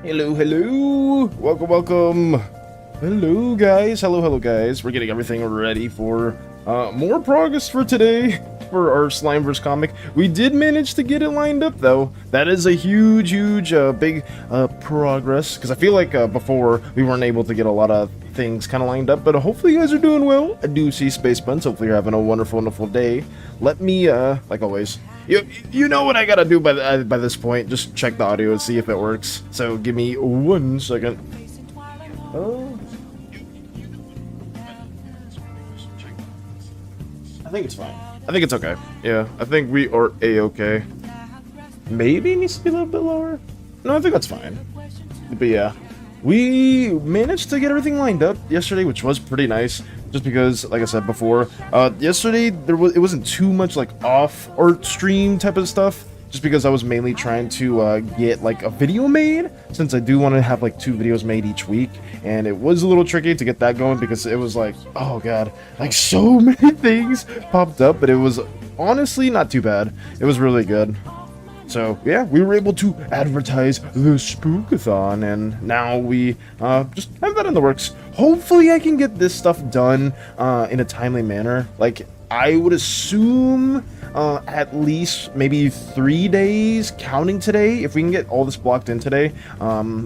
Hello, hello. Welcome, welcome. Hello, guys. Hello, guys. We're getting everything ready for more progress for today for our Slimeverse comic. We did manage to get it lined up, though. That is a huge, big progress, because I feel like before we weren't able to get a lot of things kind of lined up, but hopefully you guys are doing well. I do see Space Buns. Hopefully you're having a wonderful, wonderful day. Let me, like always, you know what I gotta do by this point. Just check the audio and see if it works. So give me 1 second. Oh, I think it's fine. I think it's okay. Yeah, I think we are a-okay. Maybe it needs to be a little bit lower. No, I think that's fine. But yeah, we managed to get everything lined up yesterday, which was pretty nice. Just because, like I said before, yesterday it wasn't too much like off or stream type of stuff. Just because I was mainly trying to get like a video made, since I do want to have like 2 videos made each week, and it was a little tricky to get that going because it was like, oh god, like so many things popped up, but it was honestly not too bad. It was really good. So yeah, we were able to advertise the Spookathon, and now we just have that in the works. Hopefully I can get this stuff done in a timely manner. Like, I would assume at least maybe 3 days counting today. If we can get all this blocked in today,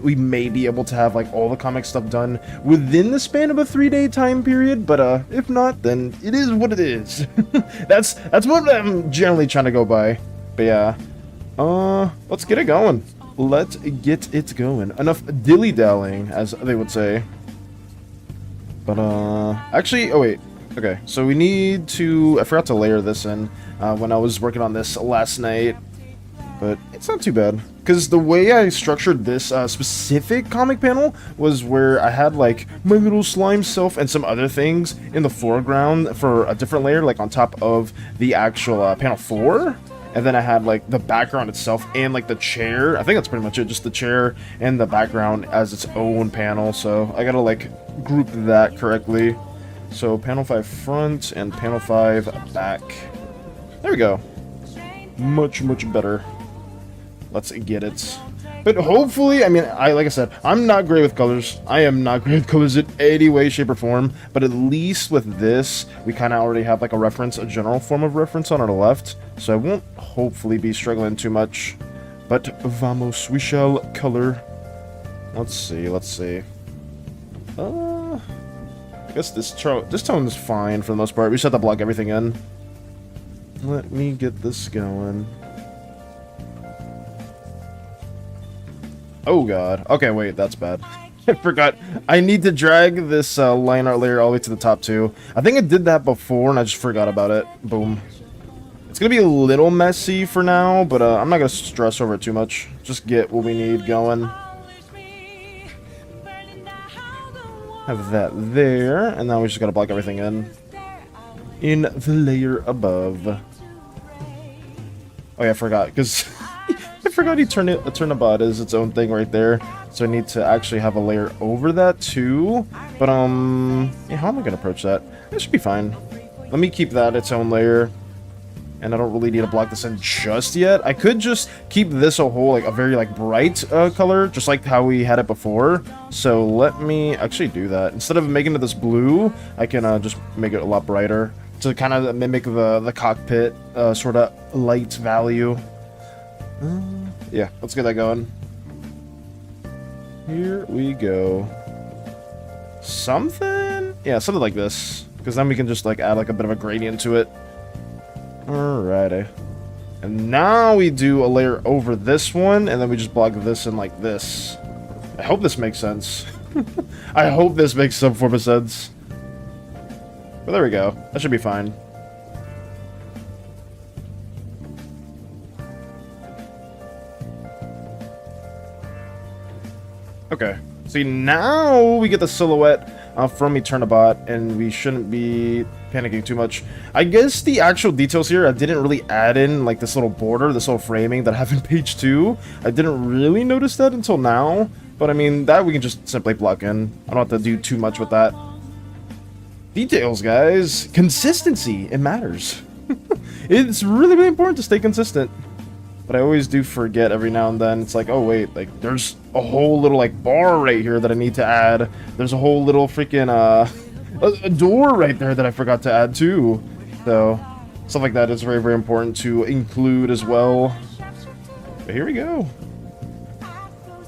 we may be able to have like all the comic stuff done within the span of a 3-day time period, but if not, then it is what it is. that's what I'm generally trying to go by. But yeah, let's get it going. Let's get it going. Enough dilly-dallying, as they would say. But actually, oh wait. Okay, so we need to, I forgot to layer this in when I was working on this last night, but it's not too bad, because the way I structured this specific comic panel was where I had like my little slime self and some other things in the foreground for a different layer, like on top of the actual panel 4, and then I had like the background itself and like the chair. I think that's pretty much it, just the chair and the background as its own panel, so I gotta like group that correctly. So panel 5 front and panel 5 back. There we go. Much better. Let's get it. But hopefully, I mean, like I said, I'm not great with colors. I am not great with colors in any way, shape, or form. But at least with this, we kind of already have like a general form of reference on our left. So I won't hopefully be struggling too much. But vamos, we shall color. Let's see. I guess this tone is fine for the most part. We just have to block everything in. Let me get this going. Oh god. Okay, wait, that's bad. I forgot. I need to drag this line art layer all the way to the top too. I think I did that before and I just forgot about it. Boom. It's gonna be a little messy for now, but I'm not gonna stress over it too much. Just get what we need going. Have that there, and now we just gotta block everything in the layer above. Oh yeah, I forgot, because I forgot Eternabot is its own thing right there, so I need to actually have a layer over that too. But yeah, how am I gonna approach that? That should be fine. Let me keep that its own layer, and I don't really need to block this in just yet. I could just keep this a whole, like, a very, like, bright color, just like how we had it before. So let me actually do that. Instead of making it this blue, I can just make it a lot brighter to kind of mimic the cockpit sort of light value. Yeah, let's get that going. Here we go. Something? Yeah, something like this. Because then we can just, like, add, like, a bit of a gradient to it. Alrighty. And now we do a layer over this one, and then we just block this in like this. I hope this makes sense. I hope this makes some form of sense. But there we go. That should be fine. Okay. See, now we get the silhouette from Eternabot, and we shouldn't be panicking too much. I guess the actual details here, I didn't really add in like this little border, this little framing that I have in page 2. I didn't really notice that until now, but I mean, that we can just simply block in. I don't have to do too much with that. Details, guys. Consistency, it matters. It's really important to stay consistent. but I always do forget every now and then. It's like, oh wait, like there's a whole little like bar right here that I need to add. There's a whole little freaking a door right there that I forgot to add too. So stuff like that is very, very important to include as well. But here we go.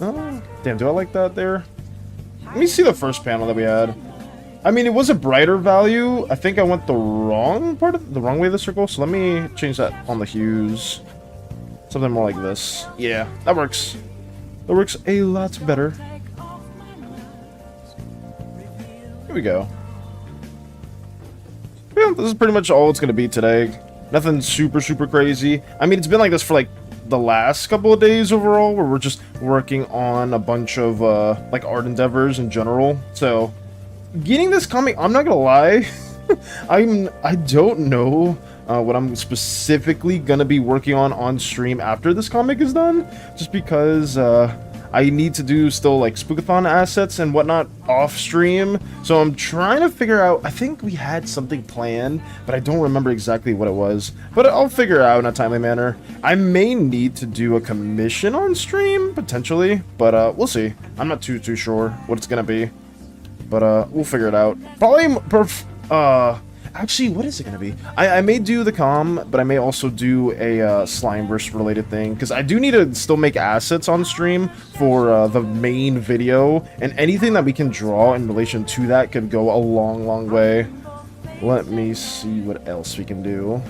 Oh, damn, do I like that there? Let me see the first panel that we had. I mean, it was a brighter value. I think I went the wrong way of the circle. So let me change that on the hues. Something more like this. Yeah, that works. That works a lot better. Here we go. Yeah, this is pretty much all it's going to be today. Nothing super, super crazy. I mean, it's been like this for like the last couple of days overall, where we're just working on a bunch of like art endeavors in general. So getting this comic, I'm not gonna lie, I don't know what I'm specifically gonna be working on stream after this comic is done, just because I need to do still like Spookathon assets and whatnot off stream. So I'm trying to figure out, I think we had something planned, but I don't remember exactly what it was. But I'll figure it out in a timely manner. I may need to do a commission on stream, potentially, but we'll see. I'm not too sure what it's gonna be. But we'll figure it out. Probably actually, what is it gonna be? I may do the comm, but I may also do a Slimeverse related thing, because I do need to still make assets on stream for the main video, and anything that we can draw in relation to that could go a long way. Let me see what else we can do.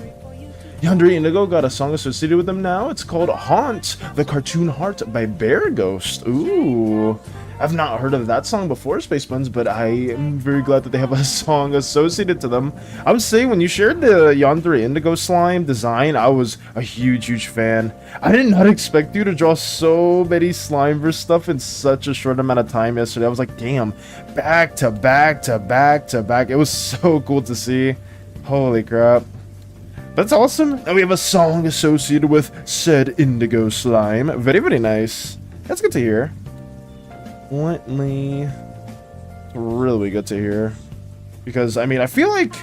Yandere Indigo got a song associated with them now. It's called Haunt, the Cartoon Heart by Bear Ghost. Ooh. I've not heard of that song before, Space Buns, but I am very glad that they have a song associated to them. I would say when you shared the Yandere Indigo slime design, I was a huge fan. I did not expect you to draw so many Slimeverse stuff in such a short amount of time yesterday. I was like, damn, back to back. It was so cool to see. Holy crap. That's awesome. And we have a song associated with said Indigo slime. Very, very nice. That's good to hear. Really good to hear, because I mean, I feel like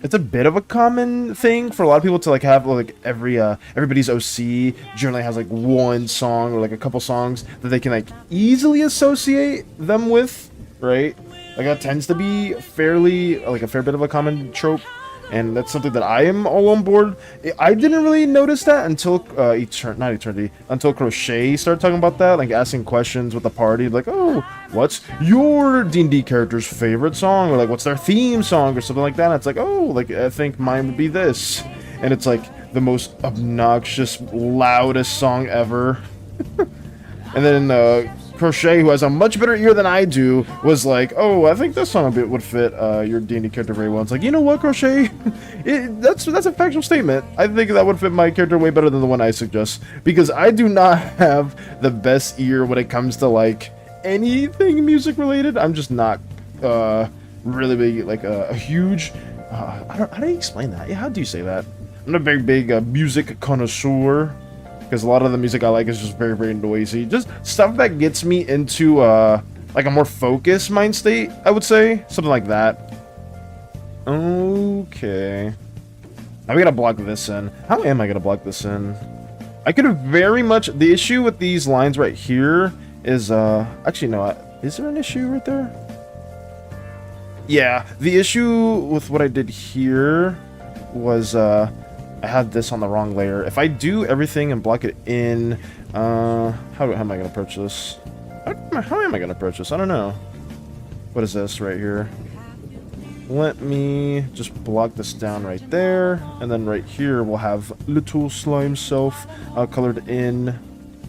it's a bit of a common thing for a lot of people to like have like everybody's OC generally has like one song or like a couple songs that they can like easily associate them with, right? Like that tends to be fairly like a fair bit of a common trope. And that's something that I am all on board. I didn't really notice that until until Crochet started talking about that, like asking questions with the party, like, oh, what's your D&D character's favorite song, or like what's their theme song, or something like that. And it's like, oh, like I think mine would be this, and it's like the most obnoxious, loudest song ever. And then Crochet, who has a much better ear than I do, was like, oh, I think this song would fit your D&D character very well. It's like, you know what, Crochet? That's a factual statement. I think that would fit my character way better than the one I suggest, because I do not have the best ear when it comes to, like, anything music related. I'm just not really big, like, a huge... how do you explain that? Yeah, how do you say that? I'm a very big music connoisseur, because a lot of the music I like is just very, very noisy. Just stuff that gets me into, like, a more focused mind state, I would say. Something like that. Okay. Now we gotta block this in. How am I gonna block this in? I could have very much... The issue with these lines right here is, actually, no. Is there an issue right there? Yeah. The issue with what I did here was, I had this on the wrong layer. If I do everything and block it in, how am I going to approach this? How am I going to approach this? I don't know. What is this right here? Let me just block this down right there, and then right here we'll have little slime self colored in.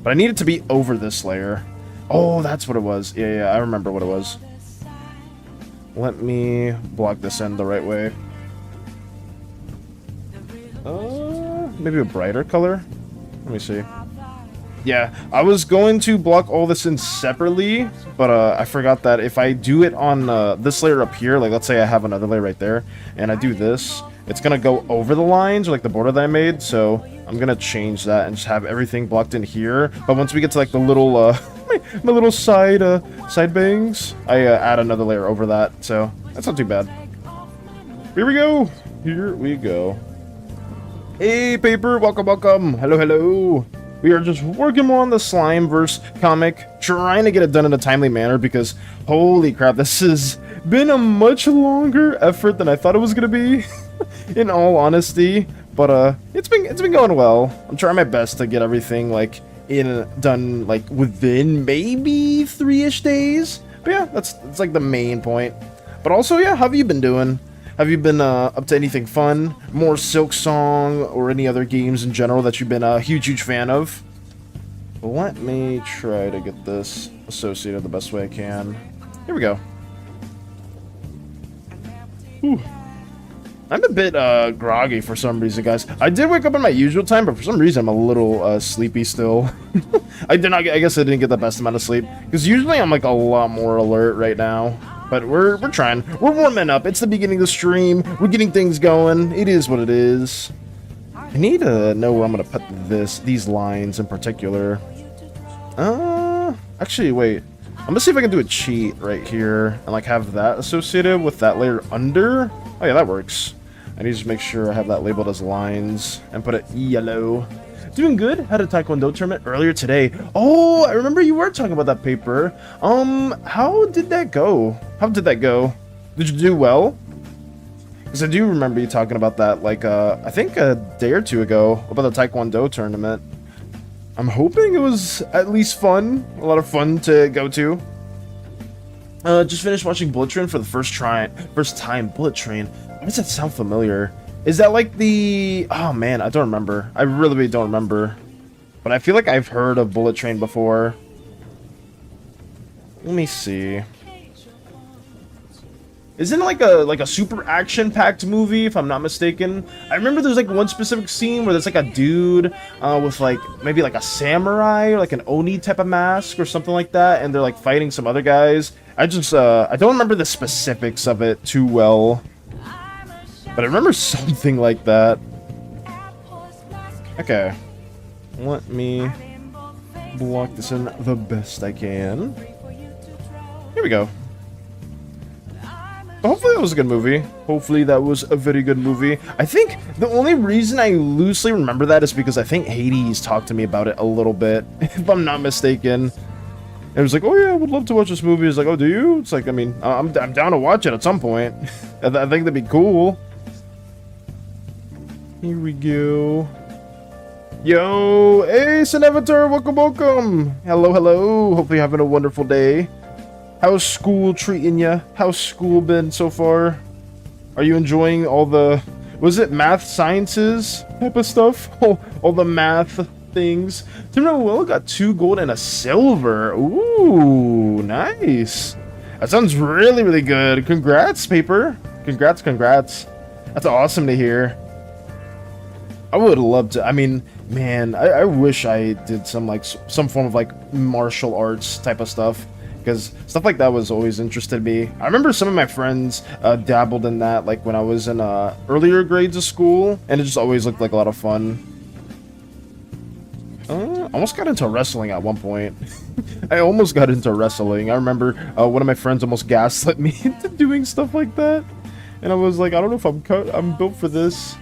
But I need it to be over this layer. Oh, that's what it was. Yeah, I remember what it was. Let me block this in the right way. Maybe a brighter color? Let me see. Yeah, I was going to block all this in separately, but I forgot that if I do it on this layer up here, like let's say I have another layer right there, and I do this, it's going to go over the lines, or like the border that I made, so I'm going to change that and just have everything blocked in here. But once we get to like the little, my little side bangs, I add another layer over that, so that's not too bad. Here we go! Here we go. Hey, Paper, welcome, welcome. Hello, hello. We are just working more on the Slimeverse comic, trying to get it done in a timely manner because, holy crap, this has been a much longer effort than I thought it was gonna be, in all honesty. But it's been going well. I'm trying my best to get everything like done like within maybe 3-ish days. But yeah, that's like the main point. But also, yeah, how have you been doing? Have you been up to anything fun? More Silk Song or any other games in general that you've been a huge fan of? Let me try to get this associated the best way I can. Here we go. Whew. I'm a bit groggy for some reason, guys. I did wake up at my usual time, but for some reason I'm a little sleepy still. I guess I didn't get the best amount of sleep because usually I'm like a lot more alert right now. But we're trying. We're warming up. It's the beginning of the stream. We're getting things going. It is what it is. I need to know where I'm gonna put these lines in particular. Actually, wait. I'm gonna see if I can do a cheat right here and like have that associated with that layer under. Oh yeah, that works. I need to make sure I have that labeled as lines and put it yellow. Doing good. Had a Taekwondo tournament earlier today. Oh, I remember you were talking about that, Paper. How did that go? How did that go? Did you do well? Because I do remember you talking about that, like, I think a day or two ago about the Taekwondo tournament. I'm hoping it was at least fun. A lot of fun to go to. Just finished watching Bullet Train for the first time. Bullet Train. Why does that sound familiar? Is that like the... Oh man, I don't remember. I really don't remember. But I feel like I've heard of Bullet Train before. Let me see. Isn't it like a super action-packed movie, if I'm not mistaken? I remember there's like one specific scene where there's like a dude with like maybe like a samurai or like an Oni type of mask or something like that, and they're like fighting some other guys. I don't remember the specifics of it too well. But I remember something like that. Okay. Let me block this in the best I can. Here we go. Hopefully that was a good movie. Hopefully that was a very good movie. I think the only reason I loosely remember that is because I think Hades talked to me about it a little bit, if I'm not mistaken. And it was like, oh yeah, I would love to watch this movie. It's like, oh, do you? It's like, I mean, I'm down to watch it at some point. I think that'd be cool. Here we go. Yo, hey, Senator, welcome, welcome. Hello, hello. Hopefully you're having a wonderful day. How's school treating ya? How's school been so far? Are you enjoying all the, was it math sciences type of stuff? All the math things. Timberwell got 2 gold and a silver. Ooh, nice. That sounds really, really good. Congrats, Paper. Congrats, congrats. That's awesome to hear. I would love to. I mean, man, I wish I did some form of like martial arts type of stuff, because stuff like that was always interested me. I remember some of my friends dabbled in that like when I was in earlier grades of school, and it just always looked like a lot of fun. Almost got into wrestling at one point. I almost got into wrestling. I remember one of my friends almost gaslit me into doing stuff like that, and I was like, I don't know if I'm built for this.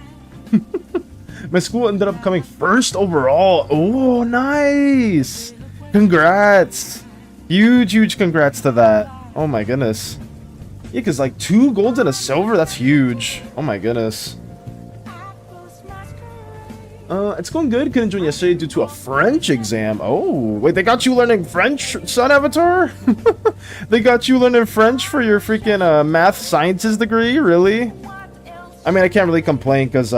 My school ended up coming first overall. Oh, nice! Congrats! Huge congrats to that. Oh my goodness. Yeah, because like 2 golds and a silver, that's huge. Oh my goodness. It's going good. Couldn't join yesterday due to a French exam. Oh, wait, they got you learning French, Sun Avatar? They got you learning French for your freaking math sciences degree? Really? I mean, I can't really complain because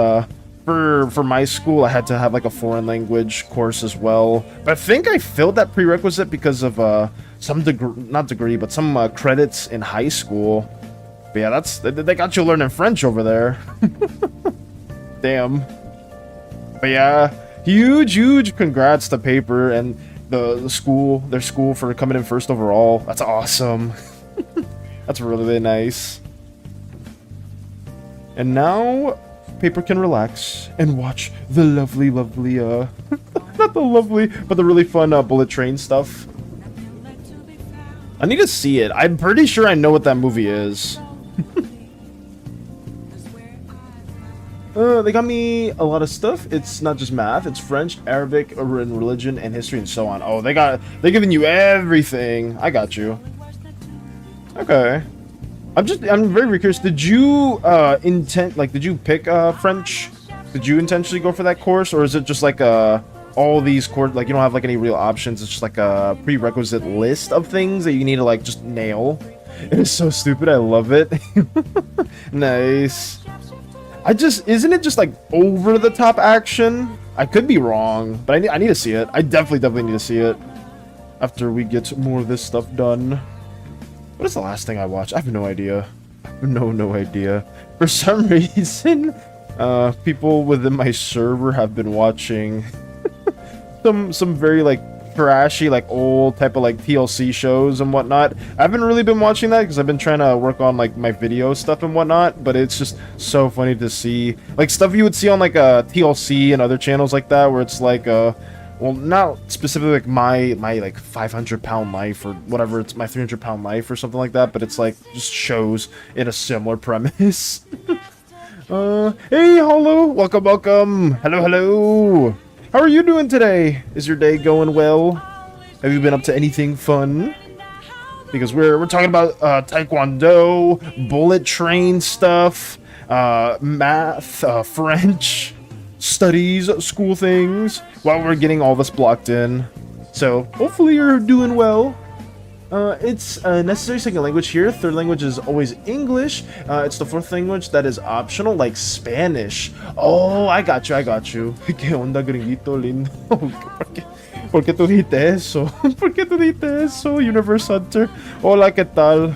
for my school I had to have like a foreign language course as well. But I think I failed that prerequisite because of some some credits in high school. But yeah, they got you learning French over there. Damn. But yeah, huge congrats to Paper and their school for coming in first overall. That's awesome. That's really, really nice. And now Paper can relax and watch the lovely not the lovely, but the really fun Bullet Train stuff. I need to see it. I'm pretty sure I know what that movie is. They got me a lot of stuff. It's not just math, it's French, Arabic, religion, and history, and so on. Oh, they're giving you everything. I got you. Okay. I'm very curious. Did you did you pick French? Did you intentionally go for that course, or is it just like all these courses, like you don't have like any real options? It's just like a prerequisite list of things that you need to like just nail. It is so stupid. I love it. Nice. Isn't it just like over the top action? I could be wrong, but I need to see it. I definitely need to see it after we get more of this stuff done. What is the last thing I watched? I have no idea. No idea. For some reason, people within my server have been watching some very like trashy, like old type of like TLC shows and whatnot. I haven't really been watching that because I've been trying to work on like my video stuff and whatnot, but it's just so funny to see like stuff you would see on like TLC and other channels like that, where it's like well, not specifically like my like 500-pound life or whatever, it's my 300-pound life or something like that, but it's like just shows in a similar premise. Hey, hello, welcome, hello. How are you doing today? Is your day going well? Have you been up to anything fun? Because we're talking about taekwondo, bullet train stuff, math, French, studies, school things, while we're getting all this blocked in. So hopefully you're doing well. It's a necessary second language here. Third language is always English. It's the fourth language that is optional, like Spanish. Oh, I got you. ¿Qué onda, gringuito lindo? ¿Por qué tú dijiste eso? ¿Por qué tú dijiste eso, Universe Hunter? Hola, ¿qué tal?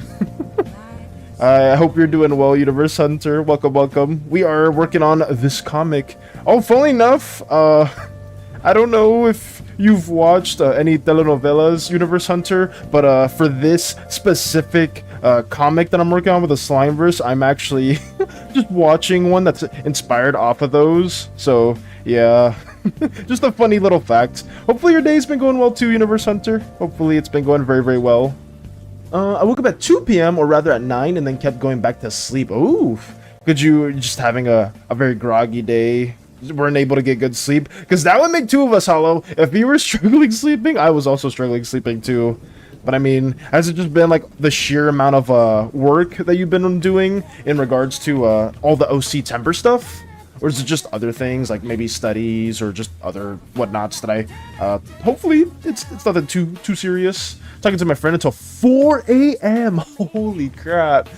I hope you're doing well, Universe Hunter. Welcome. We are working on this comic. Oh, funnily enough, I don't know if you've watched any telenovelas, Universe Hunter, but for this specific comic that I'm working on with the Slimeverse, I'm actually just watching one that's inspired off of those. So, yeah. Just a funny little fact. Hopefully your day's been going well too, Universe Hunter. Hopefully it's been going very well. I woke up at 2 p.m. or rather at 9 and then kept going back to sleep. Ooh. Could you just having a very groggy day? Weren't able to get good sleep? Because that would make two of us, Hollow. If you were struggling sleeping, I was also struggling sleeping too. But I mean, has it just been like the sheer amount of work that you've been doing in regards to all the OC Timber stuff? Or is it just other things, like maybe studies or just other whatnots that I... hopefully, it's nothing too serious. Talking to my friend until 4 a.m. Holy crap.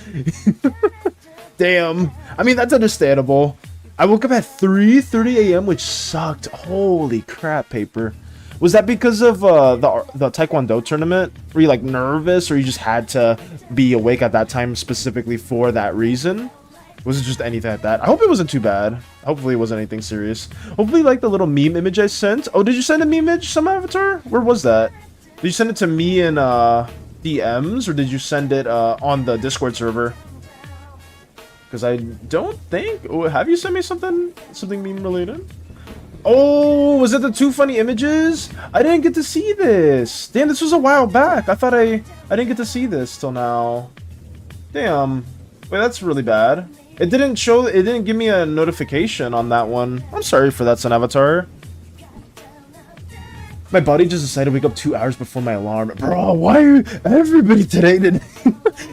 Damn. I mean, that's understandable. I woke up at 3:30 a.m., which sucked. Holy crap, Paper. Was that because of the Taekwondo tournament? Were you like nervous, or you just had to be awake at that time specifically for that reason? Was it just anything like that? I hope it wasn't too bad. Hopefully it wasn't anything serious. Hopefully like the little meme image I sent. Oh, did you send a meme image, some avatar? Where was that? Did you send it to me in DMs, or did you send it on the Discord server? Because I don't think... Oh, have you sent me something meme related? Oh, was it the two funny images? I didn't get to see this. Damn, this was a while back. I thought I didn't get to see this till now. Damn. Wait, that's really bad. It didn't give me a notification on that one. I'm sorry for that, Sun Avatar. My body just decided to wake up 2 hours before my alarm. Bro, why are everybody today did...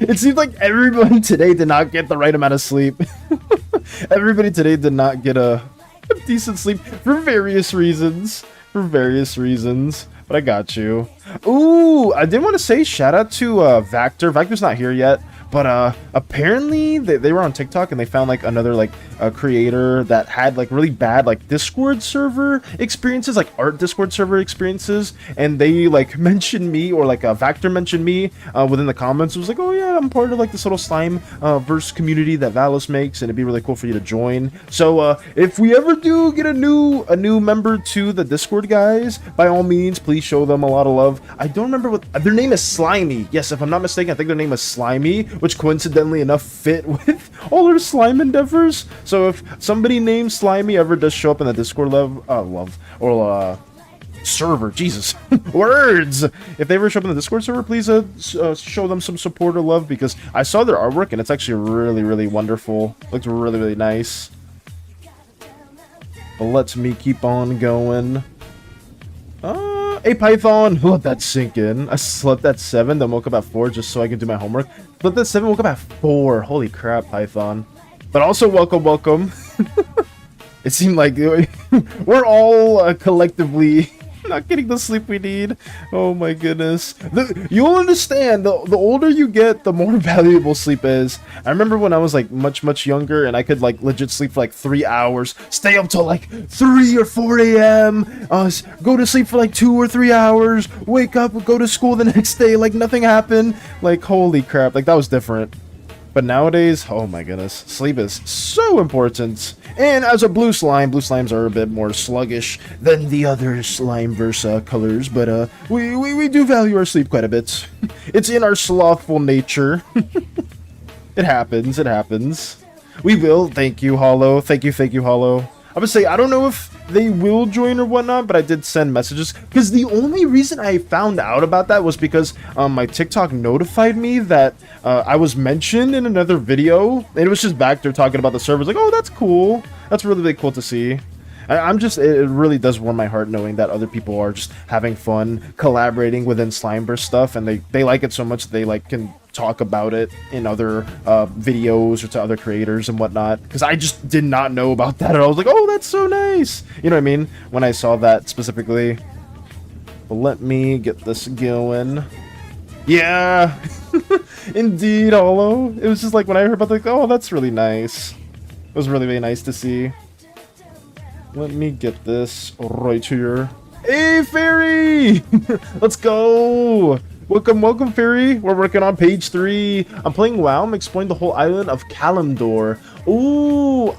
It seems like everyone today did not get the right amount of sleep. Everybody today did not get a decent sleep for various reasons. But I got you. Ooh, I did want to say shout out to Vactor. Vactor's not here yet. But apparently they were on TikTok and they found like another like a creator that had like really bad like Discord server experiences, like art Discord server experiences, and they like mentioned me, or like Vactor mentioned me within the comments. It was like, oh yeah, I'm part of like this little slime verse community that Valis makes, and it'd be really cool for you to join. So if we ever do get a new member to the Discord, guys, by all means, please show them a lot of love. I don't remember what their name is. Slimy. Yes, if I'm not mistaken, I think their name is Slimy, which coincidentally enough fit with all our slime endeavors. So if somebody named Slimy ever does show up in the Discord server, Jesus, words. If they ever show up in the Discord server, please show them some support or love, because I saw their artwork and it's actually really wonderful. It looks really nice. But let me keep on going. Hey Python, let that sink in. I slept at 7, then woke up at 4 just so I can do my homework. Slept at 7, woke up at 4. Holy crap, Python. But also welcome. It seemed like we're all collectively not getting the sleep we need. Oh my goodness. You'll understand, the older you get, the more valuable sleep is. I remember when I was like much younger and I could like legit sleep for like 3 hours, stay up till like 3 or 4 a.m, go to sleep for like 2 or 3 hours, wake up, go to school the next day like nothing happened. Like holy crap, like that was different. But nowadays, oh my goodness, sleep is so important. And as a blue slimes are a bit more sluggish than the other slime-verse colors, but we do value our sleep quite a bit. It's in our slothful nature. It happens. We will. Thank you, Hollow. Thank you, Hollow. I would say, I don't know if they will join or whatnot, but I did send messages. Because the only reason I found out about that was because my TikTok notified me that I was mentioned in another video. And it was just back there talking about the servers. Like, oh, that's cool. That's really cool to see. It really does warm my heart knowing that other people are just having fun, collaborating within Slimeverse stuff. And they like it so much they like can talk about it in other videos or to other creators and whatnot, because I just did not know about that, and I was like, oh, that's so nice, you know what I mean, when I saw that specifically. But let me get this going. Yeah. Indeed, Hollow. It was just like when I heard about like, oh, that's really nice. It was really nice to see. Let me get this right here. Hey, Fairy! Let's go! Welcome, Fairy. We're working on page 3. I'm playing WoW. I'm exploring the whole island of Kalimdor. Ooh,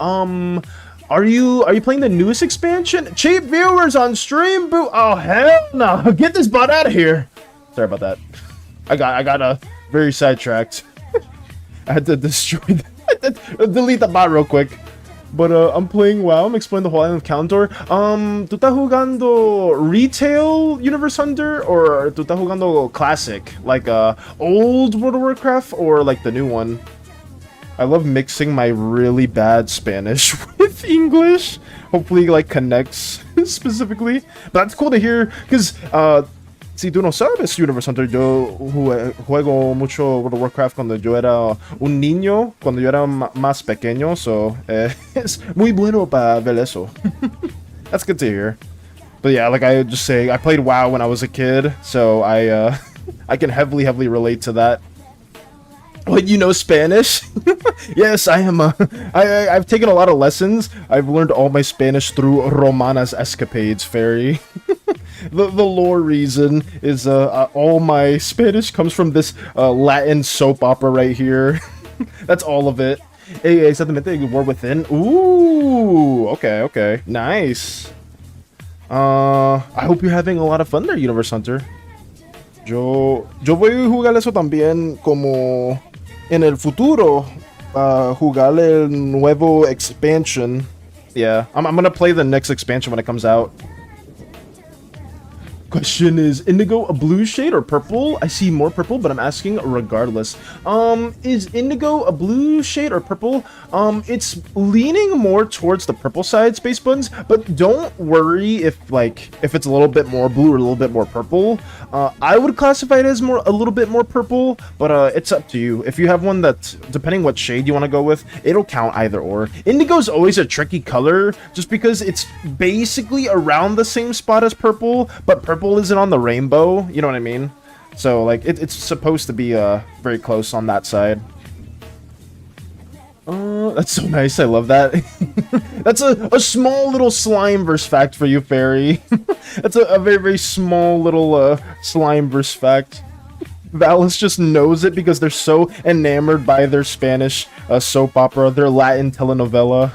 are you playing the newest expansion? Cheap viewers on stream, boo! Oh hell no! Get this bot out of here! Sorry about that. I got very sidetracked. I had to destroy. Delete the bot real quick. But I'm playing WoW. I'm exploring the whole island of Kalimdor. ¿Tú estás jugando Retail Universe Hunter or tú estás jugando Classic? Like old World of Warcraft or like the new one? I love mixing my really bad Spanish with English. Hopefully like connects specifically. But that's cool to hear because si tú no sabes, Universe Hunter, yo juego mucho World of Warcraft cuando yo era un niño, cuando yo era más pequeño, so es muy bueno para ver eso. That's good to hear. But yeah, like I just say, I played WoW when I was a kid, so I can heavily relate to that. What, you know Spanish? Yes, I am. I've taken a lot of lessons. I've learned all my Spanish through Romana's escapades, Fairy. The lore reason is all my Spanish comes from this Latin soap opera right here. That's all of it. Exactamente, War Within. Ooh, okay, nice. I hope you're having a lot of fun there, Universe Hunter. Yo voy a jugar eso también como en el futuro. Jugar el nuevo expansion. Yeah, I'm gonna play the next expansion when it comes out. Question is indigo a blue shade or purple? I see more purple, but I'm asking regardless. Is indigo a blue shade or purple? It's leaning more towards the purple side, Space Buns, but don't worry if it's a little bit more blue or a little bit more purple. I would classify it as a little bit more purple, but it's up to you. If you have one that's, depending what shade you want to go with, it'll count either or. Indigo is always a tricky color, just because it's basically around the same spot as purple, but purple isn't on the rainbow, you know what I mean? So like it's supposed to be very close on that side. That's so nice. I love that. That's a small little Slimeverse fact for you, Fairy. That's a very small little Slimeverse fact. Valis just knows it because they're so enamored by their Spanish soap opera, their Latin telenovela.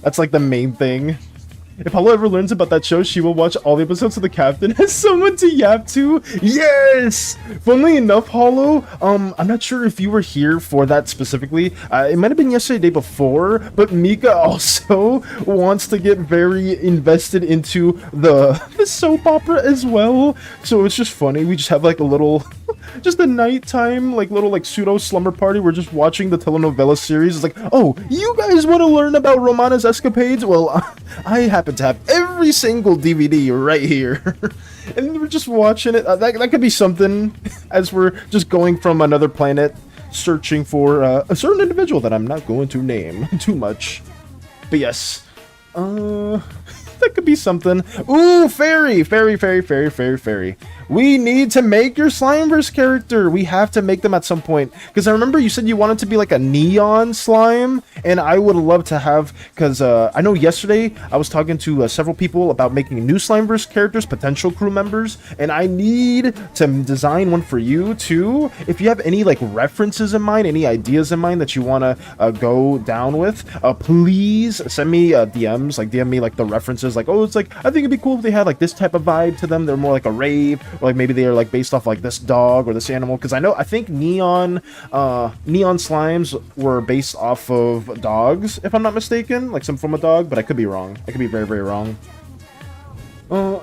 That's like the main thing. If Paula ever learns about that show, she will watch all the episodes of The Captain as someone to yap to. Yes! Funnily enough, Hollow, I'm not sure if you were here for that specifically. It might have been yesterday, day before, but Mika also wants to get very invested into the soap opera as well. So it's just funny. We just have like a little Just a nighttime, like, little, like, pseudo slumber party. We're just watching the telenovela series. It's like, oh, you guys want to learn about Romana's escapades? Well, I happen to have every single DVD right here. And we're just watching it. That could be something as we're just going from another planet, searching for a certain individual that I'm not going to name too much. But yes, that could be something. Ooh, fairy. We need to make your Slimeverse character. We have to make them at some point. Because I remember you said you wanted to be like a neon slime. And I would love to have, because I know yesterday I was talking to several people about making new Slimeverse characters, potential crew members. And I need to design one for you too. If you have any like references in mind, any ideas in mind that you want to go down with, please send me DMs, like DM me like the references. Like, oh, it's like, I think it'd be cool if they had like this type of vibe to them. They're more like a rave, or like maybe they are like based off like this dog or this animal. Because I think neon slimes were based off of dogs, if I'm not mistaken, like some form of dog, but I could be wrong. I could be very, very wrong.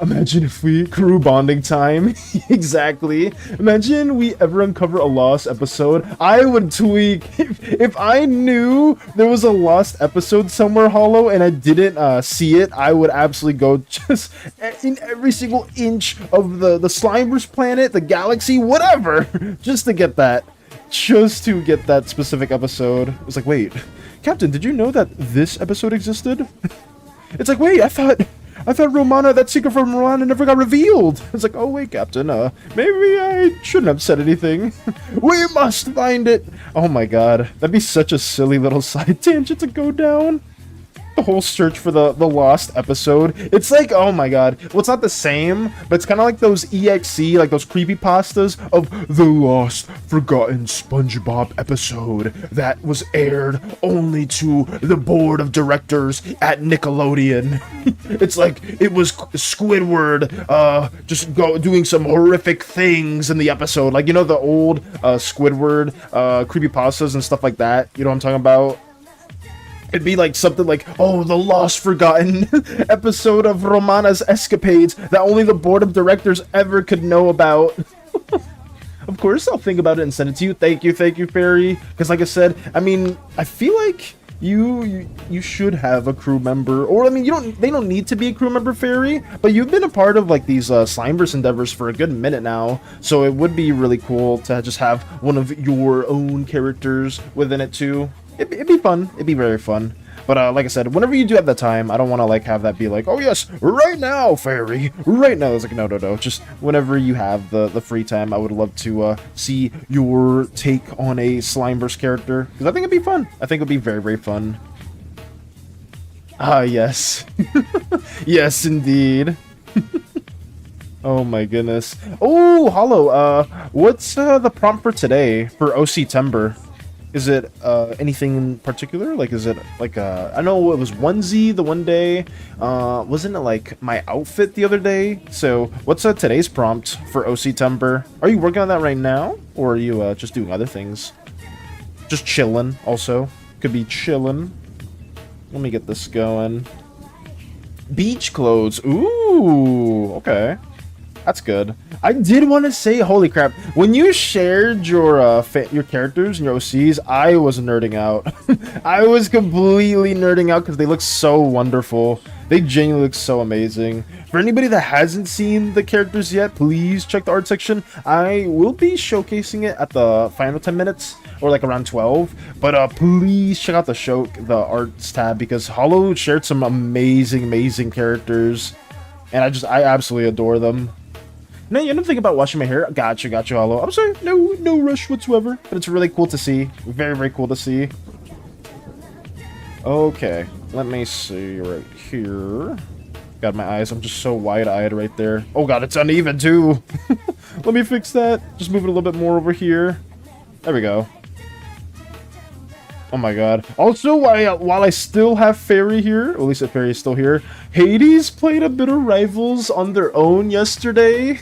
Imagine if we crew bonding time. Exactly. Imagine we ever uncover a lost episode. I would tweak if I knew there was a lost episode somewhere, Hollow, and I didn't see it. I would absolutely go just in every single inch of the Slimeverse planet, the galaxy, whatever, just to get that. Just to get that specific episode. It was like, wait, Captain, did you know that this episode existed? It's like, wait, I thought Romana, that secret from Romana never got revealed. It's like, oh wait, Captain, maybe I shouldn't have said anything. We must find it. Oh my god, that'd be such a silly little side tangent to go down. The whole search for the lost episode. It's like, oh my god. Well, it's not the same, but it's kind of like those EXE, like those creepypastas of the lost, forgotten SpongeBob episode that was aired only to the board of directors at Nickelodeon. It's like, it was Squidward, just doing some horrific things in the episode. Like, you know, the old Squidward creepypastas and stuff like that? You know what I'm talking about? It'd be like something like, oh, the lost, forgotten episode of Romana's escapades that only the board of directors ever could know about. Of course, I'll think about it and send it to you. Thank you, Fairy. Because like I said, I mean, I feel like you should have a crew member. Or, I mean, they don't need to be a crew member, Fairy. But you've been a part of, like, these Slimeverse endeavors for a good minute now. So it would be really cool to just have one of your own characters within it, too. It'd be fun. It'd be very fun. But like I said, whenever you do have that time, I don't want to like have that be like, oh yes, right now, Fairy, right now. It's like, no. Just whenever you have the free time, I would love to see your take on a Slimeverse character, because I think it'd be fun. I think it'd be very, very fun. Ah, yes. Yes, indeed. Oh my goodness. Oh, Hollow, what's the prompt for today for OC Timber? Is it anything in particular? Like, is it like I know it was onesie the one day. Wasn't it like my outfit the other day? So what's today's prompt for OC Timber? Are you working on that right now, or are you just doing other things? Just chilling. Also, could be chilling. Let me get this going. Beach clothes. Ooh, okay. That's good. I did want to say, holy crap, when you shared your characters and your OCs, I was nerding out. I was completely nerding out because they look so wonderful. They genuinely look so amazing. For anybody that hasn't seen the characters yet, please check the art section. I will be showcasing it at the final 10 minutes, or like around 12. But please check out the arts tab, because Hollow shared some amazing characters, and I absolutely adore them. No, you don't think about washing my hair? Gotcha, Hollow. I'm sorry, no rush whatsoever. But it's really cool to see. Very, very cool to see. Okay, let me see right here. God, my eyes, I'm just so wide-eyed right there. Oh god, it's uneven too. Let me fix that. Just move it a little bit more over here. There we go. Oh my god. Also, while I still have Fairy here, or at least if Fairy is still here, Hades played a bit of Rivals on their own yesterday.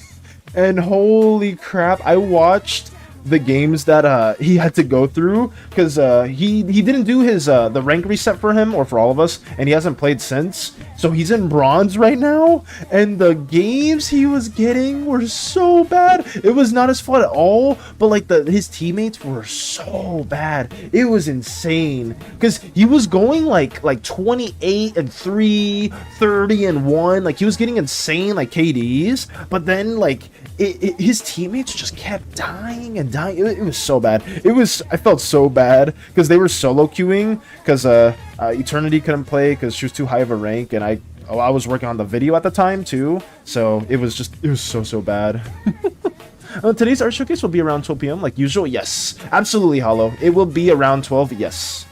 And holy crap, I watched the games that he had to go through, because he didn't do his the rank reset for him or for all of us, and he hasn't played since. So he's in bronze right now, and the games he was getting were so bad. It was not his fault at all, but like his teammates were so bad. It was insane because he was going like 28 and 3, 30 and 1. Like he was getting insane like KDs, but then like his teammates just kept dying and dying. It was so bad. I felt so bad because they were solo queuing because Eternity couldn't play because she was too high of a rank, and I was working on the video at the time too, so it was so bad. Today's art showcase will be around 12 p.m. like usual. Yes, absolutely, Hollow. It will be around 12. Yes.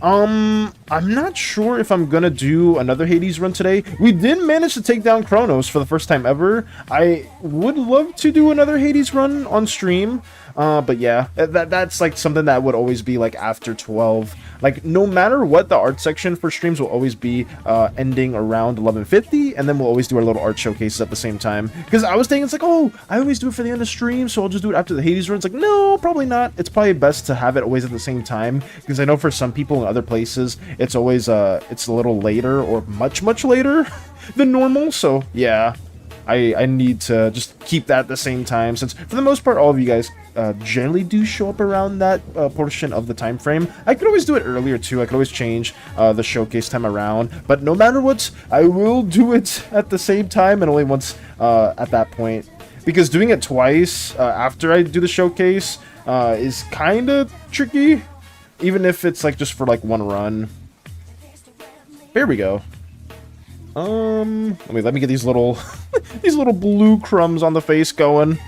I'm not sure if I'm gonna do another Hades run today. We did manage to take down Kronos for the first time ever. I would love to do another Hades run on stream. But yeah, that's like something that would always be like after 12. Like no matter what, the art section for streams will always be ending around 11:50, and then we'll always do our little art showcases at the same time. Because I was thinking it's like, oh, I always do it for the end of stream, so I'll just do it after the Hades run. It's like, no, probably not. It's probably best to have it always at the same time, because I know for some people in other places it's always it's a little later or much later than normal. So yeah, I need to just keep that at the same time, since for the most part all of you guys generally do show up around that portion of the time frame. I could always do it earlier too. I could always change the showcase time around, but no matter what, I will do it at the same time and only once at that point, because doing it twice after I do the showcase is kind of tricky, even if it's like just for like one run. There we go. Let me get these little these little blue crumbs on the face going.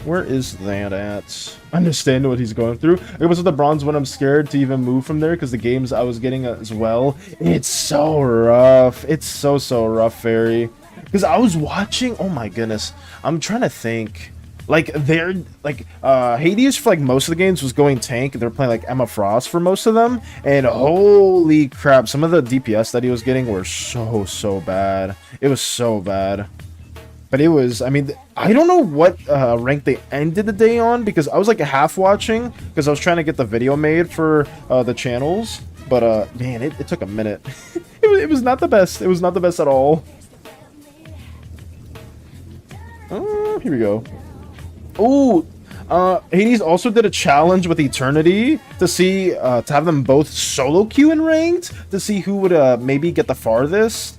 Where is that at? I understand what he's going through. It was with the bronze one. I'm scared to even move from there because the games I was getting as well. It's so rough. It's so rough, Fairy. Because I was watching. Oh my goodness. I'm trying to think. Like they're like Hades for like most of the games was going tank. They're playing like Emma Frost for most of them, and holy crap, some of the DPS that he was getting were so bad. It was so bad. But it was, I mean, I don't know what rank they ended the day on, because I was like half watching because I was trying to get the video made for the channels. But man, it took a minute. it was not the best. It was not the best at all. Here we go. Oh, Hades also did a challenge with Eternity to see, to have them both solo queue in ranked, to see who would maybe get the farthest.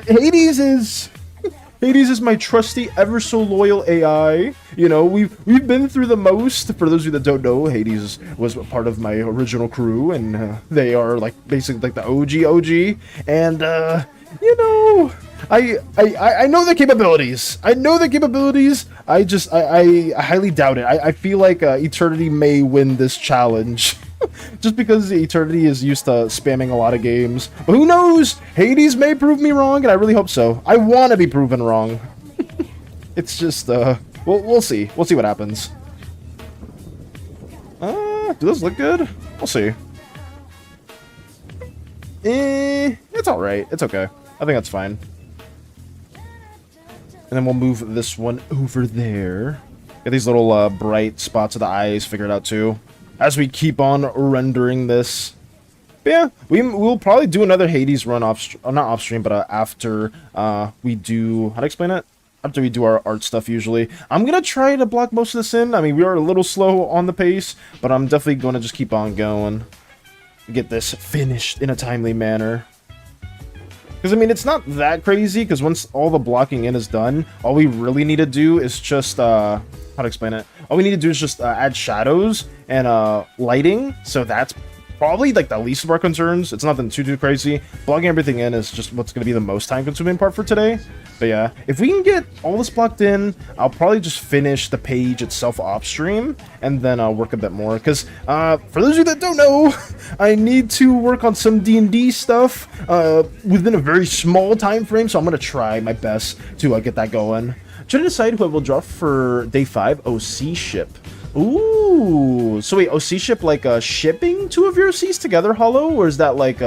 Hades is my trusty, ever so loyal AI. You know, we've been through the most. For those of you that don't know, Hades was part of my original crew, and they are like basically like the OG, and you know, I know the capabilities. I know the capabilities. I highly doubt it. I feel like Eternity may win this challenge. Just because Eternity is used to spamming a lot of games. But who knows? Hades may prove me wrong, and I really hope so. I want to be proven wrong. It's just, we'll see. We'll see what happens. Do those look good? We'll see. It's alright. It's okay. I think that's fine. And then we'll move this one over there. Get these little bright spots of the eyes figured out too, as we keep on rendering this. But yeah, we'll probably do another Hades run not off stream, but after we do, how to explain it? After we do our art stuff usually. I'm gonna try to block most of this in. I mean, we are a little slow on the pace, but I'm definitely gonna just keep on going. Get this finished in a timely manner. Because, I mean, it's not that crazy, because once all the blocking in is done, all we really need to do is just, how to explain it? All we need to do is just add shadows and lighting, so that's probably, like, the least of our concerns. It's nothing too crazy. Blocking everything in is just what's going to be the most time-consuming part for today. But yeah, if we can get all this blocked in, I'll probably just finish the page itself off-stream, and then I'll work a bit more. Because, for those of you that don't know, I need to work on some D&D stuff within a very small time frame, so I'm going to try my best to get that going. Try to decide who I will draw for Day 5, OC ship. Ooh, so wait, OC ship like shipping two of your OCs together, Hollow? Or is that like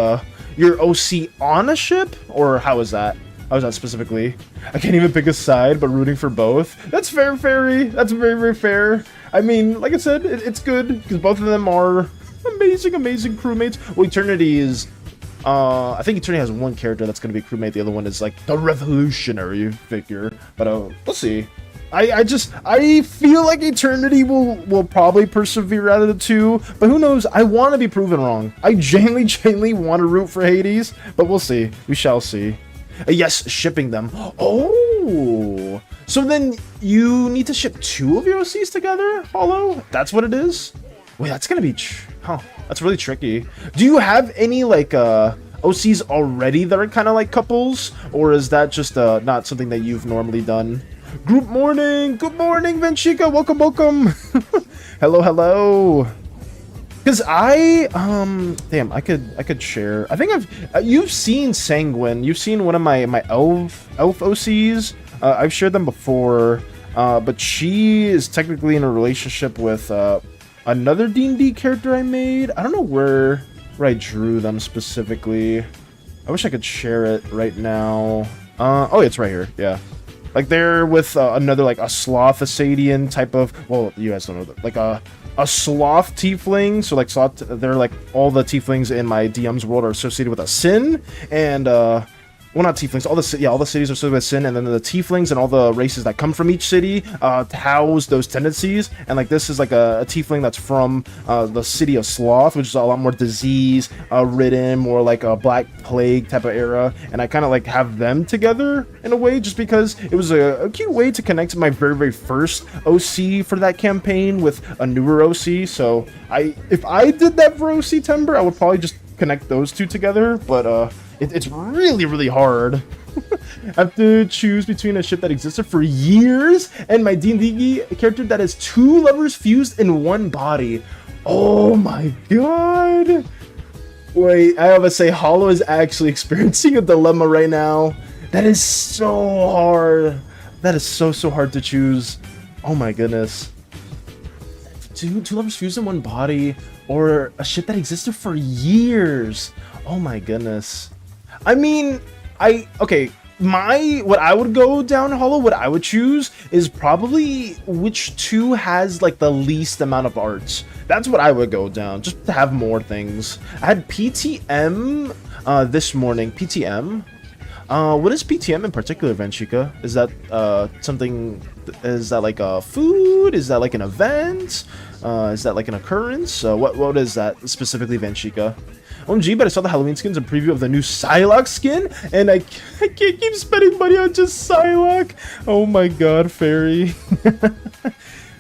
your OC on a ship? Or how is that? How is that specifically? I can't even pick a side, but rooting for both. That's fair, Fairy. That's very fair. I mean, like I said, it's good, because both of them are amazing crewmates. Well, Eternity is I think Eternity has one character that's going to be a crewmate. The other one is like the revolutionary figure. But we'll see. I feel like Eternity will probably persevere out of the two, but who knows? I want to be proven wrong. I genuinely want to root for Hades, but we'll see. We shall see. Yes, shipping them. Oh, so then you need to ship 2 of your OCs together, Hollow? That's what it is? Wait, that's gonna be, that's really tricky. Do you have any like OCs already that are kind of like couples, or is that just not something that you've normally done? Group morning, good morning, Venchika, welcome, welcome. Hello, hello. Because damn, I could share. I think you've seen Sanguine. You've seen one of my elf OCs. I've shared them before, but she is technically in a relationship with another D&D character I made. I don't know where I drew them specifically. I wish I could share it right now. Oh, it's right here. Yeah. Like they're with another like a sloth Asadian type of, well, you guys don't know that, like a sloth tiefling. So like sloth, they're like all the tieflings in my DM's world are associated with a sin, and well, not tieflings, all the cities are associated with sin, and then the tieflings and all the races that come from each city house those tendencies. And like this is like a tiefling that's from the city of Sloth, which is a lot more disease ridden, more like a Black Plague type of era. And I kind of like have them together in a way, just because it was a cute way to connect my very first OC for that campaign with a newer OC. So if I did that for OC Timber, I would probably just connect those two together, but it's really hard. I have to choose between a ship that existed for years and my D&D character that has 2 lovers fused in one body. Oh my god. Wait, I have to say, Hollow is actually experiencing a dilemma right now. That is so hard. That is so hard to choose. Oh my goodness. Two lovers fused in one body, or a ship that existed for years. Oh my goodness. I mean, what I would go down Hollow, what I would choose is probably which 2 has like the least amount of arts. That's what I would go down, just to have more things. I had PTM this morning. PTM? What is PTM in particular, Venchika? Is that something, is that like a food? Is that like an event? Is that like an occurrence? What is that specifically, Venchika? OMG, but I saw the Halloween skins and preview of the new Psylocke skin, and I can't keep spending money on just Psylocke. Oh my god, Fairy.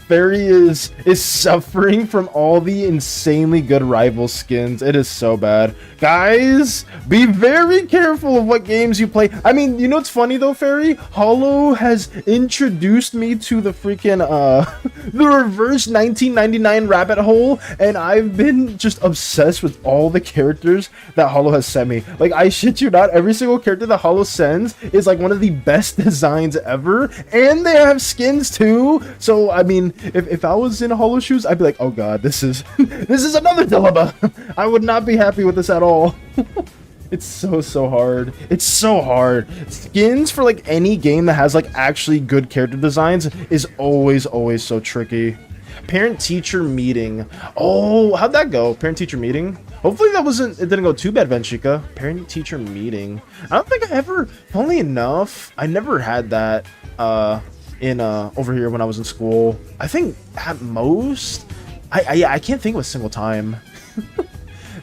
Fairy is suffering from all the insanely good rival skins. It is so bad. Guys, be very careful of what games you play. I mean, you know what's funny though, Fairy? Hollow has introduced me to the freaking the reverse 1999 rabbit hole, and I've been just obsessed with all the characters that Hollow has sent me. Like, I shit you not, every single character that Hollow sends is like one of the best designs ever, and they have skins too. So I mean, if I was in Hollow shoes, I'd be like, oh god, this is another dilemma. I would not be happy with this at all. It's so hard. It's so hard. Skins for like any game that has like actually good character designs is always so tricky. Parent-teacher meeting. Oh, how'd that go? Parent-teacher meeting? Hopefully it didn't go too bad, Venchika. Parent-teacher meeting. I don't think I ever, funnily enough, I never had that over here when I was in school. I think at most, I can't think of a single time.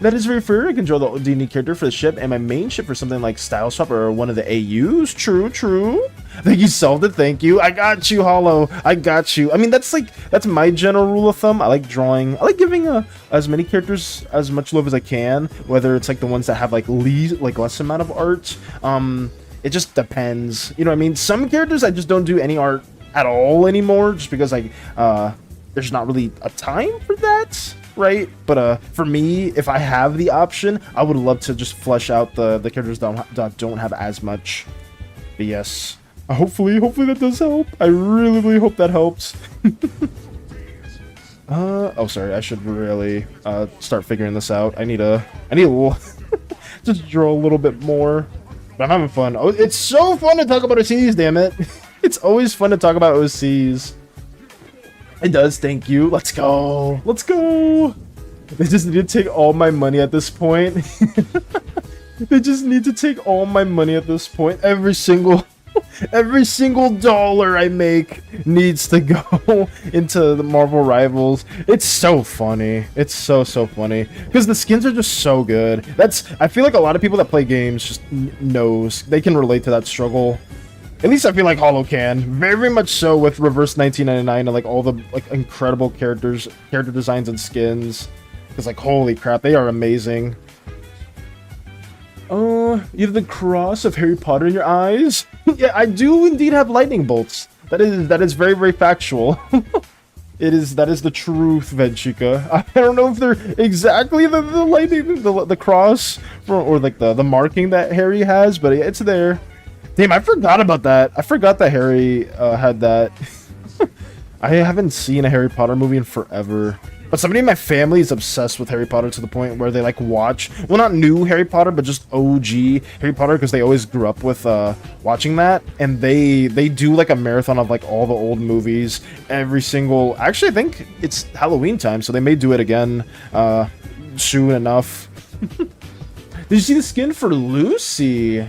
That is very fair. I can draw the D&D character for the ship and my main ship for something like Style Shop or one of the AUs. True. Thank you, solved it. Thank you. I got you, Hollow. I got you. I mean, that's my general rule of thumb. I like drawing. I like giving as many characters as much love as I can, whether it's like the ones that have like less amount of art. It just depends. You know what I mean? Some characters I just don't do any art at all anymore, just because there's not really a time for that. Right, but for me, if I have the option, I would love to just flesh out the characters that don't have as much. But yes, hopefully that does help. I really hope that helps. Oh sorry, I should really start figuring this out. I need a little just draw a little bit more. But I'm having fun. Oh, it's so fun to talk about OCs, damn it. It's always fun to talk about OCs. It does, thank you. Let's go. Let's go. They just need to take all my money at this point. They just need to take all my money at this point. Every single dollar I make needs to go into the Marvel Rivals. It's so funny. It's so funny because the skins are just so good. I feel like a lot of people that play games just knows they can relate to that struggle. At least I feel like Hollow can. Very much so with Reverse 1999 and like all the like incredible character designs and skins. Because like holy crap, they are amazing. You have the cross of Harry Potter in your eyes? Yeah, I do indeed have lightning bolts. That is very factual. That is the truth, Venchika. I don't know if they're exactly the lightning, the cross, or like the marking that Harry has, but it's there. Damn, I forgot about that. I forgot that Harry had that. I haven't seen a Harry Potter movie in forever. But somebody in my family is obsessed with Harry Potter to the point where they like watch, well, not new Harry Potter, but just OG Harry Potter because they always grew up with watching that, and they do like a marathon of like all the old movies every single. Actually, I think it's Halloween time, so they may do it again soon enough. Did you see the skin for Lucy?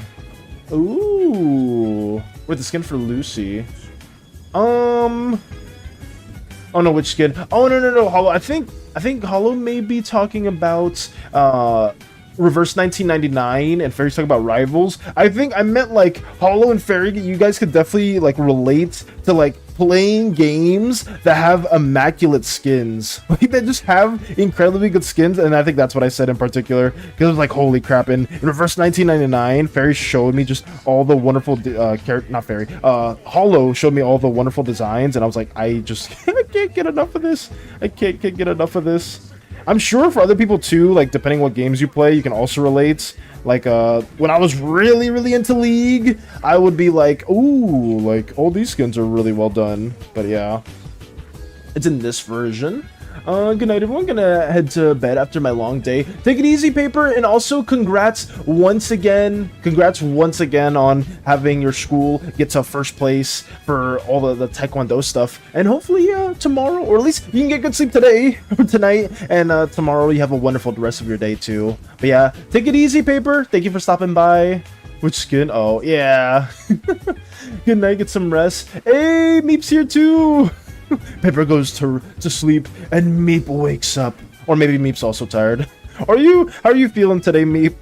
Ooh, wait, the skin for Lucy. Oh no, which skin? Oh no, Hollow. I think Hollow may be talking about Reverse 1999 and Fairy's talking about Rivals. I think I meant like Hollow and Fairy, you guys could definitely like relate to like playing games that have immaculate skins. Like they just have incredibly good skins, and I think that's what I said in particular. Because it was like, holy crap, in Reverse 1999, Fairy showed me just all the wonderful Hollow showed me all the wonderful designs, and I was like, I can't get enough of this. I can't get enough of this. I'm sure for other people too, like depending what games you play, you can also relate. Like when I was really into League, I would be like, ooh, like all these skins are really well done. But yeah, it's in this version. Good night, everyone. Gonna head to bed after my long day. Take it easy, Paper, and also congrats once again on having your school get to first place for all the Taekwondo stuff. And hopefully tomorrow, or at least you can get good sleep today, tonight, and tomorrow you have a wonderful rest of your day too. But yeah, take it easy, Paper. Thank you for stopping by. Which skin? Oh, yeah. Good night, get some rest. Hey, Meep's here too. Paper goes to sleep, and Meep wakes up. Or maybe Meep's also tired. How are you feeling today, Meep?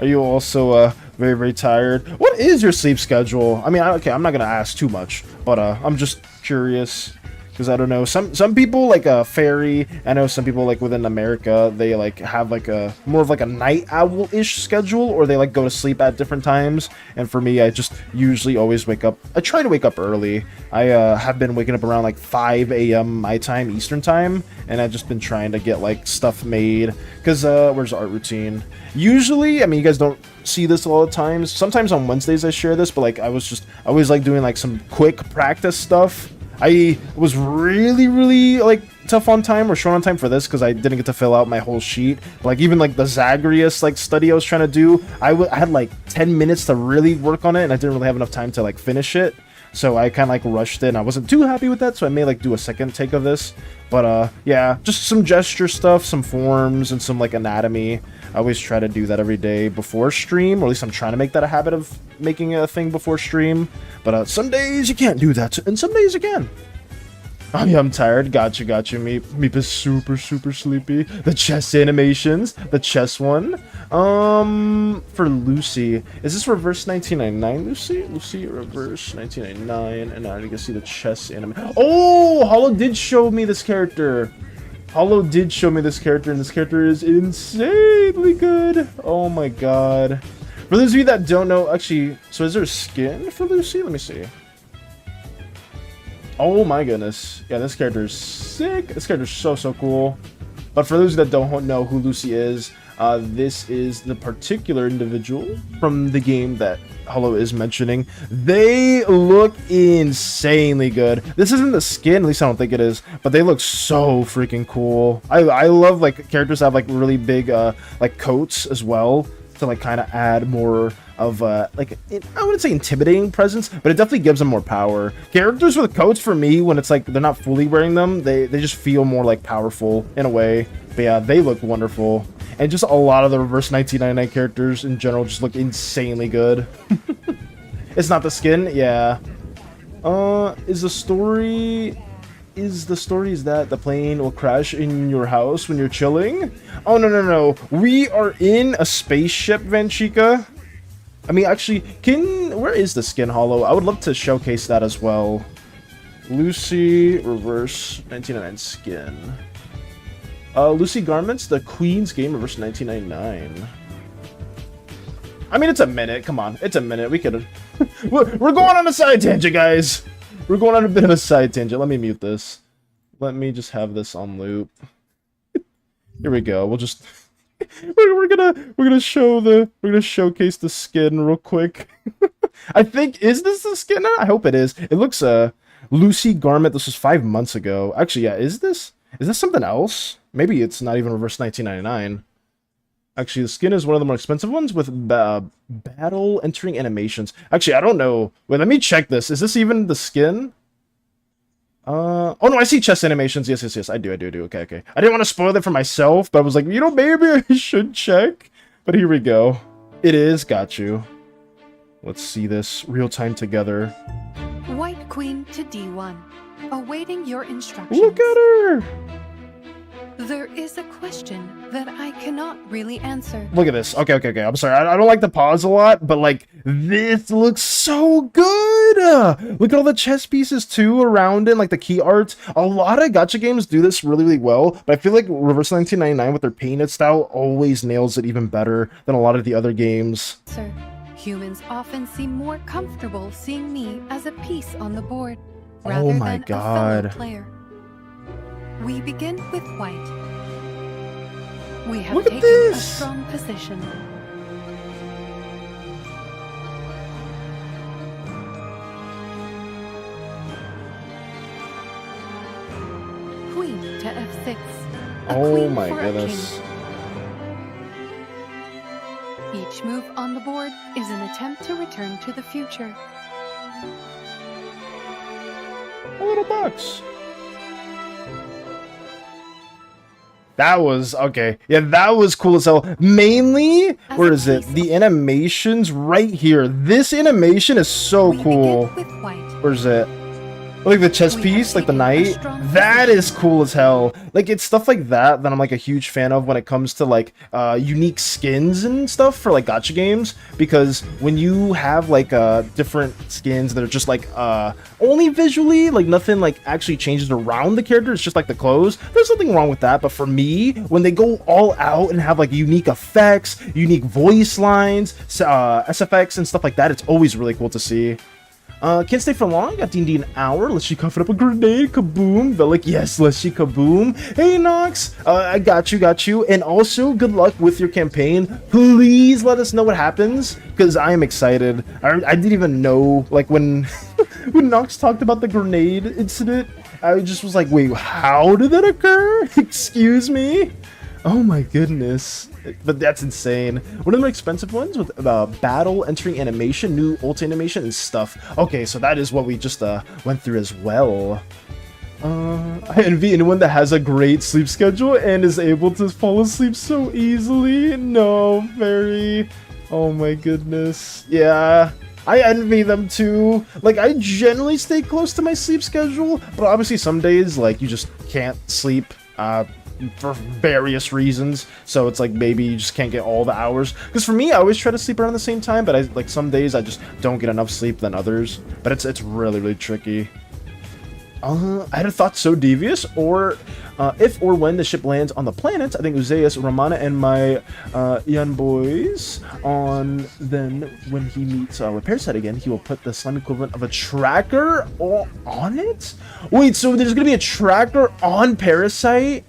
Are you also very tired? What is your sleep schedule? I mean, okay, I'm not gonna ask too much, but I'm just curious. Because I don't know, some people like a Fairy. I know some people like within America, they like have like a more of like a night owl-ish schedule, or they like go to sleep at different times. And for me, I just usually always wake up. I try to wake up early. I have been waking up around like 5 a.m. my time, Eastern time, and I've just been trying to get like stuff made. Because where's the art routine? Usually, I mean, you guys don't see this a lot of times. Sometimes on Wednesdays I share this, but like I always like doing like some quick practice stuff. I was really like tough on time or short on time for this because I didn't get to fill out my whole sheet. Like even like the Zagreus like study I was trying to do, I had like 10 minutes to really work on it, and I didn't really have enough time to like finish it. So I kind of like rushed it, and I wasn't too happy with that, so I may like do a second take of this. But yeah, just some gesture stuff, some forms, and some like anatomy. I always try to do that every day before stream, or at least I'm trying to make that a habit of making a thing before stream. But some days you can't do that, and some days you can. Oh yeah, I'm tired. Gotcha. Meep is super sleepy. The chess animations, the chess one. For Lucy, is this Reverse 1999? Lucy, Reverse 1999, and now you can see the chess anime. Oh, Hollow did show me this character. And this character is insanely good. Oh my god. For those of you that don't know, actually, so is there a skin for Lucy? Let me see. Oh my goodness. Yeah, this character is sick. This character is so cool. But for those that don't know who Lucy is, this is the particular individual from the game that Hollow is mentioning. They look insanely good. This isn't the skin, at least I don't think it is, but they look so freaking cool. I love like characters that have like really big like coats as well to like kind of add more of like I wouldn't say intimidating presence, but it definitely gives them more power. Characters with coats for me, when it's like they're not fully wearing them, they just feel more like powerful in a way. But yeah, they look wonderful, and just a lot of the reverse 1999 characters in general just look insanely good. It's not the skin, yeah. Is the story that the plane will crash in your house when you're chilling? Oh, no. We are in a spaceship, Vanchika. I mean, actually, where is the skin holo? I would love to showcase that as well. Lucy reverse 1999 skin. Lucy Garments, the Queen's Game reverse 1999. I mean, it's a minute. Come on, it's a minute. We could. We're going on a side tangent, guys. We're going on a bit of a side tangent. Let me mute this. Let me just have this on loop. Here we go. We'll just we're gonna showcase the skin real quick. I think, is this the skin? I hope it is. It looks Lucy Garment. This was 5 months ago. Actually, yeah. Is this something else? Maybe it's not even reverse 1999. Actually, the skin is one of the more expensive ones with battle entering animations. Actually, I don't know. Wait, let me check this. Is this even the skin? Oh no, I see chest animations. Yes. I do. Okay. I didn't want to spoil it for myself, but I was like, maybe I should check. But here we go. It is. Got you. Let's see this real time together. White Queen to D1. Awaiting your instructions. Look at her! There is a question that I cannot really answer. Look at this. Okay. I'm sorry. I don't like to pause a lot, but like, this looks so good. Look at all the chess pieces too around it, like the key art. A lot of gacha games do this really well, but I feel like Reverse 1999 with their painted style always nails it even better than a lot of the other games. Sir, humans often seem more comfortable seeing me as a piece on the board rather my than God. a fellow player. We begin with white. We have Look at taken this. a strong position. Queen to F6. Oh my goodness. Each move on the board is an attempt to return to the future. A little box. That was okay. Yeah, that was cool as hell. Mainly, where is it? The animations right here. This animation is so cool. Where is it? Like the chess piece, like the knight. That is cool as hell. Like, it's stuff like that I'm like a huge fan of when it comes to like unique skins and stuff for like gacha games. Because when you have like different skins that are just like only visually, like nothing like actually changes around the character, it's just like the clothes, there's nothing wrong with that. But for me, when they go all out and have like unique effects, unique voice lines, SFX and stuff like that, it's always really cool to see. Can't stay for long. Got D&D an hour. Let's she cuff it up a grenade. Kaboom. Like, yes, let's she kaboom. Hey, Nox. I got you. And also, good luck with your campaign. Please let us know what happens, because I am excited. I didn't even know, like, when when Nox talked about the grenade incident, I just was like, wait, how did that occur? Excuse me? Oh my goodness. But that's insane. One of the more expensive ones with battle entering animation, new ult animation and stuff. Okay, so that is what we just went through as well. I envy anyone that has a great sleep schedule and is able to fall asleep so easily. No, very. Oh my goodness. Yeah, I envy them too. Like, I generally stay close to my sleep schedule, but obviously some days, like, you just can't sleep. For various reasons, so it's like maybe you just can't get all the hours. Because for me, I always try to sleep around the same time, but I like some days I just don't get enough sleep than others. But it's really tricky. I had a thought so devious, or if or when the ship lands on the planet, I think Uzeus, Ramana, and my young boys on. Then when he meets with Parasite again, he will put the slime equivalent of a tracker on it. Wait, so there's gonna be a tracker on Parasite?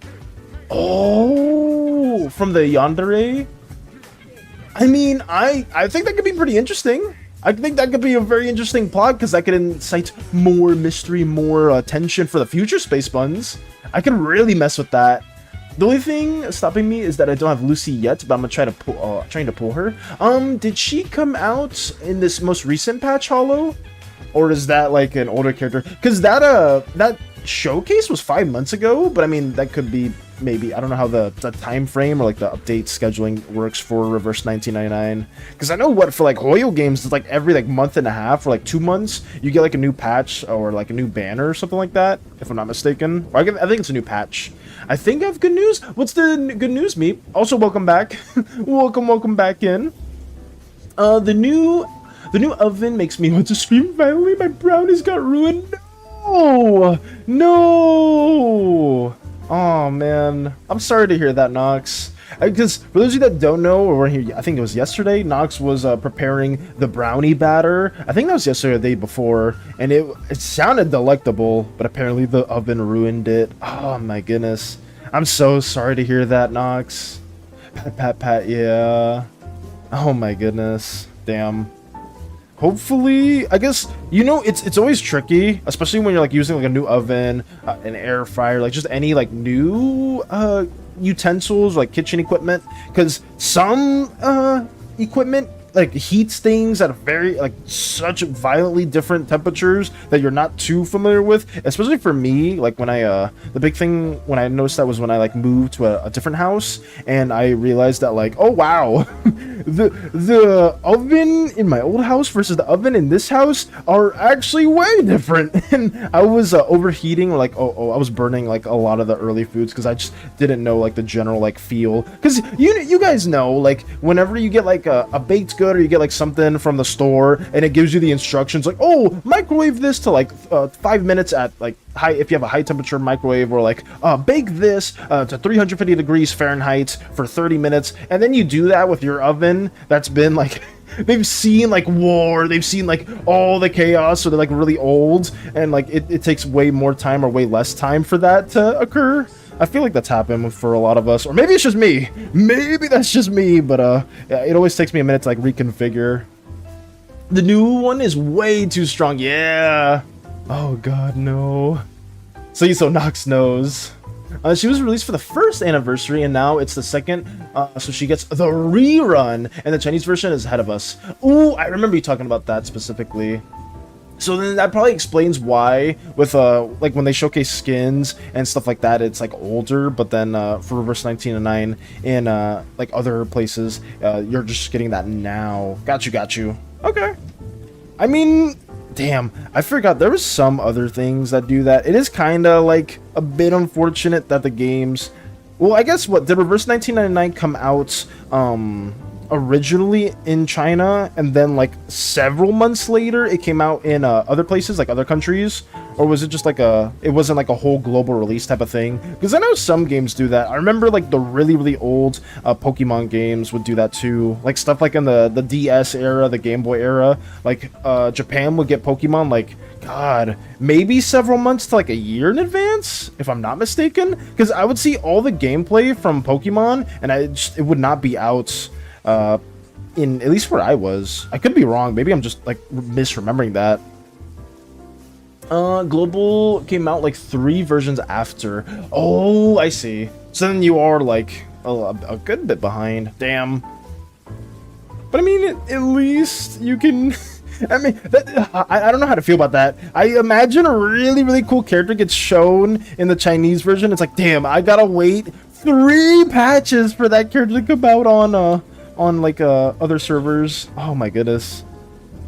Oh, from the Yandere? I mean, I think that could be pretty interesting. I think that could be a very interesting plot, because that could incite more mystery, more tension for the future space buns. I can really mess with that. The only thing stopping me is that I don't have Lucy yet, but I'm gonna try to pull, trying to pull her. Did she come out in this most recent patch, Hollow? Or is that like an older character? Because that showcase was 5 months ago, but I mean, that could be maybe, I don't know how the time frame or like the update scheduling works for Reverse 1999. Because I know what for like Hoyo games, it's like every like month and a half or like 2 months, you get like a new patch or like a new banner or something like that, if I'm not mistaken. Or I think it's a new patch. I think I have good news. What's the good news, Meep? Also, welcome back. welcome back in. The new oven makes me want to scream violently. My brownies got ruined. No. Oh man, I'm sorry to hear that, Nox. Because for those of you that don't know, or were here, I think it was yesterday, Nox was preparing the brownie batter. I think that was yesterday or the day before, and it sounded delectable, but apparently the oven ruined it. Oh my goodness. I'm so sorry to hear that, Nox. Pat, yeah. Oh my goodness. Damn. Hopefully, I guess, you know, it's always tricky, especially when you're like using like a new oven, an air fryer, like just any like new utensils, like kitchen equipment, because some equipment like heats things at a very like such violently different temperatures that you're not too familiar with. Especially for me, like when I the big thing when I noticed that was when I like moved to a different house, and I realized that like, oh wow, the oven in my old house versus the oven in this house are actually way different. And I was overheating, or like I was burning like a lot of the early foods because I just didn't know like the general like feel. Because you guys know, like whenever you get like a baked good, or you get like something from the store and it gives you the instructions like, oh, microwave this to like 5 minutes at like high, if you have a high temperature microwave, or like bake this to 350 degrees Fahrenheit for 30 minutes, and then you do that with your oven that's been like they've seen like war, they've seen like all the chaos, so they're like really old, and like it takes way more time or way less time for that to occur. I feel like that's happened for a lot of us, or maybe it's just me. Maybe that's just me, but yeah, it always takes me a minute to like reconfigure. The new one is way too strong. Yeah. Oh god, no. So Nox knows. She was released for the first anniversary, and now it's the second, so she gets the rerun, and the Chinese version is ahead of us. Ooh, I remember you talking about that specifically. So then that probably explains why with like when they showcase skins and stuff like that, it's like older, but then for Reverse 1909 in like other places, you're just getting that now. Got you. Okay. I mean, damn, I forgot there was some other things that do that. It is kind of like a bit unfortunate that the games, well, I guess what did Reverse 1999 come out originally in China, and then like several months later it came out in other places, like other countries? Or was it just like it wasn't like a whole global release type of thing? Because I know some games do that. I remember like the really old Pokemon games would do that too, like stuff like in the DS era, the Game Boy era, like Japan would get Pokemon like, god, maybe several months to like a year in advance, if I'm not mistaken, because I would see all the gameplay from Pokemon and it would not be out in, at least where I was. I could be wrong, maybe I'm just like misremembering that. Global came out like 3 versions after. Oh, I see. So then you are like a good bit behind. Damn. But I mean, at least you can I mean, I don't know how to feel about that. I imagine a really cool character gets shown in the Chinese version. It's like, damn, I gotta wait 3 patches for that character to come out on like other servers. Oh my goodness.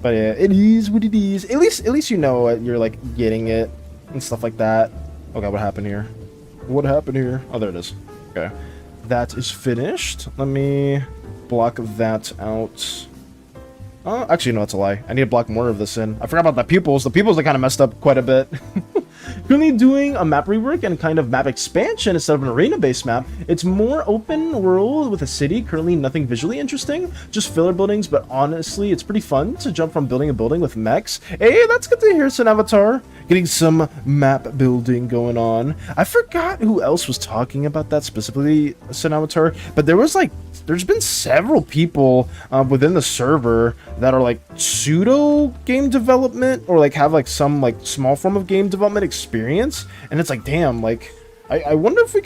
But yeah, it is what it is. At least you know you're like getting it and stuff like that. Oh god, what happened here? What happened here? Oh, there it is. Okay, that is finished. Let me block that out. Actually, no, that's a lie. I need to block more of this in. I forgot about the pupils. The pupils are kind of messed up quite a bit. Currently doing a map rework and kind of map expansion instead of an arena-based map. It's more open world with a city. Currently nothing visually interesting, just filler buildings, but honestly, it's pretty fun to jump from building to building with mechs. Hey, that's good to hear, Sun Avatar. Getting some map building going on. I forgot who else was talking about that specifically, Sun Avatar, but there's been several people within the server that are like pseudo game development, or like have like some like small form of game development experience, and it's like, damn, like I wonder if we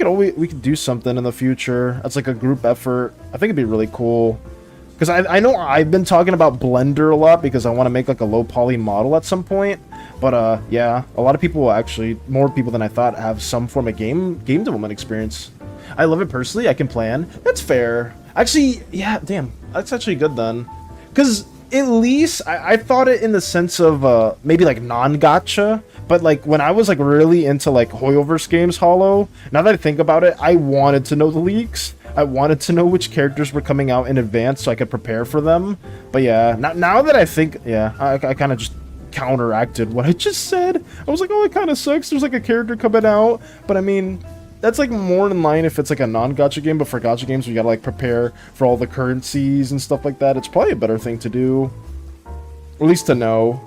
could do something in the future. That's like a group effort. I think it'd be really cool. Because I know I've been talking about Blender a lot because I want to make like a low poly model at some point. But yeah, a lot of people will actually, more people than I thought, have some form of game development experience. I love it personally. I can plan. That's fair. Actually, yeah, damn. That's actually good then. Because at least I thought it in the sense of maybe like non-gacha. But like when I was like really into like Hoyoverse games Hollow, now that I think about it, I wanted to know the leaks. I wanted to know which characters were coming out in advance so I could prepare for them. But yeah, now that I think, yeah, I kind of just counteracted what I just said. I was like, oh, it kind of sucks. There's like a character coming out. But I mean, that's like more in line if it's like a non-gacha game. But for gacha games, we gotta like prepare for all the currencies and stuff like that. It's probably a better thing to do. At least to know.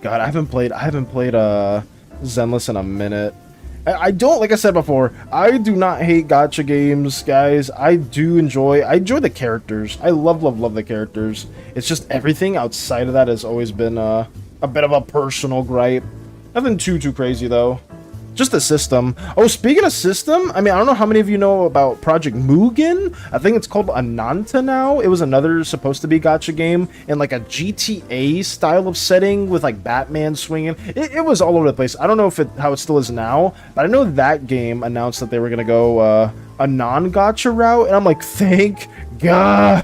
God, I haven't played Zenless in a minute. I don't, like I said before, I do not hate gacha games, guys. I enjoy the characters. I love the characters. It's just everything outside of that has always been a bit of a personal gripe. Nothing too crazy though. Just the system. Oh, speaking of system, I mean, I don't know how many of you know about Project Mugen. I think it's called Ananta now. It was another supposed to be gacha game in like a GTA style of setting with like Batman swinging. It was all over the place. I don't know how it still is now, but I know that game announced that they were gonna go a non-gacha route, and I'm like, thank God,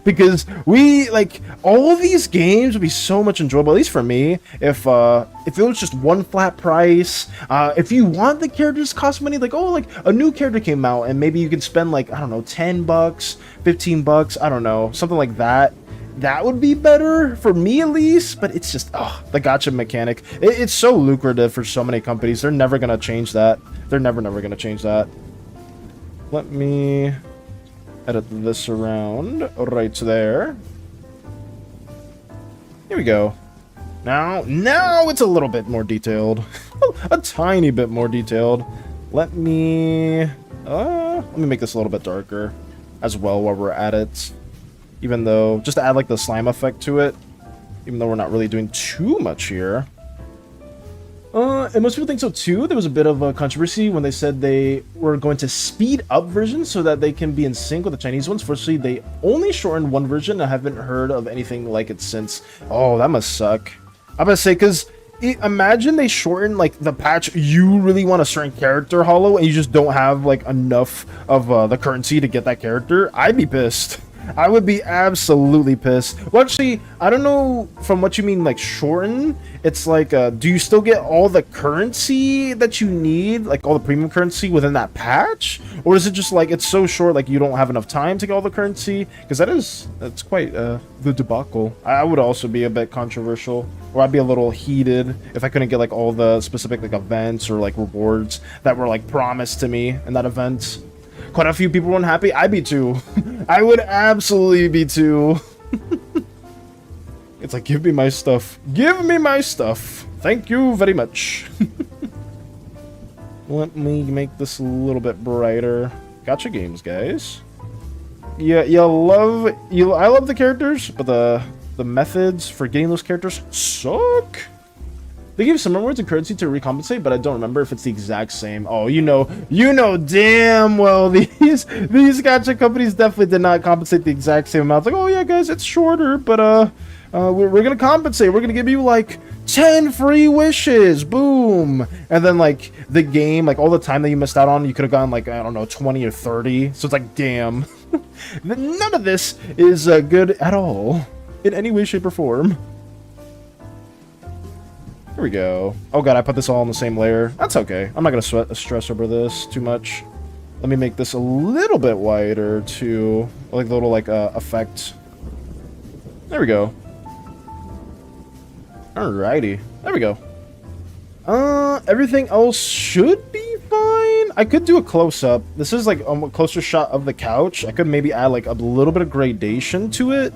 because we like all these games would be so much enjoyable, at least for me, if it was just one flat price. If you want the characters to cost money, like, oh, like a new character came out and maybe you can spend like, I don't know, $10, $15, I don't know, something like that. That would be better for me at least, but it's just, oh, the gacha mechanic. It's so lucrative for so many companies. They're never gonna change that. They're never gonna change that. Let me edit this around right there. Here we go. Now it's a little bit more detailed. A tiny bit more detailed. Let me make this a little bit darker as well while we're at it. Even though, just to add like the slime effect to it, even though we're not really doing too much here. And most people think so too. There was a bit of a controversy when they said they were going to speed up versions so that they can be in sync with the Chinese ones. Firstly, they only shortened one version. I haven't heard of anything like it since. Oh, that must suck. I'm gonna say, because imagine they shorten like the patch. You really want a certain character, Hollow, and you just don't have like enough of the currency to get that character. I'd be pissed. I would be absolutely pissed. Well, actually, I don't know from what you mean, like shorten. It's like, do you still get all the currency that you need, like all the premium currency within that patch? Or is it just like, it's so short, like you don't have enough time to get all the currency? Because that's quite the debacle. I would also be a bit controversial, or I'd be a little heated if I couldn't get like all the specific like events or like rewards that were like promised to me in that event. Quite a few people weren't happy. I'd be too. I would absolutely be too. It's like, give me my stuff. Give me my stuff. Thank you very much. Let me make this a little bit brighter. Gotcha games, guys. Yeah, I love the characters, but the methods for getting those characters suck. They give some rewards and currency to recompensate, but I don't remember if it's the exact same. Oh, you know damn well these gacha companies definitely did not compensate the exact same amount. It's like, oh yeah, guys, it's shorter, but we're gonna compensate. We're gonna give you like 10 free wishes, boom, and then like the game, like all the time that you missed out on, you could have gotten like, I don't know, 20 or 30. So it's like, damn, none of this is good at all in any way, shape, or form. Here we go. Oh god, I put this all on the same layer. That's okay. I'm not gonna stress over this too much. Let me make this a little bit wider too, like the little like effect. There we go. Alrighty, there we go. Everything else should be fine. I could do a close-up. This is like a closer shot of the couch. I could maybe add like a little bit of gradation to it.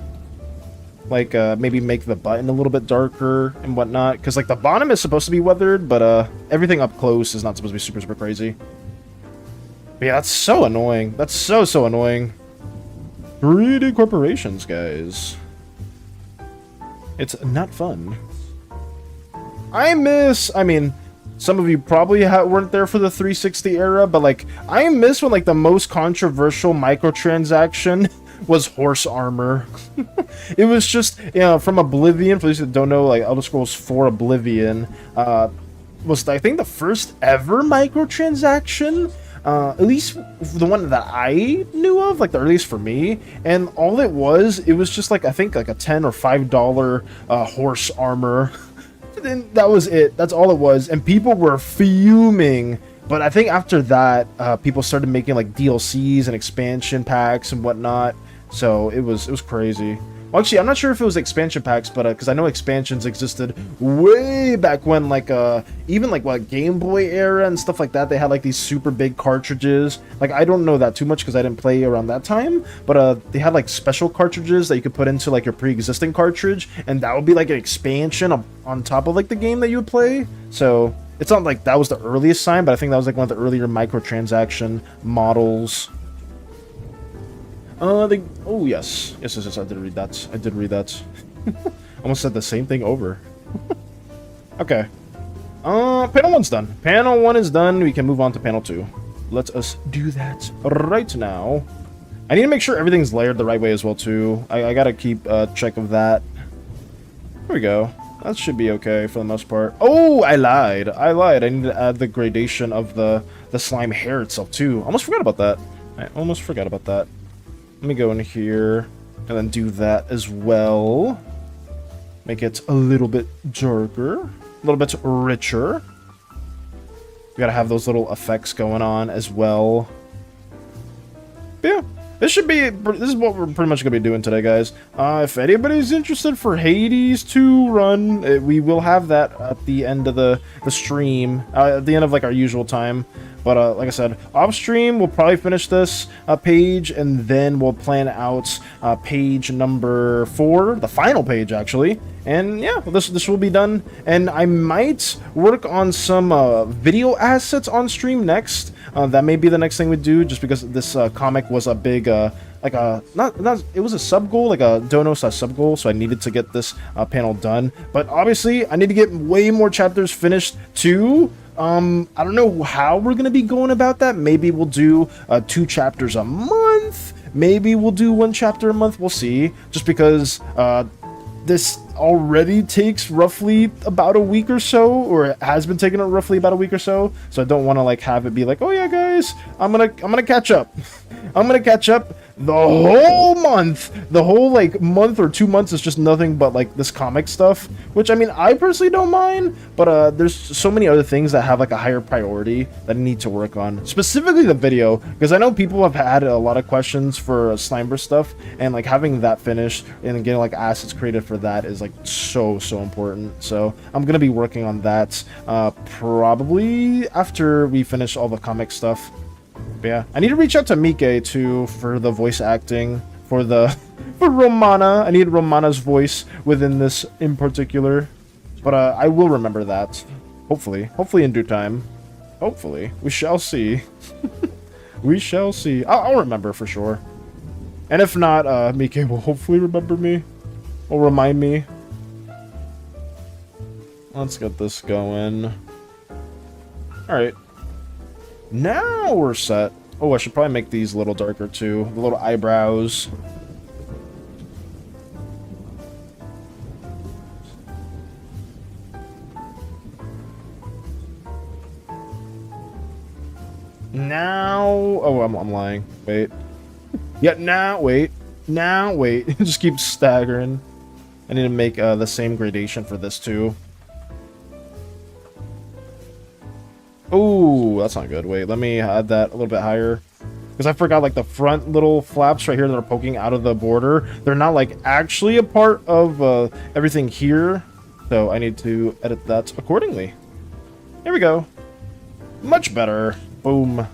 Like, maybe make the button a little bit darker and whatnot. Because, like, the bottom is supposed to be weathered, but, everything up close is not supposed to be super crazy. But yeah, that's so annoying. That's so annoying. 3D corporations, guys. It's not fun. I mean, some of you probably weren't there for the 360 era, but like I miss when like the most controversial microtransaction was horse armor. It was just, you know, from Oblivion. For those that don't know, like Elder Scrolls 4 Oblivion was, I think, the first ever microtransaction. At least the one that I knew of, like the earliest for me. And all it was just like, I think like a $10 or $5 horse armor. And that was it. That's all it was. And people were fuming. But I think after that, people started making like DLCs and expansion packs and whatnot. So it was crazy. Well, actually, I'm not sure if it was expansion packs, but because I know expansions existed way back when, like even like what Game Boy era and stuff like that. They had like these super big cartridges. Like I don't know that too much because I didn't play around that time. But they had like special cartridges that you could put into like your pre-existing cartridge, and that would be like an expansion on top of like the game that you would play. So it's not like that was the earliest sign, but I think that was like one of the earlier microtransaction models. Oh yes, yes, I did read that. Almost said the same thing over. Okay. Panel 1's done. Panel 1 is done. We can move on to panel 2. Let us do that right now. I need to make sure everything's layered the right way as well too. I gotta keep check of that. There we go. That should be okay for the most part. Oh, I lied. I need to add the gradation of the slime hair itself too. Almost forgot about that. Let me go in here and then do that as well. Make it a little bit darker, a little bit richer. We gotta have those little effects going on as well. But yeah, this is what we're pretty much gonna be doing today, guys. If anybody's interested for Hades to run, we will have that at the end of the stream, at the end of like our usual time. But like I said, off stream, we'll probably finish this page, and then we'll plan out page number 4, the final page, actually. And yeah, this will be done. And I might work on some video assets on stream next. That may be the next thing we do, just because this comic was a big, like a, it was a sub-goal, like a dono/slash sub-goal, so I needed to get this panel done. But obviously, I need to get way more chapters finished too. I don't know how we're gonna be going about that. Maybe we'll do 2 chapters a month. Maybe we'll do 1 chapter a month. We'll see. Just because this already takes roughly about a week or so, or it has been taking roughly about a week or so. So I don't want to like have it be like, oh yeah, guys, I'm gonna catch up. I'm gonna catch up. The whole month, the whole like month or 2 months is just nothing but like this comic stuff, which I mean, I personally don't mind, but there's so many other things that have like a higher priority that I need to work on, specifically the video, because I know people have had a lot of questions for Slimeburst stuff, and like having that finished and getting like assets created for that is like so important. So I'm gonna be working on that probably after we finish all the comic stuff. But yeah, I need to reach out to Mike too for the voice acting for Romana. I need Romana's voice within this in particular, but I will remember that. Hopefully in due time. Hopefully, we shall see. We shall see. I'll remember for sure. And if not, Mike will hopefully remember me or remind me. Let's get this going. All right. Now we're set. Oh, I should probably make these a little darker too. The little eyebrows. Now... Oh, I'm lying. Wait. Yeah, now, wait. Now, wait. It just keeps staggering. I need to make the same gradation for this too. Oh, that's not good. Wait, let me add that a little bit higher. Because I forgot, like, the front little flaps right here that are poking out of the border. They're not, like, actually a part of everything here. So I need to edit that accordingly. Here we go. Much better. Boom.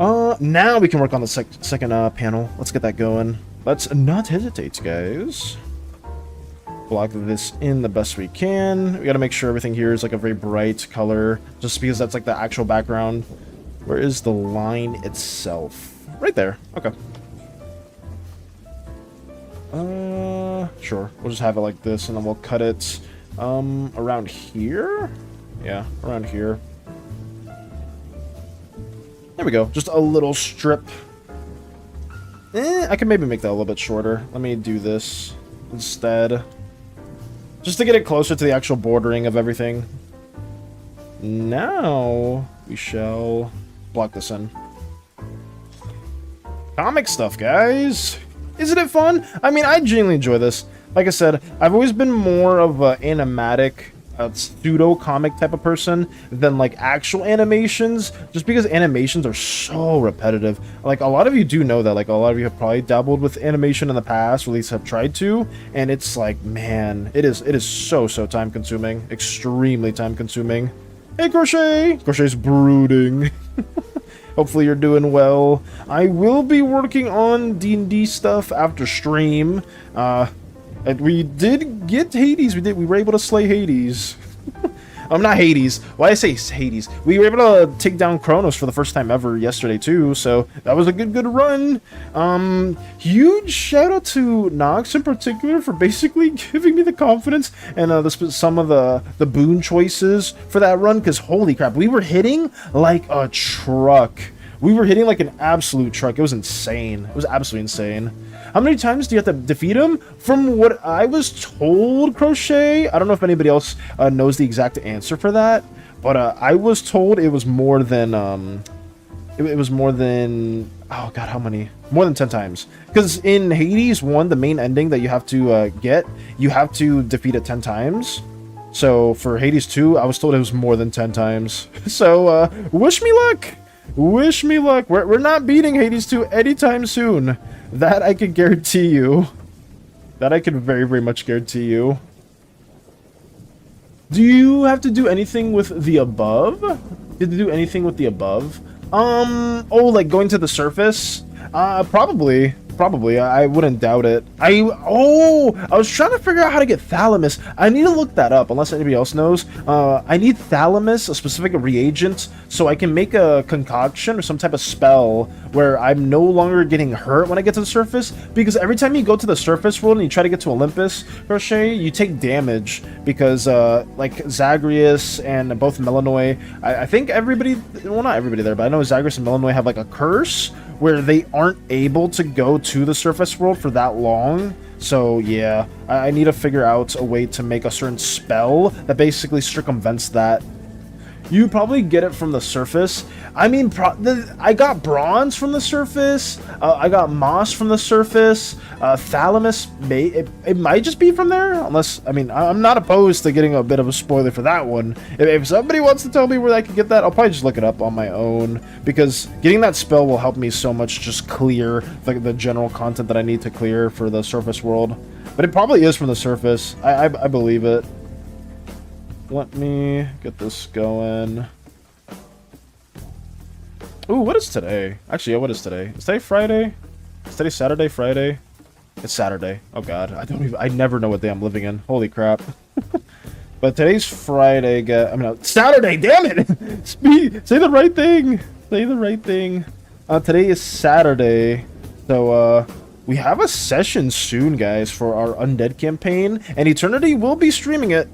Now we can work on the second panel. Let's get that going. Let's not hesitate, guys. Block this in the best we can. We gotta make sure everything here is like a very bright color, just because that's like the actual background. Where is the line itself? Right there. Okay. Sure. We'll just have it like this, and then we'll cut it around here. Yeah, around here. There we go. Just a little strip. I can maybe make that a little bit shorter. Let me do this instead. Just to get it closer to the actual bordering of everything. Now, we shall block this in. Comic stuff, guys! Isn't it fun? I mean, I genuinely enjoy this. Like I said, I've always been more of an animatic, pseudo-comic type of person than, like, actual animations, just because animations are so repetitive. Like, a lot of you do know that, like, a lot of you have probably dabbled with animation in the past, or at least have tried to, and it's like, man, it is so time-consuming. Extremely time-consuming. Hey, Crochet! Crochet's brooding. Hopefully you're doing well. I will be working on D&D stuff after stream. And we did get Hades. We were able to slay Hades. Not Hades. Why I say Hades? We were able to take down Kronos for the first time ever yesterday too. So that was a good run. Huge shout out to Nox in particular for basically giving me the confidence and some of the boon choices for that run. Because holy crap, we were hitting like a truck. We were hitting like an absolute truck. It was insane. It was absolutely insane. How many times do you have to defeat him? From what I was told, Crochet, I don't know if anybody else knows the exact answer for that, but I was told it was more than, it was more than, oh god, how many? More than 10 times. Because in Hades 1, the main ending that you have to get, you have to defeat it 10 times. So for Hades 2, I was told it was more than 10 times. So, wish me luck! Wish me luck. We're not beating Hades 2 anytime soon. That I can guarantee you. That I can very much guarantee you. Do you have to do anything with the above? Did you do anything with the above? Oh, like going to the surface? Probably. I wouldn't doubt it. I was trying to figure out how to get Thalamus. I need to look that up, unless anybody else knows. I need Thalamus, a specific reagent, so I can make a concoction or some type of spell where I'm no longer getting hurt when I get to the surface. Because every time you go to the surface world and you try to get to Olympus, Crochet, you take damage. Because, like, Zagreus and both Melanoy, I think everybody, well, not everybody there, but I know Zagreus and Melanoy have, like, a curse where they aren't able to go to the surface world for that long. So yeah, I need to figure out a way to make a certain spell that basically circumvents that. You probably get it from the surface. I mean, I got bronze from the surface. I got moss from the surface. Thalamus, it might just be from there. Unless, I mean, I'm not opposed to getting a bit of a spoiler for that one. If somebody wants to tell me where I can get that, I'll probably just look it up on my own. Because getting that spell will help me so much just clear the general content that I need to clear for the surface world. But it probably is from the surface. I believe it. Let me get this going. Ooh, what is today? Actually, yeah, what is today? Is today Friday? Is today Saturday, Friday? It's Saturday. Oh god, I never know what day I'm living in. Holy crap. But today's Friday, Saturday, damn it! Say the right thing! Say the right thing. Today is Saturday. So, we have a session soon, guys, for our Undead campaign. And Eternity will be streaming it.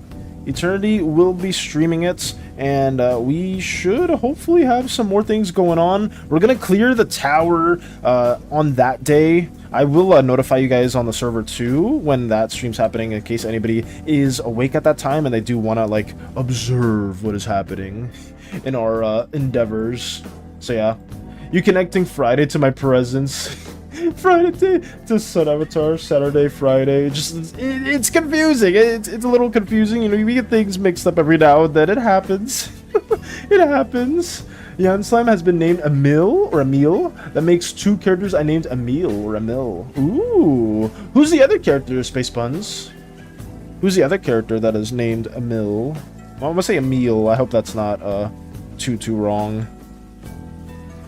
And we should hopefully have some more things going on. We're gonna clear the tower on that day. I will notify you guys on the server too when that stream's happening, in case anybody is awake at that time and they do want to like observe what is happening in our endeavors. So yeah, you connecting Friday to my presence. Friday to Sun Avatar, Saturday, Friday. Just it's confusing. It's a little confusing. You know, we get things mixed up every now and then. It happens. It happens. Jan Slime has been named Emil or Emil. That makes 2 characters I named Emil or Emil. Ooh. Who's the other character, Space Buns? Who's the other character that is named Emil? Well, I'm gonna say Emil. I hope that's not too wrong.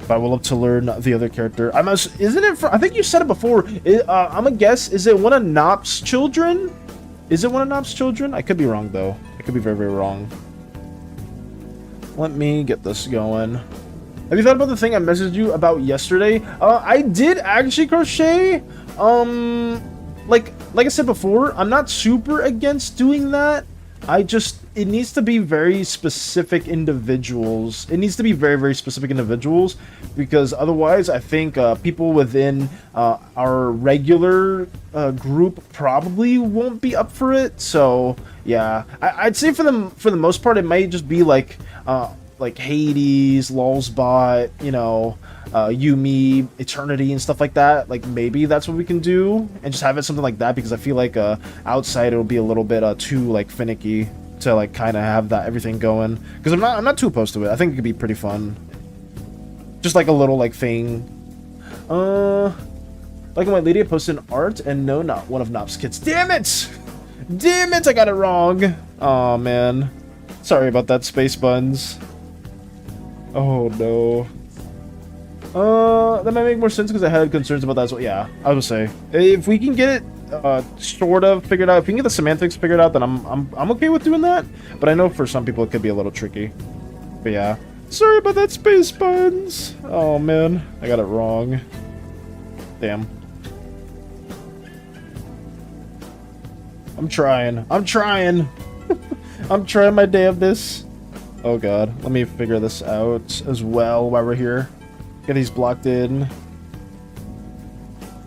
But I would love to learn the other character. Isn't it? I think you said it before. I'm gonna guess. Is it one of Nop's children? Is it one of Nop's children? I could be wrong though. I could be very wrong. Let me get this going. Have you thought about the thing I messaged you about yesterday? I did actually, Crochet. Like I said before, I'm not super against doing that. I just it needs to be very specific individuals. It needs to be very, very specific individuals, because otherwise I think people within our regular group probably won't be up for it. So yeah, I'd say for the most part it might just be like Hades, Lulzbot, you know, Yumi, Eternity, and stuff like that. Like, maybe that's what we can do, and just have it something like that, because I feel like outside it'll be a little bit too like finicky to like kind of have that everything going. Because I'm not too opposed to it. I think it could be pretty fun. Just like a little like thing. Like my lady posted an art, and no, not one of Nop's kids. Damn it! Damn it! I got it wrong. Oh man, sorry about that, Space Buns. Oh no. That might make more sense because I had concerns about that as well. Yeah, I would say if we can get it sort of figured out, if we can get the semantics figured out, then I'm okay with doing that. But I know for some people it could be a little tricky. But yeah, sorry about that, Space Buns. Oh man, I got it wrong. Damn. I'm trying. I'm trying. I'm trying my damnedest. Oh god, let me figure this out as well while we're here. Get these blocked in.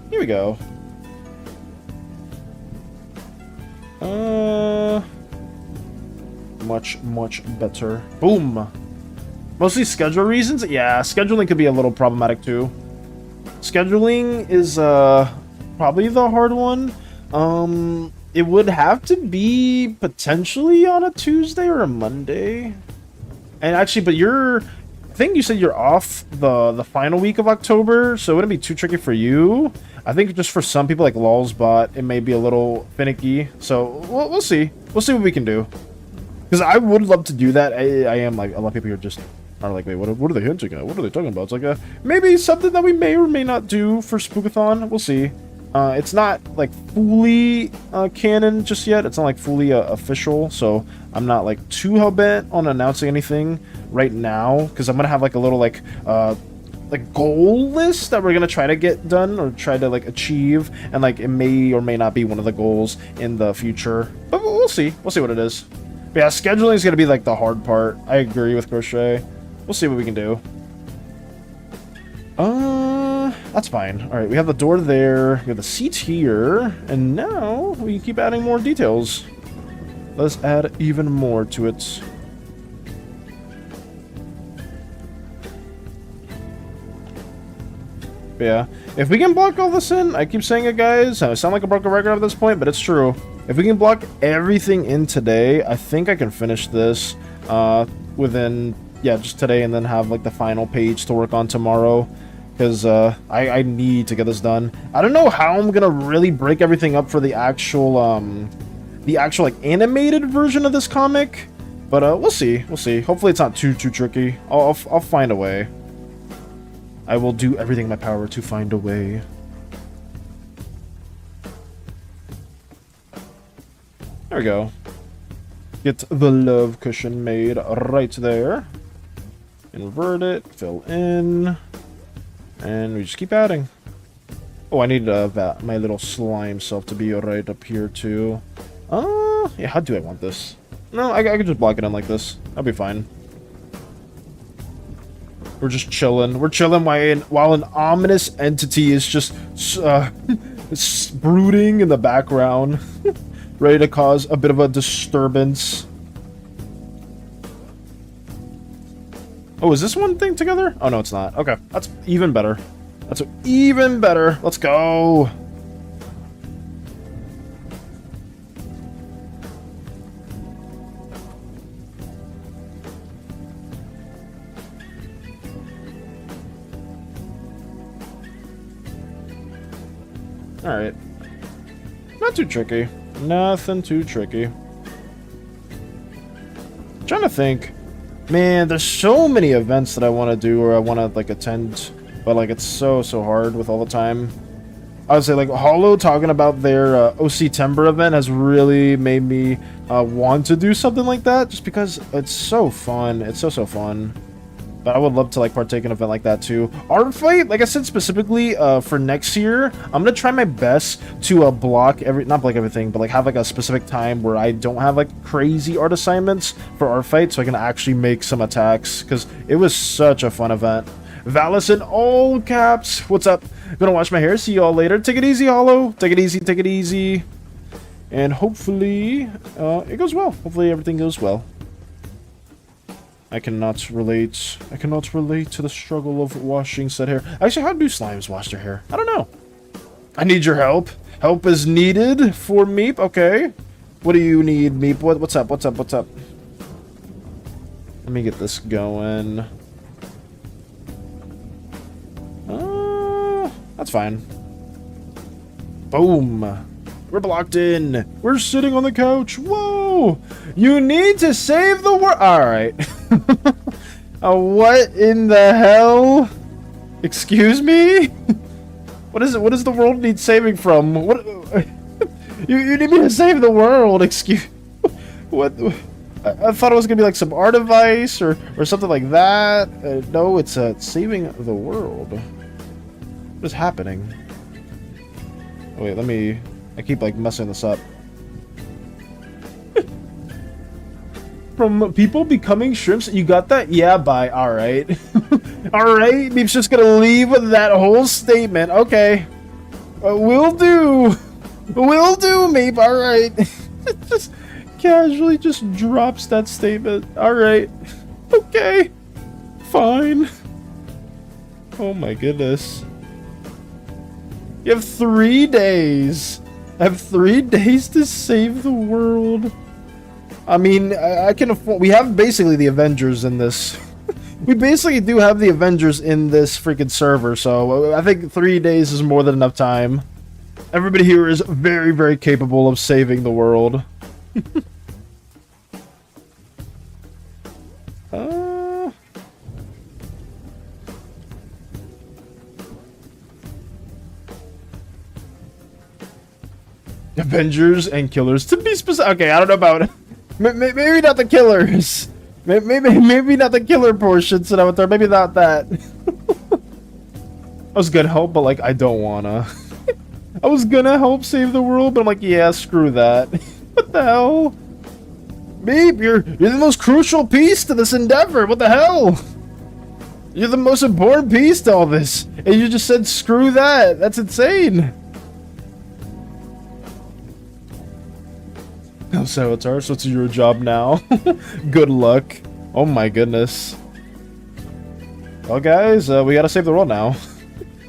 Here we go. Much better. Boom. Mostly schedule reasons? Yeah, scheduling could be a little problematic too. Scheduling is probably the hard one. It would have to be potentially on a Tuesday or a Monday. And actually, but I think you said you're off the final week of October, so it wouldn't be too tricky for you. I think just for some people like Lulzbot, it may be a little finicky. So we'll see. We'll see what we can do. Because I would love to do that. I am like, a lot of people here just are like, wait, what are they hinting at? What are they talking about? It's like maybe something that we may or may not do for Spookathon. We'll see. It's not like fully canon just yet. It's not like fully official, so I'm not like too hell-bent on announcing anything right now, because I'm gonna have like a little like goal list that we're gonna try to get done or try to like achieve, and like it may or may not be one of the goals in the future, but we'll see. We'll see what it is. But yeah, scheduling is gonna be like the hard part. I agree with Crochet. We'll see what we can do. That's fine. Alright, we have the door there, we have the seats here, and now we can keep adding more details. Let's add even more to it. But yeah, if we can block all this in, I keep saying it, guys, I sound like a broken record at this point, but it's true. If we can block everything in today, I think I can finish this within, yeah, just today, and then have like the final page to work on tomorrow. Because I need to get this done. I don't know how I'm gonna really break everything up for the actual like animated version of this comic, but we'll see. We'll see. Hopefully it's not too tricky. I'll find a way. I will do everything in my power to find a way. There we go. Get the love cushion made right there. Invert it. Fill in. And we just keep adding. Oh, I need my little slime self to be right up here too. Yeah, how do I want this? No, I could just block it in like this. That'll be fine. We're just chilling. We're chilling while an ominous entity is just brooding in the background, ready to cause a bit of a disturbance. Oh, is this one thing together? Oh, no, it's not. Okay, that's even better. That's even better. Let's go. Alright. Not too tricky. Nothing too tricky. I'm trying to think. Man, there's so many events that I want to do or I want to like attend, but like it's so hard with all the time. I would say like Hollow talking about their OC Timber event has really made me want to do something like that, just because it's so fun. It's so fun. But I would love to like partake in an event like that too. Art fight, like I said specifically for next year, I'm gonna try my best to block not block everything, but like have like a specific time where I don't have like crazy art assignments for art fight, so I can actually make some attacks, because it was such a fun event. Valis in all caps. What's up? Gonna wash my hair. See y'all later. Take it easy, Hollow. Take it easy. Take it easy. And hopefully it goes well. Hopefully everything goes well. I cannot relate to the struggle of washing said hair. Actually, how do slimes wash their hair? I don't know. I need your help. Help is needed for Meep. Okay. What do you need, Meep? What's up? What's up? What's up? Let me get this going. That's fine. Boom. We're blocked in. We're sitting on the couch. Whoa! You need to save the world. All right. What in the hell? Excuse me? What is it? What does the world need saving from? What? You need me to save the world? Excuse. What? I thought it was gonna be like some art advice or something like that. No, it's saving the world. What is happening? Wait, let me. I keep like messing this up. From people becoming shrimps, you got that? Yeah, bye. All right. All right. Meep's just gonna leave with that whole statement. Okay. Will do. Will do, Meep. All right. Just casually just drops that statement. All right. Okay. Fine. Oh my goodness. You have 3 days. I have 3 days to save the world. I mean, I can afford. We have basically the Avengers in this. We basically do have the Avengers in this freaking server, so I think 3 days is more than enough time. Everybody here is very, very capable of saving the world. Avengers and killers to be specific. Okay, I don't know about it. Maybe not the killers. Maybe not the killer portion. So out there. Maybe not that. I was gonna help, but like I don't wanna. I was gonna help save the world, but I'm like, yeah, screw that. What the hell? Meep, you're the most crucial piece to this endeavor. What the hell? You're the most important piece to all this, and you just said screw that. That's insane. Oh, so it's ours, so it's your job now. Good luck. Oh my goodness. Well, guys, we gotta save the world now.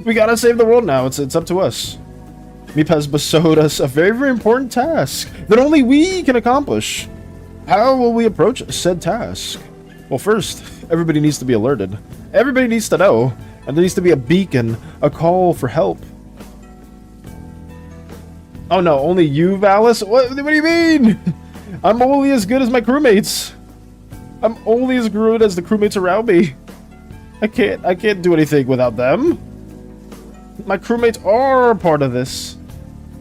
We gotta save the world now. It's up to us. Meep has bestowed us a very, very important task that only we can accomplish. How will we approach said task? Well, first, everybody needs to be alerted. Everybody needs to know. And there needs to be a beacon, a call for help. Oh no, only you, Valis? What do you mean? I'm only as good as my crewmates. I'm only as good as the crewmates around me. I can't do anything without them. My crewmates are a part of this.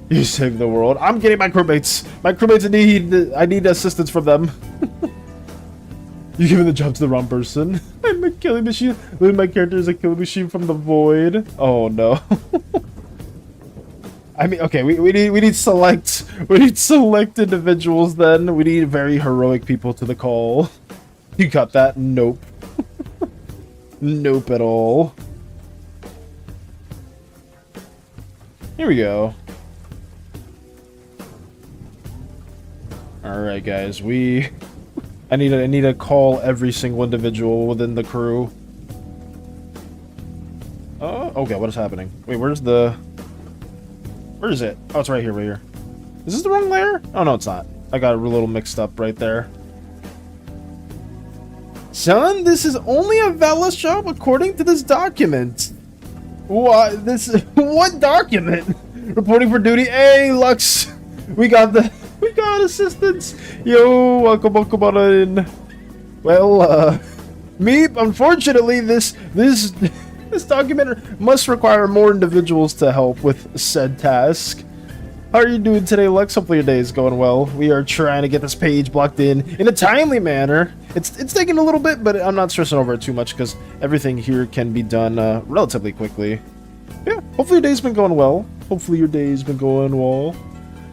You saved the world. I'm getting my crewmates. My crewmates I need assistance from them. You're giving the job to the wrong person. I'm a killing machine. My character is a killing machine from the void. Oh no. I mean, okay, we need select individuals then. We need very heroic people to the call. You got that? Nope. Nope at all. Here we go. All right, guys. I need to call every single individual within the crew. Okay. What is happening? Wait, where is it? Oh, it's right here, right here. Is this the wrong layer? Oh, no, it's not. I got a little mixed up right there. Son, this is only a Valis job according to this document. What? What document? Reporting for duty. Hey, Lux. We got assistance. Yo, welcome on in. Well, Meep, unfortunately, this document must require more individuals to help with said task. How are you doing today, Lux? Hopefully your day is going well. We are trying to get this page blocked in a timely manner. It's taking a little bit, but I'm not stressing over it too much because everything here can be done relatively quickly. Yeah, hopefully your day's been going well. Hopefully your day's been going well.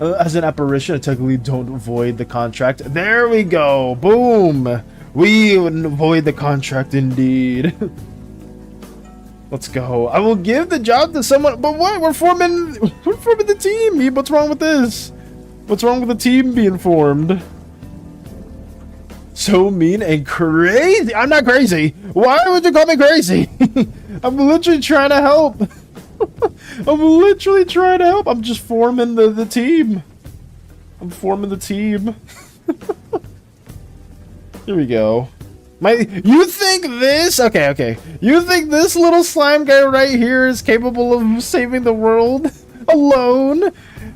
As an apparition, I technically don't void the contract. There we go. Boom. We void the contract indeed. Let's go. I will give the job to someone. But what? We're forming the team. What's wrong with this? What's wrong with the team being formed? So mean and crazy. I'm not crazy. Why would you call me crazy? I'm literally trying to help. I'm literally trying to help. I'm just forming the team. I'm forming the team. Here we go. You think this? Okay. You think this little slime guy right here is capable of saving the world alone?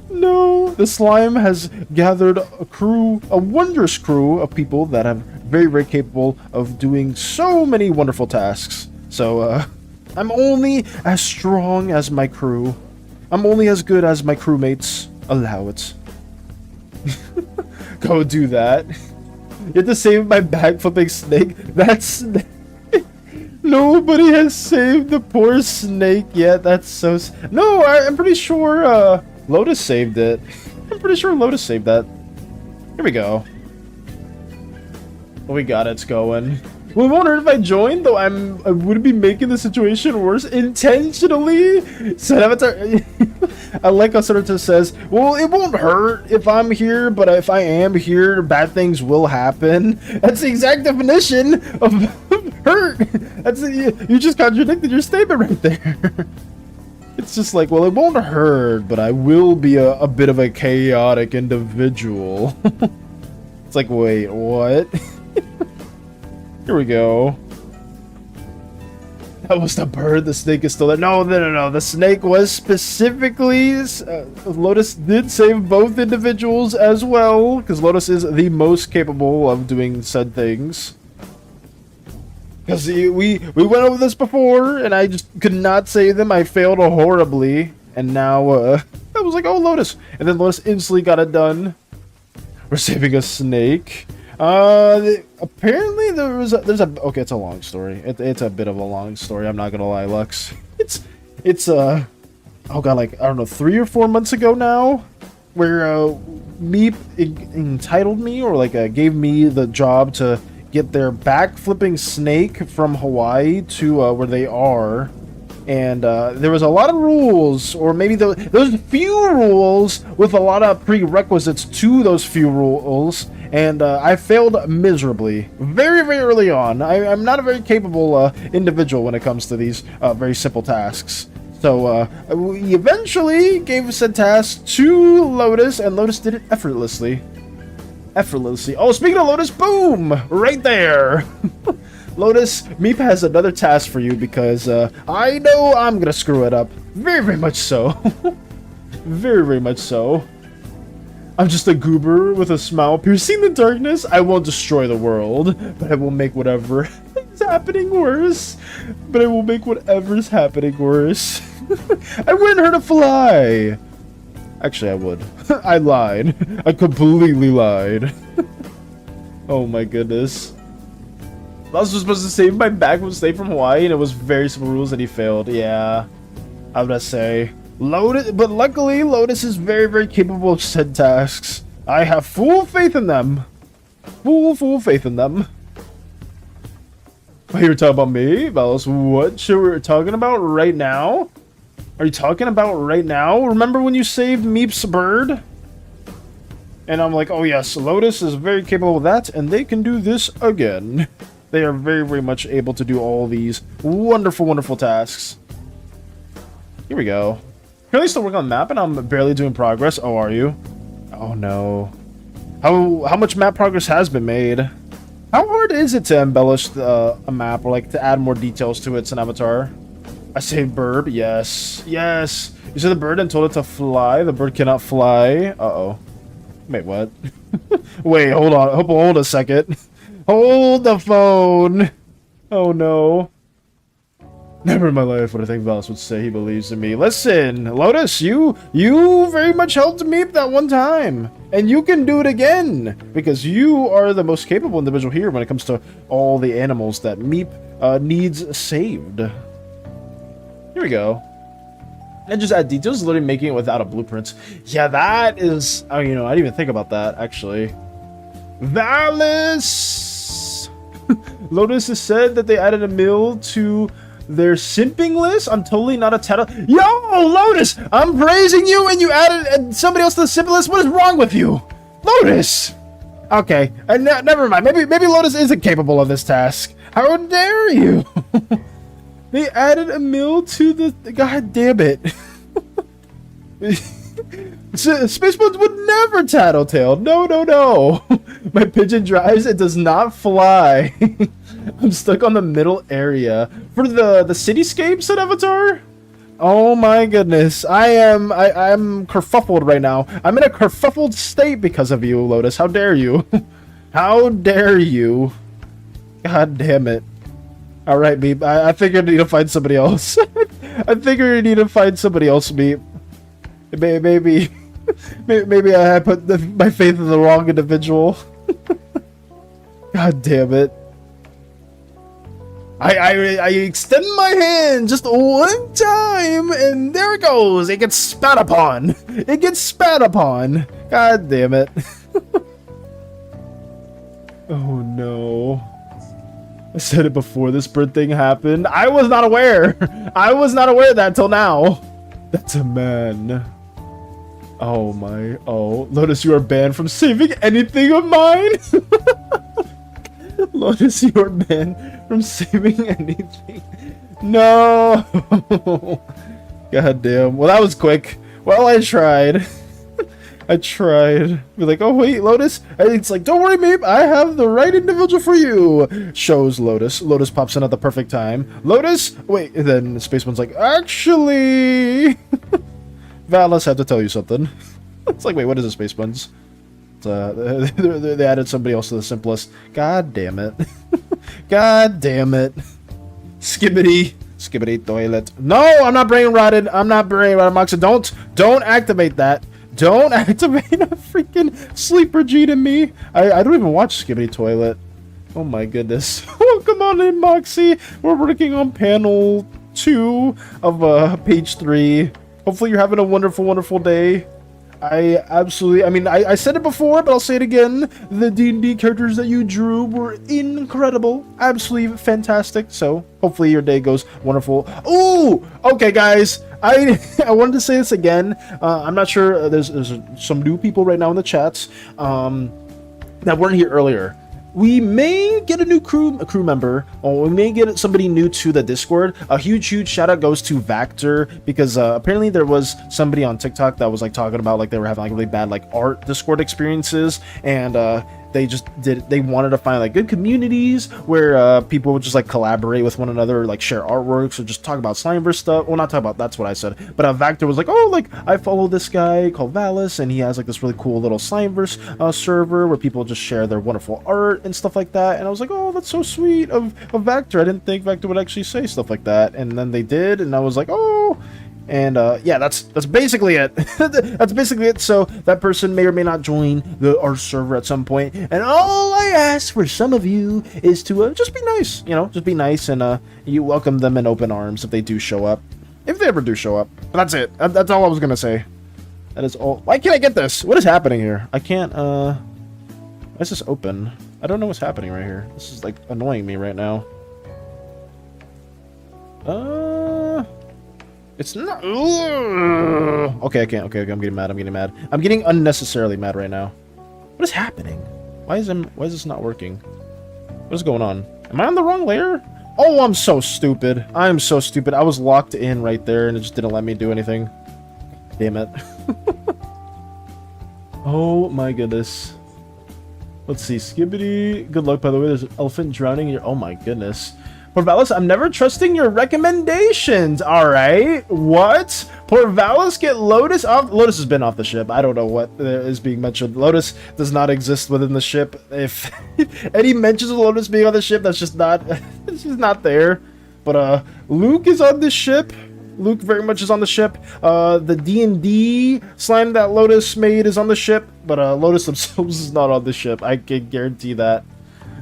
No. The slime has gathered a wondrous crew of people that are very, very capable of doing so many wonderful tasks. So, I'm only as strong as my crew. I'm only as good as my crewmates allow it. Go do that. You have to save my backflipping snake. That's... Nobody has saved the poor snake yet. That's so... No, I'm pretty sure Lotus saved it. I'm pretty sure Lotus saved that. Here we go. We got it. It's going. Well, it won't hurt if I join, though I would be making the situation worse intentionally. So I like how Senator says, well, it won't hurt if I'm here, but if I am here, bad things will happen. That's the exact definition of hurt. You just contradicted your statement right there. It's just like, well, it won't hurt, but I will be a bit of a chaotic individual. It's like, wait, what? Here we go. That was the bird. The snake is still there. No. The snake was specifically... Lotus did save both individuals as well, because Lotus is the most capable of doing said things. Because we went over this before, and I just could not save them. I failed horribly. And now, I was like, oh, Lotus. And then Lotus instantly got it done. We're saving a snake. Apparently there's a okay, it's a long story. It's a bit of a long story. I'm not gonna lie, Lux. It's oh god, like I don't know, 3 or 4 months ago now, where Meep entitled me or like gave me the job to get their backflipping snake from Hawaii to where they are. And there was a lot of rules, or maybe those few rules with a lot of prerequisites to those few rules. And I failed miserably very, very early on. I'm not a very capable individual when it comes to these very simple tasks. So we eventually gave said task to Lotus, and Lotus did it effortlessly. Oh, speaking of Lotus, boom! Right there! Lotus, Meep has another task for you because I know I'm gonna screw it up. Very, very much so. Very, very much so. I'm just a goober with a smile piercing the darkness. I won't destroy the world, but I will make whatever is happening worse. I wouldn't hurt a fly. Actually, I would. I lied. I completely lied. Oh my goodness. I was supposed to save my back from stay from Hawaii, and it was very simple rules that he failed. Yeah, I would say Lotus, but luckily Lotus is very, very capable of said tasks. I have full faith in them. Full faith in them. Oh, you're talking about me, Valos? What should we talking about right now? Are you talking about right now? Remember when you saved Meep's bird? And I'm like, oh yes, Lotus is very capable of that, and they can do this again. They are very, very much able to do all these wonderful, wonderful tasks. Here we go. Currently still working on the map, and I'm barely doing progress. Oh, are you? Oh, no. How much map progress has been made? How hard is it to embellish a map, or like to add more details to its avatar? I say bird. Yes. Yes. You said the bird and told it to fly. The bird cannot fly. Uh-oh. Wait, what? Wait, hold on. Hold a second. Hold the phone. Oh, no. Never in my life would I think Valis would say he believes in me. Listen, Lotus, you very much helped Meep that one time. And you can do it again. Because you are the most capable individual here when it comes to all the animals that Meep needs saved. Here we go. And just add details, literally making it without a blueprint. Yeah, that is... Oh, you know, I didn't even think about that, actually. Valis! Lotus has said that they added a mill to their simping list. I'm totally not a tattle. Yo, Lotus! I'm praising you and you added somebody else to the simping list. What is wrong with you? Lotus! Okay, never mind. Maybe Lotus isn't capable of this task. How dare you? They added a mill to the... God damn it. Spacebuds would never tattletale. No, no, no. My pigeon drives, it does not fly. I'm stuck on the middle area. For the cityscape, said Avatar? Oh my goodness. I'm kerfuffled right now. I'm in a kerfuffled state because of you, Lotus. How dare you? How dare you? God damn it. Alright, Meep. I think I need to find somebody else. I think I need to find somebody else, Meep. Maybe I put my faith in the wrong individual. God damn it. I extend my hand just one time, and there it goes. It gets spat upon. It gets spat upon. God damn it. Oh no. I said it before this bird thing happened. I was not aware. I was not aware of that till now. That's a man. Oh my. Oh, Lotus, you are banned from saving anything of mine. Lotus, you are banned from saving anything. No. God damn. Well, that was quick. Well, I tried. I tried. Be like, oh wait, Lotus. And it's like, don't worry, Meep. I have the right individual for you. Shows Lotus. Lotus pops in at the perfect time. Lotus. Wait. And then Spaceman's like, actually, Valis, I have to tell you something. It's like, wait, what is it, Spacebuns? They added somebody else to the simplest. God damn it. God damn it. Skibbity toilet. No, I'm not brain rotted. I'm not brain rotted, Moxa. Don't activate that. Don't activate a freaking sleeper G to me. I don't even watch Skibbity Toilet. Oh my goodness. Welcome on in, Moxie. We're working on panel 2 of page 3. Hopefully you're having a wonderful, wonderful day. I said it before, but I'll say it again. The D&D characters that you drew were incredible. Absolutely fantastic. So hopefully your day goes wonderful. Ooh! Okay, guys. I wanted to say this again. I'm not sure. There's some new people right now in the chats that weren't here earlier. We may get a new crew member, or we may get somebody new to the Discord. A huge shout out goes to Vactor, because apparently there was somebody on TikTok that was like talking about like they were having like really bad like art Discord experiences, and they wanted to find like good communities where people would just like collaborate with one another, like share artworks or just talk about Slimeverse stuff. Well, not talk about, that's what I said, but Vactor was like, oh, like I follow this guy called Valis, and he has like this really cool little Slimeverse server where people just share their wonderful art and stuff like that. And I was like, oh, that's so sweet of Vactor. I didn't think Vactor would actually say stuff like that, and then they did, and I was like, oh. And yeah, that's basically it. That's basically it. So that person may or may not join our server at some point. And all I ask for some of you is to just be nice. You know, just be nice, and you welcome them in open arms if they do show up. If they ever do show up. But that's it. That's all I was gonna say. That is all. Why can't I get this? What is happening here? I can't. Why is this open? I don't know what's happening right here. This is like annoying me right now. It's not. Okay, I can't. Okay, I'm getting mad. I'm getting unnecessarily mad right now. What is happening? Why is this not working? What is going on? Am I on the wrong layer? Oh, I'm so stupid. I'm so stupid. I was locked in right there, and it just didn't let me do anything. Damn it. Oh my goodness. Let's see. Skibbity. Good luck, by the way. There's an elephant drowning in your... Oh my goodness. Poor Valis, I'm never trusting your recommendations. All right. What? Poor Valis, get Lotus off. Lotus has been off the ship. I don't know what is being mentioned. Lotus does not exist within the ship. If any mentions of Lotus being on the ship, that's just not, it's just not there. But Luke is on the ship. Luke very much is on the ship. The D&D slime that Lotus made is on the ship, but Lotus themselves is not on the ship. I can guarantee that.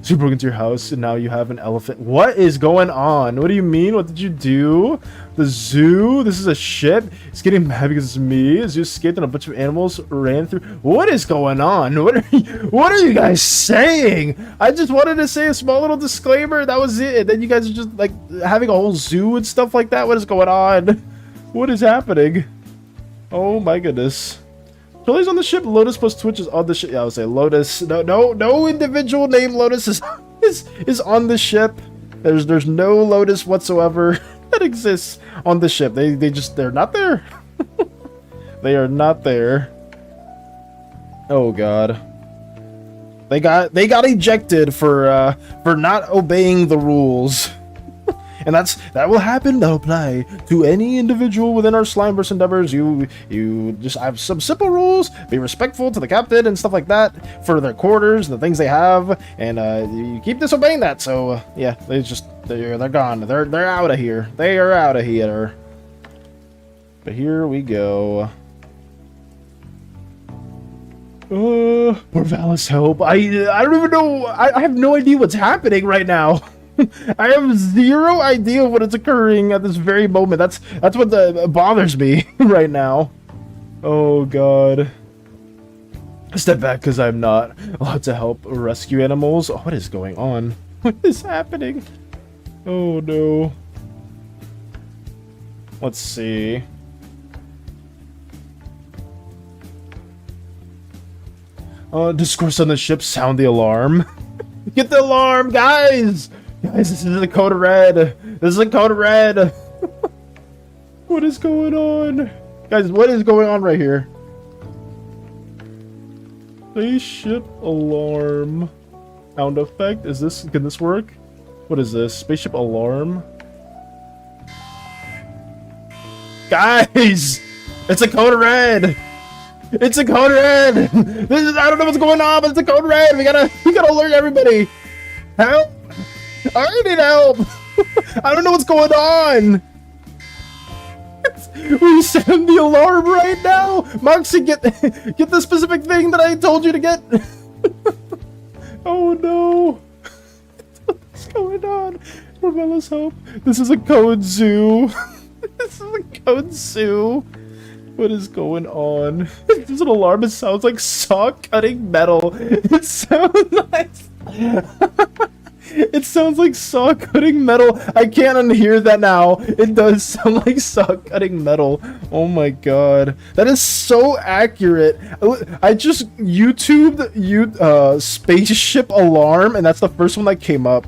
So you broke into your house and now you have an elephant. What is going on? What do you mean? What did you do? The zoo? This is a ship? It's getting mad because it's me. The zoo escaped and a bunch of animals ran through. What is going on? What are you guys saying? I just wanted to say a small little disclaimer. That was it. And then you guys are just like having a whole zoo and stuff like that. What is going on? What is happening? Oh my goodness. Charlie's on the ship. Lotus plus Twitch is on the ship. Yeah, I would say Lotus. No individual named Lotus is on the ship. There's no Lotus whatsoever that exists on the ship. They're not there. They are not there. Oh god. They got ejected for not obeying the rules. And that will happen. That'll apply to any individual within our Slimeverse endeavors. You just have some simple rules. Be respectful to the captain and stuff like that for their quarters and the things they have, and you keep disobeying that. So yeah, they're gone. They're out of here. They are out of here. But here we go. Poor Valis, help! I don't even know. I have no idea what's happening right now. I have zero idea what is occurring at this very moment. That's what bothers me right now. Oh god. Step back because I'm not allowed to help rescue animals. Oh, what is going on? What is happening? Oh no. Let's see. Discourse on the ship, sound the alarm. Get the alarm, guys! Guys, this is a code red. This is a code red. What is going on? Guys, what is going on right here? Spaceship alarm. Sound effect. Can this work? What is this? Spaceship alarm? Guys! It's a code red! It's a code red! I don't know what's going on, but it's a code red! We gotta alert everybody! Help! I need help! I don't know what's going on! We send the alarm right now! Moxie, get the specific thing that I told you to get! Oh no! What's going on? Morbella's help. This is a code zoo. This is a code zoo. What is going on? There's an alarm. It sounds like saw cutting metal. It sounds like... It sounds like saw cutting metal. I can't unhear that now. It does sound like saw cutting metal. Oh my god. That is so accurate. I just YouTubed spaceship alarm and that's the first one that came up.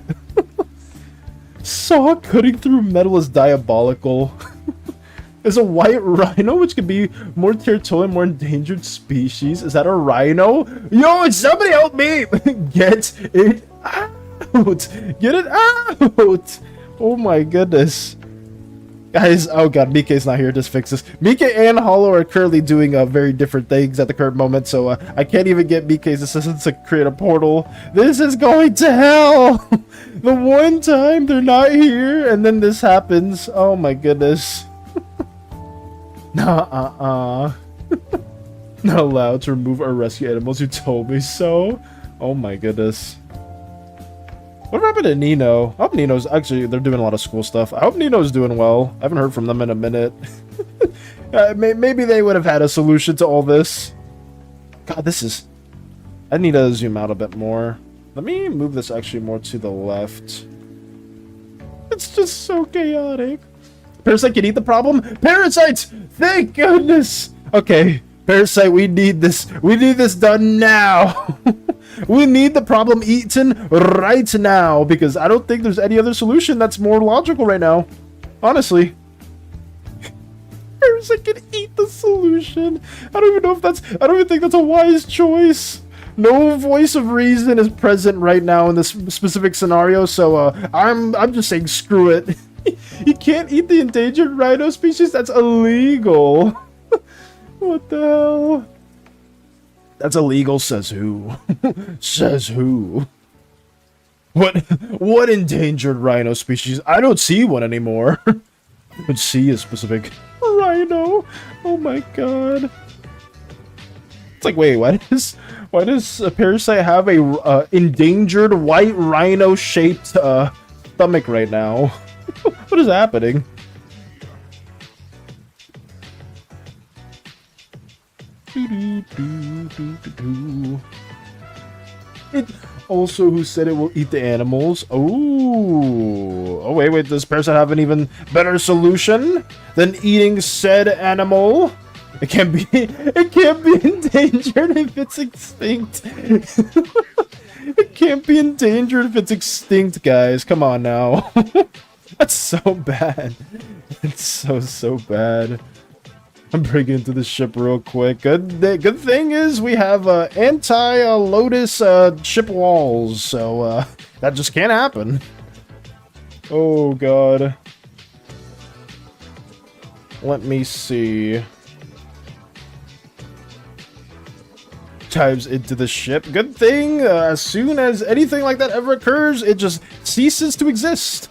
Saw cutting through metal is diabolical. There's a white rhino, which could be more territorial, more endangered species. Is that a rhino? Yo, somebody help me! Get it out! Get it out! Oh my goodness. Guys, oh god, Mike's not here. Just fix this. Mike and Hollow are currently doing very different things at the current moment, so I can't even get Mike's assistance to create a portal. This is going to hell! The one time they're not here, and then this happens. Oh my goodness. Not allowed to remove or rescue animals. You told me so. Oh my goodness. What happened to Nino? I hope Nino's actually, they're doing a lot of school stuff. I hope Nino's doing well. I haven't heard from them in a minute. Maybe they would have had a solution to all this. God, this is... I need to zoom out a bit more. Let me move this actually more to the left. It's just so chaotic. Parasite can eat the problem? Parasites! Thank goodness! Okay, Parasite, we need this. We need this done now. We need the problem eaten right now, because I don't think there's any other solution that's more logical right now. Honestly. Parasite can eat the solution. I don't even know if that's... I don't even think that's a wise choice. No voice of reason is present right now in this specific scenario, so I'm just saying screw it. You can't eat the endangered rhino species? That's illegal. What the hell? That's illegal, says who? Says who? What endangered rhino species? I don't see one anymore. But see a specific rhino. Oh my god. It's like, wait, why does a parasite have a endangered white rhino shaped stomach right now? What is happening? It also, who said it will eat the animals? Oh, wait, does parasite have an even better solution than eating said animal? It can't be endangered if it's extinct. It can't be endangered if it's extinct, guys. Come on now. That's so bad. It's so bad. I'm breaking into the ship real quick. Good thing is we have anti-Lotus ship walls, so that just can't happen. Oh god. Let me see. Dives into the ship. Good thing, as soon as anything like that ever occurs, it just ceases to exist.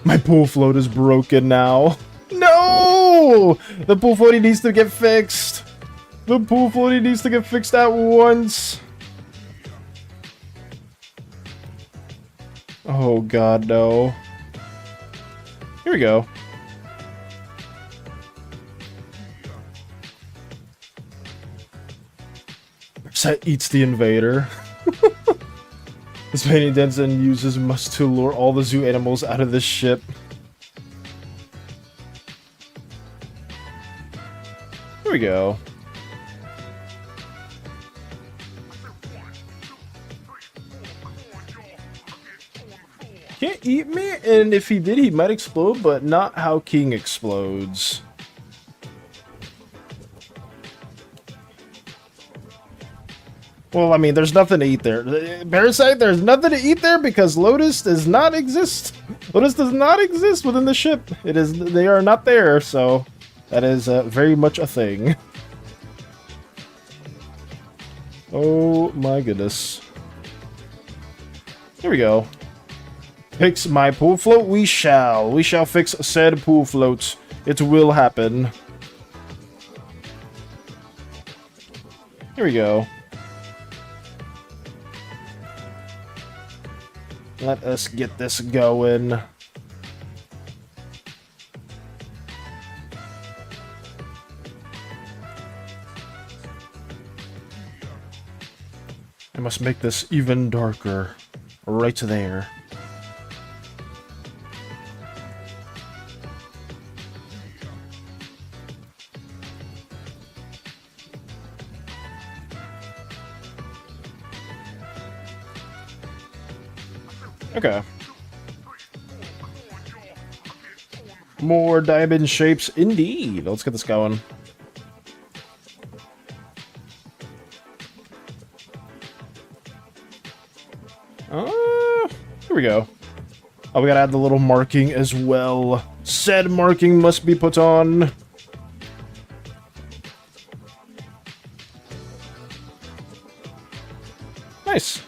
My pool float is broken now. No! The pool floaty needs to get fixed. The pool floaty needs to get fixed at once. Oh god, no. Here we go. Parasite eats the invader. This painting Denson uses must to lure all the zoo animals out of this ship. Here we go. Can't eat me, and if he did, he might explode, but not how King explodes. Well, I mean, there's nothing to eat there. Parasite, there's nothing to eat there because Lotus does not exist. Lotus does not exist within the ship. They are not there, so that is very much a thing. Oh my goodness. Here we go. Fix my pool float. We shall fix said pool float. It will happen. Here we go. Let us get this going. I must make this even darker. Right there. Okay. More diamond shapes, indeed. Let's get this going. Here we go. Oh, we gotta add the little marking as well. Said marking must be put on. Nice.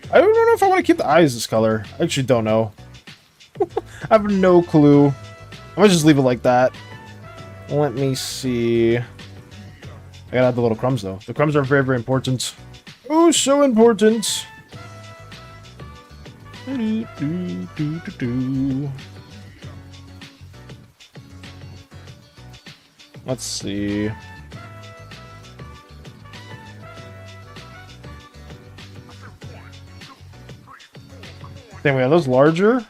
I don't know if I want to keep the eyes this color. I actually don't know. I have no clue. I might just leave it like that. Let me see. I gotta add the little crumbs, though. The crumbs are very, very important. Oh, so important. Let's see. Anyway, are those larger?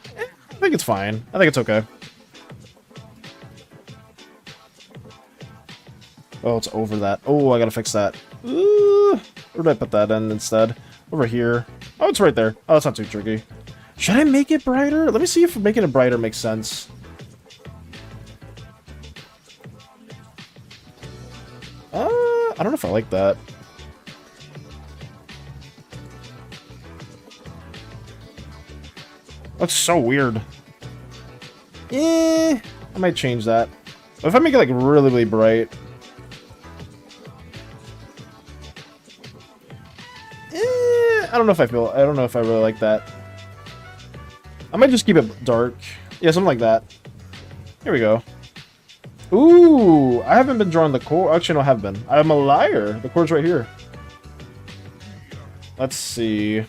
I think it's fine. I think it's okay. Oh, it's over that. Oh, I gotta fix that. Where did I put that in instead? Over here. Oh, it's right there. Oh, that's not too tricky. Should I make it brighter? Let me see if making it brighter makes sense. I don't know if I like that. Looks so weird. I might change that. But if I make it like really, really bright. I don't know if I really like that. I might just keep it dark. Yeah, something like that. Here we go. Ooh, I haven't been drawing the core. Actually, no, I have been. I'm a liar. The core's right here. Let's see.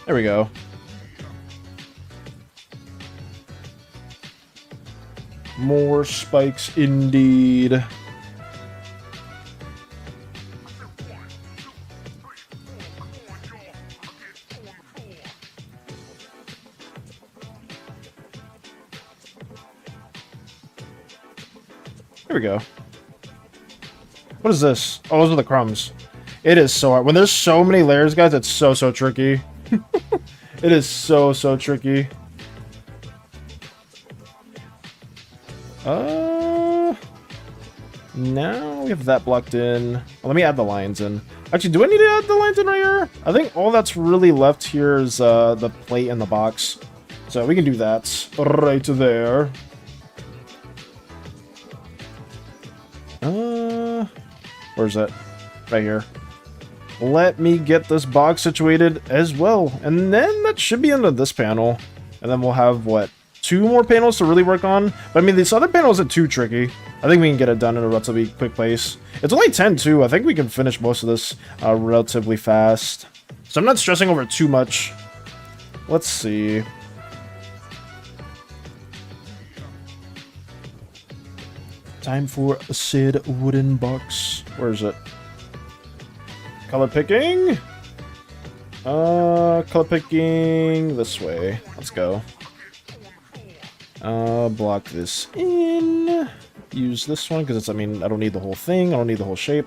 There we go. More spikes indeed. Here we go. What is this? Oh, those are the crumbs. It is so hard. When there's so many layers, guys, it's so tricky. It is so tricky. Now we have that blocked in. Well, let me add the lines in. Actually, do I need to add the lines in right here? I think all that's really left here is the plate and the box. So we can do that right there. Where's it? Right here. Let me get this box situated as well. And then that should be under this panel. And then we'll have, what, 2 more panels to really work on? But I mean, this other panel isn't too tricky. I think we can get it done in a relatively quick pace. It's only 10 too. I think we can finish most of this relatively fast. So I'm not stressing over too much. Let's see. Time for a Sid wooden box. Where is it? Color picking? Color picking this way. Let's go. Block this in. Use this one because it's, I mean, I don't need the whole thing. I don't need the whole shape.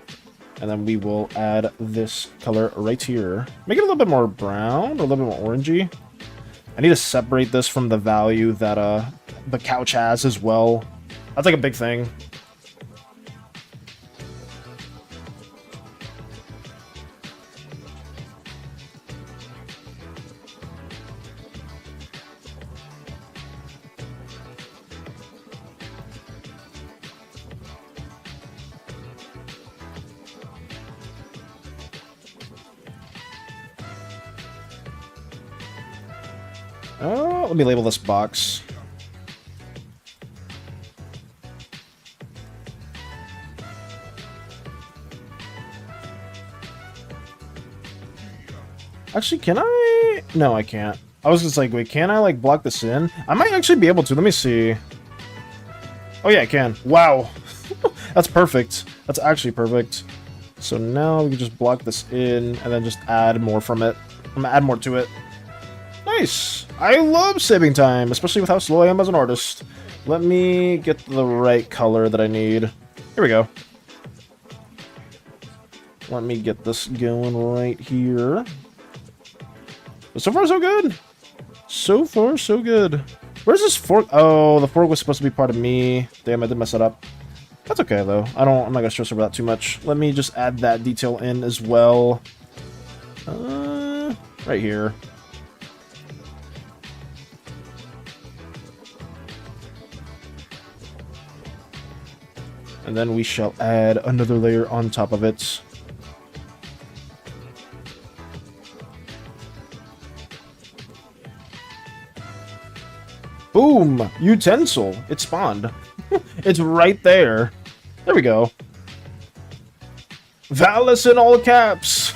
And then we will add this color right here. Make it a little bit more brown, or a little bit more orangey. I need to separate this from the value that the couch has as well. That's like a big thing. Let me label this box. Actually, can I? No, I can't. I was just like, wait, can I like block this in? I might actually be able to. Let me see. Oh yeah, I can. Wow. That's perfect. That's actually perfect. So now we can just block this in and then just add more from it. I'm gonna add more to it. Nice! I love saving time, especially with how slow I am as an artist. Let me get the right color that I need. Here we go. Let me get this going right here. But so far, so good. So far, so good. Where's this fork? Oh, the fork was supposed to be part of me. Damn, I did mess it up. That's okay, though. I'm not gonna stress over that too much. Let me just add that detail in as well. Right here. And then we shall add another layer on top of it. Boom! Utensil! It spawned. It's right there. There we go. Valis in all caps!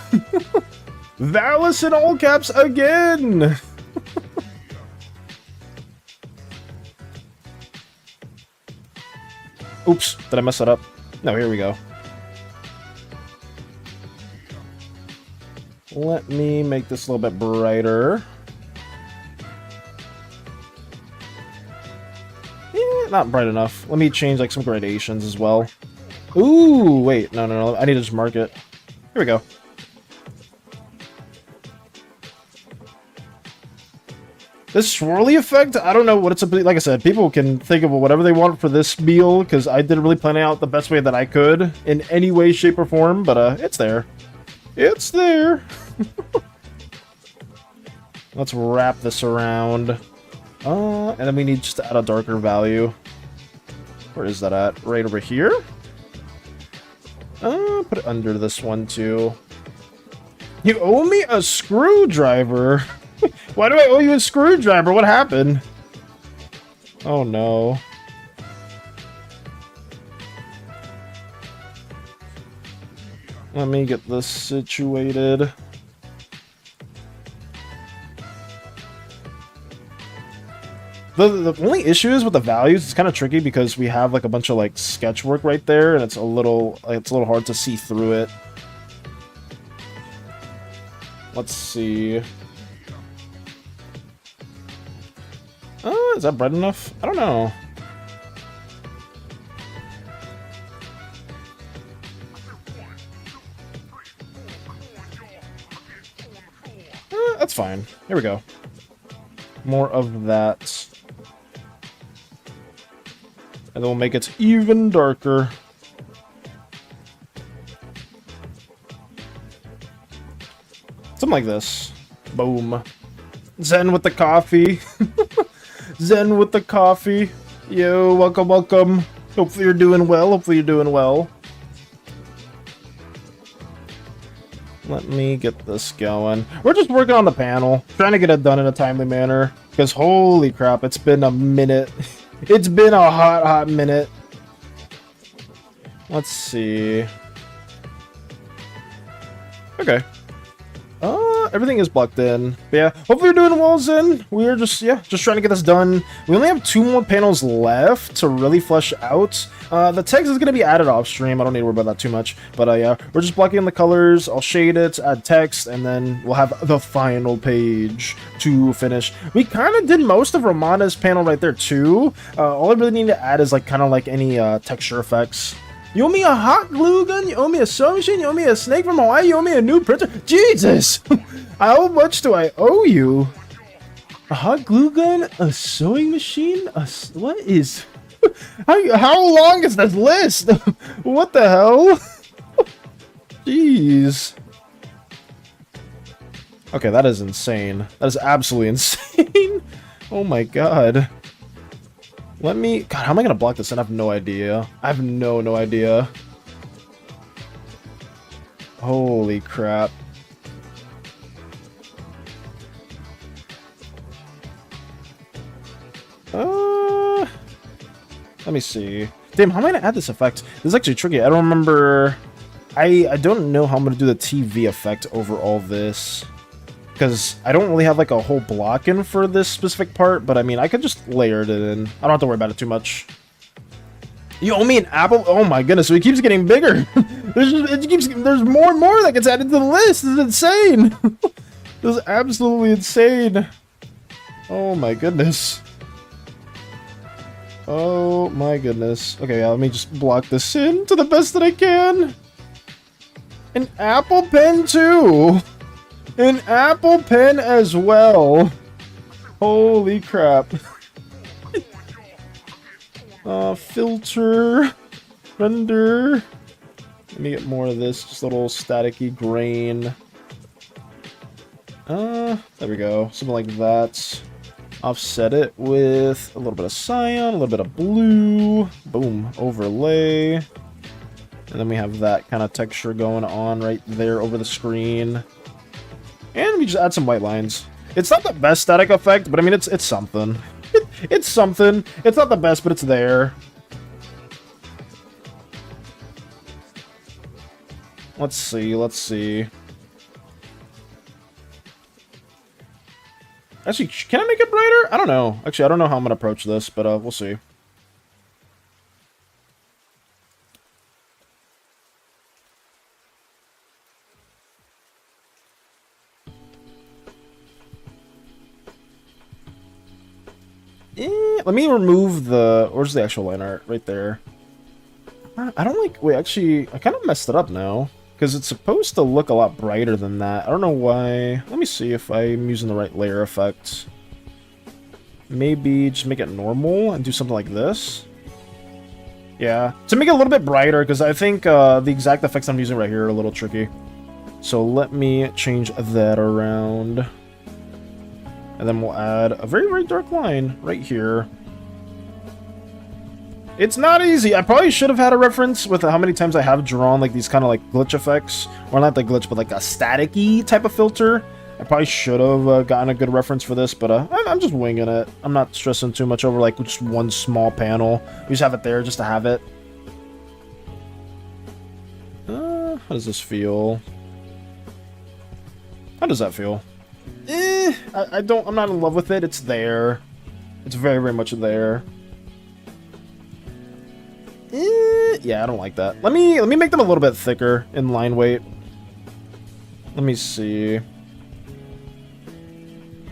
Valis in all caps again! Oops, did I mess that up? No, here we go. Let me make this a little bit brighter. Not bright enough. Let me change like some gradations as well. Ooh, wait, no. I need to just mark it. Here we go. This swirly effect, I don't know what it's like I said, people can think of whatever they want for this meal, because I didn't really plan it out the best way that I could in any way, shape, or form, but it's there. It's there. Let's wrap this around. And then we need just to add a darker value. Where is that at? Right over here? Put it under this one too. You owe me a screwdriver. Why do I owe you a screwdriver? What happened? Oh no. Let me get this situated. The only issue is with the values, it's kind of tricky because we have like a bunch of like sketch work right there, and it's a little hard to see through it. Let's see. Is that bright enough? I don't know. That's fine. Here we go. More of that. And then we'll make it even darker. Something like this. Boom. Zen with the coffee. Zen with the coffee. Yo, welcome, welcome. Hopefully you're doing well. Hopefully you're doing well. Let me get this going. We're just working on the panel. Trying to get it done in a timely manner. Because holy crap, it's been a minute. It's been a hot minute. Let's see. Okay. Everything is blocked in. But yeah, hopefully you're doing well, Zen. We're just trying to get this done. We only have 2 more panels left to really flesh out. The text is going to be added off stream. I don't need to worry about that too much. But yeah, we're just blocking in the colors. I'll shade it, add text, and then we'll have the final page to finish. We kind of did most of Romana's panel right there too. All I really need to add is like kind of like any texture effects. You owe me a hot glue gun, you owe me a sewing machine, you owe me a snake from Hawaii, you owe me a new printer. Jesus! How much do I owe you? A hot glue gun? A sewing machine? What is... How long is this list? What the hell? Jeez. Okay, that is insane. That is absolutely insane. Oh my god. Let me... God, how am I gonna block this in? I have no idea. I have no idea. Holy crap. Let me see. Damn, how am I gonna add this effect? This is actually tricky. I don't remember... I don't know how I'm gonna do the TV effect over all this. Because I don't really have like a whole block in for this specific part, but I mean, I could just layer it in. I don't have to worry about it too much. You owe me an apple? Oh my goodness, so it keeps getting bigger. There's more and more that gets added to the list. This is insane. This is absolutely insane. Oh my goodness. Oh my goodness. Okay, yeah, let me just block this in to the best that I can. An Apple Pen too. An Apple Pen as well. Holy crap. Filter. Render. Let me get more of this. Just a little staticky grain. There we go. Something like that. Offset it with a little bit of cyan, a little bit of blue. Boom. Overlay. And then we have that kind of texture going on right there over the screen. And we just add some white lines. It's not the best static effect, but I mean, it's something. It's something. It's not the best, but it's there. Let's see, let's see. Actually, can I make it brighter? I don't know. Actually, I don't know how I'm gonna approach this, but we'll see. Let me remove the... Where's the actual line art? Right there. I don't like... Wait, actually, I kind of messed it up now. Because it's supposed to look a lot brighter than that. I don't know why. Let me see if I'm using the right layer effect. maybe just make it normal and do something like this. Yeah, to make it a little bit brighter, because I think the exact effects I'm using right here are a little tricky. So let me change that around. And then we'll add a very, very dark line right here. It's not easy. I probably should have had a reference with how many times I have drawn like these kind of like glitch effects. Or not the glitch, but like a static-y type of filter. I probably should have gotten a good reference for this, but I'm just winging it. I'm not stressing too much over like just one small panel. We just have it there just to have it. How does this feel? How does that feel? I'm not in love with it. It's there. It's very, very much there. Yeah, I don't like that. Let me make them a little bit thicker in line weight. Let me see.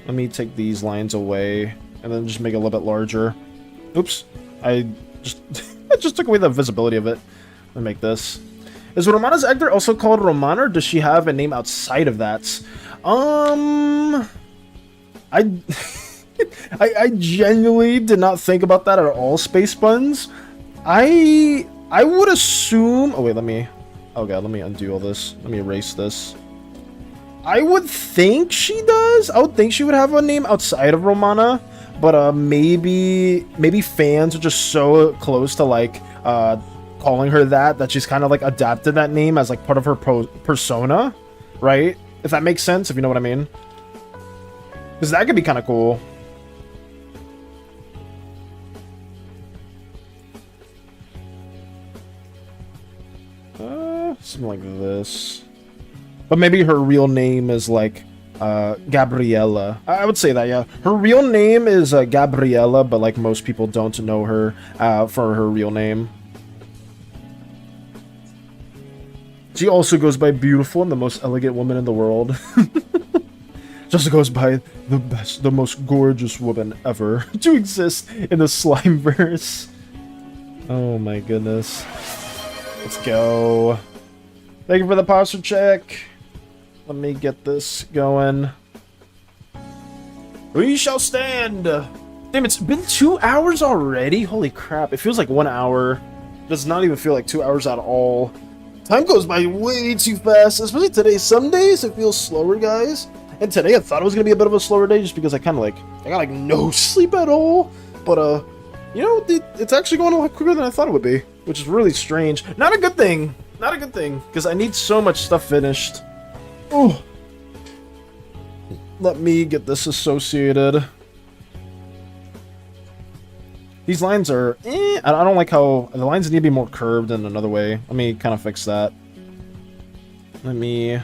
Let me take these lines away and then just make it a little bit larger. Oops. I just took away the visibility of it. Let me make this. Is Romana's actor also called Romana, or does she have a name outside of that? I genuinely did not think about that at all, Space Buns. I would assume... Oh, wait, Oh, God, let me undo all this. Let me erase this. I would think she does. I would think she would have a name outside of Romana. But maybe fans are just so close to, like, calling her that she's kind of, like, adapted that name as, like, part of her persona. Right? If that makes sense, if you know what I mean. Because that could be kind of cool. Something like this. But maybe her real name is like Gabriella. I would say that, yeah. Her real name is Gabriella, but like most people don't know her for her real name. She also goes by beautiful and the most elegant woman in the world. Just goes by the best, the most gorgeous woman ever to exist in the Slimeverse. Oh my goodness. Let's go. Thank you for the posture check. Let me get this going. We shall stand. Damn, it's been 2 hours already? Holy crap. It feels like 1 hour. It does not even feel like 2 hours at all. Time goes by way too fast, especially today. Some days it feels slower, guys. And today I thought it was going to be a bit of a slower day just because I kind of like, I got like no sleep at all. But, you know, it's actually going a lot quicker than I thought it would be, which is really strange. Not a good thing. Not a good thing, because I need so much stuff finished. Oh. Let me get this associated. These lines are, I don't like how, the lines need to be more curved in another way. Let me kind of fix that. Let me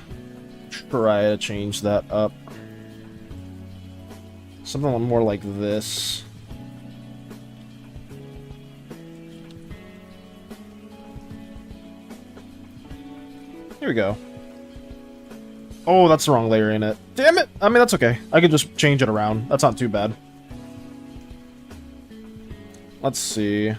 try to change that up. Something more like this. Here we go. Oh, that's the wrong layer in it. Damn it! I mean, that's okay. I could just change it around. That's not too bad. Let's see.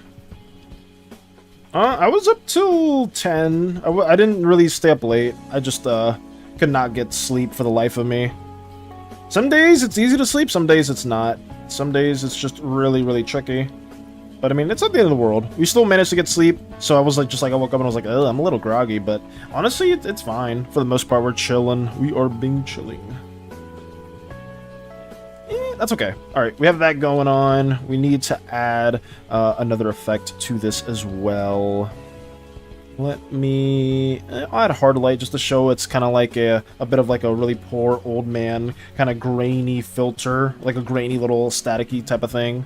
I was up till 10. I didn't really stay up late. I just could not get sleep for the life of me. Some days it's easy to sleep, some days it's not. Some days it's just really, really tricky. But I mean, it's not the end of the world. We still managed to get sleep, so I was like, I woke up and I was like, oh, I'm a little groggy, but honestly, it's fine. For the most part, we're chilling. We are being chilling. That's okay. Alright, we have that going on. We need to add another effect to this as well. Let me... I'll add hard light just to show it's kind of like a bit of like a really poor old man kind of grainy filter. Like a grainy little staticky type of thing.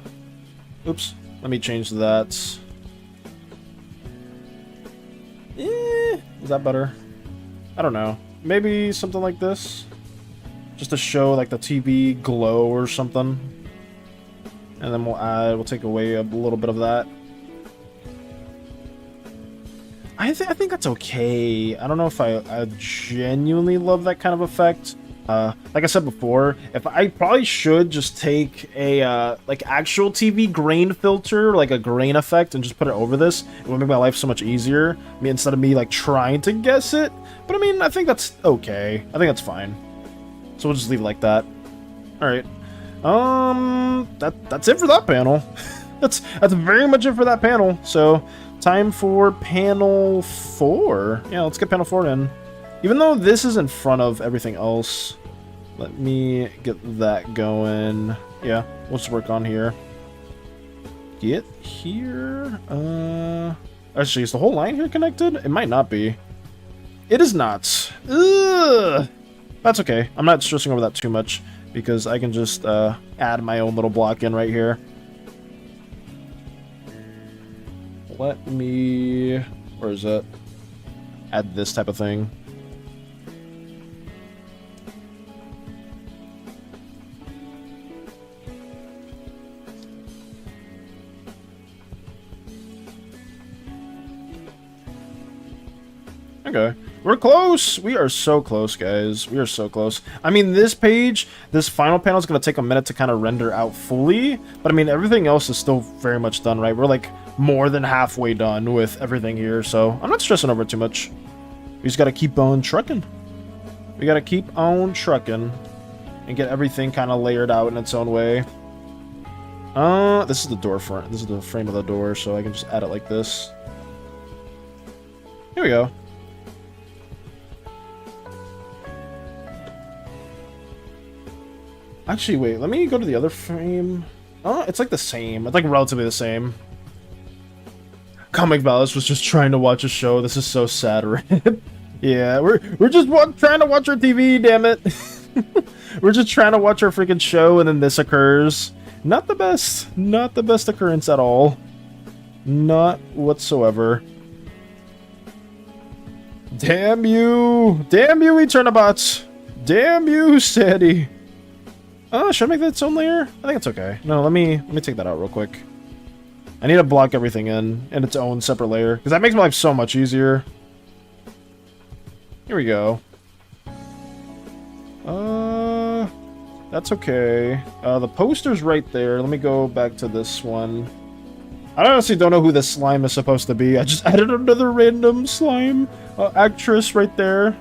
Oops. Let me change that. Is that better? I don't know. Maybe something like this? Just to show like the TV glow or something. And then we'll take away a little bit of that. I think that's okay. I don't know if I genuinely love that kind of effect. Like I said before, if I probably should just take a like actual TV grain filter, like a grain effect, and just put it over this. It would make my life so much easier. I mean, instead of me like trying to guess it. But I mean, I think that's okay. I think that's fine. So we'll just leave it like that. All right. That's it for that panel. that's very much it for that panel. So time for panel 4. Yeah, let's get panel 4 in. Even though this is in front of everything else, let me get that going. Yeah, let's work on here. Get here. Actually, is the whole line here connected? It might not be. It is not. Ugh. That's okay. I'm not stressing over that too much because I can just add my own little block in right here. Let me... Where is it? Add this type of thing. Okay. We're close! We are so close, guys. We are so close. I mean, this page, this final panel is going to take a minute to kind of render out fully. But, I mean, everything else is still very much done, right? We're, like, more than halfway done with everything here. So, I'm not stressing over it too much. We just got to keep on trucking. We got to keep on trucking. And get everything kind of layered out in its own way. This is the door front. This is the frame of the door, so I can just add it like this. Here we go. Actually, wait, let me go to the other frame. Oh, it's like the same. It's like relatively the same. Comic Valis was just trying to watch a show. This is so sad, Rip. Yeah, we're just trying to watch our TV, damn it. We're just trying to watch our freaking show, and then this occurs. Not the best. Not the best occurrence at all. Not whatsoever. Damn you! Damn you, Eternabots! Damn you, SANI! Should I make that its own layer? I think it's okay. No, let me take that out real quick. I need to block everything in its own separate layer, because that makes my life so much easier. Here we go. That's okay. The poster's right there. Let me go back to this one. I honestly don't know who this slime is supposed to be. I just added another random slime actress right there.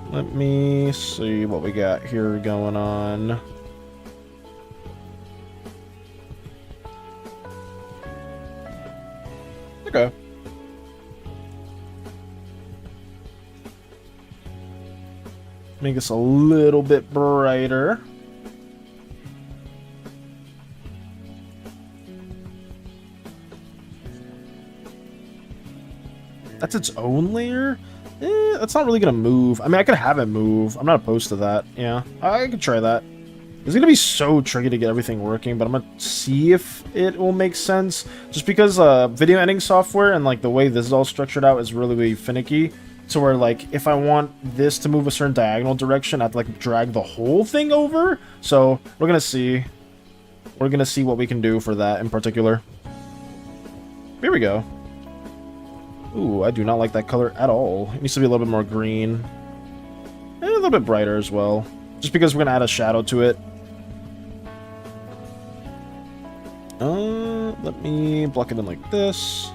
Let me see what we got here going on. Okay. Make this a little bit brighter. That's its own layer? That's not really gonna move. I mean, I could have it move. I'm not opposed to that. Yeah, I could try that. It's gonna be so tricky to get everything working, but I'm gonna see if it will make sense. Just because video editing software and like the way this is all structured out is really, really finicky. So where like if I want this to move a certain diagonal direction, I have to like drag the whole thing over. So we're gonna see. We're gonna see what we can do for that in particular. Here we go. Ooh, I do not like that color at all. It needs to be a little bit more green. And a little bit brighter as well. Just because we're going to add a shadow to it. Let me block it in like this.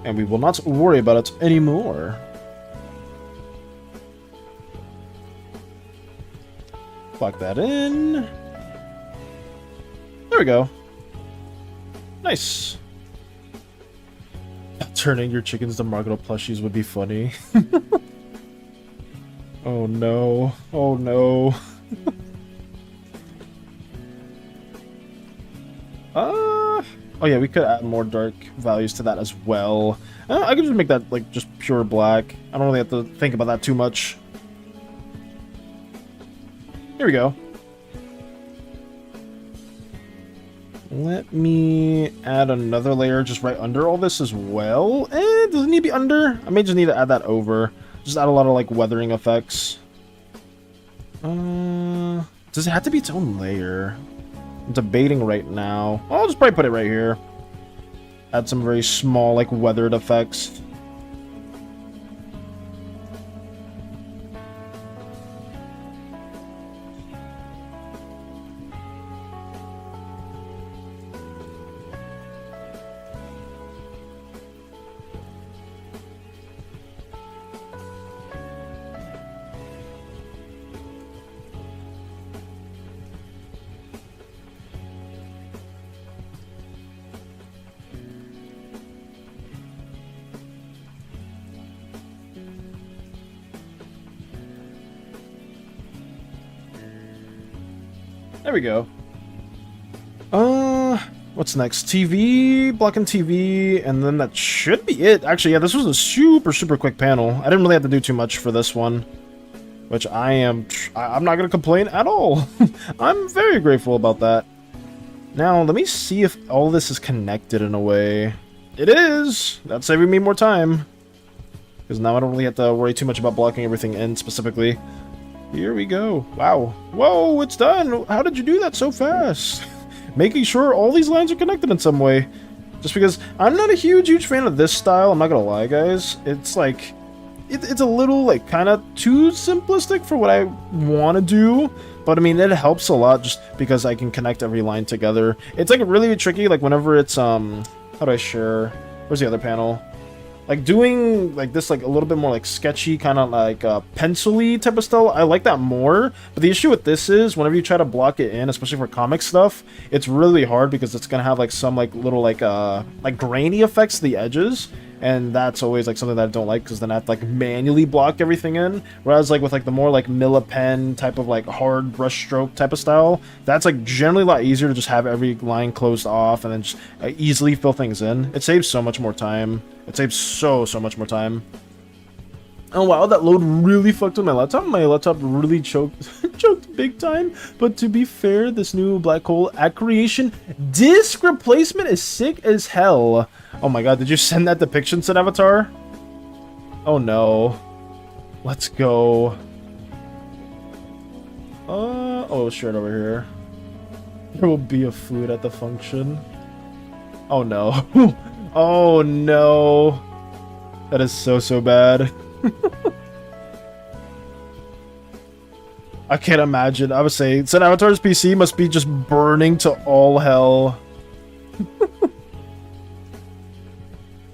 And we will not worry about it anymore. Block that in. There we go. Nice. Turning your chickens to Margot plushies would be funny. Oh no. Oh no. Oh yeah, we could add more dark values to that as well. I could just make that like just pure black. I don't really have to think about that too much. Here we go. Let me add another layer just right under all this as well. Does it need to be under? I may just need to add that over. Just add a lot of like weathering effects. Does it have to be its own layer? I'm debating right now. I'll just probably put it right here. Add some very small like weathered effects. There we go. What's next? TV, blocking TV, and then that should be it. Actually, yeah, this was a super quick panel. I didn't really have to do too much for this one, which I'm not gonna complain at all. I'm very grateful about that. Now, let me see if all this is connected in a way. It is! That's saving me more time. Because now I don't really have to worry too much about blocking everything in specifically. Here we go. Wow. Whoa, it's done! How did you do that so fast? Making sure all these lines are connected in some way. Just because I'm not a huge fan of this style, I'm not gonna lie, guys. It's like... It's a little, like, kind of too simplistic for what I want to do. But, I mean, it helps a lot just because I can connect every line together. It's, like, really tricky, like, whenever it's, how do I share? Where's the other panel? Like, doing, like, this, like, a little bit more, like, sketchy, kind of, like, pencil-y type of style. I like that more. But the issue with this is, whenever you try to block it in, especially for comic stuff, it's really hard because it's gonna have, like, some, like, little, like grainy effects to the edges. And that's always, like, something that I don't like, because then I have to, like, manually block everything in. Whereas, like, with, like, the more, like, Millipen type of, like, hard brush stroke type of style, that's, like, generally a lot easier to just have every line closed off and then just easily fill things in. It saves so much more time. It saves so much more time. Oh wow, that load really fucked with my laptop. My laptop really choked big time. But to be fair, this new black hole at creation disk replacement is sick as hell. Oh my god, did you send that depiction to Avatar? Oh no. Let's go. Oh shit, over here. There will be a food at the function. Oh no. Oh no. That is so bad. I can't imagine. I would say Sen Avatar's PC must be just burning to all hell.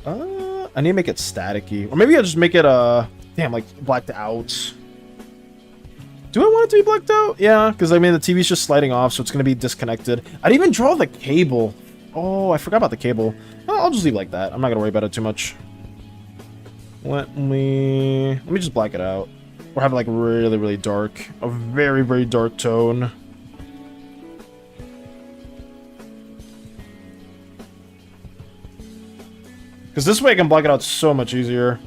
I need to make it staticky. Or maybe I'll just make it, damn, like, blacked out. Do I want it to be blacked out? Yeah, because, I mean, the TV's just sliding off, so it's going to be disconnected. I didn't even draw the cable. Oh, I forgot about the cable. Well, I'll just leave it like that. I'm not going to worry about it too much. Let me just black it out. Or have it, like, really dark. A very dark tone. Because this way I can block it out so much easier.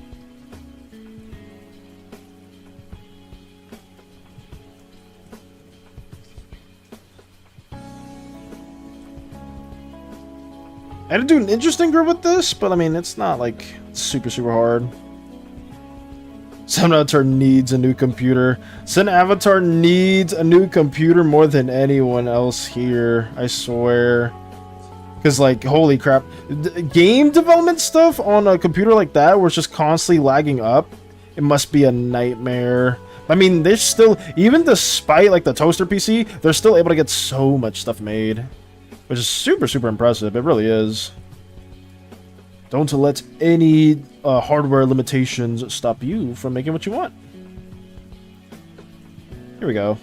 I had to do an interesting group with this, but I mean, it's not like super hard. Sen Avatar needs a new computer. Sen Avatar needs a new computer more than anyone else here, I swear. Because, like, holy crap. Game development stuff on a computer like that, where it's just constantly lagging up, it must be a nightmare. I mean, they're still, even despite, like, the toaster PC, they're still able to get so much stuff made. Which is super impressive. It really is. Don't let any hardware limitations stop you from making what you want. Here we go.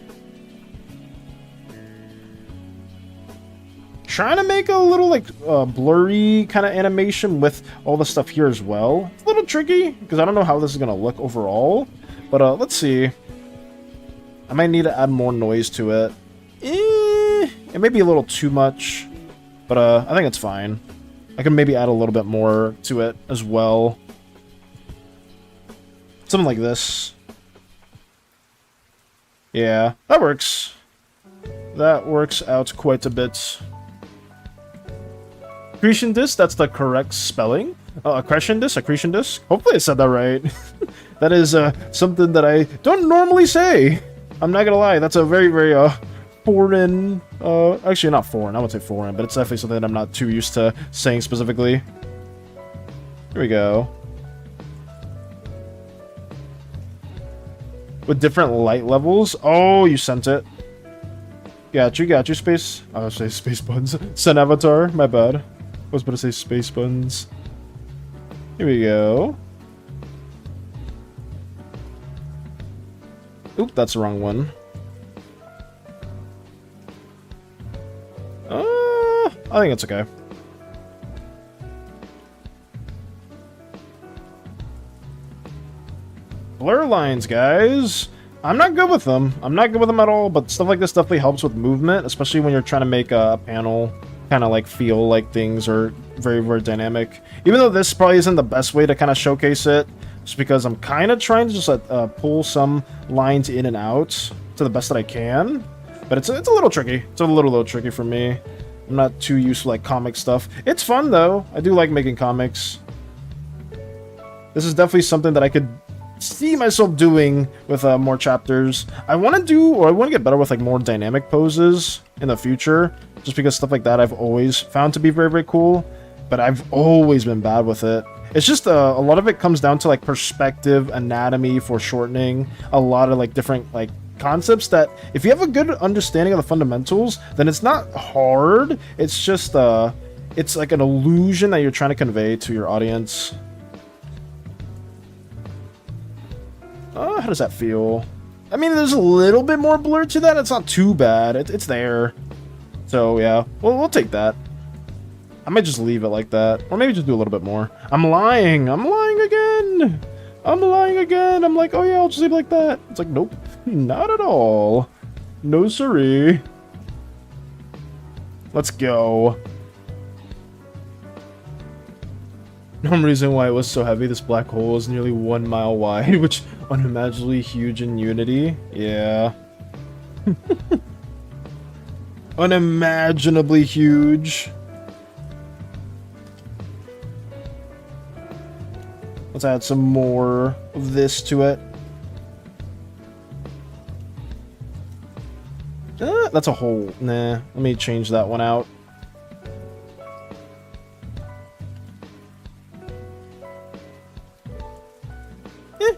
Trying to make a little, like, blurry kind of animation with all the stuff here as well. It's a little tricky, because I don't know how this is going to look overall. But, let's see. I might need to add more noise to it. It may be a little too much. But, I think it's fine. I can maybe add a little bit more to it as well. Something like this. Yeah, that works. That works out quite a bit. Accretion disc, that's the correct spelling. Accretion disc. Hopefully I said that right. That is something that I don't normally say. I'm not gonna lie, that's a very foreign, actually not foreign, I wouldn't say foreign, but it's definitely something that I'm not too used to saying specifically. Here we go. With different light levels. Oh, you sent it. Got you, space. I was say space buns. Sen Avatar, my bad. I was about to say space buns. Here we go. Oop, that's the wrong one. I think it's okay. Blur lines, guys. I'm not good with them. I'm not good with them at all, but stuff like this definitely helps with movement, especially when you're trying to make a panel kind of like feel like things are very, very dynamic. Even though this probably isn't the best way to kind of showcase it, just because I'm kind of trying to just pull some lines in and out to the best that I can. But it's a little tricky. It's a little tricky for me. I'm not too used to like comic stuff. It's fun though. I do like making comics. This is definitely something that I could see myself doing with more chapters. I want to get better with like more dynamic poses in the future, just because stuff like that I've always found to be very, very cool, but I've always been bad with it. It's just a lot of it comes down to like perspective, anatomy, foreshortening, a lot of like different like concepts that if you have a good understanding of the fundamentals, then it's not hard. It's just it's like an illusion that you're trying to convey to your audience. How does that feel? I mean, there's a little bit more blur to that. It's not too bad. It's there. So, yeah. Well, we'll take that. I might just leave it like that. Or maybe just do a little bit more. I'm lying. I'm lying again. I'm lying again. I'm like, oh yeah, I'll just leave it like that. It's like, nope. Not at all. No siree. Let's go. No reason why it was so heavy. This black hole is nearly 1 mile wide, which unimaginably huge in Unity. Yeah. Unimaginably huge. Let's add some more of this to it. That's a hole. Nah, let me change that one out.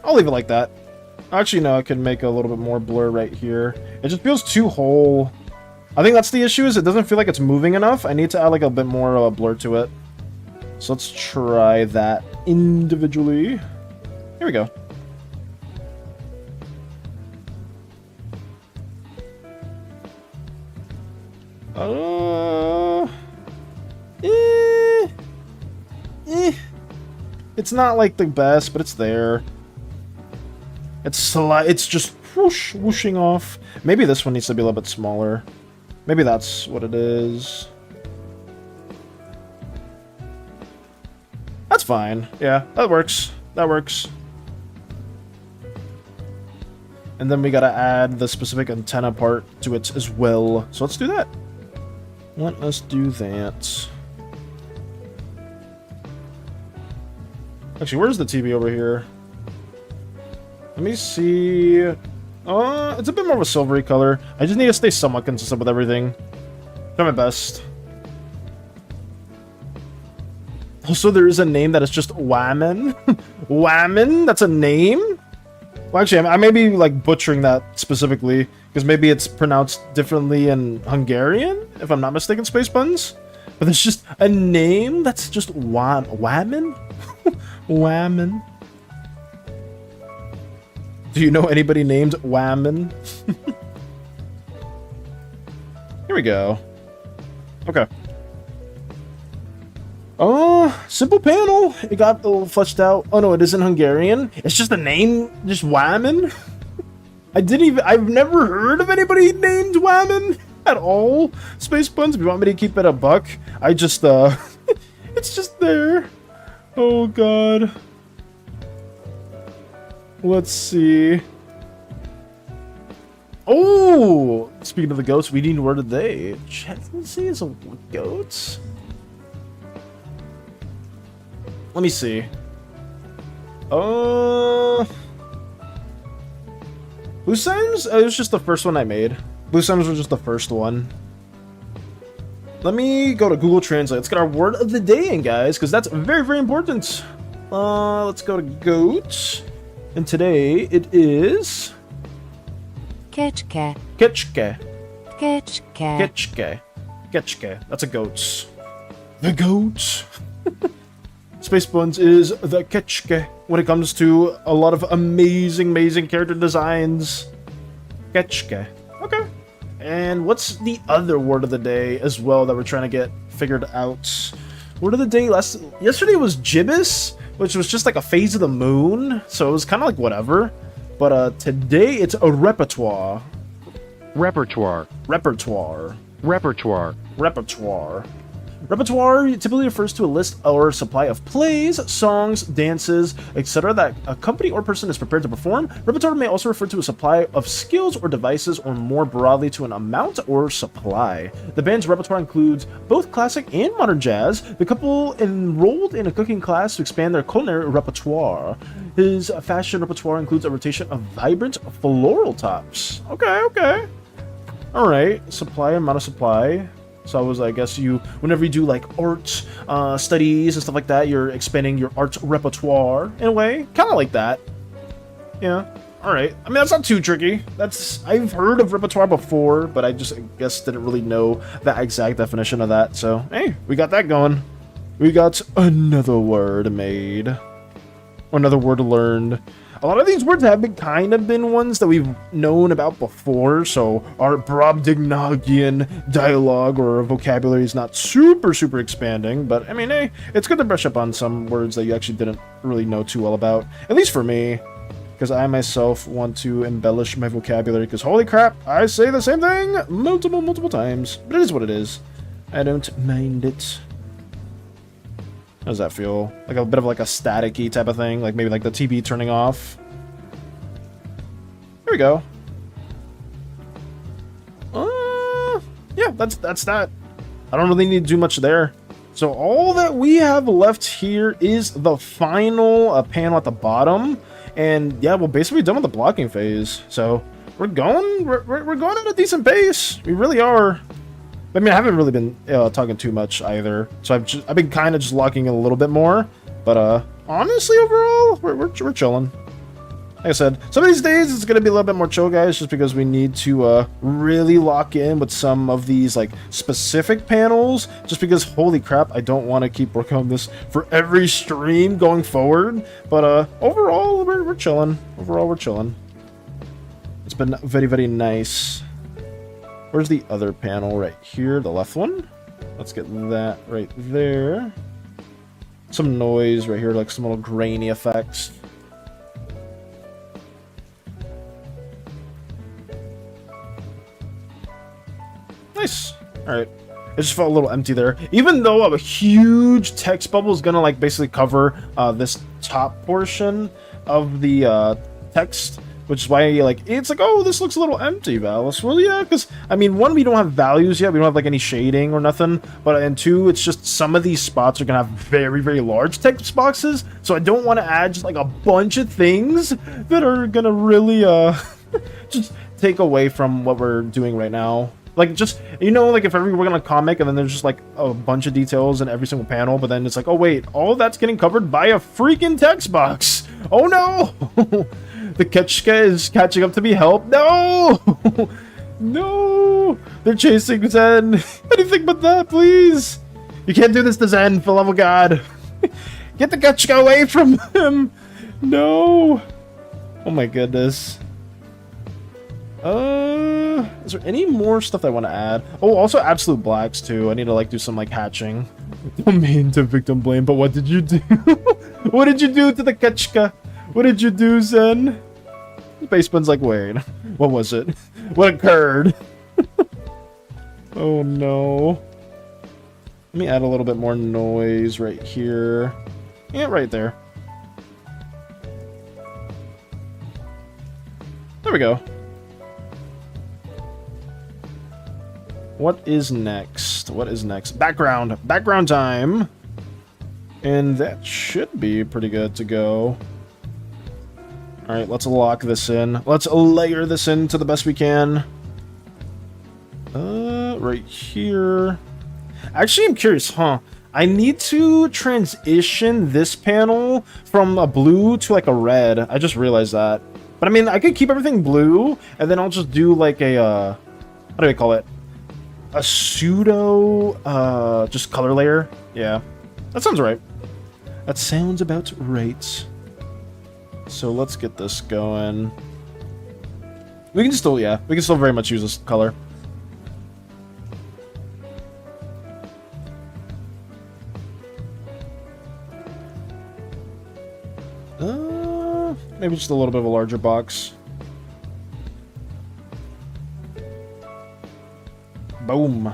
I'll leave it like that. Actually, no, I can make a little bit more blur right here. It just feels too whole. I think that's the issue, is it doesn't feel like it's moving enough. I need to add like a bit more blur to it. So let's try that individually. Here we go. It's not like the best, but it's there. It's just whoosh, whooshing off. Maybe this one needs to be a little bit smaller. Maybe that's what it is. That's fine. Yeah, that works. That works. And then we gotta add the specific antenna part to it as well. So let's do that. Let us do that. Actually, where's the TV over here? Let me see. It's a bit more of a silvery color. I just need to stay somewhat consistent with everything. Try my best. Also, there is a name that is just Whammon. Whammon? That's a name? Well, actually, I may be like butchering that specifically, because maybe it's pronounced differently in Hungarian, if I'm not mistaken, Space Buns. But there's just a name that's just Whammon? Whammon. Do you know anybody named Whammon? Here we go. Okay. Oh, simple panel. It got a little fleshed out. Oh no, it isn't Hungarian. It's just a name, just Whammon. I've never heard of anybody named Whammon at all. Space Buns, if you want me to keep it a buck, I just, it's just there. Oh god. Let's see. Oh! Speaking of the goats, we need word of the day. Let's see, is a goats? Let me see. Blue Sims? It was just the first one I made. Blue Sims was just the first one. Let me go to Google Translate. Let's get our word of the day in, guys, because that's very, very important. Let's go to goat. And today it is... Kecske. Kecske. Kecske. Kecske. Kecske. That's a goat. The goat. Space Buns is the Kecske when it comes to a lot of amazing, amazing character designs. Kecske. Okay. And what's the other word of the day as well that we're trying to get figured out? Word of the day yesterday was gibbous, which was just like a phase of the moon, so it was kind of like whatever. But today it's a repertoire. Repertoire. Repertoire. Repertoire. Repertoire. Repertoire typically refers to a list or supply of plays, songs, dances, etc. that a company or person is prepared to perform. Repertoire may also refer to a supply of skills or devices, or more broadly to an amount or supply. The band's repertoire includes both classic and modern jazz. The couple enrolled in a cooking class to expand their culinary repertoire. His fashion repertoire includes a rotation of vibrant floral tops. Okay. Alright, supply, amount of supply. So I guess whenever you do like art studies and stuff like that, you're expanding your art repertoire in a way, kind of like that. Yeah. All right. I mean, that's not too tricky. I've heard of repertoire before, but I guess didn't really know the exact definition of that. So hey, we got that going. We got another word made, another word learned. A lot of these words have been ones that we've known about before, so our Brobdingnagian dialogue or vocabulary is not super expanding, but I mean, hey, it's good to brush up on some words that you actually didn't really know too well about, at least for me, because I myself want to embellish my vocabulary, because holy crap, I say the same thing multiple times, but it is what it is. I don't mind it. How does that feel? Like a bit of like a static-y type of thing? Like maybe like the TV turning off? Here we go. Yeah, that's that. I don't really need to do much there. So all that we have left here is the final panel at the bottom. And yeah, we're basically done with the blocking phase. So we're going at a decent pace. We really are. I mean, I haven't really been talking too much either, so I've been kind of just locking in a little bit more. But honestly, overall, we're chilling. Like I said, some of these days it's gonna be a little bit more chill, guys, just because we need to really lock in with some of these like specific panels. Just because, holy crap, I don't want to keep working on this for every stream going forward. But overall, we're chilling. Overall, we're chilling. It's been very nice. Where's the other panel? Right here, the left one. Let's get that right there. Some noise right here, like some little grainy effects. Nice. Alright. It just felt a little empty there. Even though a huge text bubble is gonna like basically cover this top portion of the text. Which is why, like, it's like, oh, this looks a little empty, Valis. Well, yeah, because, I mean, one, we don't have values yet. We don't have, like, any shading or nothing. But, and two, it's just some of these spots are going to have very large text boxes. So I don't want to add just, like, a bunch of things that are going to really, just take away from what we're doing right now. Like, just, you know, like, if we're going to comic and then there's just, like, a bunch of details in every single panel. But then it's like, oh, wait, all of that's getting covered by a freaking text box. Oh, no! The Ketchka is catching up to me. Help! No! No! They're chasing Zen. Anything but that, please! You can't do this to Zen, for the love of God. Get the Ketchka away from him! No! Oh my goodness. Is there any more stuff I want to add? Oh, also Absolute Blacks, too. I need to, like, do some, like, hatching. Domain to victim blame, but what did you do? What did you do to the Ketchka? What did you do, Zen? Baseman's like, wait, what was it? What occurred? Oh no. Let me add a little bit more noise right here. Yeah, right there. There we go. What is next? What is next? Background. Background time. And that should be pretty good to go. Alright, let's lock this in. Let's layer this in to the best we can. Right here. Actually, I'm curious, huh? I need to transition this panel from a blue to like a red. I just realized that. But I mean, I could keep everything blue, and then I'll just do like a, what do we call it? A pseudo, just color layer. Yeah, that sounds right. That sounds about right. So let's get this going. We can still, yeah, we can still very much use this color. Maybe just a little bit of a larger box. Boom.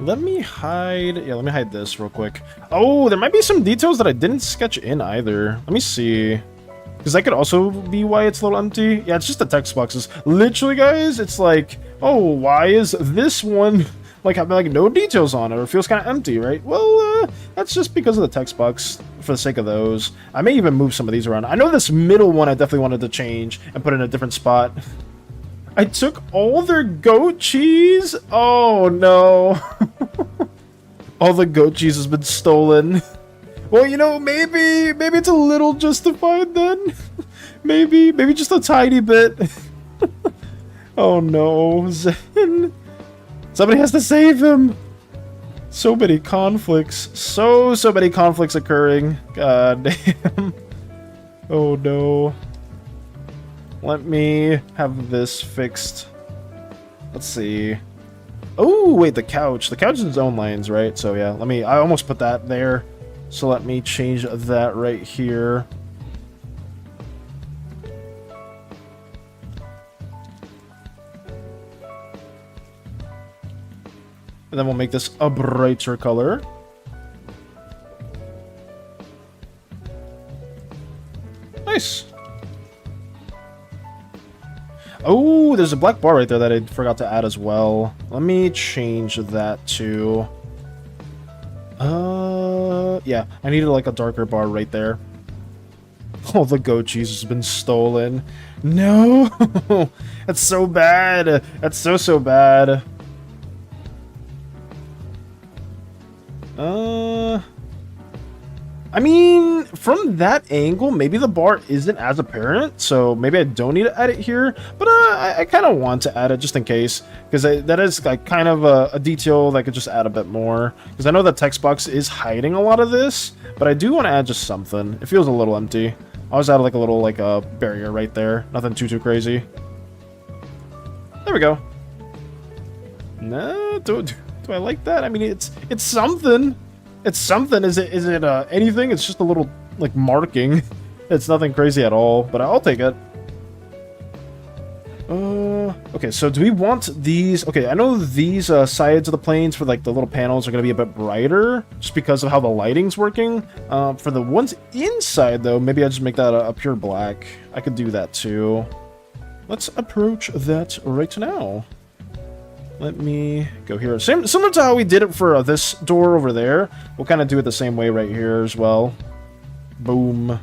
Let me hide... Yeah, let me hide this real quick. Oh, there might be some details that I didn't sketch in either. Let me see. Because that could also be why it's a little empty. Yeah, it's just the text boxes. Literally, guys, it's like, oh, why is this one like having like no details on it, or feels kind of empty, right? Well, that's just because of the text box for the sake of those. I may even move some of these around. I know this middle one I definitely wanted to change and put in a different spot. I took all their goat cheese? Oh, no. All the goat cheese has been stolen. Well, you know, maybe it's a little justified then. maybe just a tiny bit. Oh no, Zen. Somebody has to save him. So many conflicts. So many conflicts occurring. God damn. Oh no. Let me have this fixed. Let's see. Oh, wait, the couch. The couch is its own lines, right? So yeah, I almost put that there. So let me change that right here. And then we'll make this a brighter color. Nice. Oh, there's a black bar right there that I forgot to add as well. Let me change that to... yeah, I needed like a darker bar right there. All the goat cheese has been stolen. No! That's so bad! That's so bad. I mean, from that angle, maybe the bar isn't as apparent, so maybe I don't need to add it here, but I kind of want to add it just in case, because that is like kind of a detail that I could just add a bit more, because I know the text box is hiding a lot of this, but I do want to add just something. It feels a little empty. I always add like a little like a barrier right there, nothing too crazy. There we go. No, do I like that? I mean, it's something. It's something. Is it anything? It's just a little like marking. It's nothing crazy at all, but I'll take it. Okay, so do we want these? Okay, I know these sides of the planes for like the little panels are going to be a bit brighter just because of how the lighting's working. For the ones inside though, maybe I just make that a pure black. I could do that too. Let's approach that right now. Let me go here. Similar to how we did it for this door over there. We'll kind of do it the same way right here as well. Boom.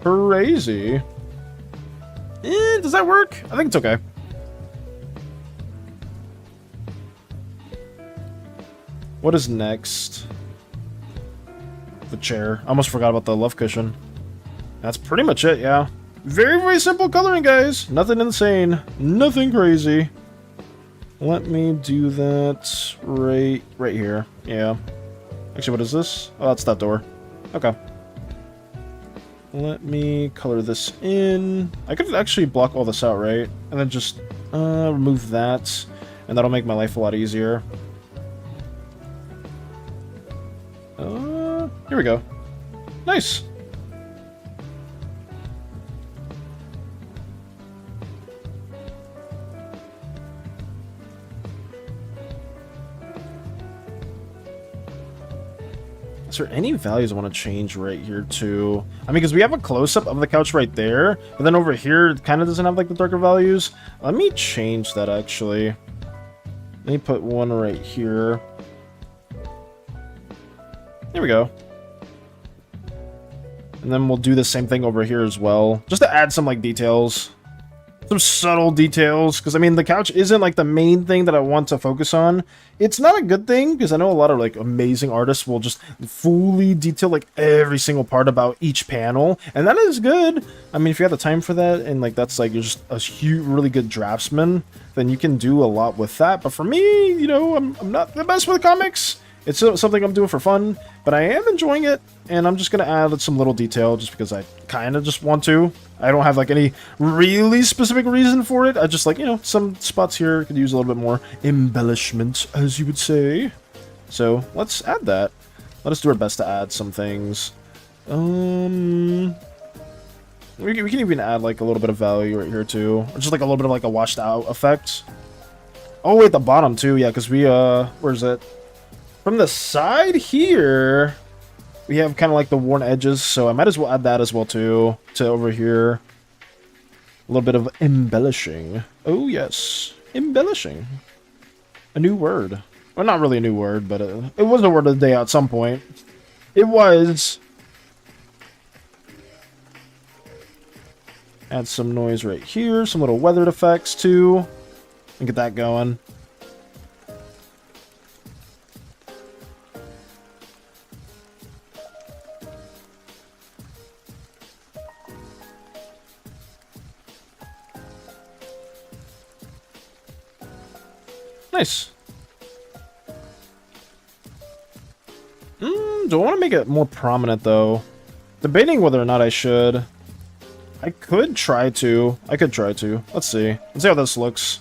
Crazy. Does that work? I think it's okay. What is next? The chair. I almost forgot about the love cushion. That's pretty much it, yeah. Very simple coloring, guys. Nothing insane. Nothing crazy. Let me do that right here. Yeah. Actually, what is this? Oh, that's that door. Okay. Let me color this in. I could actually block all this out, right? And then just remove that. And that'll make my life a lot easier. Here we go. Nice. Is there any values I want to change right here too? I mean, because we have a close-up of the couch right there, but then over here it kind of doesn't have like the darker values. Let me change that actually. Let me put one right here. There we go. And then we'll do the same thing over here as well, just to add some like details. Some subtle details, because I mean the couch isn't like the main thing that I want to focus on. It's not a good thing, because I know a lot of like amazing artists will just fully detail like every single part about each panel, and that is good. I mean, if you have the time for that, and like that's like you're just a huge, really good draftsman, then you can do a lot with that. But for me, you know, I'm not the best with comics. It's something I'm doing for fun, but I am enjoying it, and I'm just going to add some little detail just because I kind of just want to. I don't have, like, any really specific reason for it. I just, like, you know, some spots here could use a little bit more embellishment, as you would say. So, let's add that. Let us do our best to add some things. We can even add like a little bit of value right here too, or just like a little bit of like a washed out effect. Oh wait, the bottom too, yeah, because we where's it? From the side here, we have kind of like the worn edges, so I might as well add that as well too to over here. A little bit of embellishing. Oh yes, embellishing. A new word. Well, not really a new word, but it was a word of the day at some point. It was. Add some noise right here, some little weathered effects too, and get that going. Nice. Do I want to make it more prominent though? Debating whether or not I should. I could try to. Let's see. Let's see how this looks.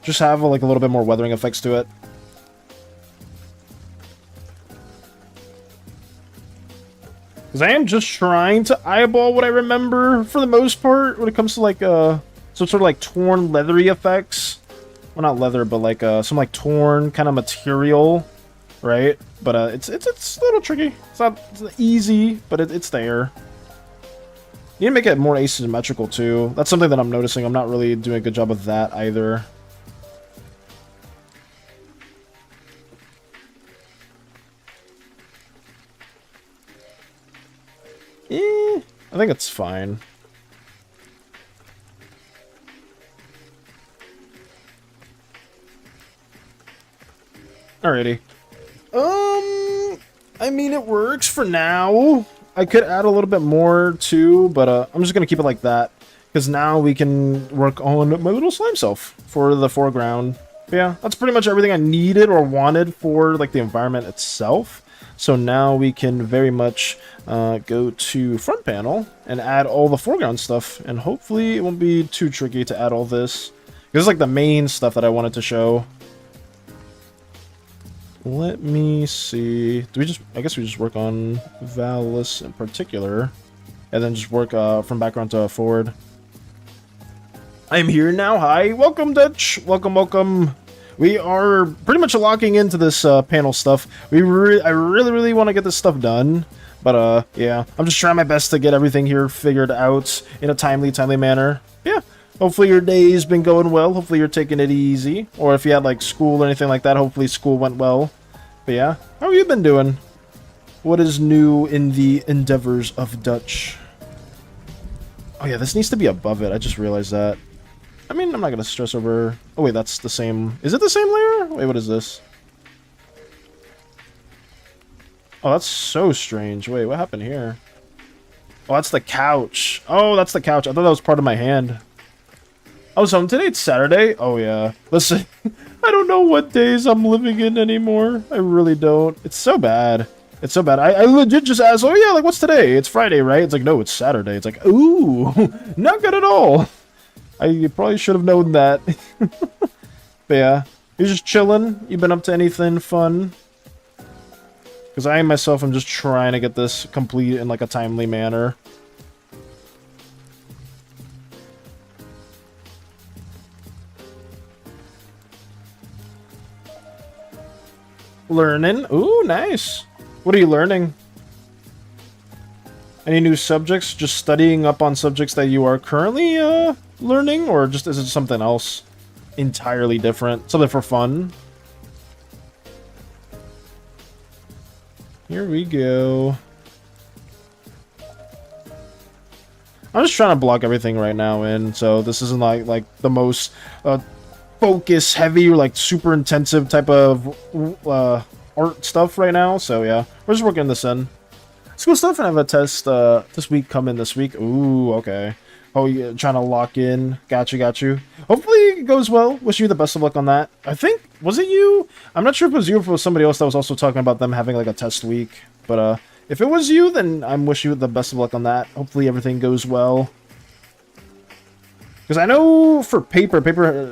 Just have like a little bit more weathering effects to it. Because I am just trying to eyeball what I remember for the most part when it comes to like some sort of like torn leathery effects. Well, not leather, but like some like torn kind of material, right? But it's a little tricky. It's not easy, but it's there. You need to make it more asymmetrical too. That's something that I'm noticing. I'm not really doing a good job of that either. I think it's fine. Alrighty. I mean, it works for now. I could add a little bit more too, but I'm just gonna keep it like that because now we can work on my little slime self for the foreground. But yeah, that's pretty much everything I needed or wanted for like the environment itself. So now we can very much go to front panel and add all the foreground stuff, and hopefully it won't be too tricky to add all this. This is like the main stuff that I wanted to show. Let me see. Do we just... I guess we just work on Valis in particular. And then just work from background to forward. I'm here now. Hi. Welcome, Dutch. Welcome, welcome. We are pretty much locking into this panel stuff. I really want to get this stuff done. But, yeah. I'm just trying my best to get everything here figured out in a timely manner. Yeah. Hopefully your day's been going well. Hopefully you're taking it easy. Or if you had, like, school or anything like that, hopefully school went well. But yeah, how have you been doing? What is new in the endeavors of Dutch? Oh yeah, this needs to be above it. I just realized that. I mean, I'm not going to stress over... Oh wait, that's the same... Is it the same layer? Wait, what is this? Oh, that's so strange. Wait, what happened here? Oh, that's the couch. Oh, that's the couch. I thought that was part of my hand. Oh, so today it's Saturday? Oh yeah. Listen... I don't know what days I'm living in anymore. I really don't. It's so bad. It's so bad. I legit just asked, oh yeah, like what's today? It's Friday, right? It's like, no, it's Saturday. It's like, ooh, not good at all. I probably should have known that. But yeah, you're just chilling. You been up to anything fun? Because I myself am just trying to get this complete in like a timely manner. Learning. Ooh, nice. What are you learning? Any new subjects? Just studying up on subjects that you are currently learning? Or just is it something else entirely different? Something for fun? Here we go. I'm just trying to block everything right now in, so this isn't like the most focus heavy or like super intensive type of art stuff right now. So yeah, we're just working this in. School stuff, and I have a test this week coming this week. Ooh, okay. Oh, you're trying to lock in. Got you. Hopefully it goes well. Wish you the best of luck on that. I think, was it you? I'm not sure if it was you or if it was somebody else that was also talking about them having like a test week. But if it was you, then I'm wishing you the best of luck on that. Hopefully everything goes well. Because I know for Paper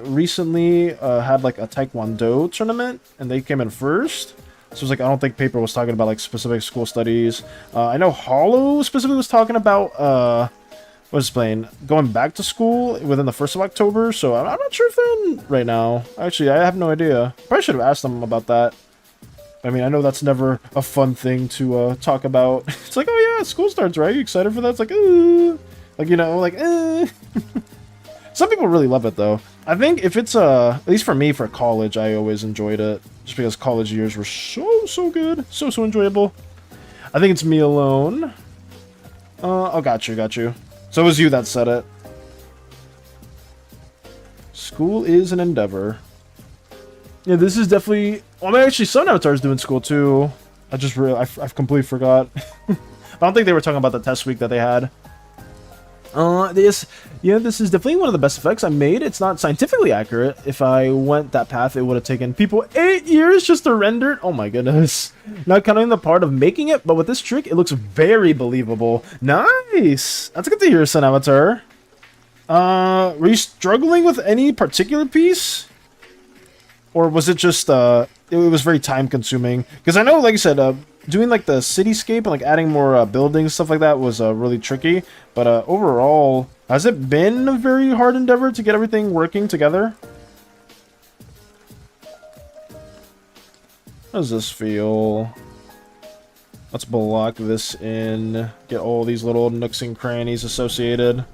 recently had like a Taekwondo tournament, and they came in first. So it's like, I don't think paper was talking about like specific school studies. I know Hollow specifically was talking about, what's playing? Going back to school within the 1st of October. So I'm not sure if they're in right now. Actually, I have no idea. Probably should have asked them about that. I mean, I know that's never a fun thing to talk about. It's like, oh yeah, school starts, right? You excited for that? It's like, like, you know, like, Some people really love it, though. I think if it's, at least for me, for college, I always enjoyed it. Just because college years were so good. So enjoyable. I think it's me alone. Oh, got you. So it was you that said it. School is an endeavor. Yeah, this is definitely... Well, I mean, actually, Sun Avatar's doing school, too. I just really... I've completely forgot. I don't think they were talking about the test week that they had. This is definitely one of the best effects I made. It's not scientifically accurate. If I went that path, it would have taken people 8 years just to render it. Oh my goodness. Not counting the part of making it, but with this trick, it looks very believable. Nice! That's good to hear, Sun Avatar. Were you struggling with any particular piece? Or was it just, it was very time-consuming? Because I know, like you said, doing like the cityscape and like adding more buildings, stuff like that was really tricky. But overall, has it been a very hard endeavor to get everything working together? How does this feel? Let's block this in. Get all these little nooks and crannies associated.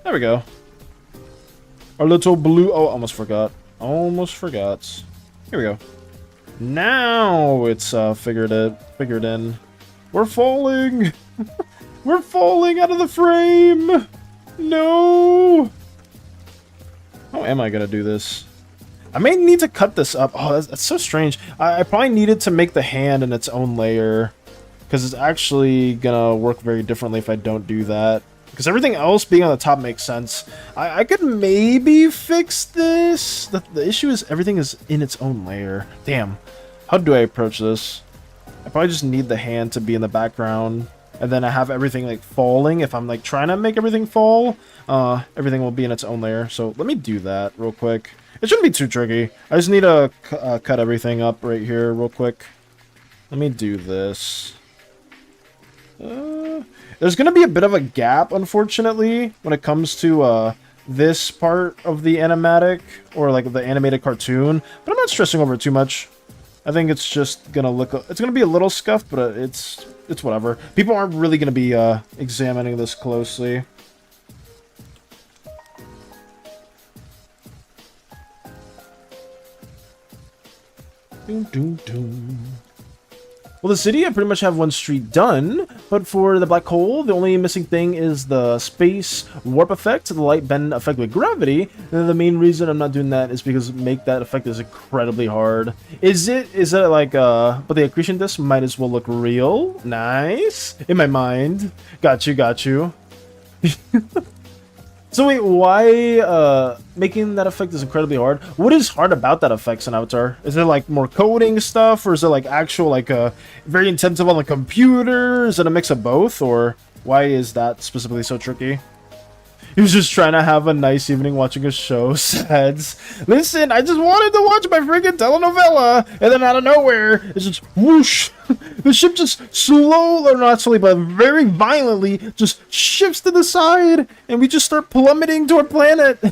There we go. Our little blue... Oh, almost forgot. Here we go. Now it's figured in. We're falling! We're falling out of the frame! No! How am I gonna do this? I may need to cut this up. Oh, that's so strange. I probably needed to make the hand in its own layer. Because it's actually gonna work very differently if I don't do that. Because everything else being on the top makes sense. I could maybe fix this. The issue is everything is in its own layer. Damn. How do I approach this? I probably just need the hand to be in the background. And then I have everything like falling. If I'm like trying to make everything fall, everything will be in its own layer. So let me do that real quick. It shouldn't be too tricky. I just need to cut everything up right here real quick. Let me do this. There's going to be a bit of a gap, unfortunately, when it comes to this part of the animatic, or like the animated cartoon, but I'm not stressing over it too much. I think it's just going to look... It's going to be a little scuffed, but it's whatever. People aren't really going to be examining this closely. Doom, doom, doom. Well, the city, I pretty much have one street done, but for the black hole, the only missing thing is the space warp effect, the light bend effect with gravity. And the main reason I'm not doing that is because make that effect is incredibly hard. Is it like, but the accretion disk might as well look real. Nice. In my mind. Got you. So wait, why making that effect is incredibly hard? What is hard about that effect in Avatar? Is it like more coding stuff, or is it like actual like very intensive on the computer? Is it a mix of both, or why is that specifically so tricky? He was just trying to have a nice evening watching a show. Sads. Listen, I just wanted to watch my freaking telenovela, and then out of nowhere, it's just whoosh. The ship just slowly, or not slowly, but very violently, just shifts to the side, and we just start plummeting to our planet.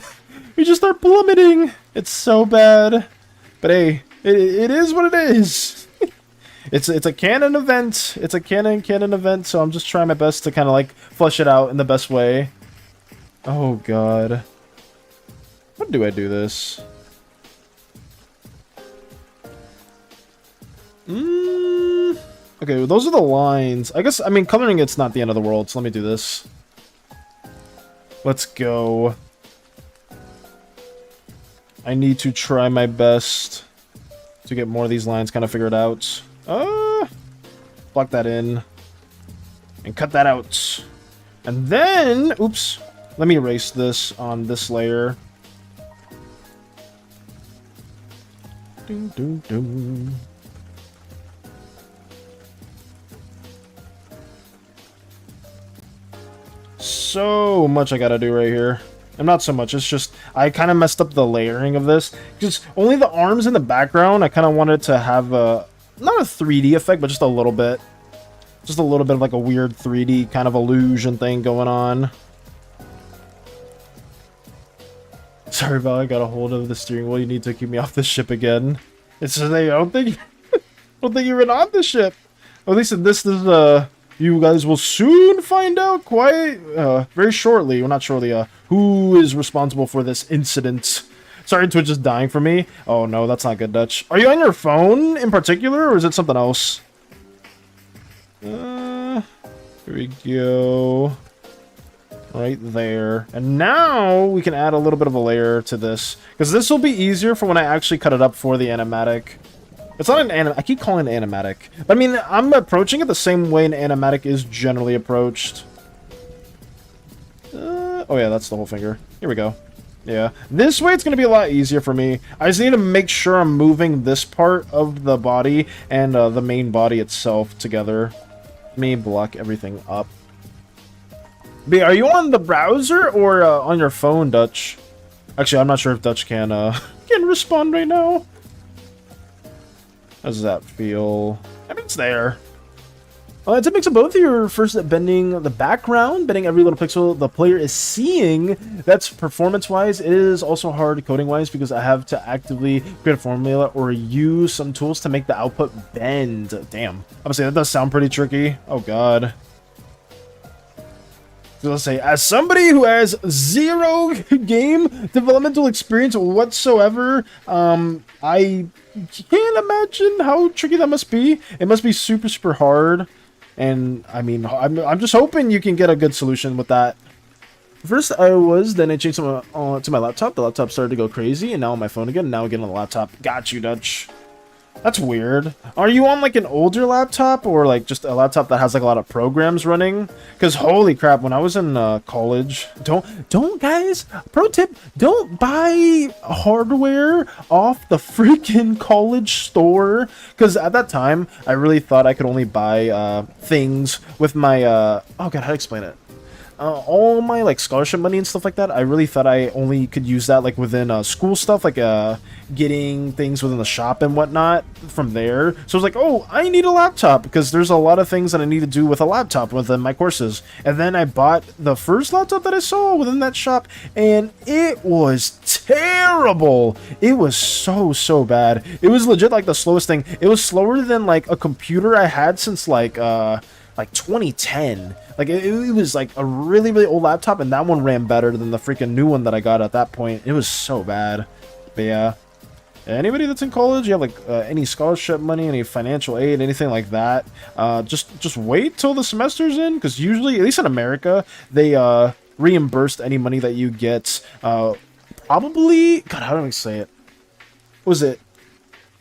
We just start plummeting. It's so bad. But hey, it is what it is. It's a canon event. It's a canon event, so I'm just trying my best to kind of like flesh it out in the best way. Oh god. How do I do this? Okay, well, those are the lines. I guess, I mean, coloring it's not the end of the world, so let me do this. Let's go. I need to try my best to get more of these lines kind of figured out. Block that in. And cut that out. And then, oops. Let me erase this on this layer. Doom, doom, doom. So much I gotta do right here. I'm not so much. It's just I kind of messed up the layering of this. Just only the arms in the background. I kind of wanted to have a not a 3D effect, but just a little bit. Just a little bit of like a weird 3D kind of illusion thing going on. Sorry, Val, I got a hold of the steering wheel. You need to keep me off the ship again. It's just, I don't think you're even on the ship. At least this is you guys will soon find out quite very shortly. Well, not shortly. Who is responsible for this incident? Sorry, Twitch is dying for me. Oh no, that's not good, Dutch. Are you on your phone in particular, or is it something else? Here we go. Right there. And now we can add a little bit of a layer to this, because this will be easier for when I actually cut it up for the animatic. It's not an I keep calling it animatic. But I mean, I'm approaching it the same way an animatic is generally approached. Oh yeah, that's the whole finger. Here we go. Yeah. This way it's going to be a lot easier for me. I just need to make sure I'm moving this part of the body and the main body itself together. Let me block everything up. But are you on the browser or on your phone, Dutch? Actually, I'm not sure if Dutch can respond right now. How does that feel? I mean, it's there. It's a mix of both. You're first bending the background, bending every little pixel the player is seeing. That's performance-wise. It is also hard coding-wise because I have to actively create a formula or use some tools to make the output bend. Damn. I'm gonna say that does sound pretty tricky. Oh, God. So let's say, as somebody who has zero game developmental experience whatsoever, I can't imagine how tricky that must be. It must be super, super hard. And, I mean, I'm just hoping you can get a good solution with that. First then I changed to my laptop. The laptop started to go crazy, and now on my phone again. Now again on the laptop. Got you, Dutch. That's weird. Are you on like an older laptop or like just a laptop that has like a lot of programs running? Because holy crap, when I was in college, don't guys, pro tip, don't buy hardware off the freaking college store. Because at that time, I really thought I could only buy things with my, oh God, how to explain it? All my like scholarship money and stuff like that, I really thought I only could use that like within school stuff, like getting things within the shop and whatnot from there. So I was like, oh, I need a laptop because there's a lot of things that I need to do with a laptop within my courses. And then I bought the first laptop that I saw within that shop, and it was terrible. It was so bad. It was legit like the slowest thing. It was slower than like a computer I had since like 2010. Like it was like a really old laptop, and that one ran better than the freaking new one that I got at that point. It was so bad. But yeah, anybody that's in college, you have like any scholarship money, any financial aid, anything like that, just wait till the semester's in, because usually, at least in America, they reimbursed any money that you get. Probably, God, how do I say it? What was it?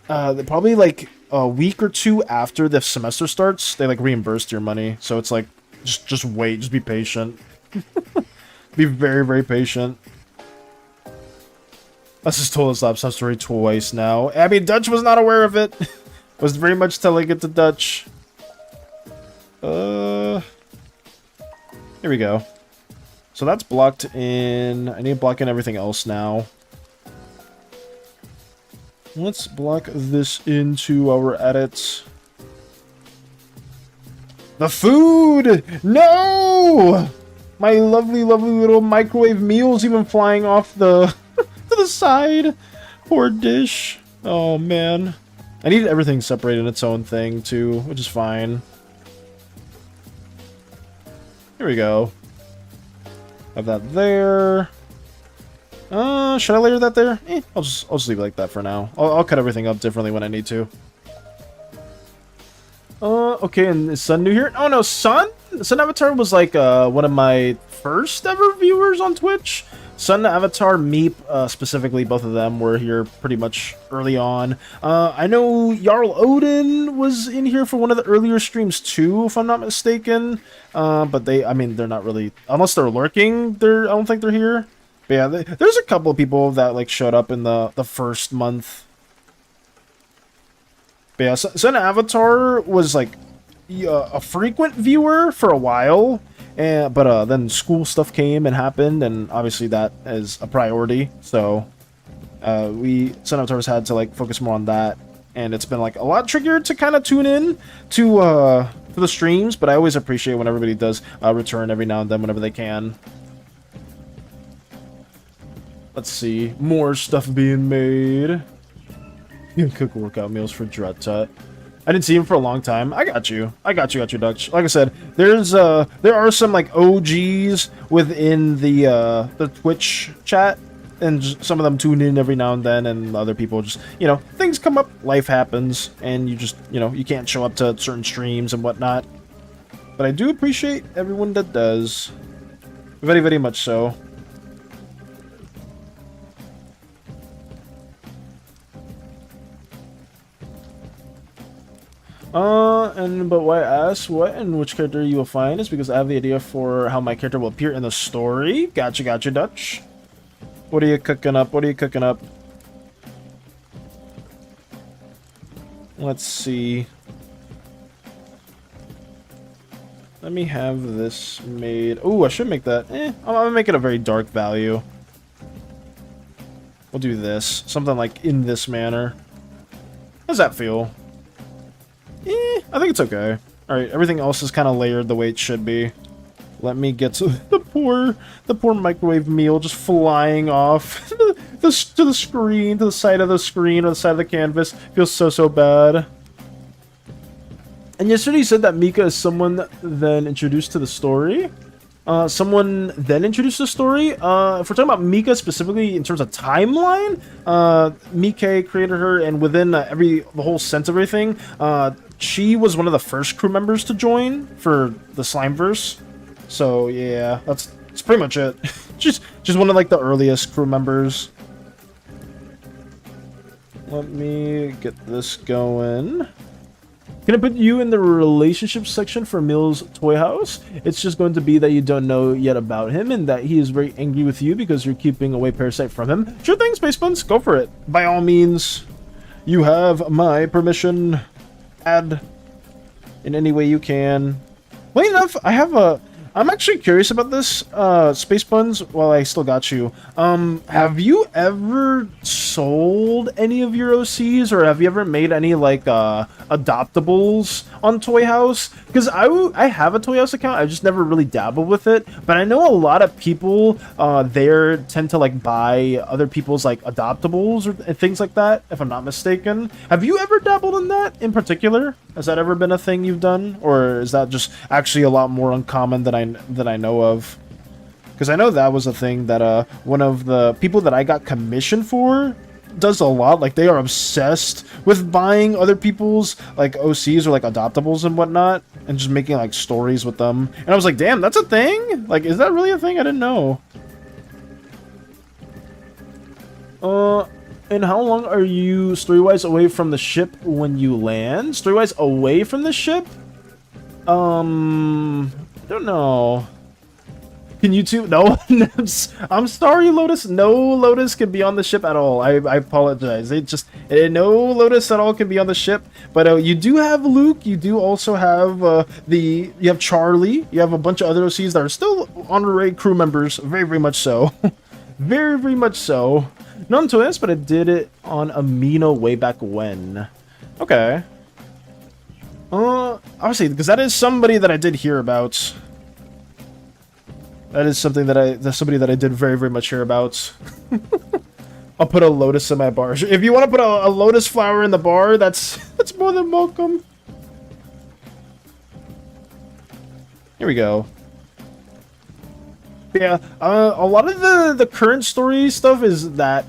Probably like a week or two after the semester starts, they like reimbursed your money. So it's like, just wait, just be patient. Be very patient. Let's just told this laptop story twice now. I mean, Dutch was not aware of it. Was very much telling it to Dutch. Here we go. So that's blocked in. I need to block in everything else now. Let's block this into our edits. The food! No! My lovely little microwave meal's even flying off the to the side. Poor dish. Oh man. I need everything separated in its own thing too, which is fine. Here we go. Have that there. Should I layer that there? I'll just leave it like that for now. I'll cut everything up differently when I need to. Okay, and is Sun new here? Oh no, Sun Avatar was like one of my first ever viewers on Twitch. Sun Avatar, Meep, specifically, both of them were here pretty much early on. I know Jarl Odin was in here for one of the earlier streams too, if I'm not mistaken. But I mean, they're not really, unless they're lurking, I don't think they're here. But yeah, there's a couple of people that like showed up in the first month. But yeah, Sun Avatar was like a frequent viewer for a while, But then school stuff came and happened, and obviously that is a priority. So we sometimes had to like focus more on that, and it's been like a lot trickier to kind of tune in to for the streams. But I always appreciate when everybody does return every now and then whenever they can. Let's see, more stuff being made. You can cook workout meals for Dread Tut. I didn't see him for a long time. I got you, Dutch. Like I said, there are some like OGs within the Twitch chat, and some of them tune in every now and then, and other people just, you know, things come up, life happens, and you just, you know, you can't show up to certain streams and whatnot. But I do appreciate everyone that does, very, very much so. But why I ask what and which character you will find is because I have the idea for how my character will appear in the story. Gotcha, Dutch. What are you cooking up? Let's see. Let me have this made. Oh, I should make that. I'm gonna make it a very dark value. We'll do this. Something like in this manner. How does that feel? I think it's okay. Alright, everything else is kind of layered the way it should be. Let me get to the poor microwave meal just flying off to the screen, to the side of the screen, or the side of the canvas. Feels so bad. And yesterday you said that Mika is someone then introduced to the story. Someone then introduced the story. If we're talking about Mika specifically in terms of timeline, Mika created her, and within the whole sense of everything, she was one of the first crew members to join for the Slimeverse. So yeah, that's pretty much it. She's one of like the earliest crew members. Let me get this going. Can I put you in the relationship section for Mill's Toy House? It's just going to be that you don't know yet about him and that he is very angry with you because you're keeping away Parasite from him. Sure thing, Space Buns. Go for it. By all means, you have my permission. Add in any way you can. Wait enough, I'm actually curious about this, Space Buns, while I still got you. Have you ever sold any of your OCs, or have you ever made any, like, adoptables on Toy House? Because I have a Toy House account, I just never really dabbled with it, but I know a lot of people, there tend to, like, buy other people's, like, adoptables or things like that, if I'm not mistaken. Have you ever dabbled in that, in particular? Has that ever been a thing you've done, or is that just actually a lot more uncommon than I know of? Because I know that was a thing that one of the people that I got commissioned for does a lot. Like, they are obsessed with buying other people's like OCs or like adoptables and whatnot, and just making like stories with them. And I was like, damn, that's a thing? Like, is that really a thing? I didn't know. And how long are you story-wise away from the ship when you land? Story-wise away from the ship? I don't know. Can YouTube? No. I'm sorry, Lotus. No Lotus can be on the ship at all. I apologize. No Lotus at all can be on the ship. But you do have Luke. You do also have you have Charlie. You have a bunch of other OCs that are still honorary crew members. Very, very much so. Very, very much so. Not to this, but I did it on Amino way back when. Okay. Obviously, because that is somebody that I did hear about. That is something that's somebody that I did very, very much hear about. I'll put a lotus in my bar. If you want to put a lotus flower in the bar, that's more than welcome. Here we go. Yeah, a lot of the current story stuff is that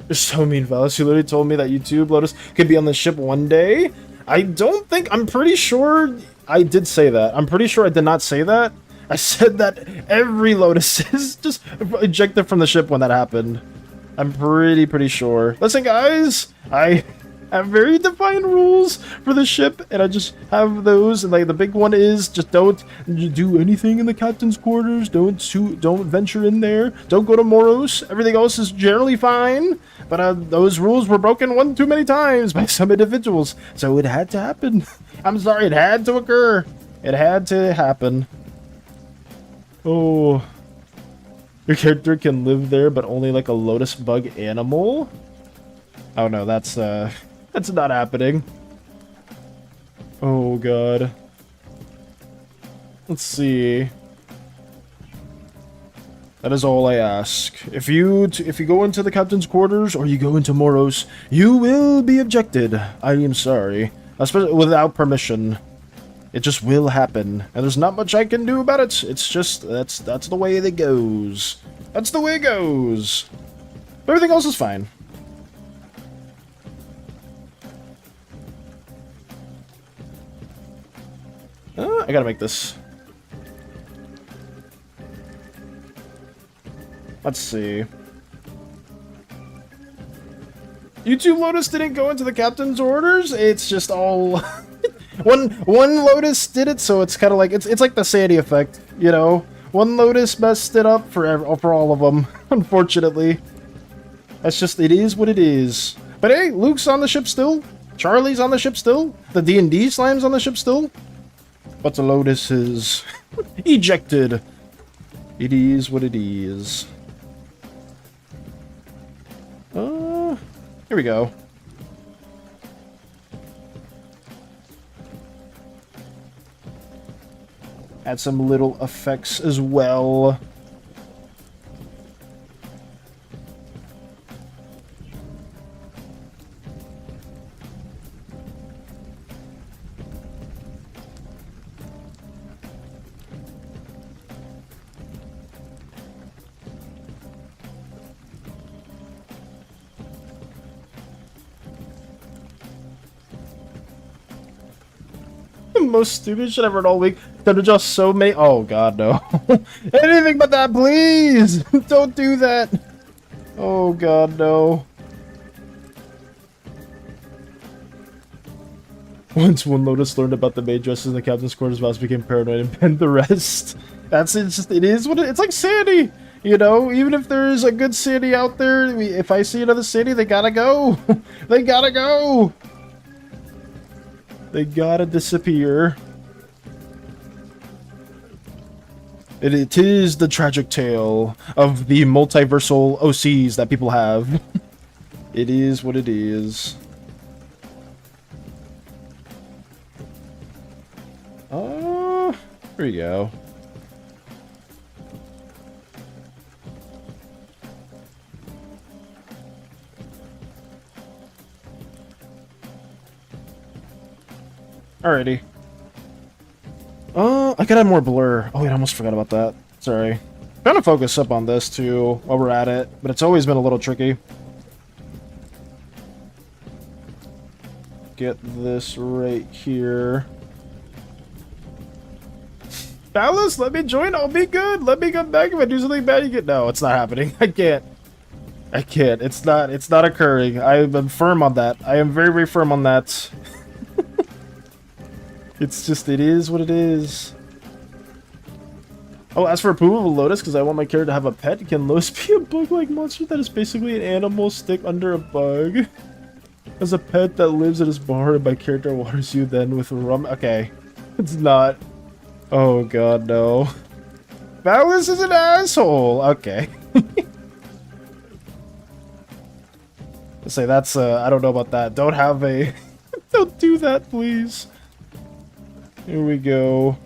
you're so mean, fellas. You literally told me that YouTube Lotus could be on the ship one day. I'm pretty sure I did say that. I'm pretty sure I did not say that. I said that every Lotus is just ejected from the ship when that happened. I'm pretty sure. Listen, guys, I have very defined rules for the ship, and I just have those. And like the big one is just don't do anything in the captain's quarters. Don't venture in there. Don't go to Moros. Everything else is generally fine. But those rules were broken one too many times by some individuals, so it had to happen. I'm sorry, it had to occur. It had to happen. Oh. Your character can live there, but only like a lotus bug animal? Oh no, that's not happening. Oh god. Let's see. That is all I ask. If you go into the captain's quarters or you go into Moros, you will be ejected. I am sorry. Especially without permission. It just will happen. And there's not much I can do about it. It's just, that's the way it goes. That's the way it goes. But everything else is fine. I gotta make this. Let's see. YouTube Lotus didn't go into the captain's orders. It's just all one Lotus did it, so it's kind of like it's like the SANI effect, you know. One Lotus messed it up for all of them. Unfortunately, that's just it is what it is. But hey, Luke's on the ship still. Charlie's on the ship still. The D&D slime's on the ship still. But the Lotus is ejected. It is what it is. Here we go. Add some little effects as well. Most stupid shit I've heard all week. There are just so many. Oh god, no. Anything but that, please! Don't do that! Oh god, no. Once one Lotus learned about the maid dresses in the captain's quarters, Voss became paranoid and banned the rest. That's it. Just, it is what it's like SANI! You know, even if there's a good SANI out there, if I see another SANI, they gotta go! They gotta go! They gotta disappear. It is the tragic tale of the multiversal OCs that people have. It is what it is. Here we go. Alrighty. I could add more blur. Oh wait, I almost forgot about that. Sorry. Trying to focus up on this too while we're at it, but it's always been a little tricky. Get this right here. Dallas, let me join. I'll be good. Let me come back if I do something bad. You get no. It's not happening. I can't. I can't. It's not occurring. I am firm on that. I am very, very firm on that. It's just, it is what it is. Oh, as for approval of a Lotus, because I want my character to have a pet, can Lotus be a bug-like monster that is basically an animal stick under a bug? As a pet that lives in his bar, and my character waters you then with rum. Okay. It's not. Oh god, no. Valis is an asshole! Okay. Let's say that's, I don't know about that. Don't have a... Don't do that, please. Here we go.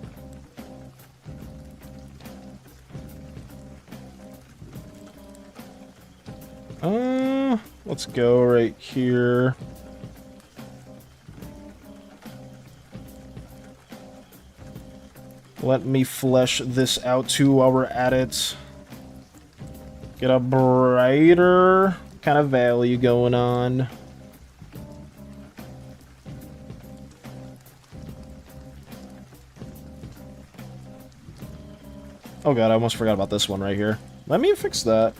Let's go right here. Let me flesh this out too while we're at it. Get a brighter kind of value going on. Oh god, I almost forgot about this one right here. Let me fix that.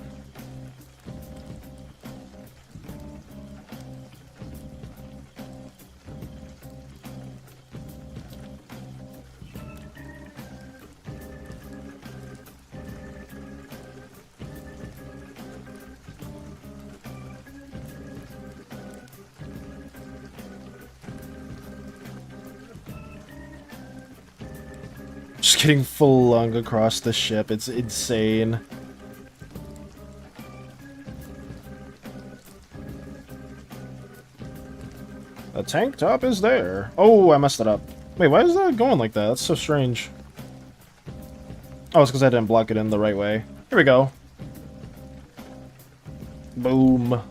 Just getting flung across the ship. It's insane. The tank top is there. Oh, I messed it up. Wait, why is that going like that? That's so strange. Oh, it's because I didn't block it in the right way. Here we go. Boom.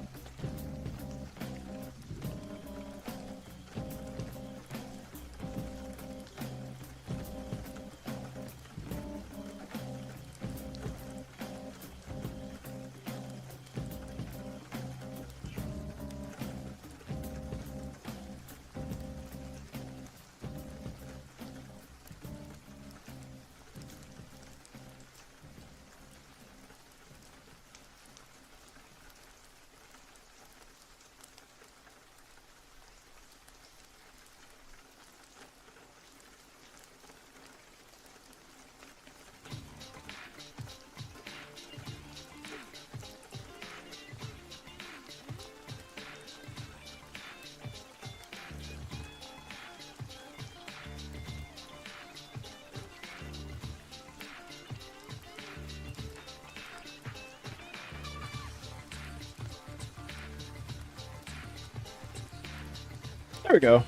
There we go.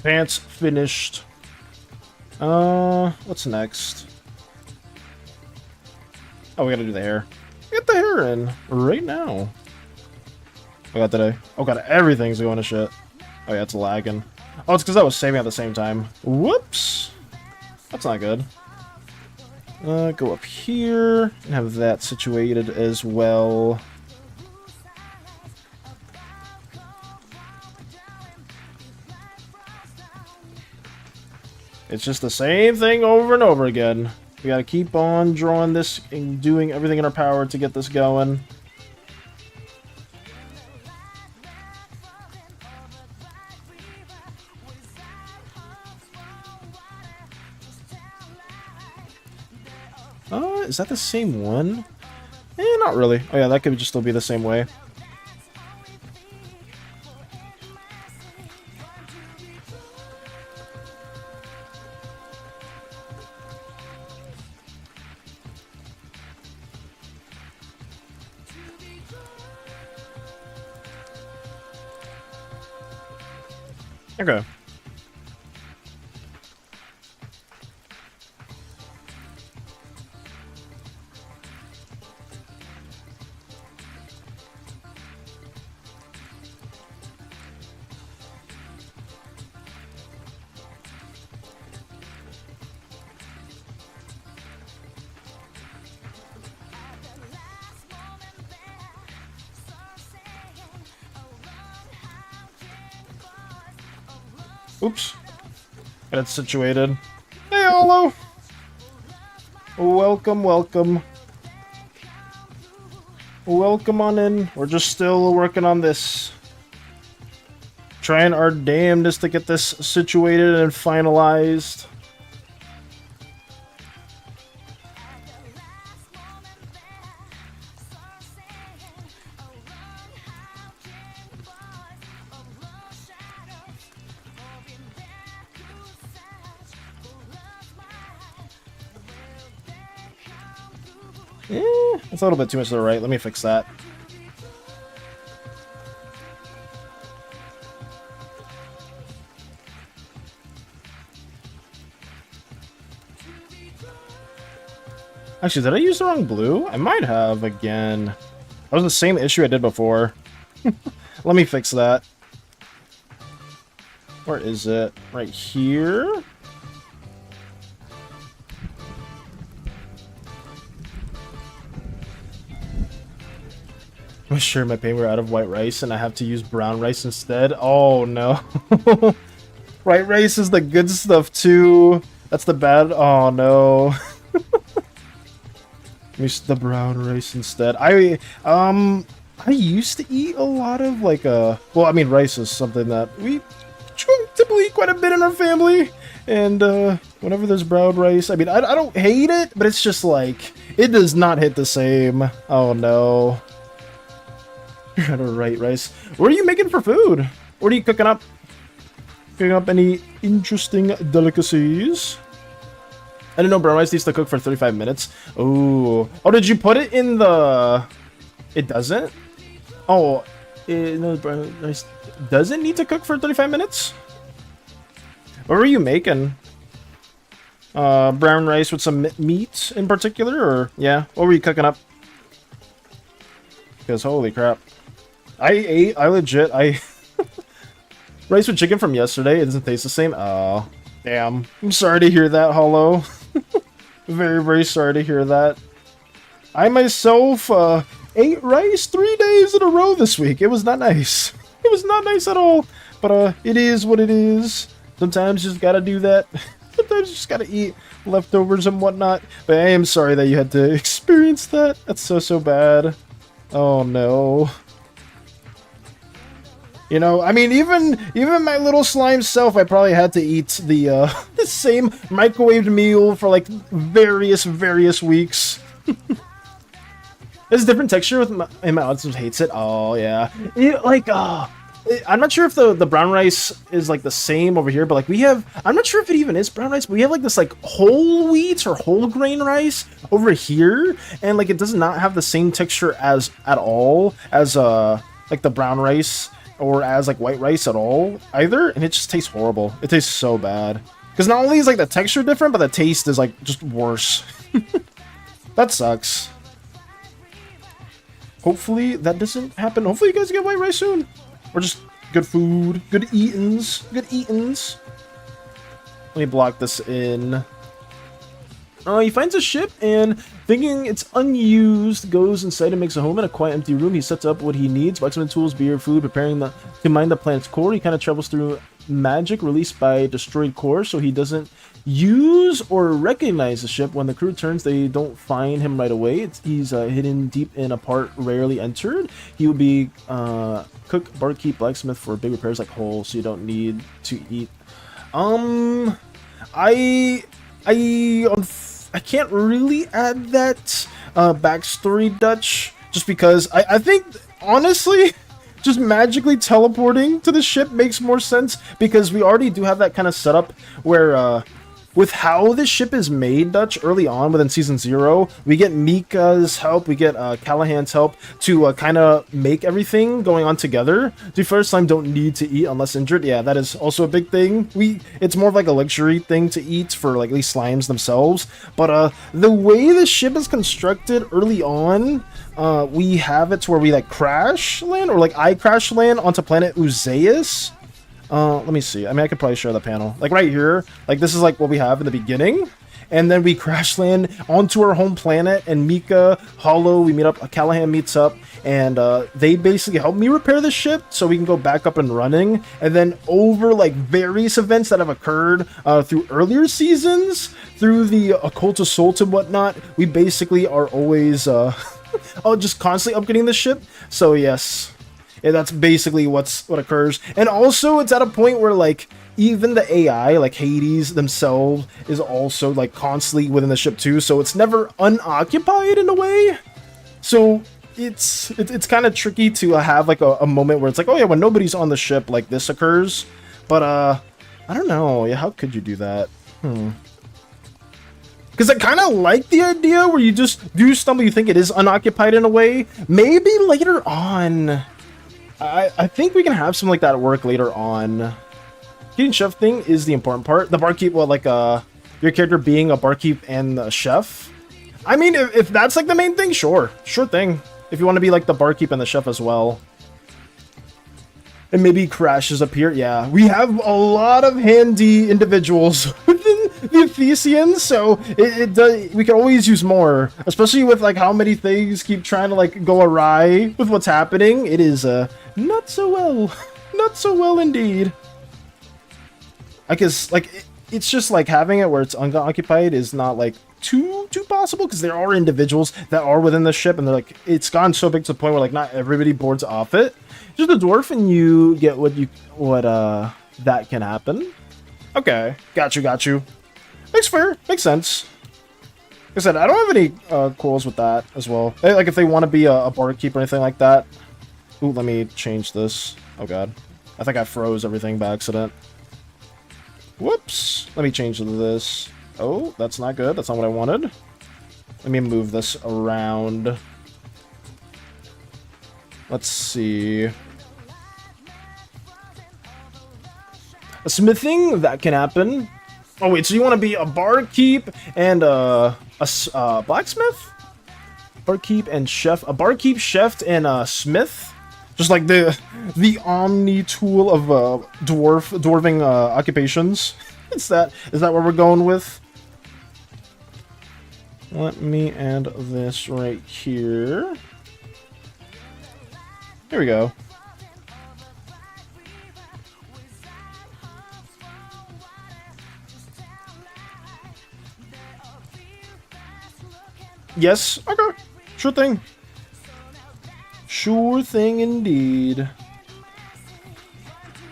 Pants finished. What's next? Oh, we gotta do the hair. Get the hair in right now. I got today. Oh god, everything's going to shit. Oh yeah, it's lagging. Oh, it's because I was saving at the same time. Whoops. That's not good. Go up here and have that situated as well. It's just the same thing over and over again. We gotta keep on drawing this and doing everything in our power to get this going. Is that the same one? Not really. Oh yeah, that could just still be the same way. Okay. Oops. Got it situated. Hey, Olo! Welcome, welcome. Welcome on in. We're just still working on this. Trying our damnedest to get this situated and finalized. It's a little bit too much to the right. Let me fix that. Actually, did I use the wrong blue? I might have again. That was the same issue I did before. Let me fix that. Where is it? Right here? I'm sure my pain we're out of white rice and I have to use brown rice instead. Oh no. White rice is the good stuff too. That's the bad. Oh no. Use the brown rice instead. I used to eat a lot of like well, I mean rice is something that we typically eat quite a bit in our family. And whenever there's brown rice, I mean I don't hate it, but it's just like it does not hit the same. Oh no. You're out of right rice. What are you making for food? What are you cooking up? Cooking up any interesting delicacies? I didn't know brown rice needs to cook for 35 minutes. Ooh. Oh, did you put it in the... It doesn't? Oh, no, brown rice doesn't need to cook for 35 minutes? What were you making? Brown rice with some meat in particular, or... Yeah, what were you cooking up? Because holy crap. I legit, rice with chicken from yesterday, it doesn't taste the same? Oh, damn. I'm sorry to hear that, Hollow. Very, very sorry to hear that. I myself ate rice 3 days in a row this week. It was not nice. It was not nice at all. But it is what it is. Sometimes you just gotta do that. Sometimes you just gotta eat leftovers and whatnot. But I am sorry that you had to experience that. That's so, so bad. Oh no. You know, I mean, even my little slime self, I probably had to eat the the same microwaved meal for like various weeks. There's a different texture with my audience hates it. Oh yeah, I'm not sure if the brown rice is like the same over here, but like we have, I'm not sure if it even is brown rice, but we have like this like whole wheat or whole grain rice over here, and like it does not have the same texture as at all as like the brown rice. Or as like white rice at all either, and it just tastes horrible. It tastes so bad because not only is like the texture different, but the taste is like just worse. That sucks. Hopefully that doesn't happen. Hopefully you guys get white rice soon, or just good food, good eatins. Let me block this in. He finds a ship and, thinking it's unused, goes inside and makes a home in a quiet, empty room. He sets up what he needs, vitamin tools, beer, food, preparing to mine the planet's core. He kind of travels through magic released by destroyed core, so he doesn't use or recognize the ship. When the crew returns, they don't find him right away. He's hidden deep in a part rarely entered. He will be cook, barkeep, blacksmith for big repairs like holes, so you don't need to eat. I can't really add that backstory, Dutch, just because I think, honestly, just magically teleporting to the ship makes more sense, because we already do have that kind of setup where, with how the ship is made, Dutch, early on within Season 0, we get Mika's help, we get Callahan's help to kind of make everything going on together. The first time don't need to eat unless injured. Yeah, that is also a big thing. It's more of like a luxury thing to eat for like at least slimes themselves. But the way the ship is constructed early on, we have it to where we like crash land, or like I crash land onto planet Uzeus. Let me see. I mean, I could probably share the panel. Like right here, like this is like what we have in the beginning. And then we crash land onto our home planet, and Mika, Hollow, we meet up, Callahan meets up, and they basically help me repair the ship so we can go back up and running. And then over like various events that have occurred through earlier seasons, through the occult assault and whatnot, we basically are always just constantly upgrading the ship. So yes. Yeah, that's basically what occurs. And also, it's at a point where, like, even the AI, like Hades themselves, is also, like, constantly within the ship, too. So it's never unoccupied in a way. So it's kind of tricky to have, like, a moment where it's like, oh, yeah, when nobody's on the ship, like, this occurs. But, I don't know. Yeah, how could you do that? Because I kind of like the idea where you just do stumble, you think it is unoccupied in a way. Maybe later on. I think we can have something like that at work later on. Getting chef thing is the important part. The barkeep, well, like your character being a barkeep and a chef. I mean, if that's like the main thing, sure thing. If you want to be like the barkeep and the chef as well. And maybe crashes appear. Yeah, we have a lot of handy individuals within the Theseans, so it does. We can always use more, especially with like how many things keep trying to like go awry with what's happening. It is not so well indeed. I guess like it's just like having it where it's unoccupied is not like too possible, because there are individuals that are within the ship, and they're like, it's gone so big to the point where like not everybody boards off it. Just a dwarf and you get what that can happen. Okay, got you. Makes fair, makes sense. Like I said, I don't have any quarrels with that as well. Like if they want to be a barkeep or anything like that. Ooh, let me change this. Oh god, I think I froze everything by accident. Whoops. Let me change to this. Oh, that's not good. That's not what I wanted. Let me move this around. Let's see. A smithing, that can happen. Oh wait, so you want to be a barkeep and a blacksmith? Barkeep and chef. A barkeep, chef, and a smith? Just like the omni tool of dwarving occupations. Is that what we're going with? Let me add this right here. Here we go. Yes, okay. Sure thing. Sure thing indeed.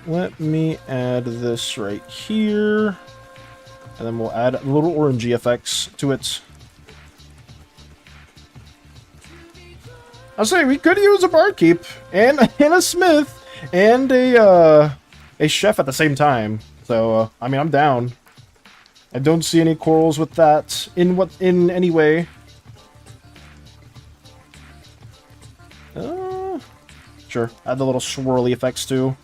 Let me add this right here. And then we'll add a little orangey effects to it. I'll say we could use a barkeep and a smith and a chef at the same time. So I mean, I'm down. I don't see any quarrels with that in any way. Sure, add the little swirly effects too.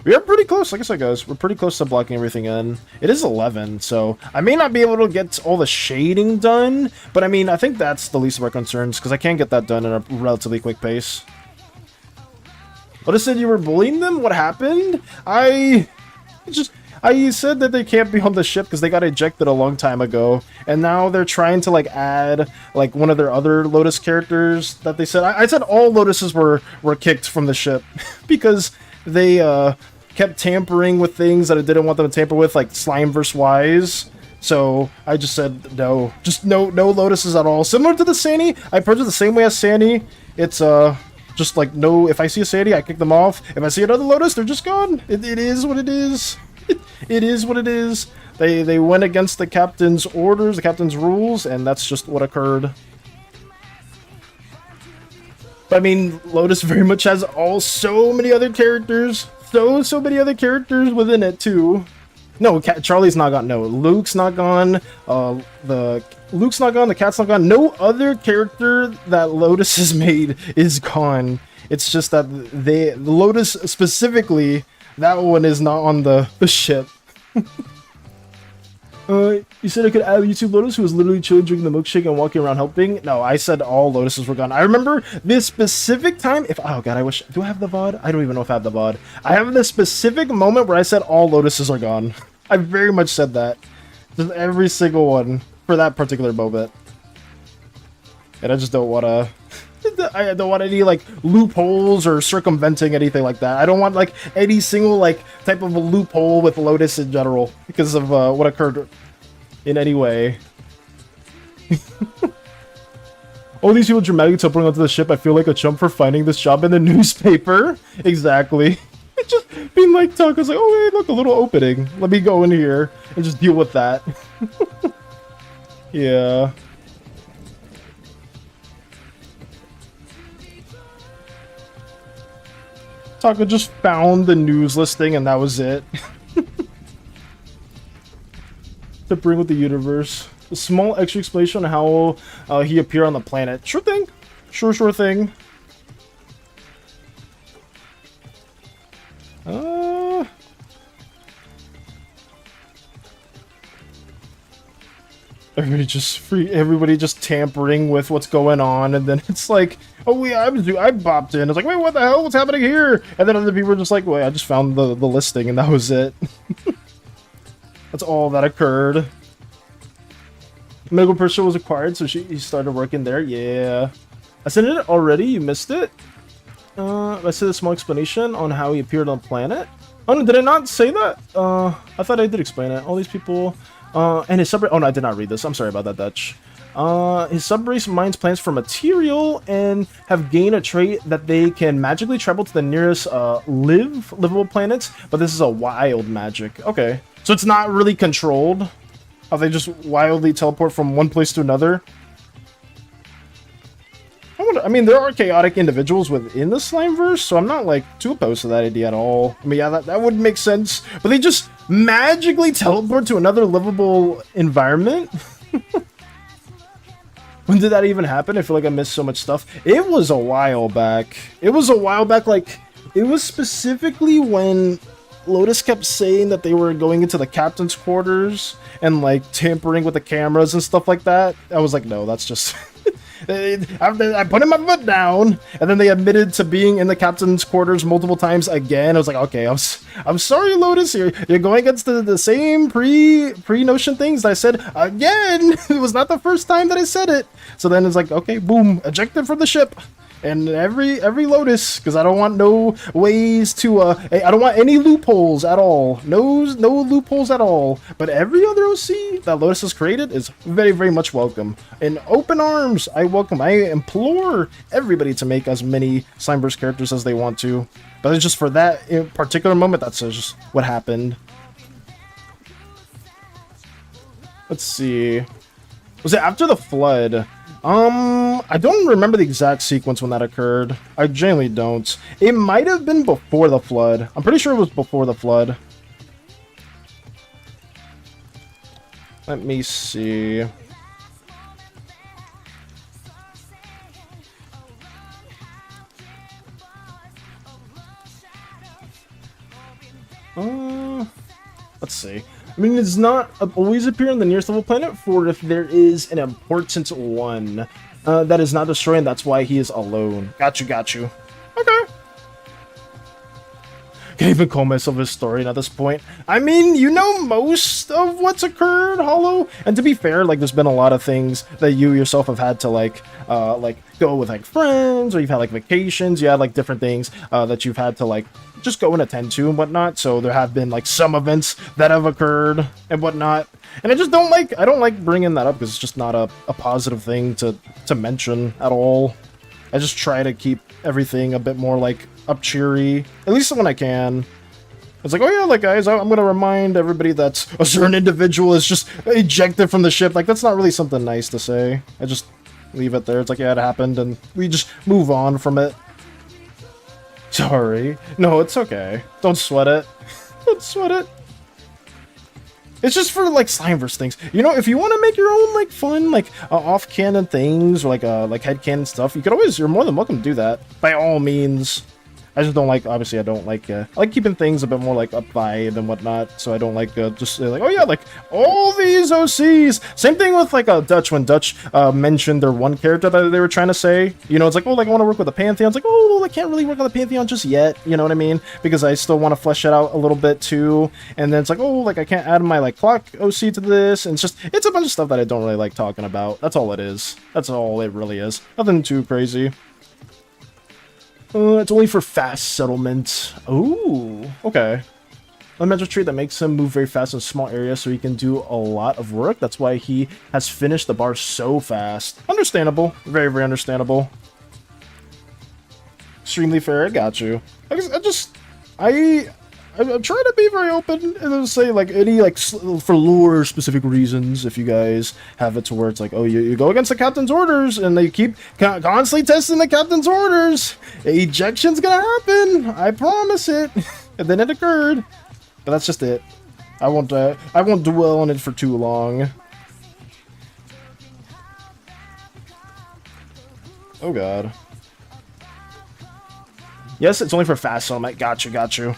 We are pretty close, like I said, guys. We're pretty close to blocking everything in. It is 11, so I may not be able to get all the shading done, but I mean, I think that's the least of our concerns, because I can get that done in a relatively quick pace. Otis said you were bullying them? What happened? I said that they can't be on the ship because they got ejected a long time ago, and now they're trying to like add like one of their other Lotus characters that they said. I said all Lotuses were kicked from the ship because they kept tampering with things that I didn't want them to tamper with, like Slime vs. Wise. So I just said no, just no Lotuses at all. Similar to the SANI, I approach it the same way as SANI. It's just like no. If I see a SANI, I kick them off. If I see another Lotus, they're just gone. It is what it is. It is what it is. They went against the captain's orders, the captain's rules, and that's just what occurred. But I mean, Lotus very much has so many other characters. So many other characters within it, too. No, Charlie's not gone. No, Luke's not gone. Luke's not gone. The cat's not gone. No other character that Lotus has made is gone. It's just that the Lotus specifically, that one is not on the ship. You said I could add a YouTube Lotus who was literally chilling, drinking the milkshake and walking around helping? No, I said all Lotuses were gone. I remember this specific time. Oh god, I wish. Do I have the VOD? I don't even know if I have the VOD. I have this specific moment where I said all Lotuses are gone. I very much said that. Just every single one for that particular moment. And I just don't want to. I don't want any like loopholes or circumventing anything like that. I don't want like any single like type of a loophole with Lotus in general because of what occurred in any way. All these people dramatically teleporting onto the ship. I feel like a chump for finding this job in the newspaper. Exactly. Just being like Taco's like, oh hey, look, a little opening. Let me go in here and just deal with that. Yeah. Taco just found the news listing and that was it. To bring with the universe. A small extra explanation on how he appeared on the planet. Sure thing. Sure thing. Everybody just tampering with what's going on, and then it's like, oh yeah, I bopped in. It's like, wait, what the hell? What's happening here? And then other people are just like, wait, I just found the listing, and that was it. That's all that occurred. Medical person was acquired, so he started working there. Yeah, I sent it already. You missed it. I said a small explanation on how he appeared on the planet. Oh no, did I not say that? I thought I did explain it. All these people. And his subrace. Oh no, I did not read this. I'm sorry about that, Dutch. His subrace mines plants for material and have gained a trait that they can magically travel to the nearest livable planets. But this is a wild magic. Okay, so it's not really controlled. How they just wildly teleport from one place to another. I want. I mean, there are chaotic individuals within the Slimeverse, so I'm not like too opposed to that idea at all. I mean, yeah, that would make sense. But they just magically teleport to another livable environment. When did that even happen? I feel like I missed so much stuff. It was a while back. It was a while back. Like, it was specifically when Lotus kept saying that they were going into the captain's quarters and like tampering with the cameras and stuff like that. I was like, no, that's just. I put my foot down, and then they admitted to being in the captain's quarters multiple times again. I was like, okay, I'm sorry, Lotus. You're going against the same pre-notion things that I said again. It was not the first time that I said it. So then it's like, okay, boom, ejected from the ship. And every Lotus, because I don't want no ways to, I don't want any loopholes at all. No loopholes at all. But every other OC that Lotus has created is very, very much welcome. In open arms, I implore everybody to make as many Slimeverse characters as they want to. But it's just for that particular moment, that's just what happened. Let's see. Was it after the flood? I don't remember the exact sequence when that occurred. I genuinely don't. It might have been before the flood. I'm pretty sure it was before the flood. Let me see. Let's see. I mean, it's not always appear on the nearest level planet for if there is an important one that is not destroyed, and that's why he is alone. Got you. Okay. Can't even call myself a historian at this point. I mean, you know most of what's occurred, Hollow. And to be fair, like, there's been a lot of things that you yourself have had to, like go with, like, friends, or you've had, like, vacations. You had, like, different things that you've had to, like, just go and attend to and whatnot. So there have been, like, some events that have occurred and whatnot. And I just don't like bringing that up because it's just not a positive thing to mention at all. I just try to keep everything a bit more, like, up cheery, at least when I can. It's like, oh yeah, like, guys, I'm gonna remind everybody that a certain individual is just ejected from the ship. Like, that's not really something nice to say. I just leave it there. It's like, yeah, it happened, and we just move on from it. Sorry. No, it's okay. Don't sweat it. Don't sweat it. It's just for, like, Slimeverse things. You know, if you want to make your own, like, fun, like, off-canon things, or, like headcanon stuff, you're more than welcome to do that. By all means. I just don't like, obviously, I like keeping things a bit more, like, up vibe and whatnot, so I don't like, just, like, oh yeah, like, all these OCs! Same thing with, like, Dutch, when Dutch, mentioned their one character that they were trying to say, you know, it's like, oh, like, I want to work with the Pantheon. It's like, oh, well, I can't really work on the Pantheon just yet, you know what I mean? Because I still want to flesh it out a little bit, too, and then it's like, oh, like, I can't add my, like, clock OC to this, and it's a bunch of stuff that I don't really like talking about. That's all it is. That's all it really is. Nothing too crazy. It's only for fast settlement. Ooh, okay. A mental trait that makes him move very fast in small areas so he can do a lot of work. That's why he has finished the bar so fast. Understandable. Very, very understandable. Extremely fair. I got you. I try to be very open and say, like, any, like, for lore specific reasons, if you guys have it to where it's like, oh, you go against the captain's orders and they keep constantly testing the captain's orders. Ejection's gonna happen. I promise it. And then it occurred. But that's just it. I won't dwell on it for too long. Oh, God. Yes, it's only for fast settlement. Got you.